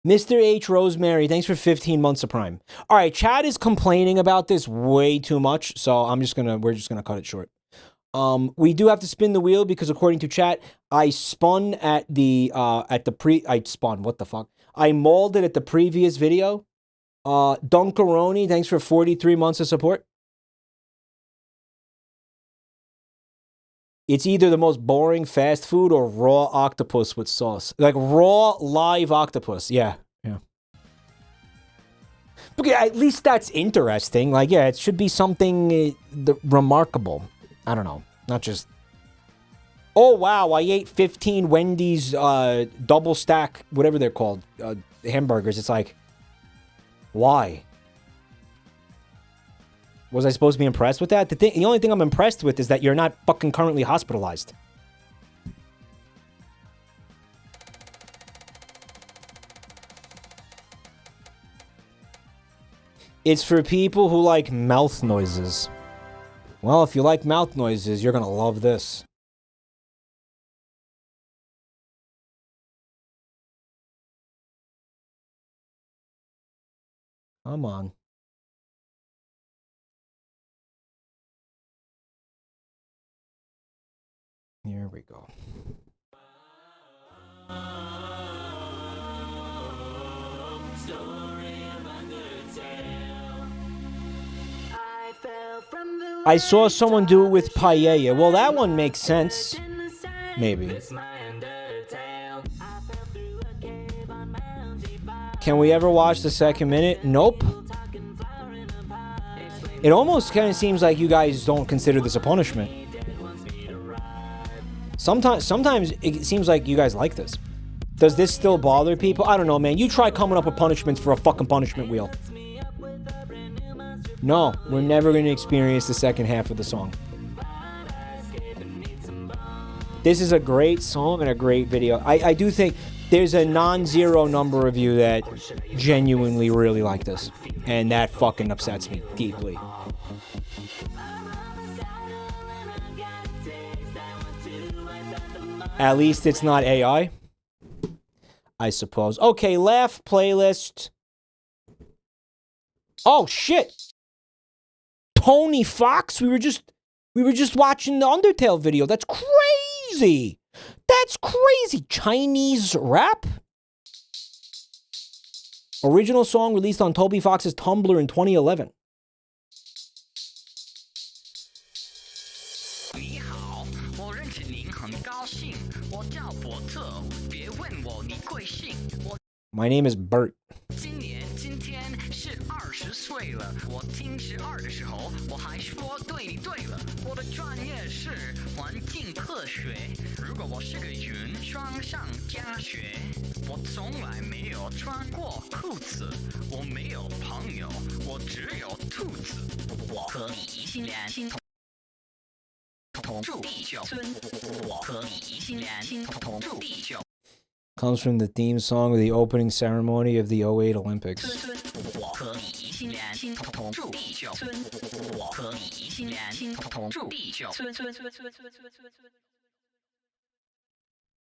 Mr. H. Rosemary, thanks for 15 months of Prime. All right, Chad is complaining about this way too much, so we're just gonna cut it short. We do have to spin the wheel because according to chat, I spun I mauled it at the previous video. Dunkaroni, thanks for 43 months of support. It's either the most boring fast food or raw octopus with sauce. Like raw live octopus. Yeah. Okay, at least that's interesting. Like, yeah, it should be something remarkable. I don't know. Not just, oh, wow, I ate 15 Wendy's double stack, whatever they're called, hamburgers. It's like, why? Was I supposed to be impressed with that? The only thing I'm impressed with is that you're not fucking currently hospitalized. It's for people who like mouth noises. Well, if you like mouth noises, you're gonna love this. Come on. Here we go. I saw someone do it with paella. Well, that one makes sense. Maybe. Can we ever watch the second minute? Nope. It almost kind of seems like you guys don't consider this a punishment. Sometimes it seems like you guys like this. Does this still bother people? I don't know, man. You try coming up with punishments for a fucking punishment wheel. No, we're never going to experience the second half of the song. This is a great song and a great video. I do think there's a non-zero number of you that genuinely really like this. And that fucking upsets me deeply. At least it's not AI, I suppose. Okay, laugh playlist. Oh, shit. Tony Fox? We were just watching the Undertale video. That's crazy. That's crazy. Chinese rap? Original song released on Toby Fox's Tumblr in 2011. 你好，我认识您很高兴。我叫伯特，别问我你贵姓。我 My name is Bert. 今天是20岁了。我听12的时候，我还说对你对了。我的专业是环境科学。如果我是个人，双上加学。我从来没有穿过裤子，我没有朋友，我只有兔子。我和你心连心同住地球村。我和你心连心同住地球。 Comes from the theme song of the opening ceremony of the 08 Olympics.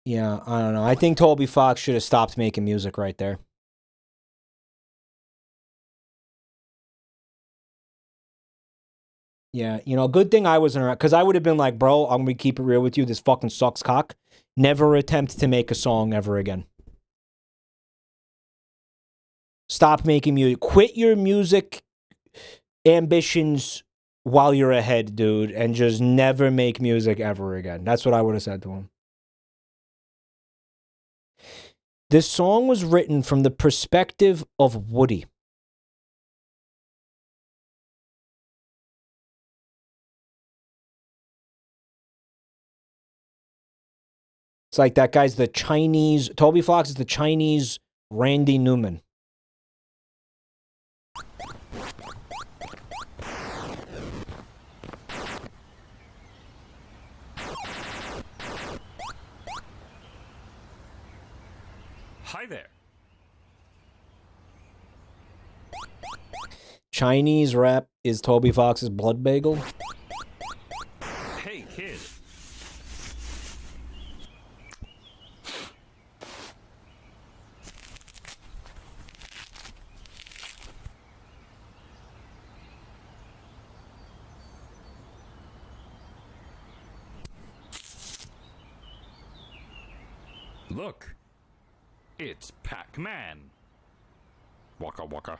Yeah, I don't know. I think Toby Fox should have stopped making music right there. Yeah, you know, good thing I wasn't around, because I would have been like, bro, I'm going to keep it real with you. This fucking sucks cock. Never attempt to make a song ever again. Stop making music. Quit your music ambitions while you're ahead, dude, and just never make music ever again. That's what I would have said to him. This song was written from the perspective of Woody. It's like that guy's the Chinese... Toby Fox is the Chinese Randy Newman. Hi there. Chinese rap is Toby Fox's blood bagel. Hey, kid. Look, it's Pac-Man. Waka waka.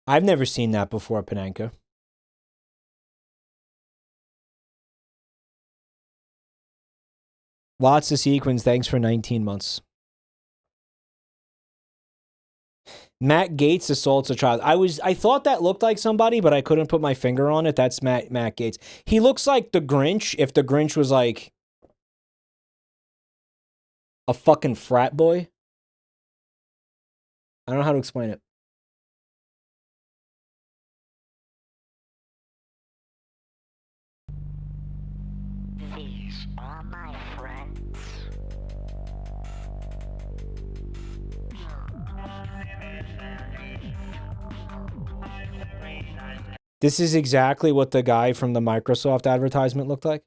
I've never seen that before, Panenka. Lots of sequins. Thanks for 19 months. Matt Gaetz assaults a child. I thought that looked like somebody, but I couldn't put my finger on it. That's Matt Gaetz. He looks like the Grinch if the Grinch was like a fucking frat boy. I don't know how to explain it. These are my friends. This is exactly what the guy from the Microsoft advertisement looked like.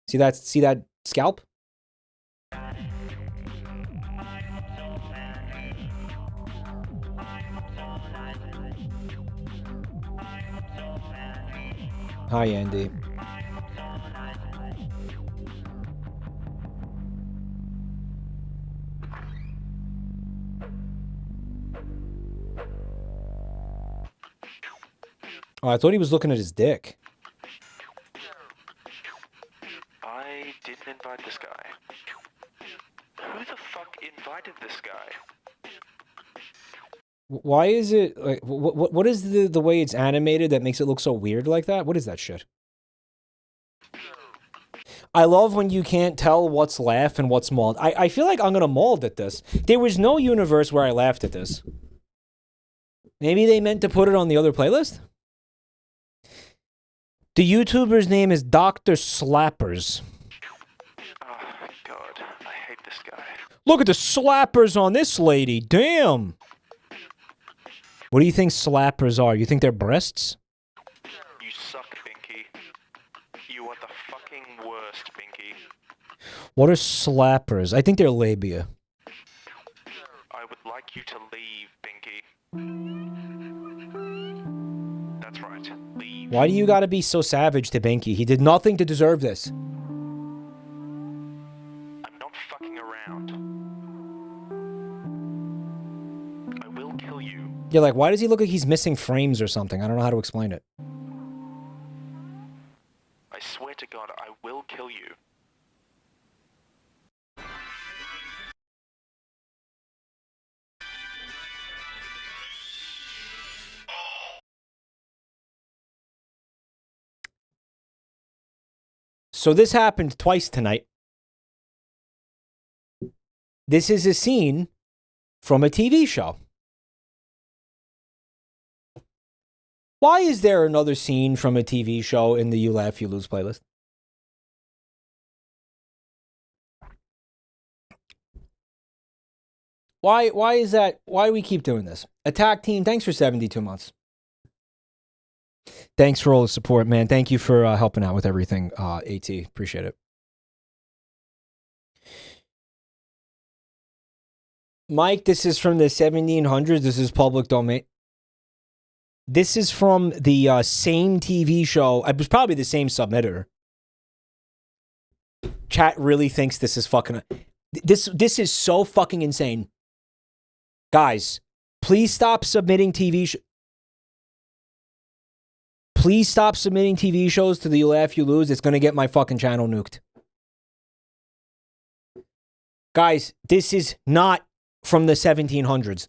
See that scalp? Hi, Andy. Oh, I thought he was looking at his dick. I didn't invite this guy. Who the fuck invited this guy? Why is it like what is the way it's animated that makes it look so weird like that? What is that shit? I love when you can't tell what's laugh and what's mold. I feel like I'm gonna mold at this. There was no universe where I laughed at this. Maybe they meant to put it on the other playlist? The YouTuber's name is Dr. Slappers. Oh, God. I hate this guy. Look at the slappers on this lady. Damn. What do you think slappers are? You think they're breasts? You What are slappers? I think they're labia. I would like you to leave, Binky. That's right. Leave. Why do you gotta be so savage to Binky? He did nothing to deserve this. I'm not fucking around. I will kill you. You're like, why does he look like he's missing frames or something? I don't know how to explain it. I swear to God, I will kill you. So this happened twice tonight. This is a scene from a TV show. Why is there another scene from a TV show in the You Laugh, You Lose playlist? Why is that? Why do we keep doing this? Attack Team, thanks for 72 months. Thanks for all the support, man. Thank you for helping out with everything, AT. Appreciate it. Mike, this is from the 1700s. This is public domain. This is from the same TV show. It was probably the same submitter. Chat really thinks this is fucking... This is so fucking insane. Guys, please stop submitting Please stop submitting TV shows to the You Laugh, You Lose. It's going to get my fucking channel nuked. Guys, this is not from the 1700s.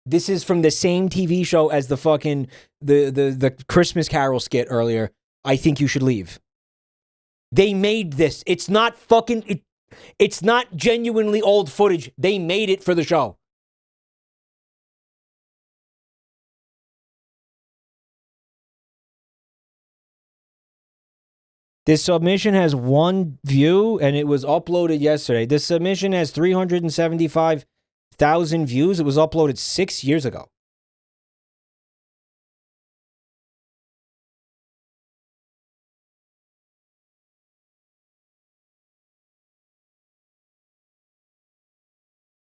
This is from the same TV show as the fucking the Christmas Carol skit earlier. I think you should leave. They made this. It's not fucking it's not genuinely old footage. They made it for the show. This submission has 1 view and it was uploaded yesterday. This submission has 375,000 views. It was uploaded 6 years ago.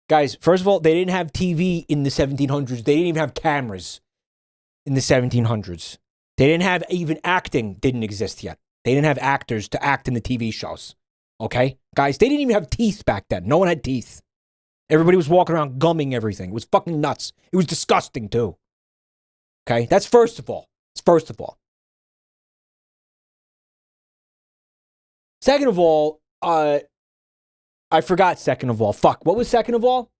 Guys, first of all, they didn't have TV in the 1700s. They didn't even have cameras in the 1700s. They didn't have even acting didn't exist yet. They didn't have actors to act in the TV shows. Okay? Guys, they didn't even have teeth back then. No one had teeth. Everybody was walking around gumming everything. It was fucking nuts. It was disgusting, too. Okay? That's first of all. It's first of all. Second of all, I forgot second of all. Fuck. What was second of all?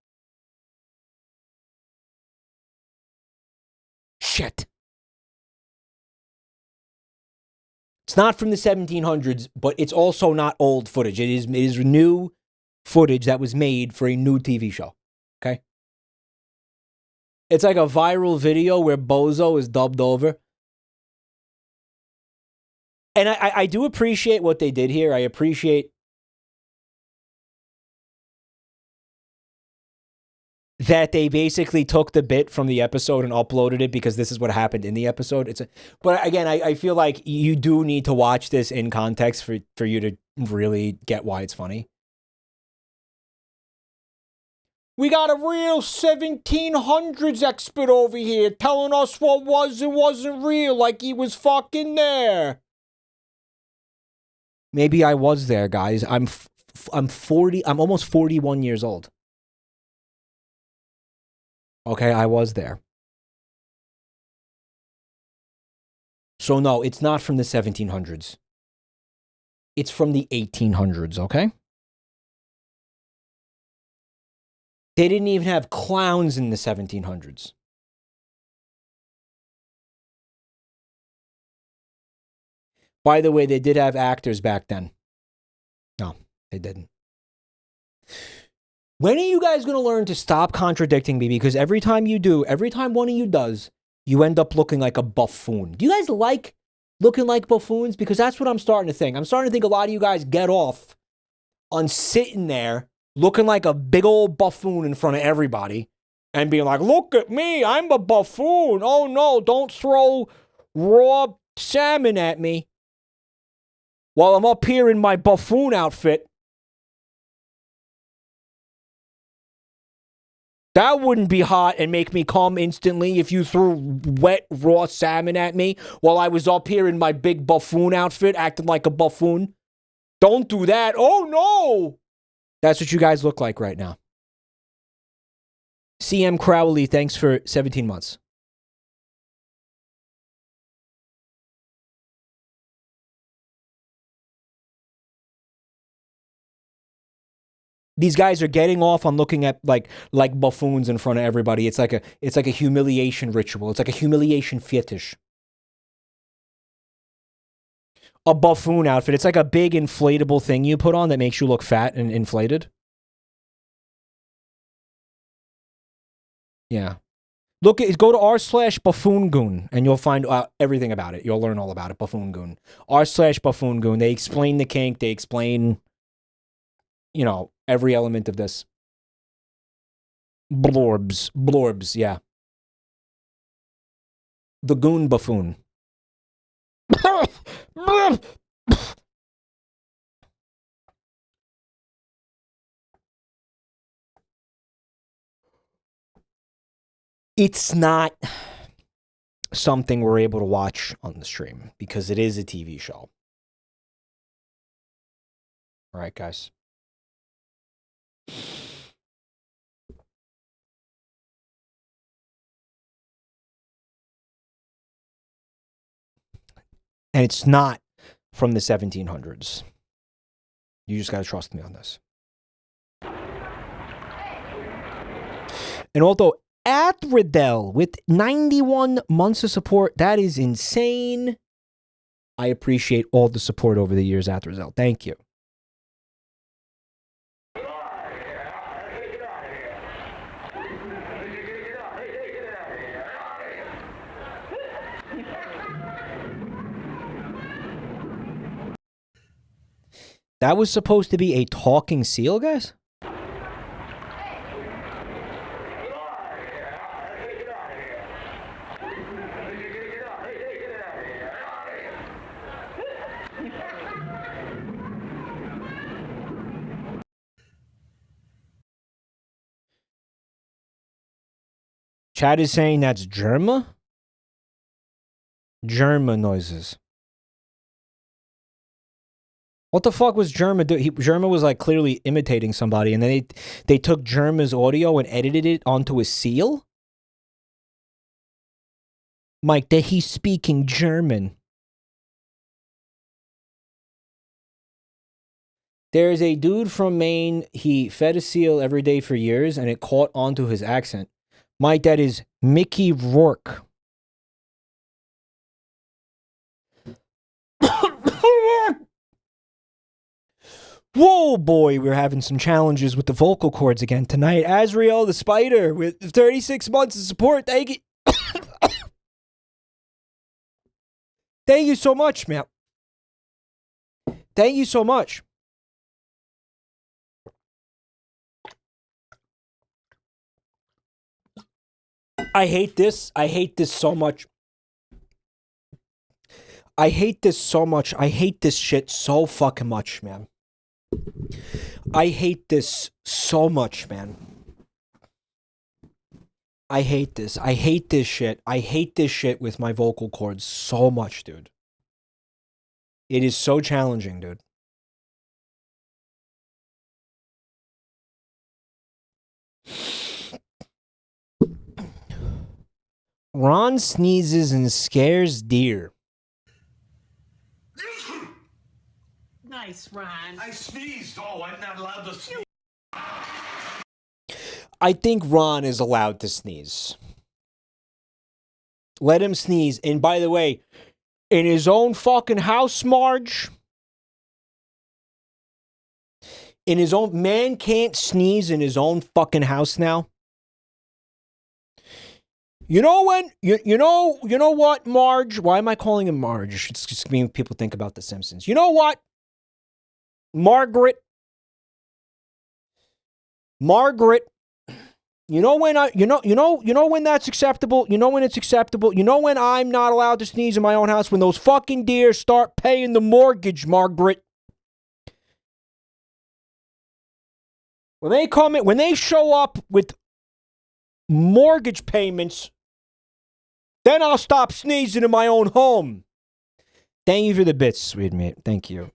Shit. It's not from the 1700s, but it's also not old footage. It is new footage that was made for a new TV show. Okay? It's like a viral video where Bozo is dubbed over. And I do appreciate what they did here. I appreciate that they basically took the bit from the episode and uploaded it because this is what happened in the episode. But again, I feel like you do need to watch this in context for you to really get why it's funny. We got a real 1700s expert over here telling us what was and wasn't real, like he was fucking there. Maybe I was there, guys. I'm 40. I'm almost 41 years old. Okay, I was there. So no, it's not from the 1700s. It's from the 1800s, okay? They didn't even have clowns in the 1700s. By the way, they did have actors back then. No, they didn't. When are you guys going to learn to stop contradicting me? Because every time you do, every time one of you does, you end up looking like a buffoon. Do you guys like looking like buffoons? Because that's what I'm starting to think. I'm starting to think a lot of you guys get off on sitting there looking like a big old buffoon in front of everybody and being like, look at me, I'm a buffoon. Oh no, don't throw raw salmon at me while I'm up here in my buffoon outfit. That wouldn't be hot and make me calm instantly if you threw wet, raw salmon at me while I was up here in my big buffoon outfit acting like a buffoon. Don't do that. Oh, no. That's what you guys look like right now. CM Crowley, thanks for 17 months. These guys are getting off on looking at like buffoons in front of everybody. It's like a humiliation ritual. It's like a humiliation fetish. A buffoon outfit. It's like a big inflatable thing you put on that makes you look fat and inflated. Yeah. Go to r/buffoongoon and you'll find everything about it. You'll learn all about it. Buffoongoon. r/buffoongoon. They explain the kink. They explain, you know, every element of this. Blorbs, yeah. The goon buffoon. It's not something we're able to watch on the stream because it is a TV show. All right, guys. And it's not from the 1700s. You just got to trust me on this. And although Athridel with 91 months of support, that is insane. I appreciate all the support over the years, Athridel. Thank you. That was supposed to be a talking seal, guys? Chad is saying that's Germa? Germa noises. What the fuck was Germa doing? Germa was like clearly imitating somebody, and then they took Germa's audio and edited it onto a seal? Mike, that he's speaking German. There's a dude from Maine, he fed a seal every day for years, and it caught onto his accent. Mike, that is Mickey Rourke. Whoa, boy, we're having some challenges with the vocal cords again tonight. Azrael the Spider with 36 months of support. Thank you. Thank you so much, man. Thank you so much. I hate this. I hate this so much. I hate this so much. I hate this shit so fucking much, man. I hate this so much, man. I hate this. I hate this shit. I hate this shit with my vocal cords so much, dude. It is so challenging, dude. Ron sneezes and scares deer. Nice, Ron. I sneezed. Oh, I'm not allowed to sneeze. I think Ron is allowed to sneeze. Let him sneeze. And by the way, in his own fucking house, Marge. In his own... Man can't sneeze in his own fucking house now. You know when... You know what, Marge? Why am I calling him Marge? It's just me when people think about The Simpsons. You know what? Margaret, you know when when that's acceptable? You know when it's acceptable? You know when I'm not allowed to sneeze in my own house? When those fucking deer start paying the mortgage, Margaret. When they come in, when they show up with mortgage payments. Then I'll stop sneezing in my own home. Thank you for the bits, sweet mate. Thank you.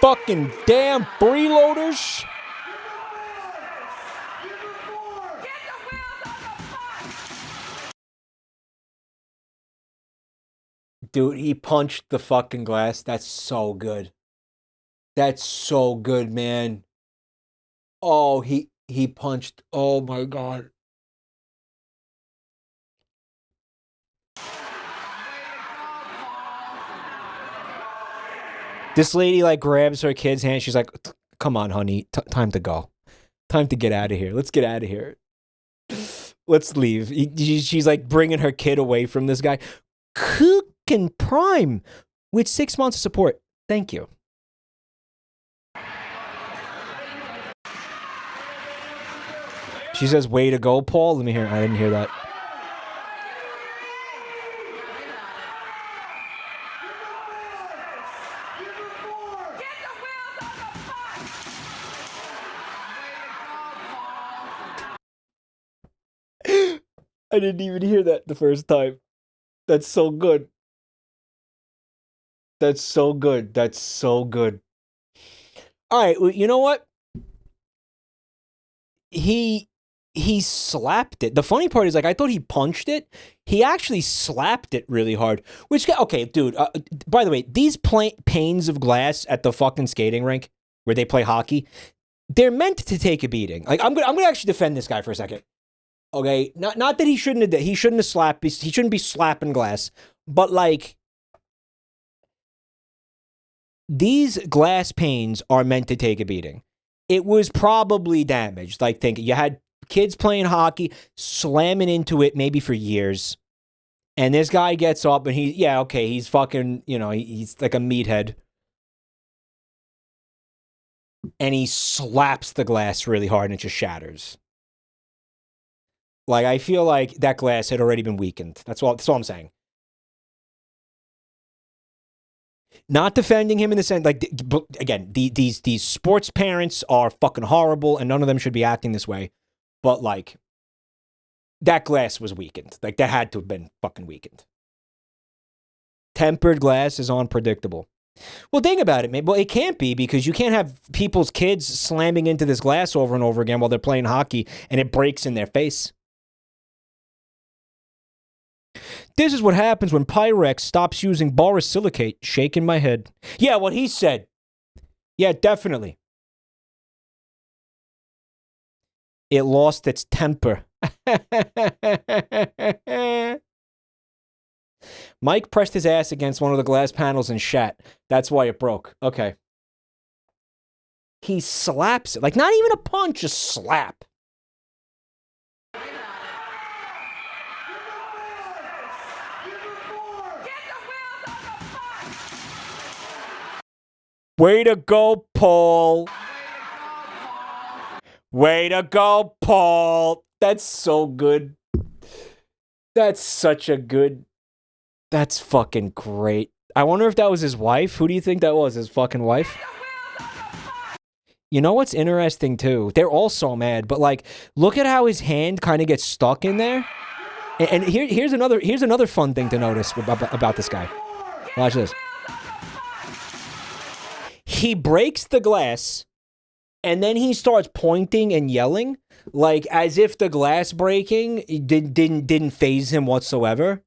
Fucking damn freeloaders. Dude, he punched the fucking glass. That's so good. That's so good, man. Oh, he punched. Oh my God. This lady like grabs her kid's hand. She's like, "Come on, honey. Time to go. Time to get out of here. Let's get out of here. Let's leave." She's like bringing her kid away from this guy. Cookin' Prime with 6 months of support. Thank you. She says, "Way to go, Paul." Let me hear. I didn't hear that. I didn't even hear that the first time. That's so good. That's so good. That's so good. All right, well, you know what? He slapped it. The funny part is, like, I thought he punched it. He actually slapped it really hard. Which, okay, dude, by the way, these panes of glass at the fucking skating rink where they play hockey, they're meant to take a beating. Like, I'm gonna actually defend this guy for a second. Okay, not that he shouldn't have slapped. He shouldn't be slapping glass, but like these glass panes are meant to take a beating. It was probably damaged. Like, think you had kids playing hockey, slamming into it maybe for years, and this guy gets up and he's fucking, he's like a meathead, and he slaps the glass really hard and it just shatters. Like, I feel like that glass had already been weakened. That's all I'm saying. Not defending him in the sense, like, again, these sports parents are fucking horrible, and none of them should be acting this way. But, like, that glass was weakened. Like, that had to have been fucking weakened. Tempered glass is unpredictable. Well, think about it, man. Well, it can't be, because you can't have people's kids slamming into this glass over and over again while they're playing hockey, and it breaks in their face. This is what happens when Pyrex stops using borosilicate. Shaking my head. Yeah, what he said. Yeah, definitely. It lost its temper. Mike pressed his ass against one of the glass panels and shat. That's why it broke. Okay. He slaps it. Like, not even a punch, just slap. Way to go, Paul. Way to go, Paul. That's so good. That's such a good... That's fucking great. I wonder if that was his wife. Who do you think that was? His fucking wife? You know what's interesting, too? They're all so mad, but, like, look at how his hand kind of gets stuck in there. And here's another fun thing to notice about this guy. Watch this. He breaks the glass, and then he starts pointing and yelling, like as if the glass breaking didn't faze him whatsoever.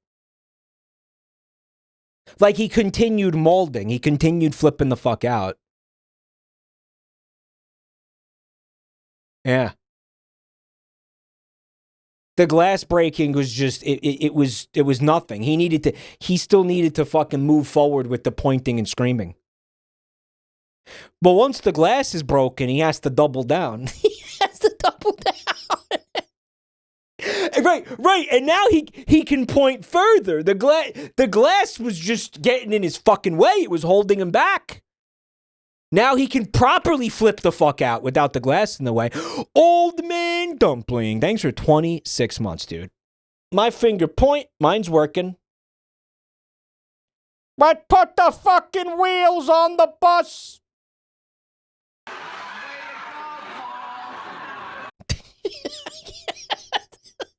Like he continued molding. He continued flipping the fuck out. Yeah. The glass breaking was just, it was nothing. He still needed to fucking move forward with the pointing and screaming. But once the glass is broken, he has to double down. He has to double down. Right. And now he can point further. The glass was just getting in his fucking way. It was holding him back. Now he can properly flip the fuck out without the glass in the way. Old man dumpling. Thanks for 26 months, dude. My finger point. Mine's working. But put the fucking wheels on the bus.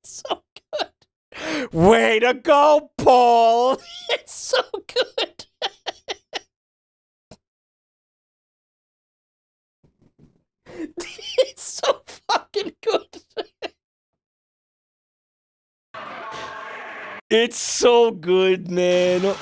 So good. Way to go, Paul. It's so good. It's so fucking good. It's so good, man.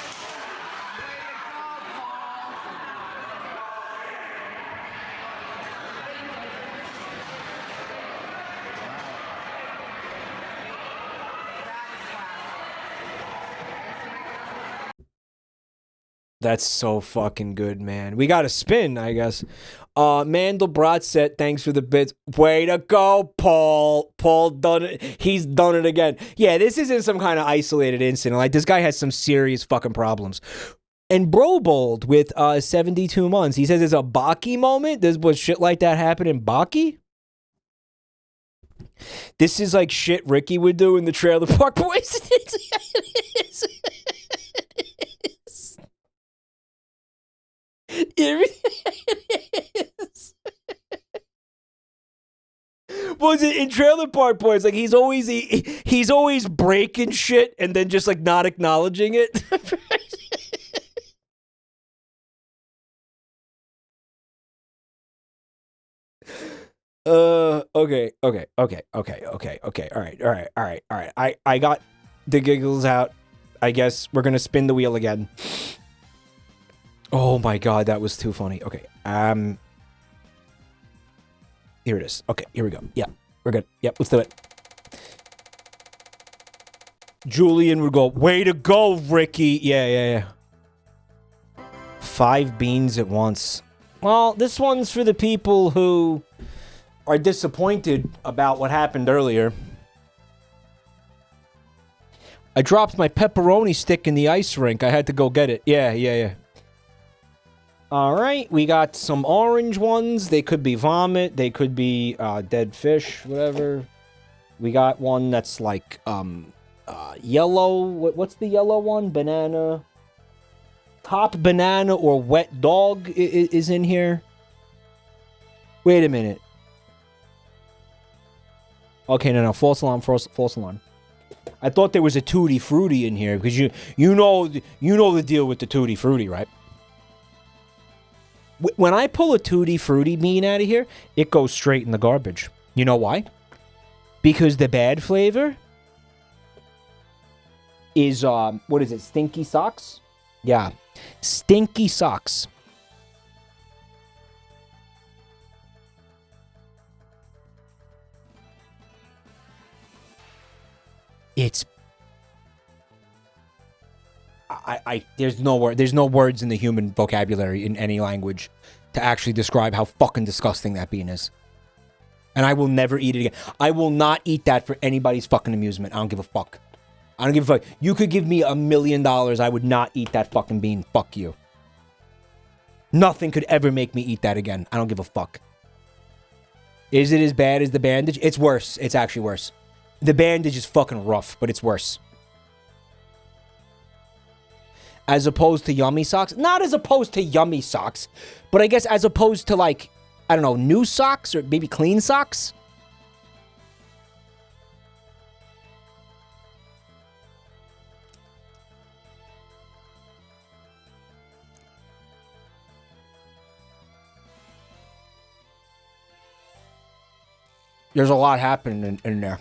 That's so fucking good, man. We got a spin, I guess. Mandelbrot said, thanks for the bits. Way to go, Paul. Paul done it. He's done it again. Yeah, this isn't some kind of isolated incident. Like, this guy has some serious fucking problems. And Brobold with 72 months. He says it's a Baki moment. Was shit like that happen in Baki? This is like shit Ricky would do in the Trailer Park Boys. It is. It is. Was it in Trailer Park Boys? Like he's always breaking shit and then just like not acknowledging it. Okay. All right. I got the giggles out. I guess we're gonna spin the wheel again. Oh my god, that was too funny. Okay, here it is. Okay, here we go. Yeah, we're good. Yep, let's do it. Julian would go, way to go, Ricky. Yeah. 5 beans at once. Well, this one's for the people who are disappointed about what happened earlier. I dropped my pepperoni stick in the ice rink. I had to go get it. Yeah. All right, we got some orange ones. They could be vomit. They could be dead fish, whatever. We got one that's like yellow. What's the yellow one? Banana. Top banana or wet dog is in here. Wait a minute. Okay, no. False alarm. False alarm. I thought there was a Tutti Frutti in here because you know the deal with the Tutti Frutti, right? When I pull a Tutti Frutti bean out of here, it goes straight in the garbage. You know why? Because the bad flavor is, what is it, stinky socks? Yeah, stinky socks. It's... there's no words in the human vocabulary in any language to actually describe how fucking disgusting that bean is. And I will never eat it again. I will not eat that for anybody's fucking amusement. I don't give a fuck. I don't give a fuck. You could give me $1 million. I would not eat that fucking bean. Fuck you. Nothing could ever make me eat that again. I don't give a fuck. Is it as bad as the bandage? It's worse. It's actually worse. The bandage is fucking rough, but it's worse. As opposed to yummy socks? Not as opposed to yummy socks, but I guess as opposed to, like, I don't know, new socks or maybe clean socks? There's a lot happening in there.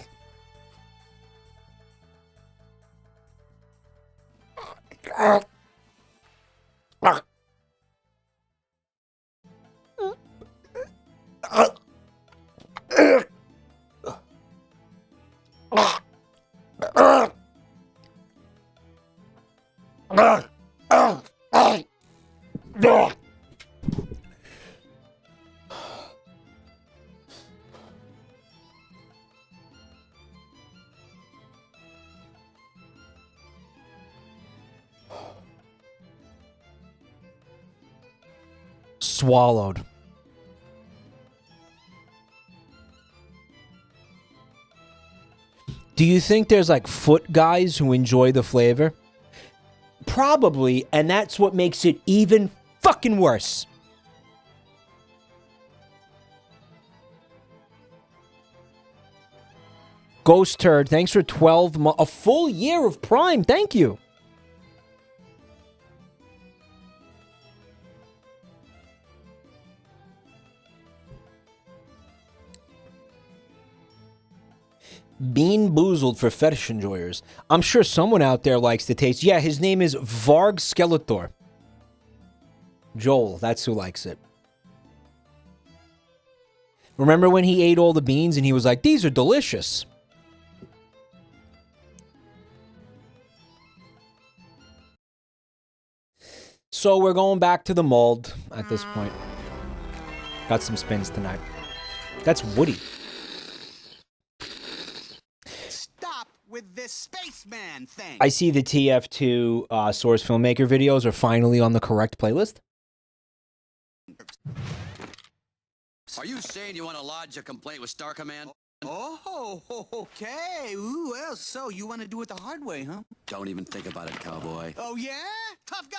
Swallowed. Do you think there's like foot guys who enjoy the flavor? Probably, and that's what makes it even fucking worse. Ghost Turd, thanks for 12 months. A full year of Prime. Thank you. Bean Boozled for fetish enjoyers. I'm sure someone out there likes the taste. Yeah, his name is Varg Skeletor. Joel, that's who likes it. Remember when he ate all the beans and he was like, these are delicious. So we're going back to the mold at this point. Got some spins tonight. That's Woody. Stop with this spaceman thing. I see the TF2 Source Filmmaker videos are finally on the correct playlist. Are you saying you want to lodge a complaint with Star Command? Oh, okay. Ooh, well, so you want to do it the hard way, huh? Don't even think about it, cowboy. Oh, yeah? Tough guy?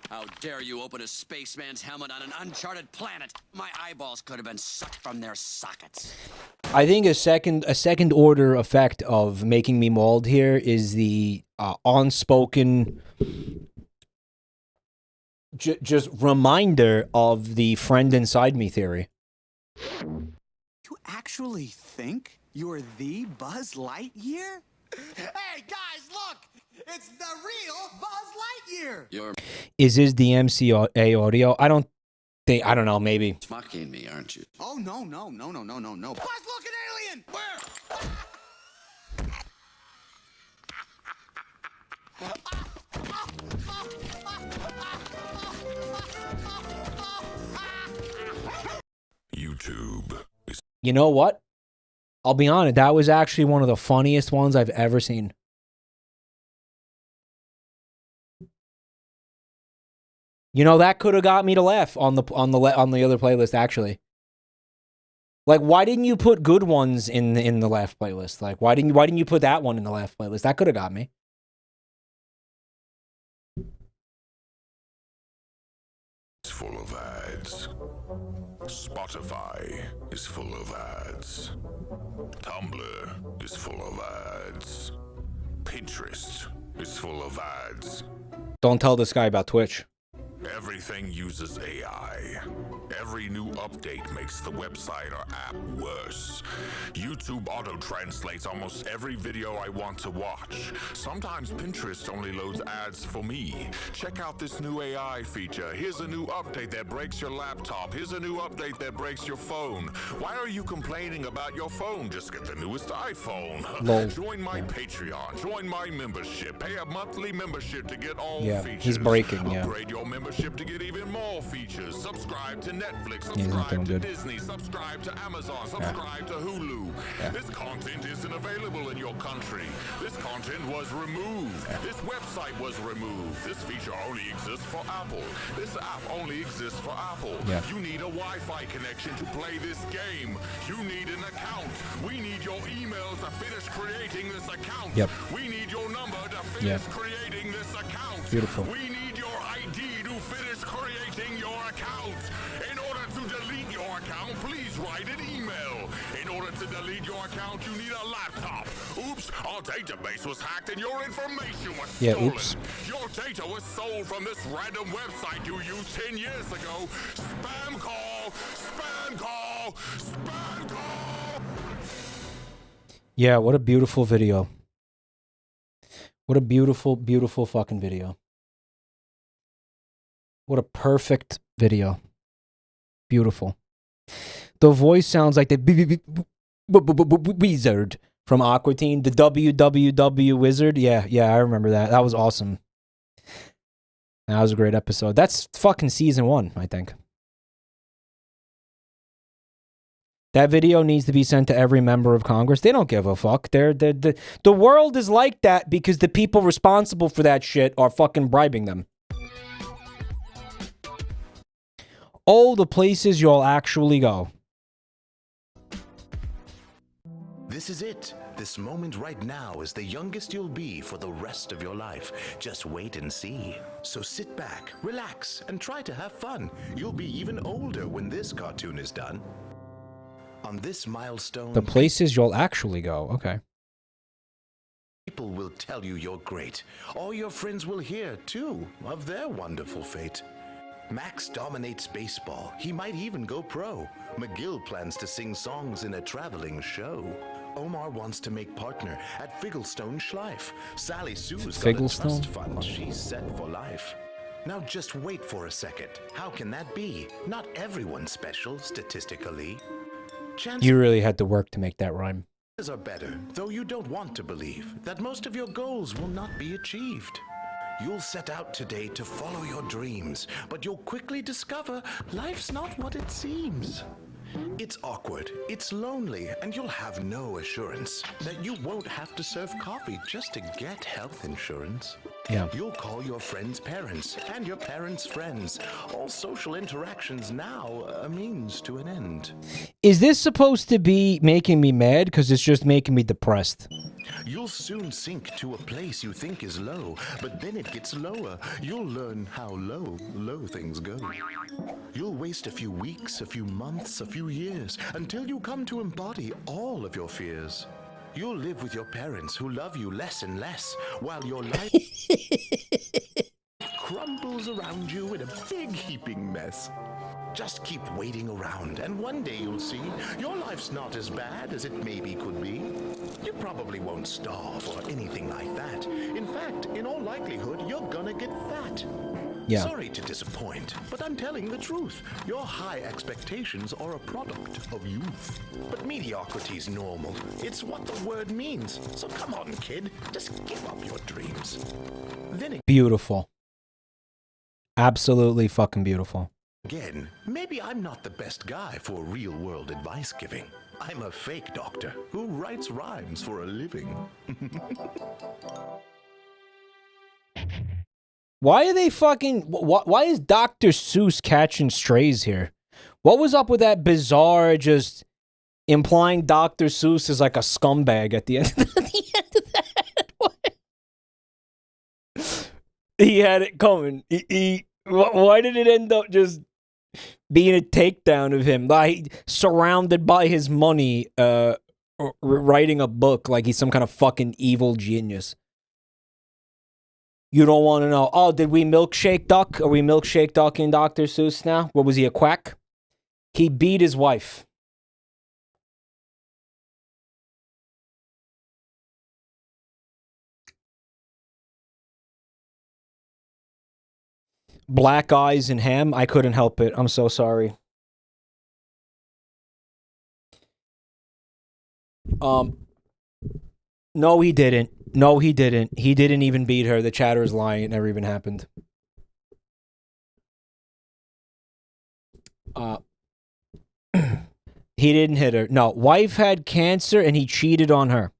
How dare you open a spaceman's helmet on an uncharted planet? My eyeballs could have been sucked from their sockets. I think a second order effect of making me mauled here is the unspoken just reminder of the friend inside me theory. You actually think you're the Buzz Lightyear? Hey, guys, look! It's the real Buzz Lightyear! Is his DMCA audio? I don't know, maybe. Mocking me, aren't you? Oh, no. Buzz, look, an alien! Where? YouTube. You know what? I'll be honest, that was actually one of the funniest ones I've ever seen. You know, that could have got me to laugh on the other playlist, actually. Like, why didn't you put good ones in the laugh playlist? Like, why didn't you put that one in the laugh playlist? That could have got me. It's full of ads. Spotify is full of ads. Tumblr is full of ads. Pinterest is full of ads. Don't tell this guy about Twitch. Everything uses AI. Every new update makes the website or app worse. YouTube auto-translates almost every video I want to watch. Sometimes Pinterest only loads ads for me. Check out this new AI feature. Here's a new update that breaks your laptop. Here's a new update that breaks your phone. Why are you complaining about your phone? Just get the newest iPhone. Lol. Join my Patreon. Join my membership. Pay a monthly membership to get all features. He's breaking, yeah. Upgrade your membership to get even more features. Subscribe to Netflix. He's not doing Subscribe to good. Disney. Subscribe to Amazon. Subscribe to Hulu. This content isn't available in your country. This content was removed. This website was removed. This feature only exists for Apple. This app only exists for Apple. You need a Wi-Fi connection to play this game. You need an account. We need your email to finish creating this account. We need your number to finish creating this account. Beautiful. We need your ID to finish creating your account. In order to delete your account, please write an email. In order to delete your account, you need a laptop. Oops, our database was hacked and your information was stolen. Oops. Your data was sold from this random website you used 10 years ago. Spam call, spam call, spam call. Yeah, what a beautiful video. What a beautiful, beautiful fucking video. What a perfect video. Beautiful. The voice sounds like the wizard from Aqua Teen, the WWW wizard. Yeah, I remember that. That was awesome. That was a great episode. That's fucking season 1, I think. That video needs to be sent to every member of Congress. They don't give a fuck. The world is like that because the people responsible for that shit are fucking bribing them. Oh, the places you'll actually go. This is it. This moment right now is the youngest you'll be for the rest of your life. Just wait and see. So sit back, relax, and try to have fun. You'll be even older when this cartoon is done. On this milestone, The places you'll actually go. Okay. people will tell you you're great. All your friends will hear, too, of their wonderful fate. Max dominates baseball. He might even go pro. McGill plans to sing songs in a traveling show. Omar wants to make partner at Figglestone Schleif. Sally Sue's got a trust Figglestone? fund. She's set for life. Now just wait for a second. How can that be? Not everyone's special, statistically. Chances You really had to work to make that rhyme. are better, though you don't want to believe that most of your goals will not be achieved. You'll set out today to follow your dreams, but you'll quickly discover life's not what it seems. It's awkward, it's lonely, and you'll have no assurance that you won't have to serve coffee just to get health insurance. Yeah. You'll call your friends' parents and your parents' friends. All social interactions now a means to an end. Is this supposed to be making me mad? Because it's just making me depressed. You'll soon sink to a place you think is low, but then it gets lower. You'll learn how low things go. You'll waste a few weeks, a few months, a few years, until you come to embody all of your fears. You'll live with your parents who love you less and less, while your life crumbles around you in a big heaping mess. Just keep waiting around, and one day you'll see your life's not as bad as it maybe could be. You probably won't starve or anything like that. In fact, in all likelihood, you're gonna get fat. Yeah. Sorry to disappoint, but I'm telling the truth. Your high expectations are a product of youth. But mediocrity's normal. It's what the word means. So come on, kid. Just give up your dreams. Then Beautiful. Absolutely fucking beautiful. again, maybe I'm not the best guy for real-world advice giving. I'm a fake doctor who writes rhymes for a living. Why are they fucking... Why is Dr. Seuss catching strays here? What was up with that bizarre just implying Dr. Seuss is like a scumbag at the end, at the end of that? He had it coming. Why did it end up just being a takedown of him? Like, surrounded by his money, writing a book like he's some kind of fucking evil genius. You don't want to know. Oh, did we milkshake duck? Are we milkshake ducking Dr. Seuss now? What was he, a quack? He beat his wife. Black eyes and ham. I couldn't help it. I'm so sorry. No, he didn't. No, he didn't. He didn't even beat her. The chatter is lying. It never even happened. He didn't hit her. No, wife had cancer and he cheated on her.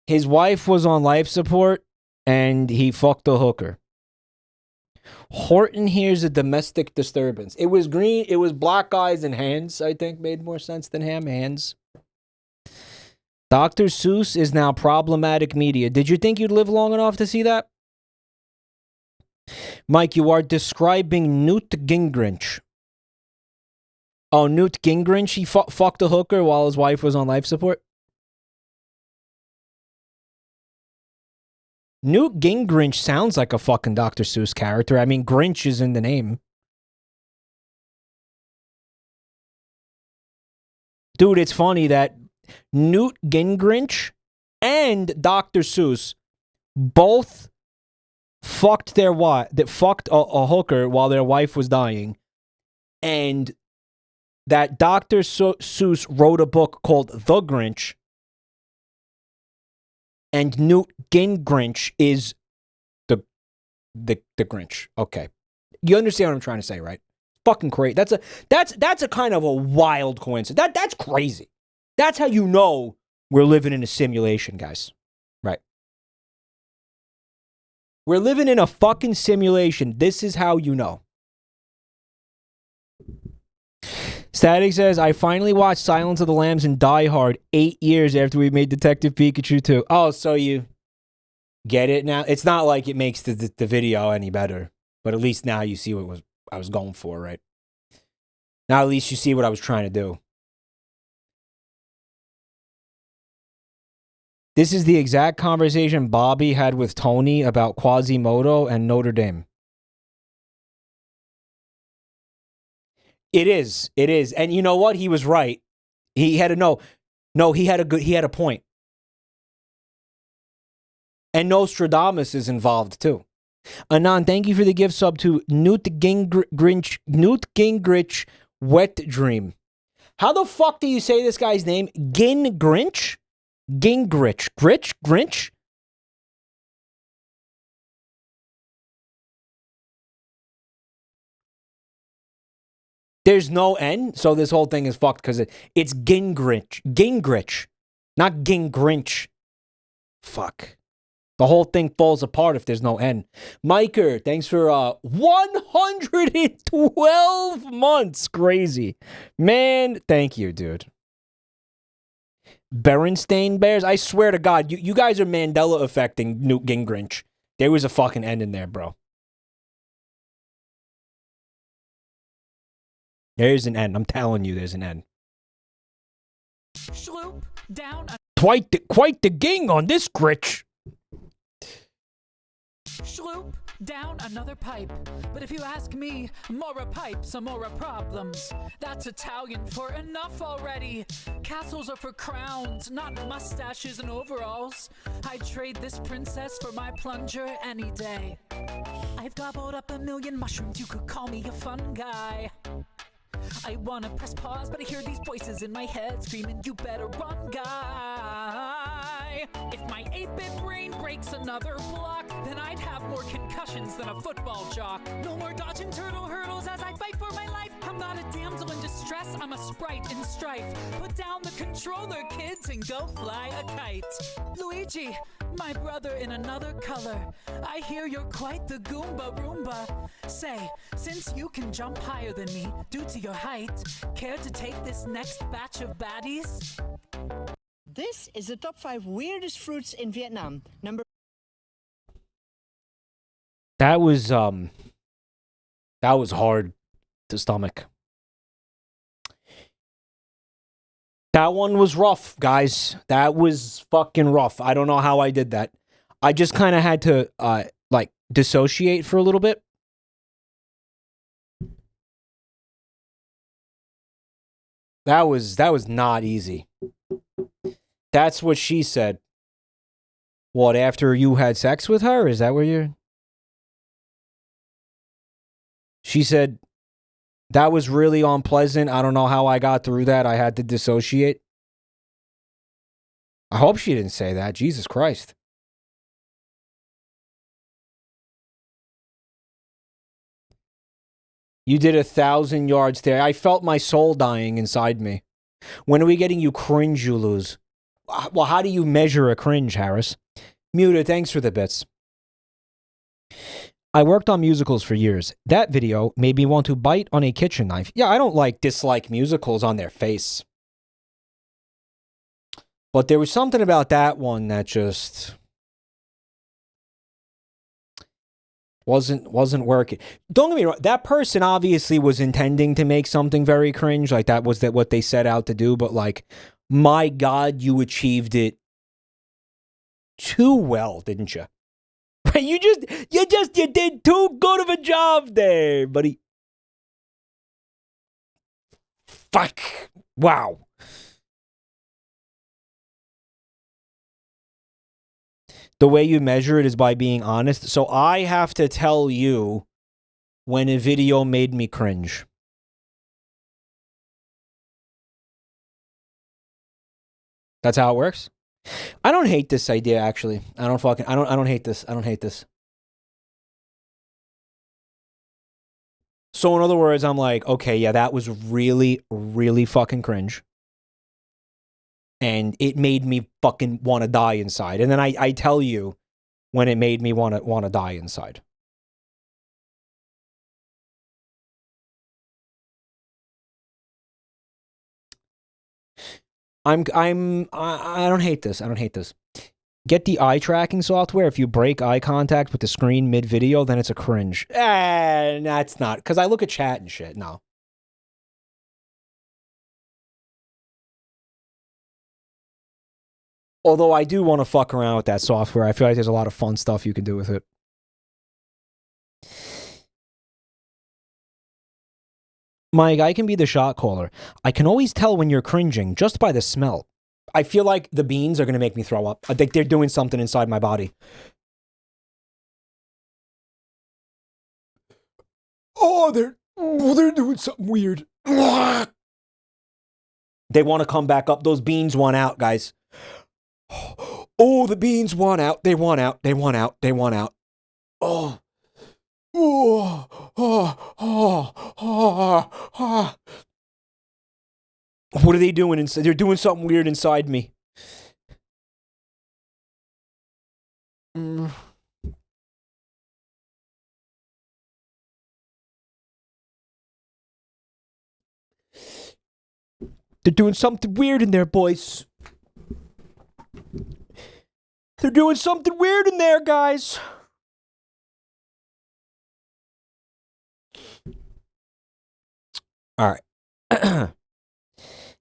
His wife was on life support and he fucked a hooker. Horton hears a domestic disturbance. It was green. It was black eyes and hands, I think, made more sense than ham. Hands. Dr. Seuss is now problematic media. Did you think you'd live long enough to see that? Mike, you are describing Newt Gingrich. Oh, Newt Gingrich? He fucked a hooker while his wife was on life support? Newt Gingrich sounds like a fucking Dr. Seuss character. I mean, Grinch is in the name. Dude, it's funny that Newt Gingrich and Dr. Seuss both fucked their wife, that fucked a hooker while their wife was dying, and that Dr. Seuss wrote a book called The Grinch, and Newt Gingrich is the Grinch. Okay, you understand what I'm trying to say, right? Fucking crazy. That's a kind of a wild coincidence. That's crazy. That's how you know we're living in a simulation, guys. Right. We're living in a fucking simulation. This is how you know. Static says, I finally watched Silence of the Lambs and Die Hard 8 years after we made Detective Pikachu 2. Oh, so you get it now? It's not like it makes the video any better. But at least now you see what I was going for, right? Now at least you see what I was trying to do. This is the exact conversation Bobby had with Tony about Quasimodo and Notre Dame. It is. It is. And you know what? He was right. He had a he had a point. And Nostradamus is involved too. Anand, thank you for the gift sub to Newt Gingrich Wet Dream. How the fuck do you say this guy's name? Gingrich? Gingrich. Grinch? There's no N, so this whole thing is fucked because it's Gingrich. Gingrich. Not Gingrinch. Fuck. The whole thing falls apart if there's no N. Miker, thanks for 112 months. Crazy. Man, thank you, dude. Berenstain Bears, I swear to God, you guys are Mandela affecting Newt Gingrich. There was a fucking N in there, bro. There's an N. I'm telling you, there's an N. Sloop down. Quite the ging on this gritch. Sloop down another pipe. But if you ask me, more pipes are more problems. That's Italian for enough already. Castles are for crowns, not mustaches and overalls. I'd trade this princess for my plunger any day. I've gobbled up a million mushrooms, you could call me a fun guy. I wanna press pause, but I hear these voices in my head screaming, you better run, guy. If my 8-bit brain breaks another block, then I'd have more concussions than a football jock. No more dodging turtle hurdles as I fight for my life. I'm not a damsel in distress, I'm a sprite in strife. Put down the controller, kids, and go fly a kite. Luigi, my brother in another color. I hear you're quite the Goomba Roomba. Say, since you can jump higher than me due to your height, care to take this next batch of baddies? This is the top 5 weirdest fruits in Vietnam. Number. That was hard to stomach. That one was rough, guys. That was fucking rough. I don't know how I did that. I just kind of had to like dissociate for a little bit. That was not easy. That's what she said. What, after you had sex with her? Is that where you're... She said, that was really unpleasant. I don't know how I got through that. I had to dissociate. I hope she didn't say that. Jesus Christ. You did 1,000 yards there. I felt my soul dying inside me. When are we getting you cringe, you lose? Well, how do you measure a cringe, Harris? Muta, thanks for the bits. I worked on musicals for years. That video made me want to bite on a kitchen knife. Yeah, I don't dislike musicals on their face. But there was something about that one that just wasn't working. Don't get me wrong, that person obviously was intending to make something very cringe. Like that was what they set out to do, but like, my God, you achieved it too well, didn't you? You did too good of a job there, buddy. Fuck. Wow. The way you measure it is by being honest. So I have to tell you when a video made me cringe. That's how it works? I don't hate this idea, actually. I don't hate this. I don't hate this. So in other words, I'm like, okay, yeah, that was really, really fucking cringe. And it made me fucking want to die inside. And then I tell you, when it made me want to die inside. I don't hate this. I don't hate this. Get the eye tracking software. If you break eye contact with the screen mid-video, then it's a cringe. That's not. Because I look at chat and shit. No. Although I do want to fuck around with that software. I feel like there's a lot of fun stuff you can do with it. Mike, I can be the shot caller. I can always tell when you're cringing just by the smell. I feel like the beans are going to make me throw up. I think they're doing something inside my body. Oh, they're doing something weird. They want to come back up. Those beans want out, guys. Oh, the beans want out. They want out. They want out. They want out. Oh. Oh, oh, oh, oh, oh. What are they doing inside? They're doing something weird inside me. They're doing something weird in there, boys. They're doing something weird in there, guys. All right.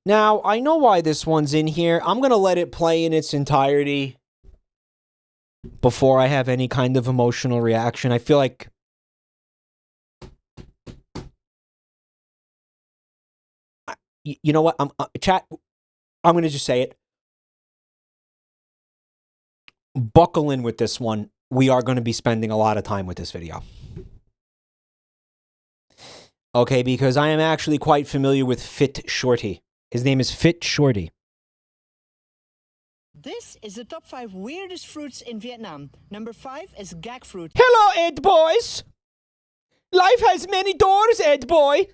Now, I know why this one's in here. I'm going to let it play in its entirety before I have any kind of emotional reaction. I feel like... You know what? Chat, I'm going to just say it. Buckle in with this one. We are going to be spending a lot of time with this video. Okay, because I am actually quite familiar with Fit Shorty. His name is Fit Shorty. This is the top 5 weirdest fruits in Vietnam. Number 5 is gag fruit. Hello, Ed boys! Life has many doors, Ed boy!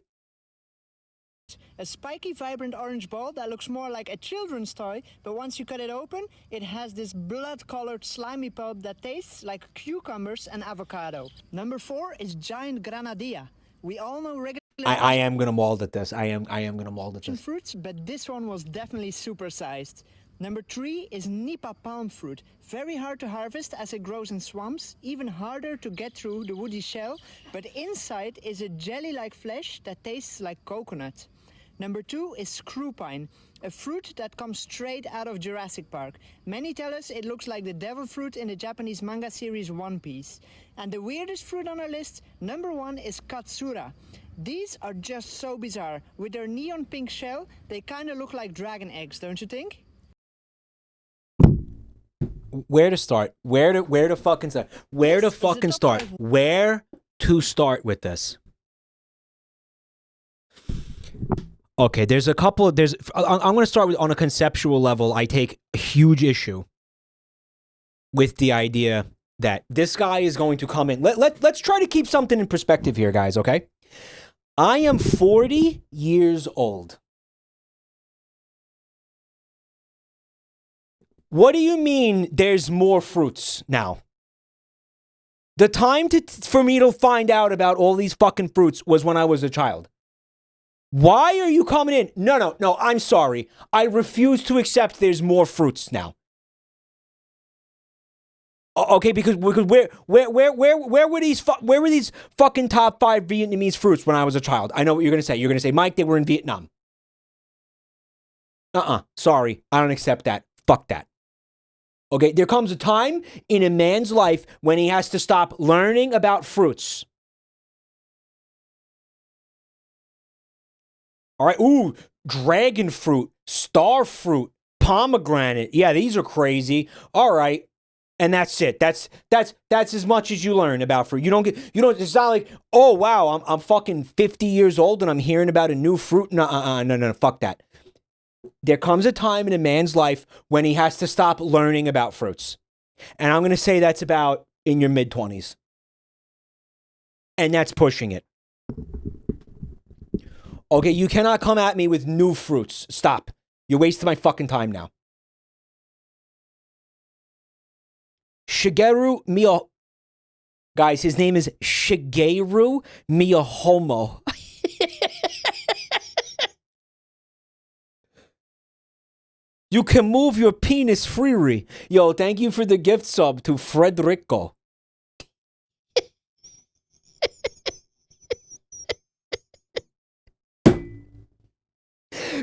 A spiky, vibrant orange ball that looks more like a children's toy, but once you cut it open, it has this blood-colored slimy pulp that tastes like cucumbers and avocado. Number 4 is giant granadilla. We all know regular... I am going to mold at this. I am going to mold at this. Fruits, but this one was definitely supersized. Number 3 is Nipa palm fruit. Very hard to harvest as it grows in swamps, even harder to get through the woody shell, but inside is a jelly-like flesh that tastes like coconut. Number 2 is screw pine, a fruit that comes straight out of Jurassic Park. Many tell us it looks like the devil fruit in the Japanese manga series One Piece. And the weirdest fruit on our list, number 1 is katsura. These are just so bizarre. With their neon pink shell, they kind of look like dragon eggs, don't you think? Where to start? Where to fucking start? Where to fucking start? Where to start with this? Okay, there's a couple of, I'm going to start with, on a conceptual level, I take a huge issue with the idea that this guy is going to come in. Let's try to keep something in perspective here, guys, okay? I am 40 years old. What do you mean there's more fruits now? The time for me to find out about all these fucking fruits was when I was a child. Why are you coming in? No, I'm sorry. I refuse to accept there's more fruits now. Okay, because where were these fucking top 5 Vietnamese fruits when I was a child? I know what you're going to say. You're going to say, Mike, they were in Vietnam. Sorry. I don't accept that. Fuck that. Okay, there comes a time in a man's life when he has to stop learning about fruits. All right, ooh, dragon fruit, star fruit, pomegranate. Yeah, these are crazy. All right. And that's it. That's as much as you learn about fruit. It's not like, oh wow, I'm fucking 50 years old and I'm hearing about a new fruit. No, fuck that. There comes a time in a man's life when he has to stop learning about fruits. And I'm going to say that's about in your mid-20s. And that's pushing it. Okay, you cannot come at me with new fruits. Stop. You're wasting my fucking time now. Shigeru Miya. Guys, his name is Shigeru Miyahomo. You can move your penis freely. Yo, thank you for the gift sub to Frederico.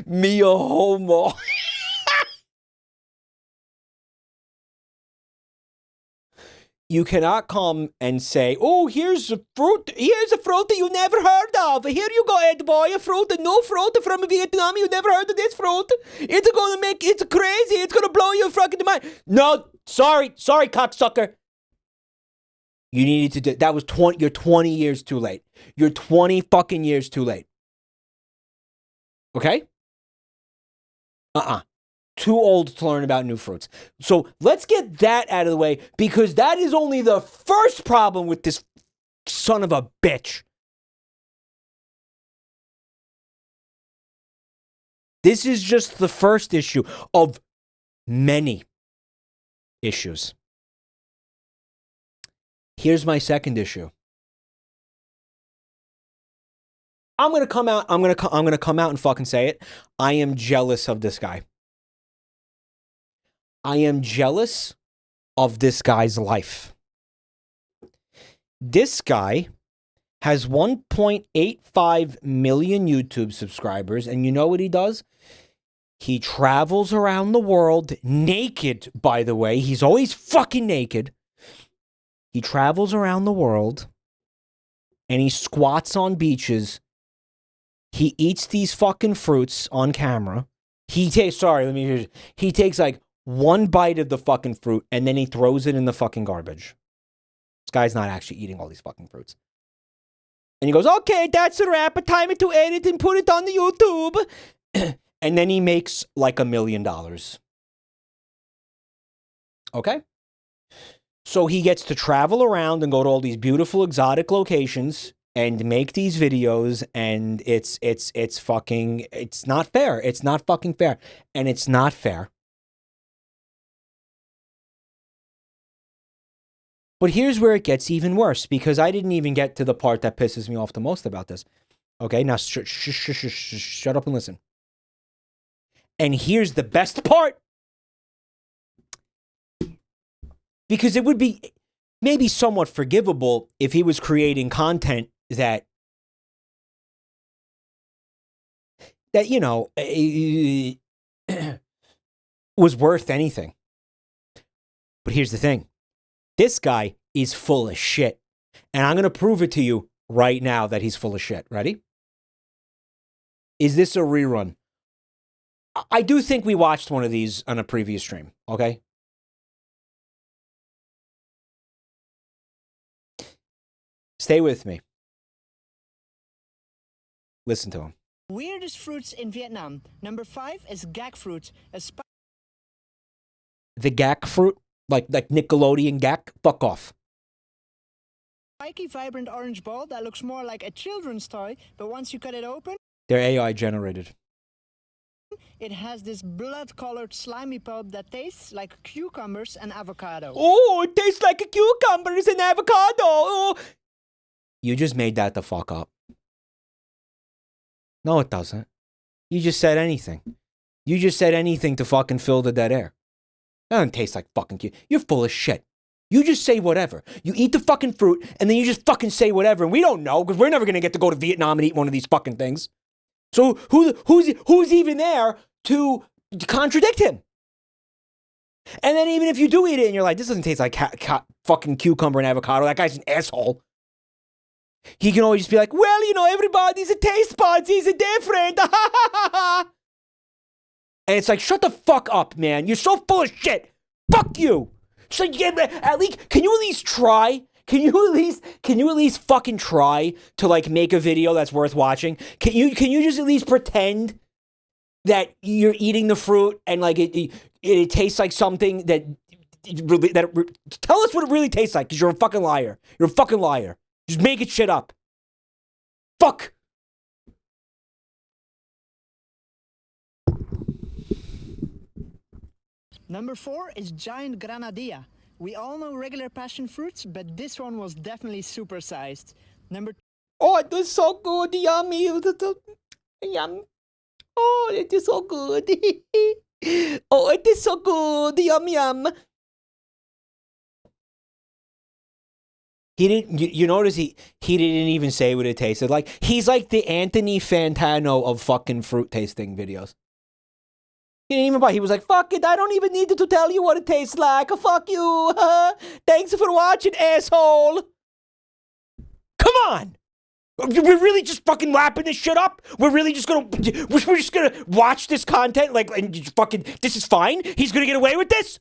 Miyahomo. You cannot come and say, oh, here's a fruit that you never heard of. Here you go, Ed boy, a new fruit from Vietnam. You never heard of this fruit. It's crazy. It's gonna blow your fucking mind. No, sorry, cocksucker. You needed to do, that was 20, you're 20 years too late. You're 20 fucking years too late. Okay? Too old to learn about new fruits. So let's get that out of the way, because that is only the first problem with this son of a bitch. This is just the first issue of many issues. Here's my second issue. I'm gonna come out and fucking say it. I am jealous of this guy. I am jealous of this guy's life. This guy has 1.85 million YouTube subscribers, and you know what he does? He travels around the world naked, by the way. He's always fucking naked. He travels around the world, and he squats on beaches. He eats these fucking fruits on camera. He takes like one bite of the fucking fruit, and then he throws it in the fucking garbage. This guy's not actually eating all these fucking fruits. And he goes, okay, that's a wrap. Time it to edit and put it on the YouTube. And then he makes like $1 million. Okay? So he gets to travel around and go to all these beautiful exotic locations and make these videos, and it's not fair. It's not fucking fair. And it's not fair. But here's where it gets even worse, because I didn't even get to the part that pisses me off the most about this. Okay, now shut up and listen. And here's the best part. Because it would be maybe somewhat forgivable if he was creating content that you know, was worth anything. But here's the thing. This guy is full of shit. And I'm going to prove it to you right now that he's full of shit. Ready? Is this a rerun? I do think we watched one of these on a previous stream, okay? Stay with me. Listen to him. Weirdest fruits in Vietnam. Number 5 is gak fruit. The gak fruit? Like Nickelodeon gak? Fuck off. Spiky, vibrant orange ball that looks more like a children's toy, but once you cut it open, They're AI generated. it has this blood-colored slimy pulp that tastes like cucumbers and avocado. Oh, it tastes like a cucumbers and avocado. Oh. You just made that the fuck up. No, it doesn't. You just said anything. You just said anything to fucking fill the dead air. That doesn't taste like fucking cute. You're full of shit. You just say whatever. You eat the fucking fruit, and then you just fucking say whatever, and we don't know, because we're never going to get to go to Vietnam and eat one of these fucking things. So who's even there to contradict him? And then even if you do eat it, and you're like, this doesn't taste like fucking cucumber and avocado, that guy's an asshole. He can always just be like, well, you know, everybody's a taste buds, he's a different. And it's like, shut the fuck up, man. You're so full of shit. Fuck you. So you get, at least, can you at least try? Can you at least fucking try to like make a video that's worth watching? Can you just at least pretend that you're eating the fruit and like it tastes like something that tell us what it really tastes like, because you're a fucking liar. You're a fucking liar. Just make it shit up. Fuck. Number 4 is giant granadilla. We all know regular passion fruits, but this one was definitely supersized. Number Oh, it was so good, yummy. Yum. Oh, it is so good. Oh, it is so good, yum yum. He didn't. You notice he didn't even say what it tasted like. He's like the Anthony Fantano of fucking fruit tasting videos. He didn't even buy. He was like, "Fuck it, I don't even need to tell you what it tastes like. Fuck you. Thanks for watching, asshole." Come on. We're really just fucking lapping this shit up? We're really just gonna... We're just gonna watch this content like... And just fucking... This is fine? He's gonna get away with this?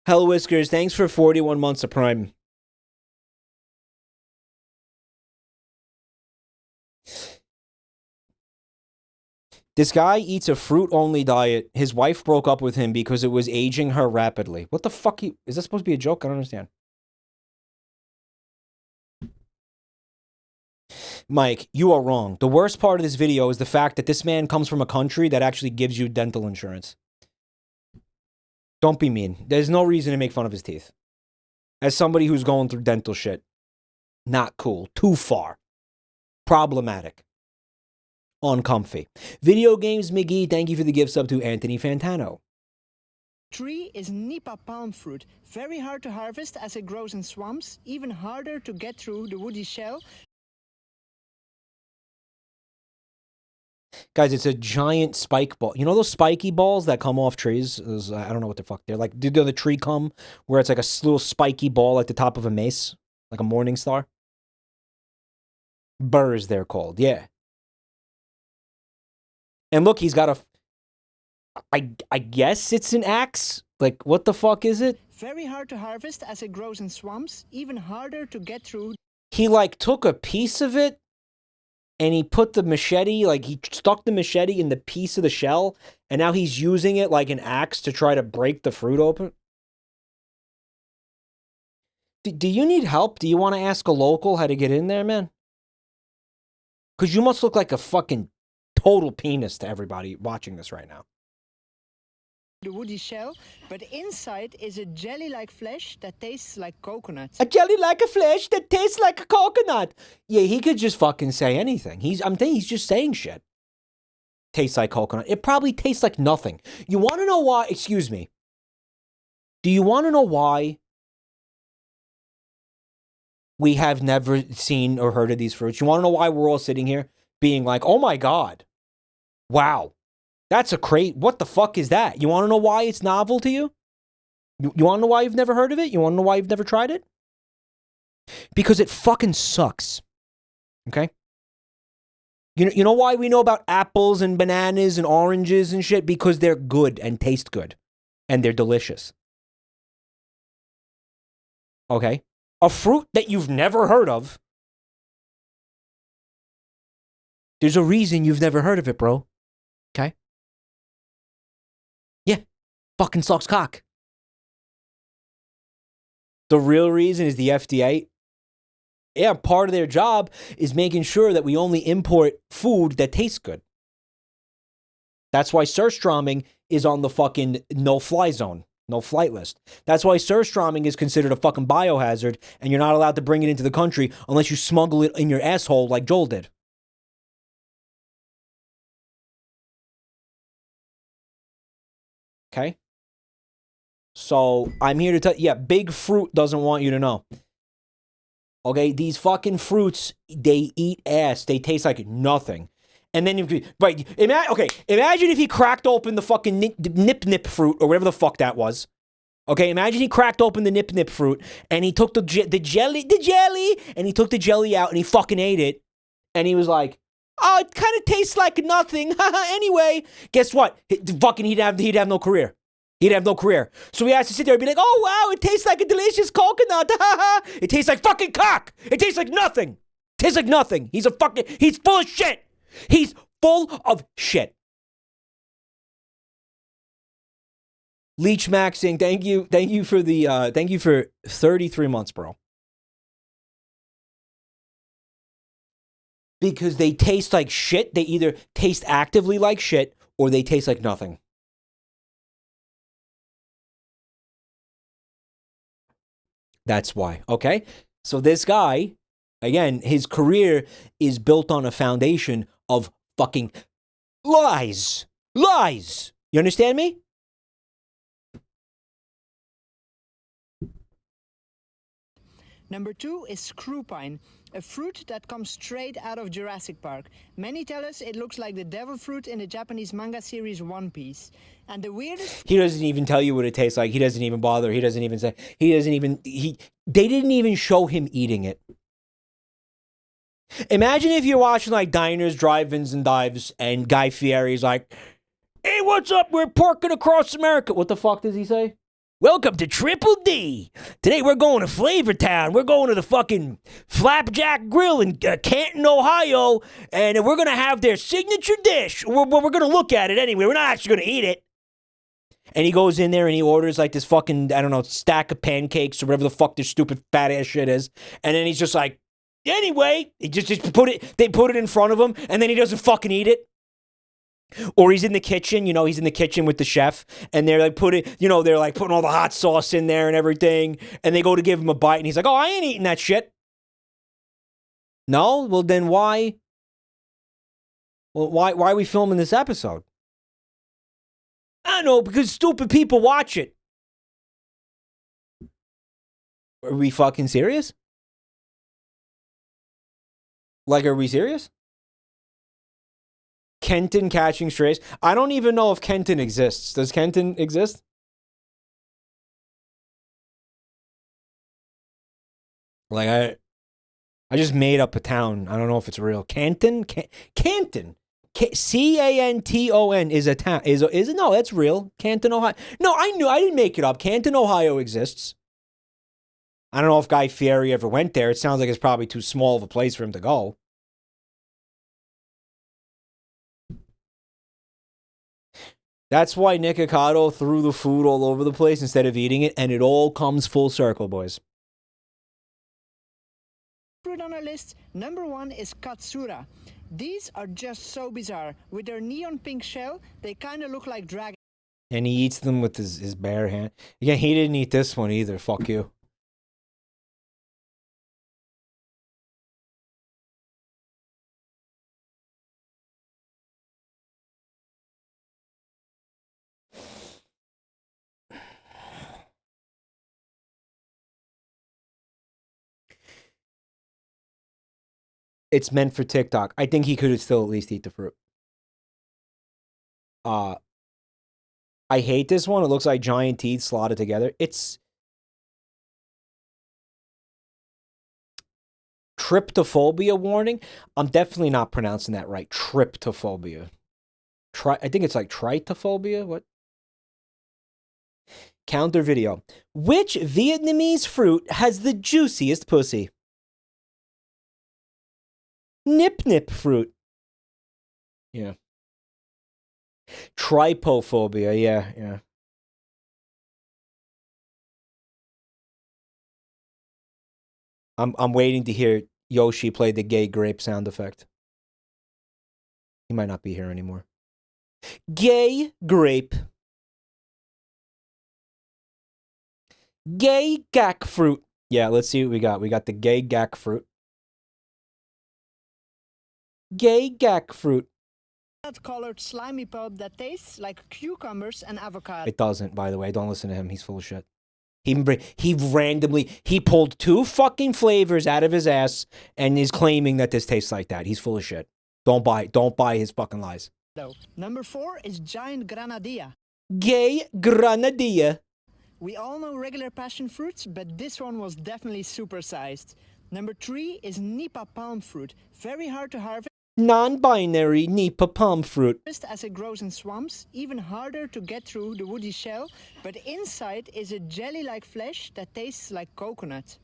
Hello, Whiskers. Thanks for 41 months of Prime. This guy eats a fruit-only diet. His wife broke up with him because it was aging her rapidly. What the fuck? Is that supposed to be a joke? I don't understand. Mike, you are wrong. The worst part of this video is the fact that this man comes from a country that actually gives you dental insurance. Don't be mean. There's no reason to make fun of his teeth. As somebody who's going through dental shit, not cool. Too far. Problematic. Uncomfy. Video Games McGee, thank you for the gift sub to Anthony Fantano. tree is Nipa palm fruit. Very hard to harvest as it grows in swamps, even harder to get through the woody shell. Guys, it's a giant spike ball. You know those spiky balls that come off trees? I don't know what the fuck they're like. Did the tree come where it's like a little spiky ball at the top of a mace? Like a morning star? Burrs, they're called. Yeah. And look, he's got a... I guess it's an axe? Like, what the fuck is it? Very hard to harvest as it grows in swamps, even harder to get through. He, like, took a piece of it and he put the machete, like, he stuck the machete in the piece of the shell, and now he's using it like an axe to try to break the fruit open. Do you need help? Do you want to ask a local how to get in there, man? Because you must look like a fucking total penis to everybody watching this right now. The woody shell, but inside is a jelly-like flesh that tastes like coconut. A jelly like a flesh that tastes like a coconut. Yeah, he could just fucking say anything. I'm thinking he's just saying shit. Tastes like coconut. It probably tastes like nothing. You want to know why? Excuse me. Do you want to know why we have never seen or heard of these fruits? You want to know why we're all sitting here being like, oh my God. Wow. That's a crate. What the fuck is that? You want to know why it's novel to you? You want to know why you've never heard of it? You want to know why you've never tried it? Because it fucking sucks. Okay? You know why we know about apples and bananas and oranges and shit? Because they're good and taste good. And they're delicious. Okay? A fruit that you've never heard of. There's a reason you've never heard of it, bro. Okay? Yeah. Fucking sucks cock. The real reason is the FDA. Yeah, part of their job is making sure that we only import food that tastes good. That's why surströmming is on the fucking no-fly zone, no-flight list. That's why surströmming is considered a fucking biohazard, and you're not allowed to bring it into the country unless you smuggle it in your asshole like Joel did. Okay? So, I'm here to tell you, yeah, Big Fruit doesn't want you to know. Okay, these fucking fruits, they eat ass. They taste like nothing. And then, right, imagine if he cracked open the fucking nip fruit, or whatever the fuck that was. Okay, imagine he cracked open the nip fruit, and he took the jelly, and he took the jelly out, and he fucking ate it. And he was like, oh, it kind of tastes like nothing. Anyway, guess what? He'd have no career. He'd have no career. So he has to sit there and be like, oh, wow, it tastes like a delicious coconut. It tastes like fucking cock. It tastes like nothing. It tastes like nothing. He's full of shit. He's full of shit. Leech Maxing, thank you for 33 months, bro. Because they taste like shit. They either taste actively like shit or they taste like nothing. That's why. Okay? So this guy, again, his career is built on a foundation of fucking lies. Lies. You understand me? Number 2 is screw pine, a fruit that comes straight out of Jurassic Park. Many tell us it looks like the devil fruit in the Japanese manga series One Piece. And the weirdest... He doesn't even tell you what it tastes like. He doesn't even bother. He doesn't even say... They didn't even show him eating it. Imagine if you're watching like diners, drive-ins, and dives, and Guy Fieri's like, "Hey, what's up? We're porking across America." What the fuck does he say? "Welcome to Triple D. Today we're going to Flavor Town. We're going to the fucking Flapjack Grill in Canton, Ohio, and we're going to have their signature dish. We're going to look at it anyway. We're not actually going to eat it." And he goes in there and he orders like this fucking, I don't know, stack of pancakes or whatever the fuck this stupid fat ass shit is. And then he's just like, anyway, he just they put it in front of him and then he doesn't fucking eat it. Or he's in the kitchen, he's in the kitchen with the chef and they're like they're like putting all the hot sauce in there and everything. And they go to give him a bite and he's like, "Oh, I ain't eating that shit." No? Well, then why? Well, why are we filming this episode? I know, because stupid people watch it. Are we fucking serious? Like, are we serious? Kenton catching strays. I don't even know if Kenton exists. Does Kenton exist? Like, I just made up a town. I don't know if it's real. Canton? Canton. Canton is a town. Is it? No, that's real. Canton, Ohio. No, I didn't make it up. Canton, Ohio exists. I don't know if Guy Fieri ever went there. It sounds like it's probably too small of a place for him to go. That's why Nikocado threw the food all over the place instead of eating it, and it all comes full circle, boys. Fruit on our list, number 1 is Katsura. These are just so bizarre. With their neon pink shell, they kind of look like dragons. And he eats them with his bare hand. Yeah, he didn't eat this one either. Fuck you. It's meant for TikTok. I think he could still at least eat the fruit. I hate this one. It looks like giant teeth slotted together. It's tryptophobia warning. I'm definitely not pronouncing that right. Tryptophobia. I think it's like tritophobia. What? Counter video. Which Vietnamese fruit has the juiciest pussy? Nip nip fruit. Yeah. Trypophobia. Yeah. I'm waiting to hear Yoshi play the gay grape sound effect. He might not be here anymore. Gay grape. Gay gack fruit. Yeah, let's see what we got. We got the gay gack fruit. Gay gack fruit. Colored slimy pulp that tastes like cucumbers and avocado. It doesn't, by the way. Don't listen to him. He's full of shit. He randomly pulled 2 fucking flavors out of his ass and is claiming that this tastes like that. He's full of shit. Don't buy his fucking lies. Number 4 is giant granadilla. Gay granadilla. We all know regular passion fruits, but this one was definitely supersized. Number 3 is Nipa palm fruit. Very hard to harvest. Non-binary Nipa palm fruit. As it grows in swamps, even harder to get through the woody shell, but inside is a jelly-like flesh that tastes like coconut.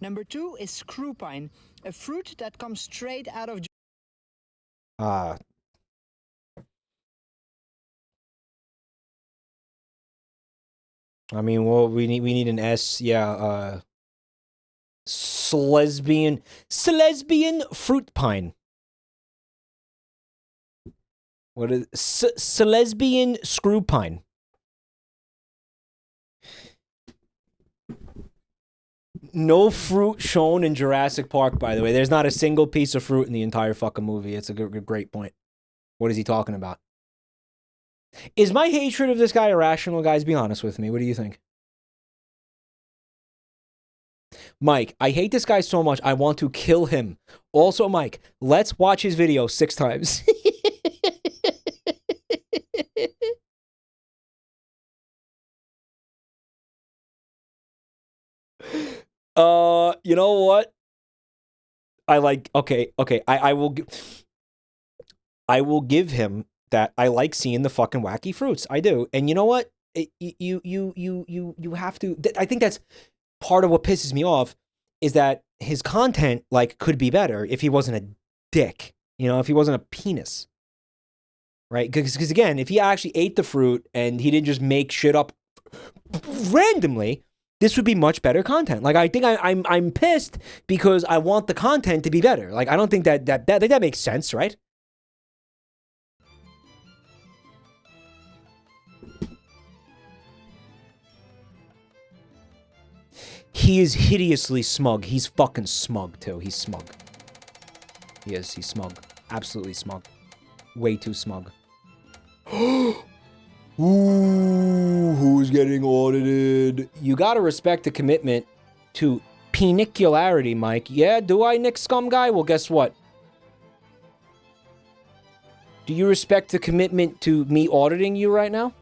Number 2 is screw pine, a fruit that comes straight out of... I mean, well, we need an S. Yeah. Lesbian fruit pine. What is lesbian screw pine? No fruit shown in Jurassic Park, by the way. There's not a single piece of fruit in the entire fucking movie. It's a great point. What is he talking about? Is my hatred of this guy irrational, guys? Be honest with me. What do you think? Mike, I hate this guy so much, I want to kill him. Also, Mike, let's watch his video 6 times. You know what? I like, okay, I will give him that. I like seeing the fucking wacky fruits. I do. And you know what? You have to, I think that's part of what pisses me off, is that his content, like, could be better if he wasn't a dick. You know, if he wasn't a penis. Right? Because again, if he actually ate the fruit and he didn't just make shit up randomly, this would be much better content. Like, I think I'm pissed because I want the content to be better. Like, I don't think that makes sense, right? He is hideously smug. He's fucking smug, too. He's smug. He is. He's smug. Absolutely smug. Way too smug. Ooh, who's getting audited? You gotta respect the commitment to penicularity, Mike. Yeah, do I, Nick Scum Guy? Well, guess what? Do you respect the commitment to me auditing you right now?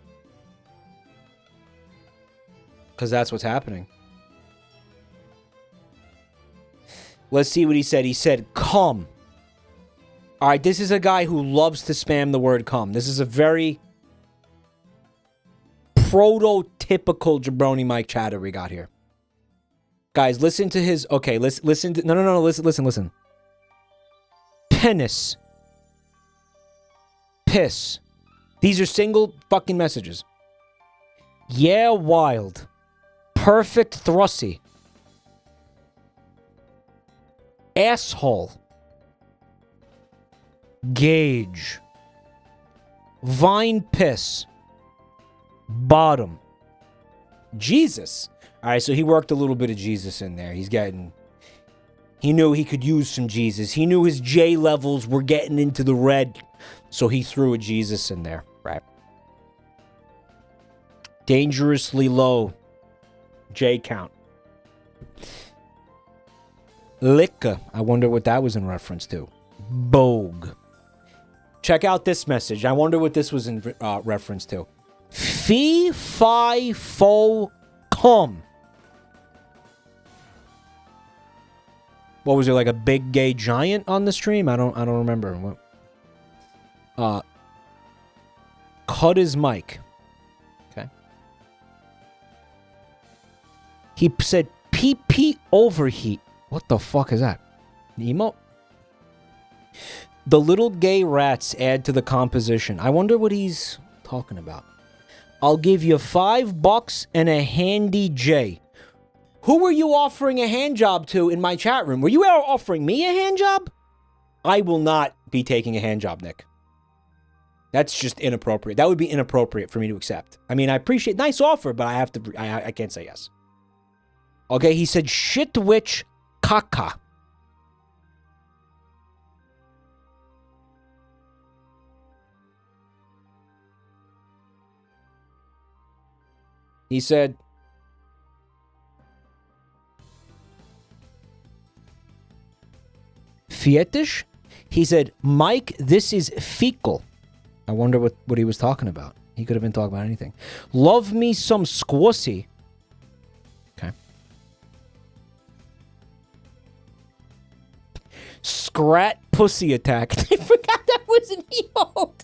Because that's what's happening. Let's see what he said. He said, come. All right, this is a guy who loves to spam the word come. This is a very prototypical Jabronimike chatter we got here. Guys, listen to his... Okay, listen to... No, listen. Penis. Piss. These are single fucking messages. Yeah, wild. Perfect thrussy. Asshole. Gauge. Vine piss. Bottom. Jesus. Alright, so he worked a little bit of Jesus in there. He's getting... He knew he could use some Jesus. He knew his J levels were getting into the red. So he threw a Jesus in there. Right. Dangerously low J count. Liquor. I wonder what that was in reference to. Bogue. Check out this message. I wonder what this was in reference to. Fee, fi, fo, cum. What was there, like a big gay giant on the stream? I don't remember. Cut his mic. Okay. He said PP overheat. What the fuck is that? An emote? The little gay rats add to the composition. I wonder what he's talking about. I'll give you $5 and a handy J. Who were you offering a hand job to in my chat room? Were you offering me a hand job? I will not be taking a hand job, Nick. That's just inappropriate. That would be inappropriate for me to accept. I mean, I appreciate nice offer, but I can't say yes. Okay, he said shit witch caca. He said, fetish? He said, Mike, this is fecal. I wonder what he was talking about. He could have been talking about anything. Love me some squassy. Okay. Scrat pussy attack. I forgot that was an emote.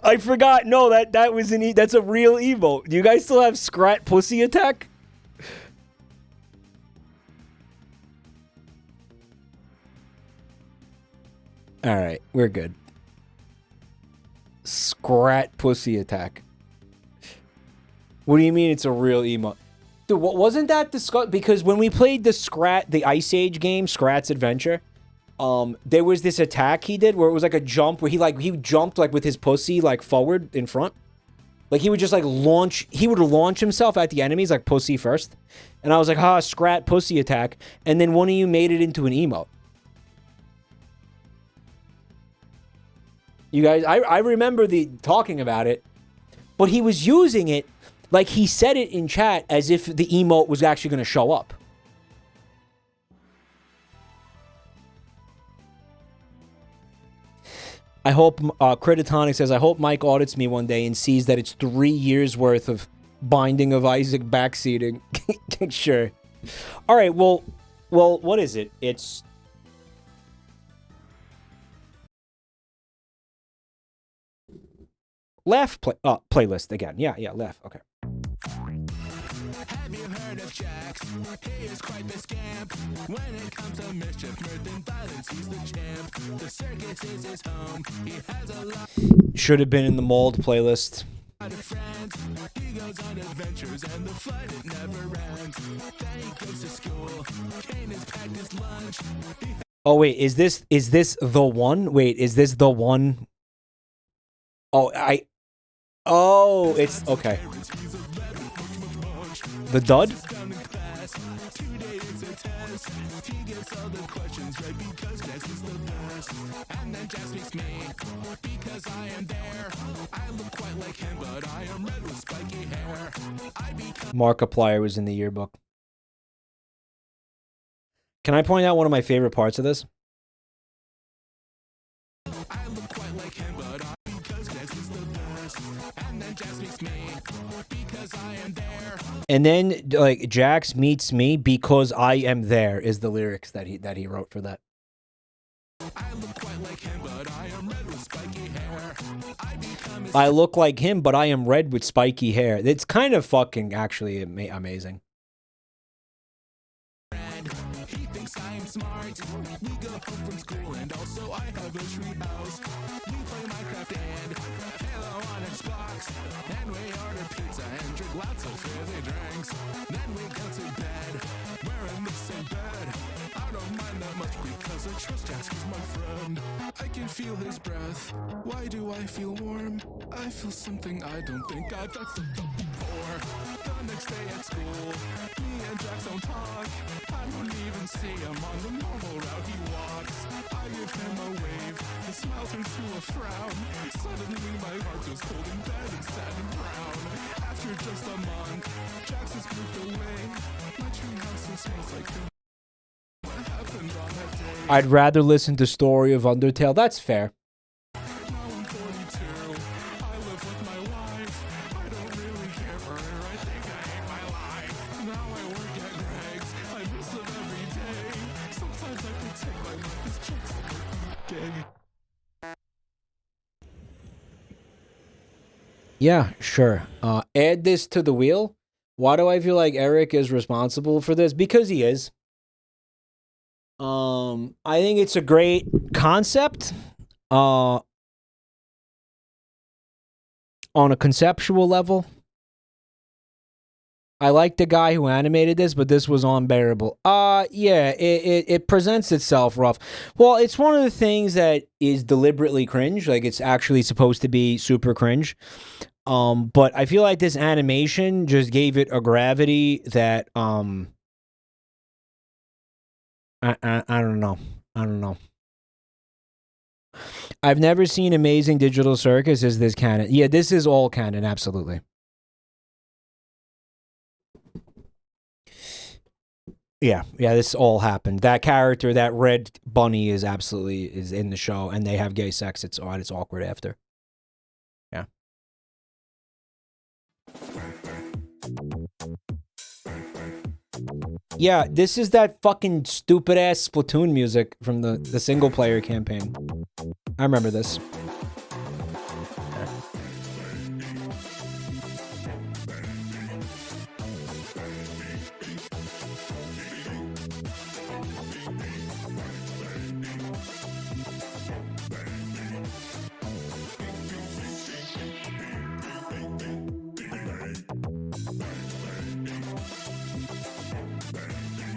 I forgot. No, that was that's a real emote. Do you guys still have Scrat pussy attack? All right, we're good. Scrat pussy attack. What do you mean it's a real emote? Dude, wasn't that discussed? Because when we played the Ice Age game, Scrat's Adventure, there was this attack he did where it was like a jump where he jumped like with his pussy like forward in front. Like he would just like launch himself at the enemies like pussy first. And I was like, ha, scrat pussy attack. And then one of you made it into an emote. You guys, I remember talking about it, but he was using it like he said it in chat as if the emote was actually going to show up. I hope, Crititonic says, I hope Mike audits me one day and sees that it's 3 years worth of Binding of Isaac backseating. Sure. All right, well, what is it? It's... Laugh playlist again. Yeah, laugh. Okay. Have you heard of Jax? He is quite the scamp. When it comes to mischief, mirth, and violence, he's the champ. The circus is his home. He has a lot Should have been in the mold playlist. of friends. He goes on adventures and the fun it never ends. Then he goes to school. Kane has packed his lunch. Oh wait, is this the one? Wait, is this the one? Oh, it's okay. The dud? Markiplier was in the yearbook. Can I point out one of my favorite parts of this? And then, like, Jax meets me because I am there is the lyrics that he wrote for that. I look like him, but I am red with spiky hair. It's kind of fucking actually amazing. He thinks I am smart. We go home from school and also I have a tree house. We play Minecraft and Halo on Xbox. And we order pizza and drink lots of fizzy drinks. Then we go to bed. We're in the same bed. I don't mind that much because I trust Jax is my friend. I can feel his breath. Why do I feel warm? I feel something I don't think I've felt before. The next day at school, me and Jax don't talk. I don't even see him on the normal route he walks. I give him a wave, his smile turns to a frown. Suddenly my heart goes cold in bed and sad and brown. After just a month, Jax has moved away. My tree house smells like him. What happened on that day? I'd rather listen to Story of Undertale. That's fair. Now I'm 42. I live with my wife. I don't really care for her. I think I hate my life. Now I work at Greg's. I miss him every day. Sometimes I could take my life as checks gay. Yeah, sure. Add this to the wheel. Why do I feel like Eric is responsible for this? Because he is. I think it's a great concept. On a conceptual level. I like the guy who animated this, but this was unbearable. Yeah, it presents itself rough. Well, it's one of the things that is deliberately cringe. Like, it's actually supposed to be super cringe. But I feel like this animation just gave it a gravity that, I don't know. I don't know. I've never seen Amazing Digital Circus. Is this canon? Yeah, this is all canon, absolutely. Yeah, this all happened. That character, that red bunny is in the show, and they have gay sex. It's odd, it's awkward after. Yeah. Yeah, this is that fucking stupid ass Splatoon music from the single player campaign. I remember this.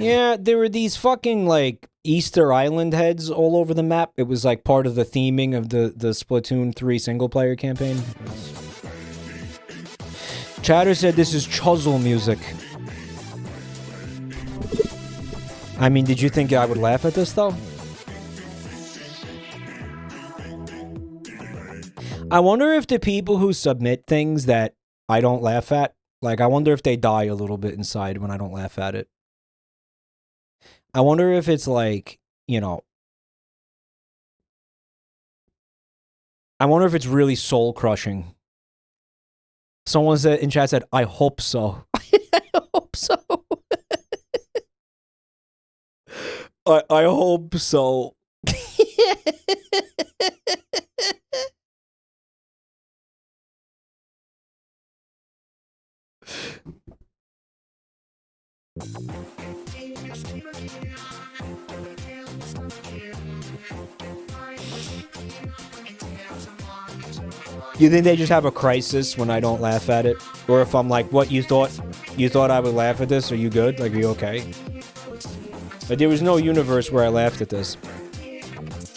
Yeah, there were these fucking, like, Easter Island heads all over the map. It was, like, part of the theming of the Splatoon 3 single-player campaign. Chatter said this is Chuzzle music. I mean, did you think I would laugh at this, though? I wonder if the people who submit things that I don't laugh at, like, I wonder if they die a little bit inside when I don't laugh at it. I wonder if it's like, you know, I wonder if it's really soul crushing. Someone said in chat said, I hope so. I hope so. I hope so. You think they just have a crisis when I don't laugh at it? Or if I'm like, what, you thought I would laugh at this? Are you good? Like, are you okay? But there was no universe where I laughed at this.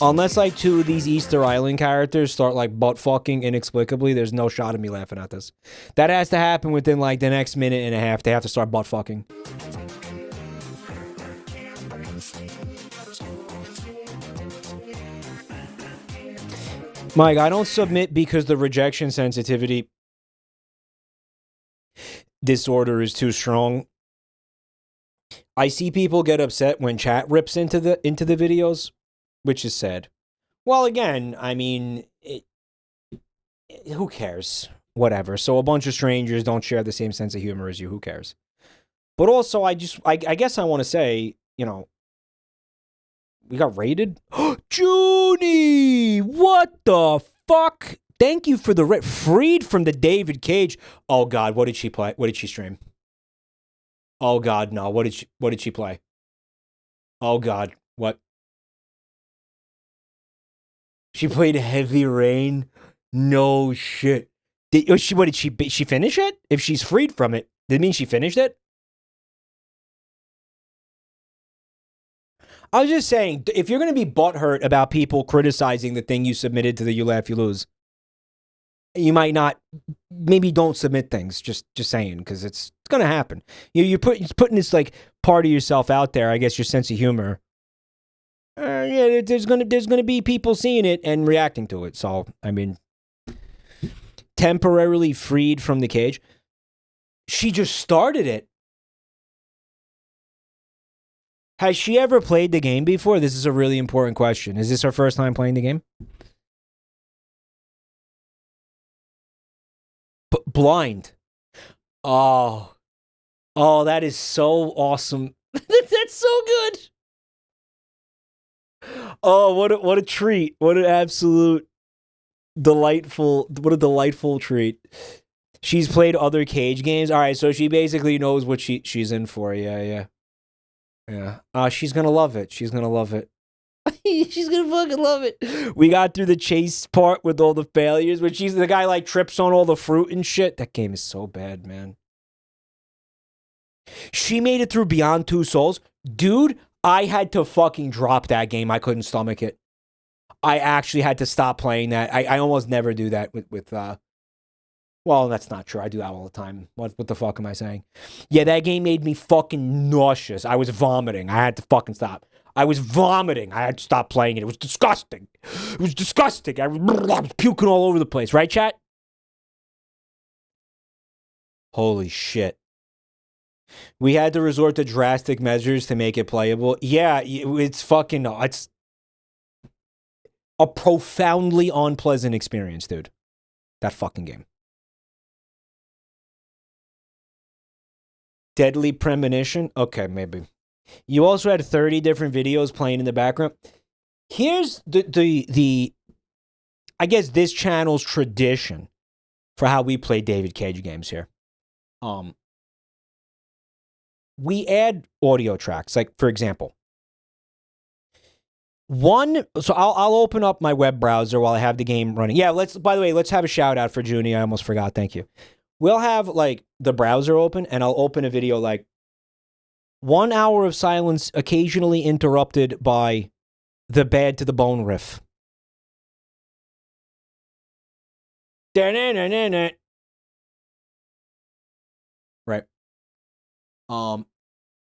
Unless like two of these Easter Island characters start like butt fucking inexplicably, there's no shot of me laughing at this. That has to happen within like the next minute and a half. They have to start butt fucking. Mike, I don't submit because the rejection sensitivity disorder is too strong. I see people get upset when chat rips into the videos, which is sad. Well, again, I mean, who cares? Whatever. So a bunch of strangers don't share the same sense of humor as you. Who cares? But also, I guess I want to say, you know, we got raided. Junie, what the fuck? Thank you for the freed from the David Cage. Oh God, what did she play? What did she stream? Oh God, no. What did she play? Oh God, what? She played Heavy Rain. No shit. What did she finish it? If she's freed from it, does it mean she finished it? I was just saying, if you're going to be butthurt about people criticizing the thing you submitted to the You Laugh, You Lose, you might not, maybe don't submit things, just saying, because it's going to happen. You're putting this, like, part of yourself out there, I guess your sense of humor. Yeah, there's gonna be people seeing it and reacting to it, so, I mean, temporarily freed from the cage. She just started it. Has she ever played the game before? This is a really important question. Is this her first time playing the game? Blind. Oh, that is so awesome. That's so good. Oh, what a treat. What an absolute what a delightful treat. She's played other Cage games. All right, so she basically knows what she's in for. Yeah. She's gonna love it. She's gonna love it. She's gonna fucking love it. We got through the chase part with all the failures, when the guy like trips on all the fruit and shit. That game is so bad, man. She made it through Beyond Two Souls. Dude, I had to fucking drop that game. I couldn't stomach it. I actually had to stop playing that. I almost never do that with well, that's not true. I do that all the time. What the fuck am I saying? Yeah, that game made me fucking nauseous. I was vomiting. I had to fucking stop. I was vomiting. I had to stop playing it. It was disgusting. It was disgusting. I was puking all over the place. Right, chat? Holy shit. We had to resort to drastic measures to make it playable. Yeah, it's fucking... It's a profoundly unpleasant experience, dude. That fucking game. Deadly Premonition? Okay, maybe. You also had 30 different videos playing in the background. Here's the I guess this channel's tradition for how we play David Cage games here. We add audio tracks. Like, for example, so I'll open up my web browser while I have the game running. Yeah, by the way, let's have a shout out for Junie. I almost forgot. Thank you. We'll have like the browser open and I'll open a video like 1 hour of silence occasionally interrupted by the Bad to the Bone riff. Right.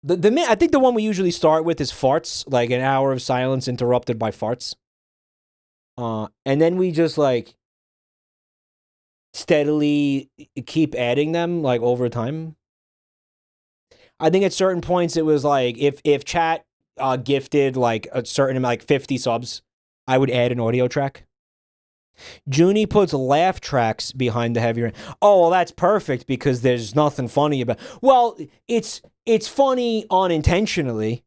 I think the one we usually start with is farts, like an hour of silence interrupted by farts. And then we just like steadily keep adding them like over time. I think at certain points it was like if chat gifted like a certain amount, like 50 subs, I would add an audio track. Junie puts laugh tracks behind the heavy rain. Oh, well, that's perfect because there's nothing funny about. Well, it's funny unintentionally,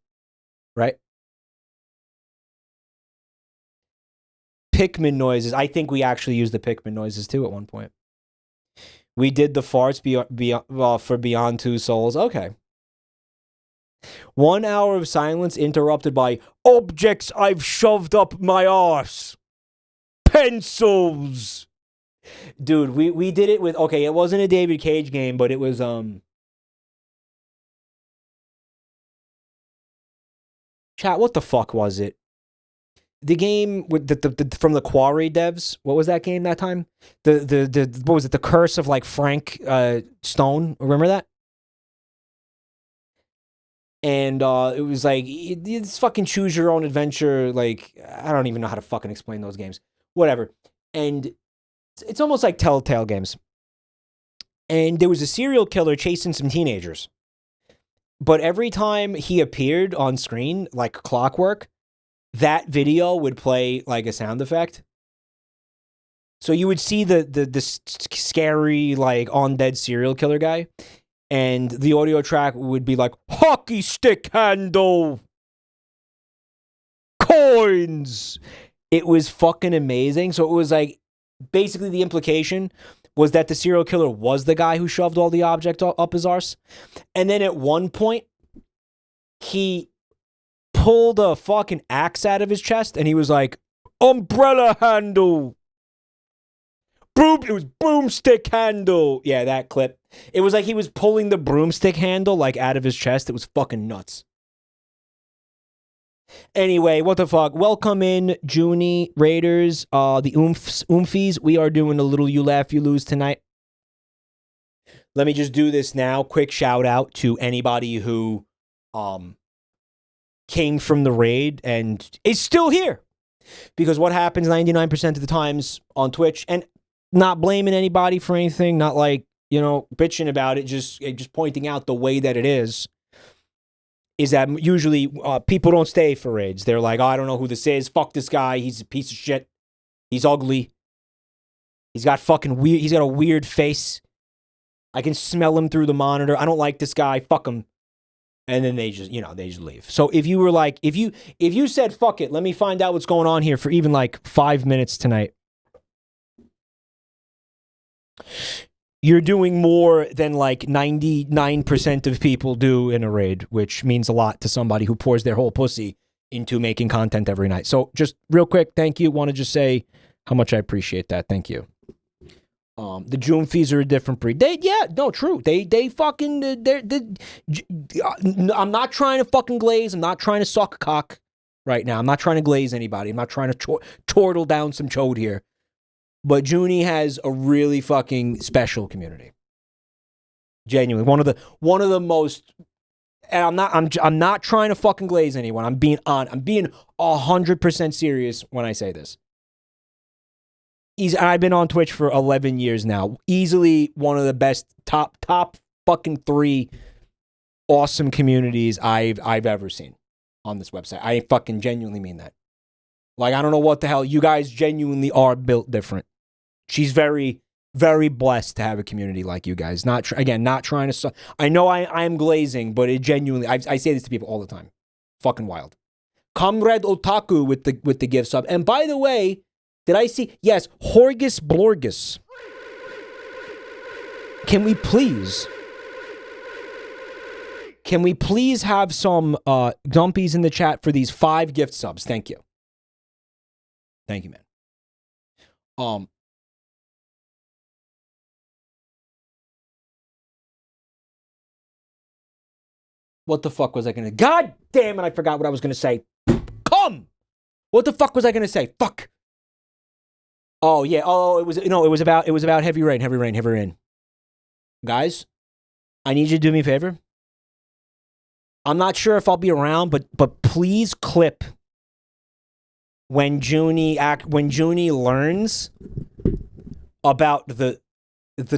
right? Pikmin noises. I think we actually used the Pikmin noises too at one point. We did the farts for Beyond Two Souls. Okay. 1 hour of silence interrupted by objects I've shoved up my arse. Pencils. Dude, we did it with, okay, it wasn't a David Cage game, but it was chat, what the fuck was it? The game with the from the Quarry devs. What was that game that time? The what was it? The Curse of like Frank Stone. Remember that? And it was like it's fucking choose your own adventure. Like I don't even know how to fucking explain those games. Whatever. And it's almost like Telltale games. And there was a serial killer chasing some teenagers. But every time he appeared on screen, like clockwork, that video would play like a sound effect. So you would see the scary, like, undead serial killer guy, and the audio track would be like, hockey stick handle, coins. It was fucking amazing. So it was like, basically the implication was that the serial killer was the guy who shoved all the object up his arse. And then at one point, he pulled a fucking axe out of his chest, and he was like, umbrella handle. It was broomstick handle. Yeah, that clip. It was like he was pulling the broomstick handle like out of his chest. It was fucking nuts. Anyway, what the fuck? Welcome in, Junie, Raiders, the Oomfies. We are doing a little You Laugh, You Lose tonight. Let me just do this now. Quick shout out to anybody who came from the raid and is still here. Because what happens 99% of the times on Twitch, and not blaming anybody for anything, not like, you know, bitching about it, just pointing out the way that it is that usually people don't stay for raids. They're like, oh, I don't know who this is. Fuck this guy. He's a piece of shit. He's ugly. He's got a weird face. I can smell him through the monitor. I don't like this guy. Fuck him. And then they just leave. So if you were like, if you said, fuck it, let me find out what's going on here for even like 5 minutes tonight, you're doing more than like 99% of people do in a raid, which means a lot to somebody who pours their whole pussy into making content every night. So just real quick, thank you. Want to just say how much I appreciate that. Thank you. The June fees are a different breed. True. They fucking, I'm not trying to fucking glaze. I'm not trying to suck cock right now. I'm not trying to glaze anybody. I'm not trying to chortle down some chode here. But Junie has a really fucking special community. Genuinely. One of the most, and I'm not trying to fucking glaze anyone. I'm being 100% serious when I say this. I've been on Twitch for 11 years now. Easily one of the best top fucking 3 awesome communities I've ever seen on this website. I fucking genuinely mean that. Like, I don't know what the hell. You guys genuinely are built different. She's very, very blessed to have a community like you guys. Not trying to. I know I am glazing, but it genuinely. I say this to people all the time. Fucking wild. Comrade Otaku with the gift sub. And by the way, did I see? Yes, Horgus Blorgus. Can we please have some dumpies in the chat for these 5 gift subs? Thank you. Thank you, man. What the fuck was I gonna? God damn it! I forgot what I was gonna say. What the fuck was I gonna say? Fuck. Oh yeah. Oh, it was about heavy rain. Guys, I need you to do me a favor. I'm not sure if I'll be around, but please clip when Junie learns about the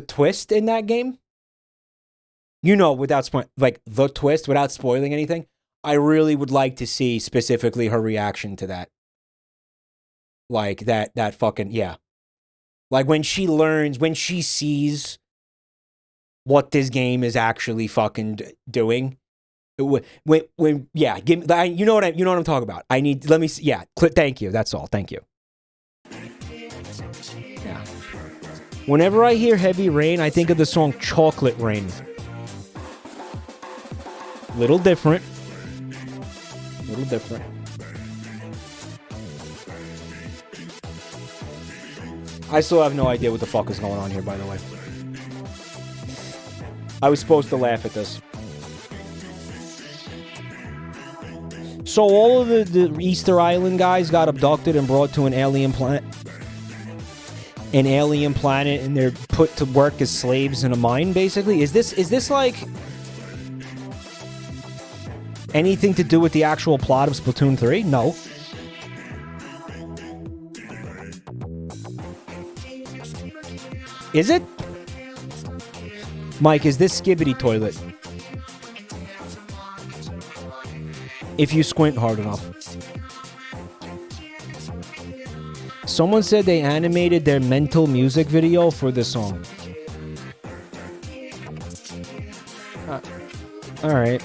twist in that game. You know, without like the twist, without spoiling anything. I really would like to see specifically her reaction to that. Like that fucking, yeah. Like when she learns, when she sees what this game is actually fucking doing. When yeah, give me, you know what I'm talking about. Let me see, yeah, thank you. That's all. Thank you. Yeah. Whenever I hear Heavy Rain, I think of the song Chocolate Rain. Little different. Little different. I still have no idea what the fuck is going on here, by the way. I was supposed to laugh at this. So all of the Easter Island guys got abducted and brought to an alien planet. An alien planet, and they're put to work as slaves in a mine, basically? Is this like anything to do with the actual plot of Splatoon 3? No. Is it? Mike, is this Skibbity Toilet? If you squint hard enough. Someone said they animated their mental music video for this song. Alright.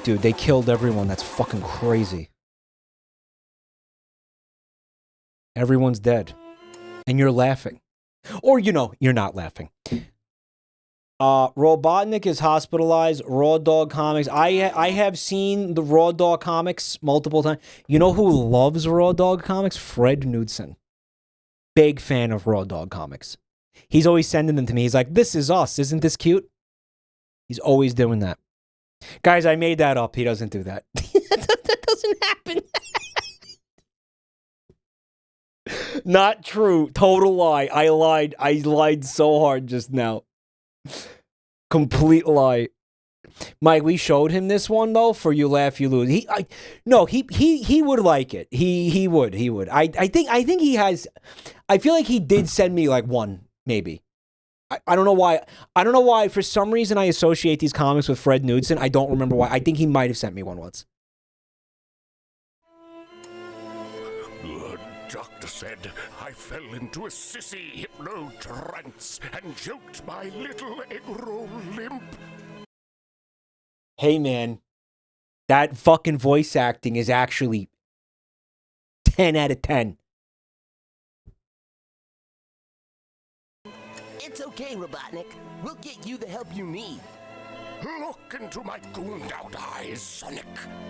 Dude, they killed everyone. That's fucking crazy. Everyone's dead. And you're laughing. Or, you know, you're not laughing. Robotnik is hospitalized. Raw Dog Comics. I have seen the Raw Dog Comics multiple times. You know who loves Raw Dog Comics? Fred Knudsen. Big fan of Raw Dog Comics. He's always sending them to me. He's like, this is us. Isn't this cute? He's always doing that. Guys, I made that up. He doesn't do that. That doesn't happen. Not true. Total lie. I lied. I lied so hard just now. Complete lie. Mike, we showed him this one though for You Laugh You Lose. He would like it. He would. I think he has. I feel like he did send me like one maybe. I don't know why. I don't know why. For some reason, I associate these comics with Fred Knudsen. I don't remember why. I think he might have sent me one once. The doctor said I fell into a sissy hypno trance and joked my little egg roll limp. Hey, man. That fucking voice acting is actually 10 out of 10. It's okay, Robotnik. We'll get you the help you need. Look into my gooned-out eyes, Sonic.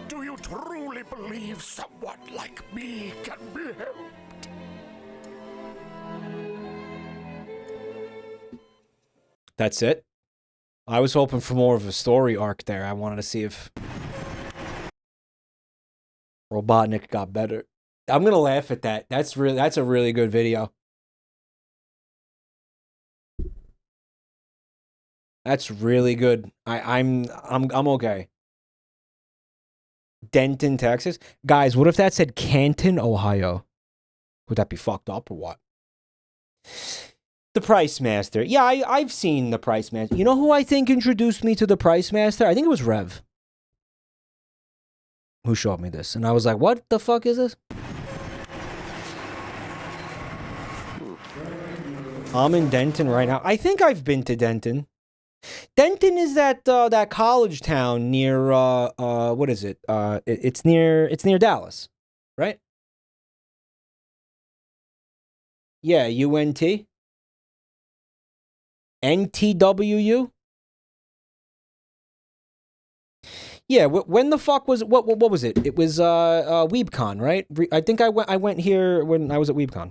Do you truly believe someone like me can be helped? That's it? I was hoping for more of a story arc there. I wanted to see if Robotnik got better. I'm gonna laugh at that. That's a really good video. That's really good. I'm okay. Denton, Texas. Guys, what if that said Canton, Ohio? Would that be fucked up or what? The Price Master. Yeah, I've seen The Price Master. You know who I think introduced me to The Price Master? I think it was Rev. Who showed me this. And I was like, what the fuck is this? I'm in Denton right now. I think I've been to Denton. Denton is that college town near what is it? It's near Dallas, right? Yeah, UNT. NTWU. Yeah, when the fuck was what was it? It was WeebCon, right? I think I went here when I was at WeebCon.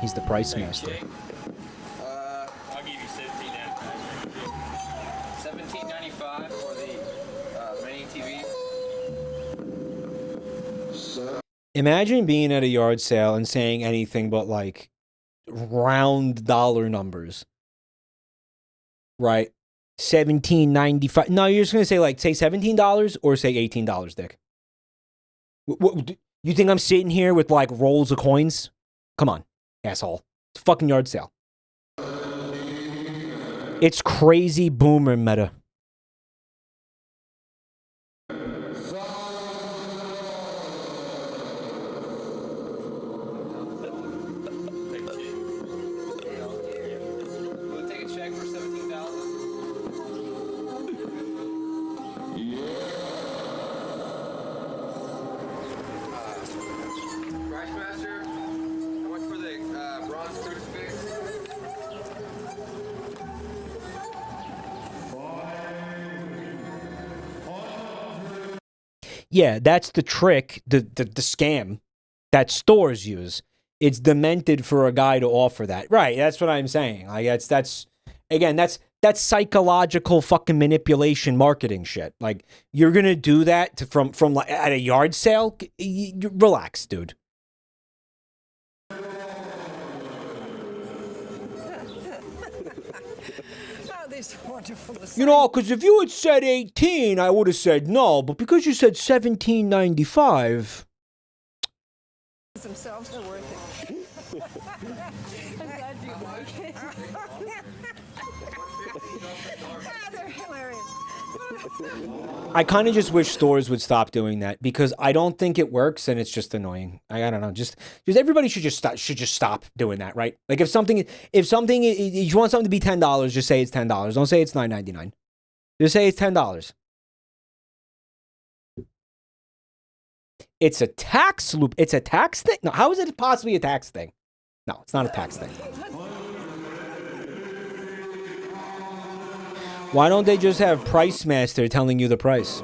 He's the price master. I'll give you $17.95 for the mini TV. Imagine being at a yard sale and saying anything but like round dollar numbers. Right? $17.95. No, you're just gonna say like say $17 or say $18, Dick. You think I'm sitting here with like rolls of coins? Come on, asshole. It's a fucking yard sale. It's crazy boomer meta. We'll take a check for $17,000. Price Master, how much for the bronze crucifix? Yeah, that's the trick, the scam that stores use. It's demented for a guy to offer that. Right, that's what I'm saying. Like that's psychological fucking manipulation marketing shit. Like you're going to do that from like at a yard sale? Relax, dude. You know, because if you had said 18, I would have said no. But because you said $17.95, themselves are worth it. I'm glad you like it. They're hilarious. I kind of just wish stores would stop doing that because I don't think it works and it's just annoying. I don't know. Just everybody should just stop doing that, right? Like if you want something to be $10, just say it's $10. Don't say it's $9.99. Just say it's $10. It's a tax loop. It's a tax thing. No, how is it possibly a tax thing? No, it's not a tax thing. Why don't they just have Price Master telling you the price?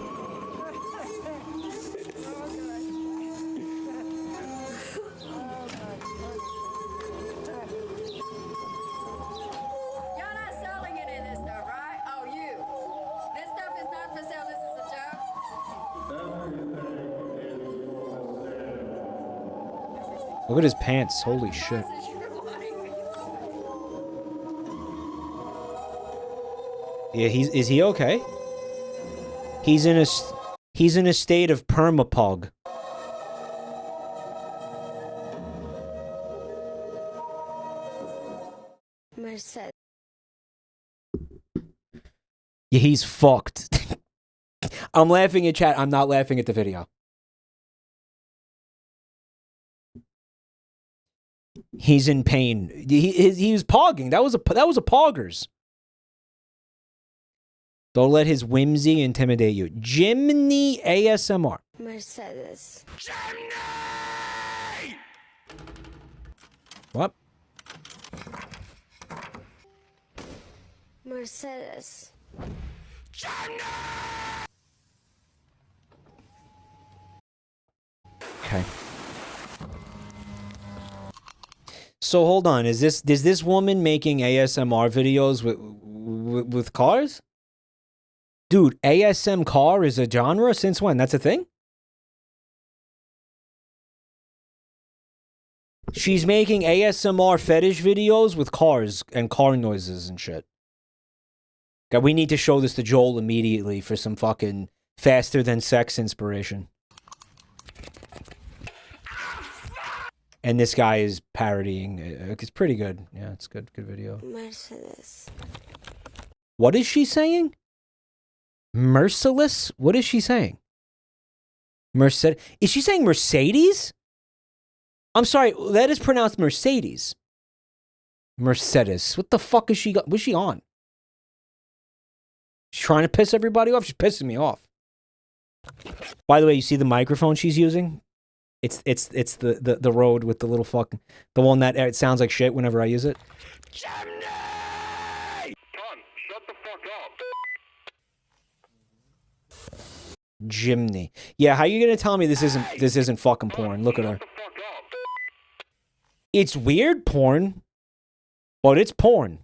Look at his pants. Holy shit. Yeah, is he okay? He's in a state of permapug. Merced. Yeah, he's fucked. I'm laughing at chat. I'm not laughing at the video. He's in pain. He was pogging. That was a poggers. Don't let his whimsy intimidate you. Jimny ASMR. Mercedes. What? Mercedes. Okay. So hold on. Is this woman making ASMR videos with cars? Dude, ASM car is a genre? Since when? That's a thing? She's making ASMR fetish videos with cars and car noises and shit. God, we need to show this to Joel immediately for some fucking faster than sex inspiration. And this guy is parodying. It's pretty good. Yeah, it's good. Good video. Mercedes. What is she saying? Merciless? What is she saying? Mercedes? Is she saying Mercedes? I'm sorry, that is pronounced Mercedes. Mercedes. What the fuck is she? What's she on? She's trying to piss everybody off. She's pissing me off. By the way, you see the microphone she's using? It's the Rode with the little fucking the one that it sounds like shit whenever I use it. Jimny. Yeah, how you gonna tell me this isn't fucking porn? Look at her. It's weird porn, but it's porn.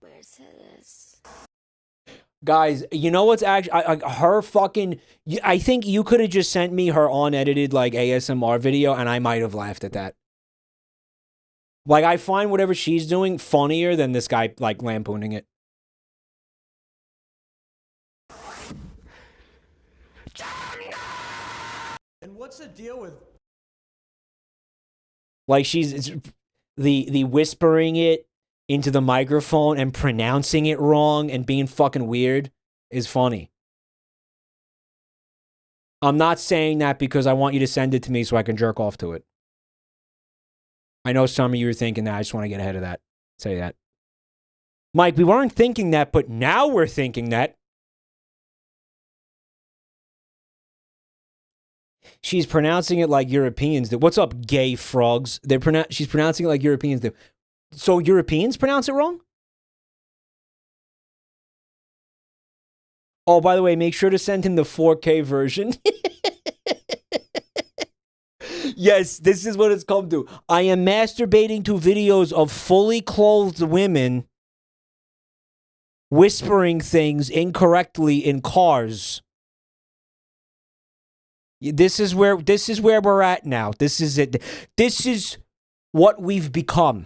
Mercedes. Guys, you know what's actually her fucking? I think you could have just sent me her unedited like ASMR video, and I might have laughed at that. Like, I find whatever she's doing funnier than this guy like lampooning it. And what's the deal with? Like, she's the whispering it into the microphone and pronouncing it wrong and being fucking weird is funny. I'm not saying that because I want you to send it to me so I can jerk off to it. I know some of you are thinking that. I just want to get ahead of that. Say that. Mike, we weren't thinking that, but now we're thinking that. She's pronouncing it like Europeans do. What's up, gay frogs? She's pronouncing it like Europeans do. So Europeans pronounce it wrong? Oh, by the way, make sure to send him the 4K version. Yes, this is what it's come to. I am masturbating to videos of fully clothed women whispering things incorrectly in cars. This is where we're at now. This is it. This is what we've become.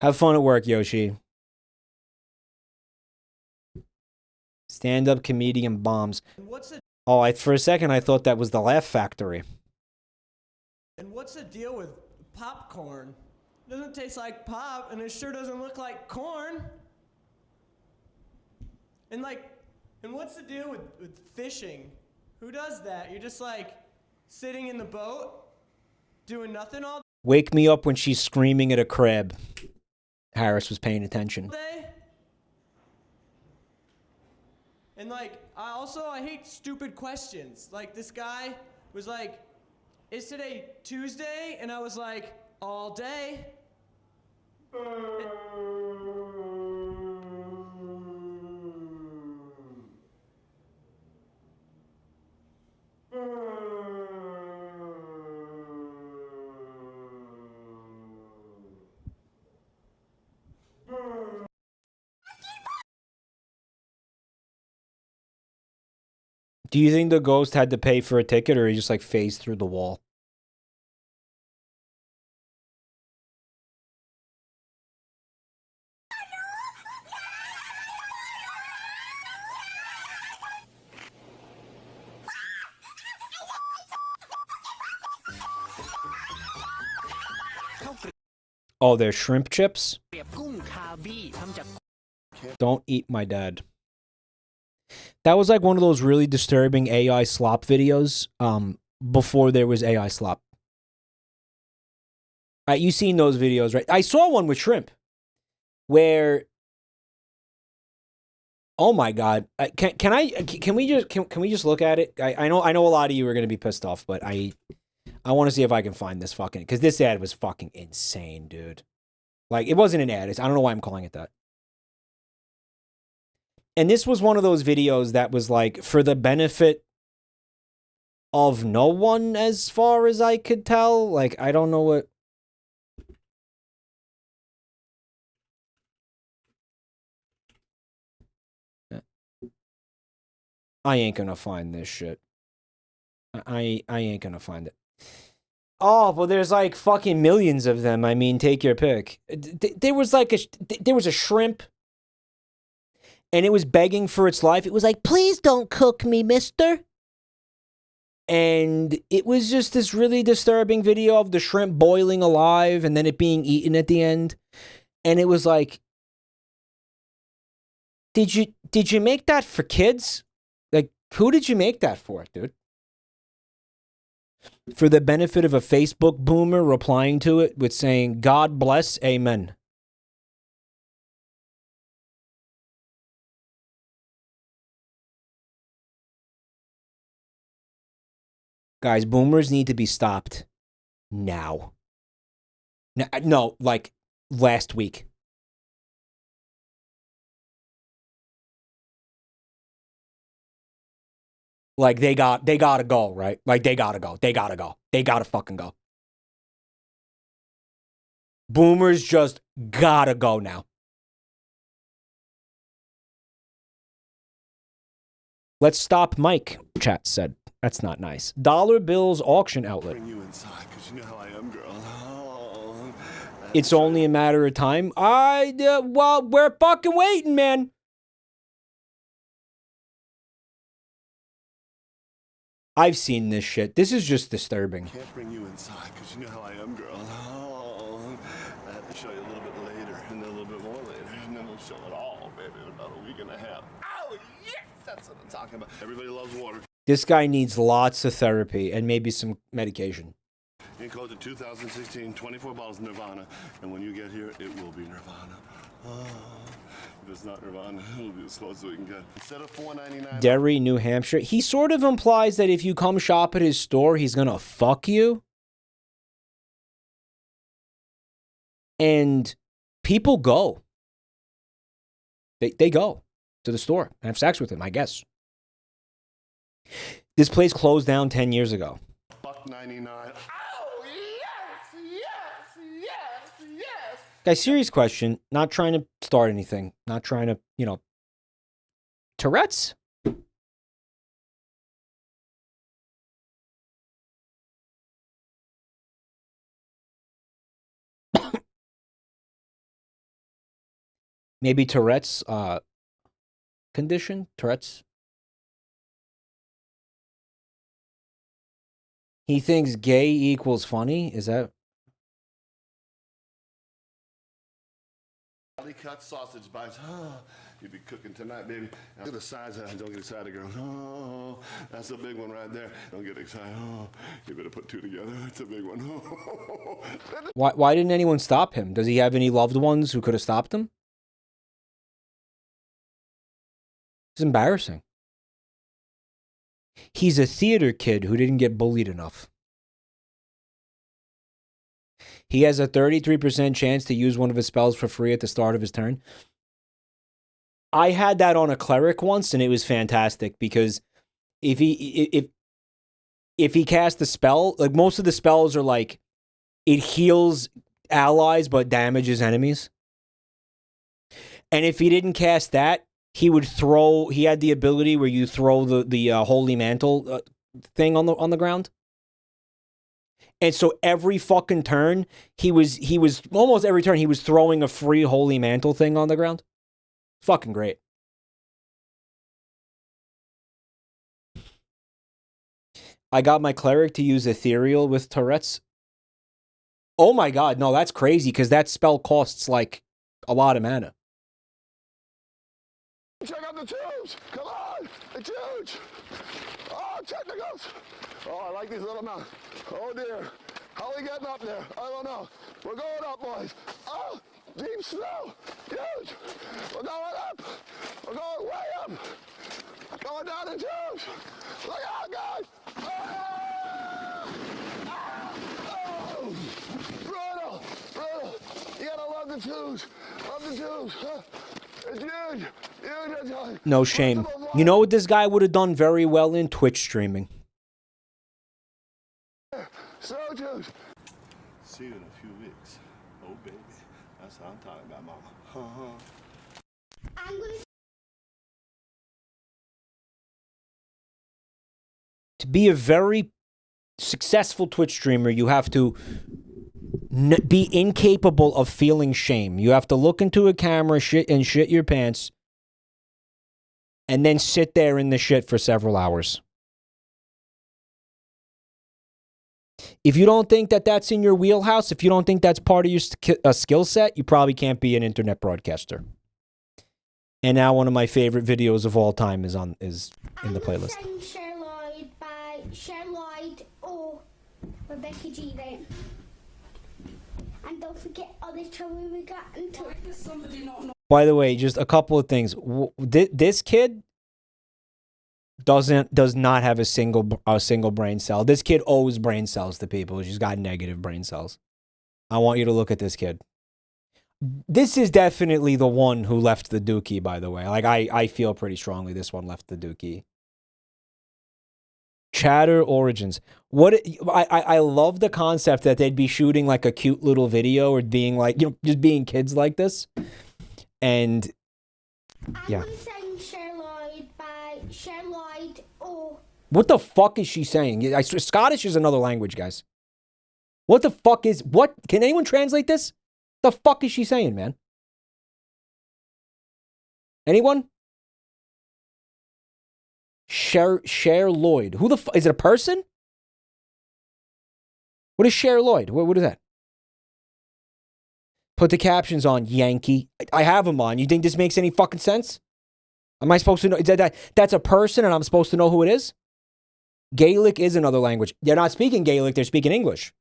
Have fun at work, Yoshi. Stand-up comedian bombs. Oh, for a second I thought that was the Laugh Factory. And what's the deal with popcorn? It doesn't taste like pop, and it sure doesn't look like corn. And what's the deal with fishing? Who does that? You're just like sitting in the boat, doing nothing all Wake me up when she's screaming at a crab. Harris was paying attention. day? And I hate stupid questions. Like, this guy was like, is today Tuesday? And I was like, all day. Do you think the ghost had to pay for a ticket, or he just like phased through the wall? Oh, they're shrimp chips? Don't eat my dad. That was like one of those really disturbing AI slop videos before there was AI slop. You seen those videos, right? I saw one with shrimp where, oh my god, can we just look at it? I know a lot of you are gonna be pissed off, but I want to see if I can find this fucking, because this ad was fucking insane, dude. Like, it wasn't an ad. I don't know why I'm calling it that. And this was one of those videos that was like for the benefit of no one, as far as I could tell. Like, I don't know what. I ain't gonna find this shit. I ain't gonna find it. Oh, well, there's like fucking millions of them. I mean, take your pick. There was like there was a shrimp, and it was begging for its life. It was like, please don't cook me, mister. And it was just this really disturbing video of the shrimp boiling alive and then it being eaten at the end. And it was like, did you make that for kids? Like, who did you make that for, dude? For the benefit of a Facebook boomer replying to it with saying, God bless, amen. Guys, boomers need to be stopped now. No, like last week. Like, they gotta go, right? Like, they gotta go. They gotta fucking go. Boomers just gotta go now. Let's stop Mike, chat said. That's not nice. Dollar Bills auction outlet. Bring you inside, 'cause you know how I am, girl. Oh, It's only a matter of time. Well, we're fucking waiting, man. I've seen this shit. This is just disturbing. Can't bring you inside, 'cause you know how I am, girl. Oh, I have to show you a little bit later, and then a little bit more later, and then we'll show it all, baby, in about a week and a half. Oh, yes! That's what I'm talking about. Everybody loves water. This guy needs lots of therapy and maybe some medication. In code to 2016, 24 bottles of Nirvana, and when you get here, it will be Nirvana. Oh, if it's not Nirvana, it'll be as close as we can get. Instead of $4.99. Derry, New Hampshire. He sort of implies that if you come shop at his store, he's gonna fuck you. And people go. They go to the store and have sex with him, I guess. This place closed down 10 years ago. $1.99. Oh, yes, yes, yes, yes. Guys, serious question. Not trying to start anything. Not trying to, Tourette's? Maybe Tourette's condition? Tourette's? He thinks gay equals funny? Is that... Cut sausage bites. Oh, you'll be cooking tonight, baby. Look at the size of that. Don't get excited, girl. Oh, that's a big one right there. Don't get excited. Oh, you better put two together. It's a big one. Why didn't anyone stop him? Does he have any loved ones who could have stopped him? It's embarrassing. He's a theater kid who didn't get bullied enough. He has a 33% chance to use one of his spells for free at the start of his turn. I had that on a cleric once, and it was fantastic because if he cast a spell, like most of the spells are like it heals allies but damages enemies. And if he didn't cast that, he had the ability where you throw the holy mantle thing on the ground. And so every fucking turn, he was almost every turn he was throwing a free holy mantle thing on the ground. Fucking great. I got my cleric to use ethereal with Tourette's. Oh my god, no, that's crazy because that spell costs like a lot of mana. Check out the tubes. Come on. It's huge. Oh, technicals. Oh, I like these little mounts. Oh, dear. How are we getting up there? I don't know. We're going up, boys. Oh, deep snow. Huge. We're going up. We're going way up. Going down the tubes. Look out, guys. Oh! Oh! Brutal. Brutal. You gotta love the tubes. Love the tubes. It's huge. Huge. No shame. You know what this guy would have done very well in? Twitch streaming. Snow tubes. See you in a few weeks. Oh, baby. That's what I'm talking about, mama. To be a very successful Twitch streamer, you have to be incapable of feeling shame. You have to look into a camera shit your pants and then sit there in the shit for several hours. If you don't think that that's in your wheelhouse, if you don't think that's part of your skill set, you probably can't be an internet broadcaster. And now one of my favorite videos of all time is in the playlist. Share Lloyd by Share Lloyd or Rebecca G. Then. And don't forget all the trouble we got into. By the way, just a couple of things. This kid does not have a single brain cell. This kid owes brain cells to people. She's got negative brain cells. I want you to look at this kid. This is definitely the one who left the dookie, by the way. Like, I feel pretty strongly this one left the dookie. Chatter origins. I love the concept that they'd be shooting like a cute little video or being like, you know, just being kids like this. And yeah. I'm gonna sing Sherloid by Sherloid. Oh. What the fuck is she saying? Scottish is another language, guys. What the fuck is what? Can anyone translate this? The fuck is she saying, man? Anyone? Cher Lloyd. Who the fuck is it? A person? What is Cher Lloyd? What is that? Put the captions on, Yankee. I have them on. You think this makes any fucking sense? Am I supposed to know? Is that's a person and I'm supposed to know who it is? Gaelic is another language. They're not speaking Gaelic, they're speaking English.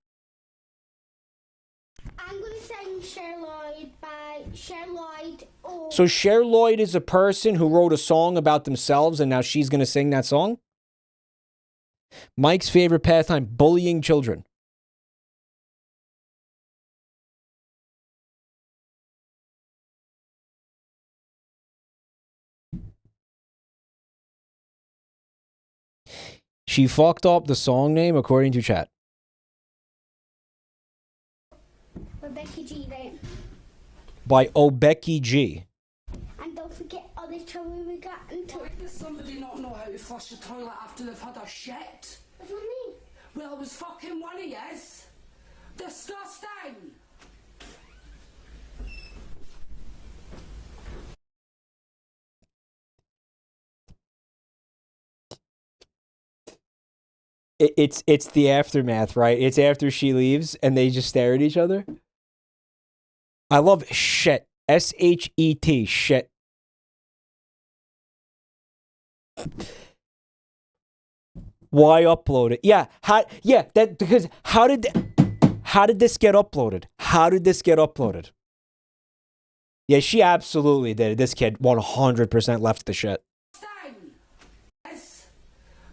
I'm gonna sing Sherloid by Sherloid. Oh. So Cher Lloyd is a person who wrote a song about themselves and now she's going to sing that song? Mike's favorite pastime, bullying children. She fucked up the song name according to chat. Rebecca G, right? By Becky G. And don't forget all the trouble we got into. Why does somebody not know how to flush the toilet after they've had a shit? What do you mean? Well, it was fucking one of yous. Disgusting. It's the aftermath, right? It's after she leaves and they just stare at each other. I love shit. S-H-E-T, shit. Why upload it? Yeah, because how did this get uploaded? How did this get uploaded? Yeah, she absolutely did. This kid 100% left the shit.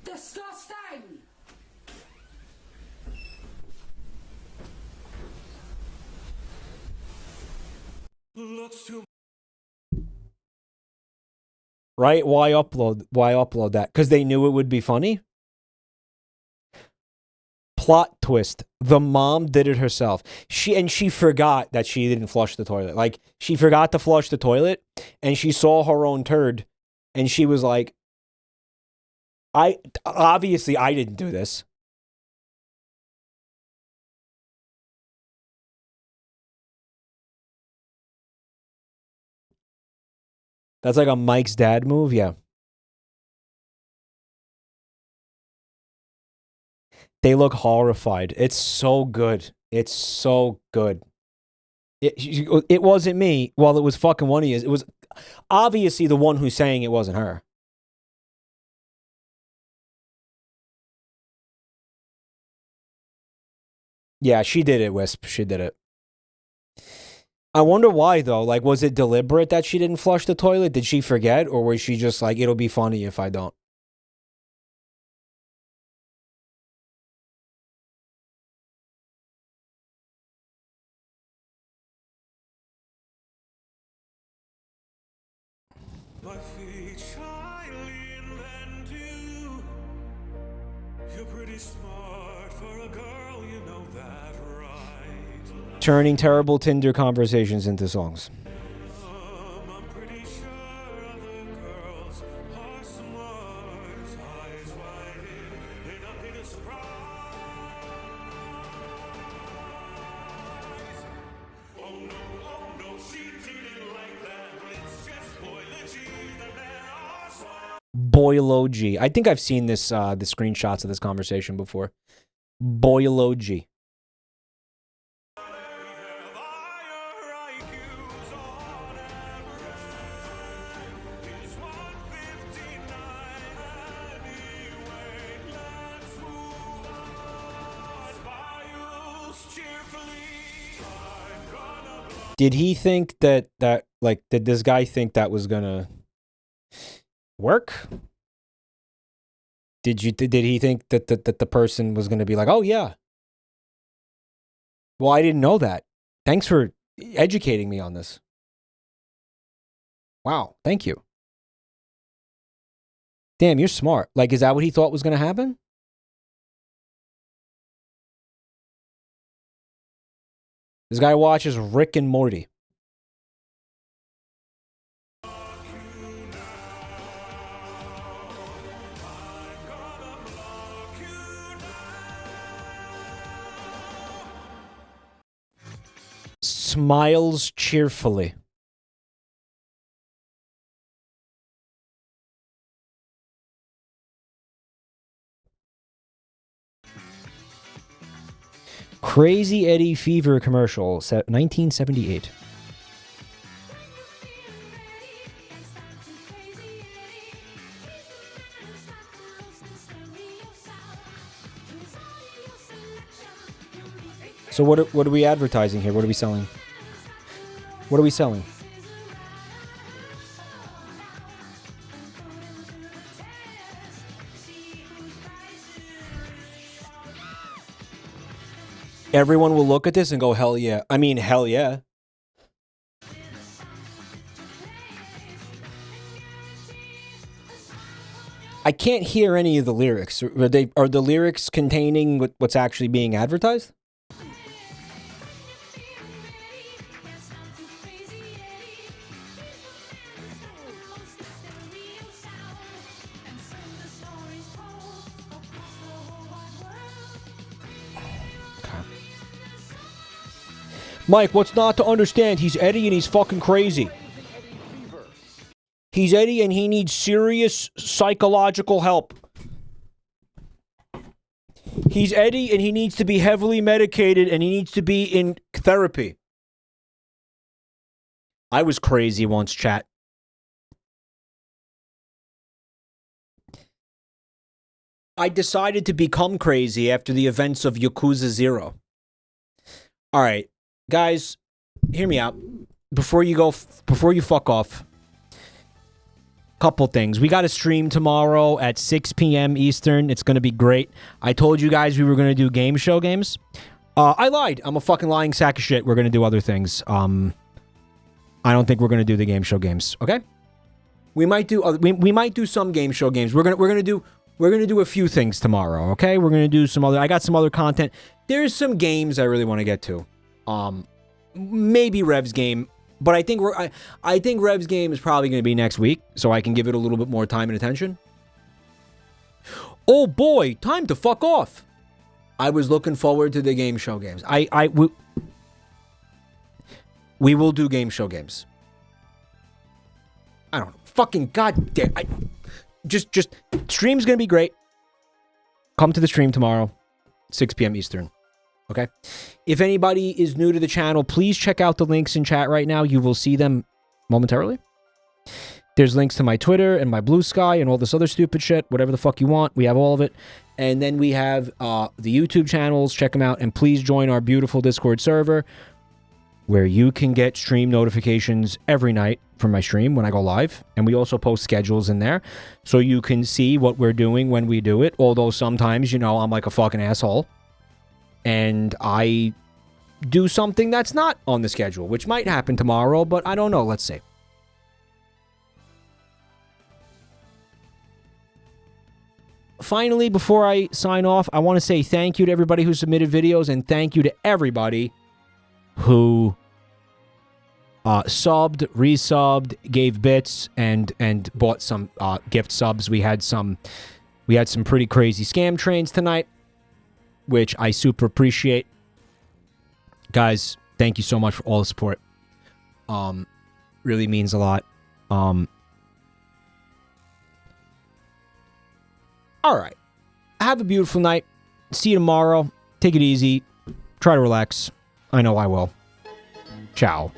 Disgusting. Right? Why upload that? Because they knew it would be funny? Plot twist. The mom did it herself. She forgot that she didn't flush the toilet. Like, she forgot to flush the toilet, and she saw her own turd, and she was like, obviously I didn't do this. That's like a Mike's dad move, yeah. They look horrified. It's so good. It's so good. It wasn't me. Well, it was fucking one of you. It was obviously the one who's saying it wasn't her. Yeah, she did it, Wisp. She did it. I wonder why, though. Like, was it deliberate that she didn't flush the toilet? Did she forget? Or was she just like, it'll be funny if I don't? My feet shyly invent you. You're pretty smart for a girl, you know that, right? Turning terrible Tinder conversations into songs. I'm pretty sure other girls are smart. Eyes wide in a bit of surprise. Oh no, she didn't like that. It's just YLYL, the men are smart. Boylogy. I think I've seen this, the screenshots of this conversation before. Boylogy. Did he think that did this guy think that was gonna work? Did he think that the person was gonna be like, oh yeah? Well, I didn't know that. Thanks for educating me on this. Wow, thank you. Damn, you're smart. Like, is that what he thought was gonna happen? This guy watches Rick and Morty. Smiles cheerfully. Crazy Eddie Fever commercial, set 1978. So what are we advertising here? What are we selling? What are we selling? Everyone will look at this and go, hell yeah. I mean, hell yeah. I can't hear any of the lyrics. Are the lyrics containing what's actually being advertised? Mike, what's not to understand? He's Eddie and he's fucking crazy. He's Eddie and he needs serious psychological help. He's Eddie and he needs to be heavily medicated and he needs to be in therapy. I was crazy once, chat. I decided to become crazy after the events of Yakuza 0. All right. Guys, hear me out. Before you fuck off, couple things. We got a stream tomorrow at 6 p.m. Eastern. It's going to be great. I told you guys we were going to do game show games. I lied. I'm a fucking lying sack of shit. We're going to do other things. I don't think we're going to do the game show games. Okay? We might do we might do some game show games. We're going to do a few things tomorrow, okay? We're going to do some other I got some other content. There's some games I really want to get to. Maybe Rev's game, but I think I think Rev's game is probably going to be next week, so I can give it a little bit more time and attention. Oh boy, time to fuck off. I was looking forward to the game show games. We will do game show games. I don't know. Fucking goddamn. Just stream's going to be great. Come to the stream tomorrow, 6 p.m. Eastern. Okay? If anybody is new to the channel, please check out the links in chat right now. You will see them momentarily. There's links to my Twitter and my Blue Sky and all this other stupid shit. Whatever the fuck you want. We have all of it. And then we have the YouTube channels. Check them out. And please join our beautiful Discord server where you can get stream notifications every night from my stream when I go live. And we also post schedules in there so you can see what we're doing when we do it. Although sometimes, you know, I'm like a fucking asshole. And I do something that's not on the schedule, which might happen tomorrow, but I don't know. Let's see. Finally, before I sign off, I want to say thank you to everybody who submitted videos and thank you to everybody who subbed, resubbed, gave bits, and bought some gift subs. We had some pretty crazy scam trains tonight, which I super appreciate. Guys, thank you so much for all the support. Really means a lot. All right. Have a beautiful night. See you tomorrow. Take it easy. Try to relax. I know I will. Ciao.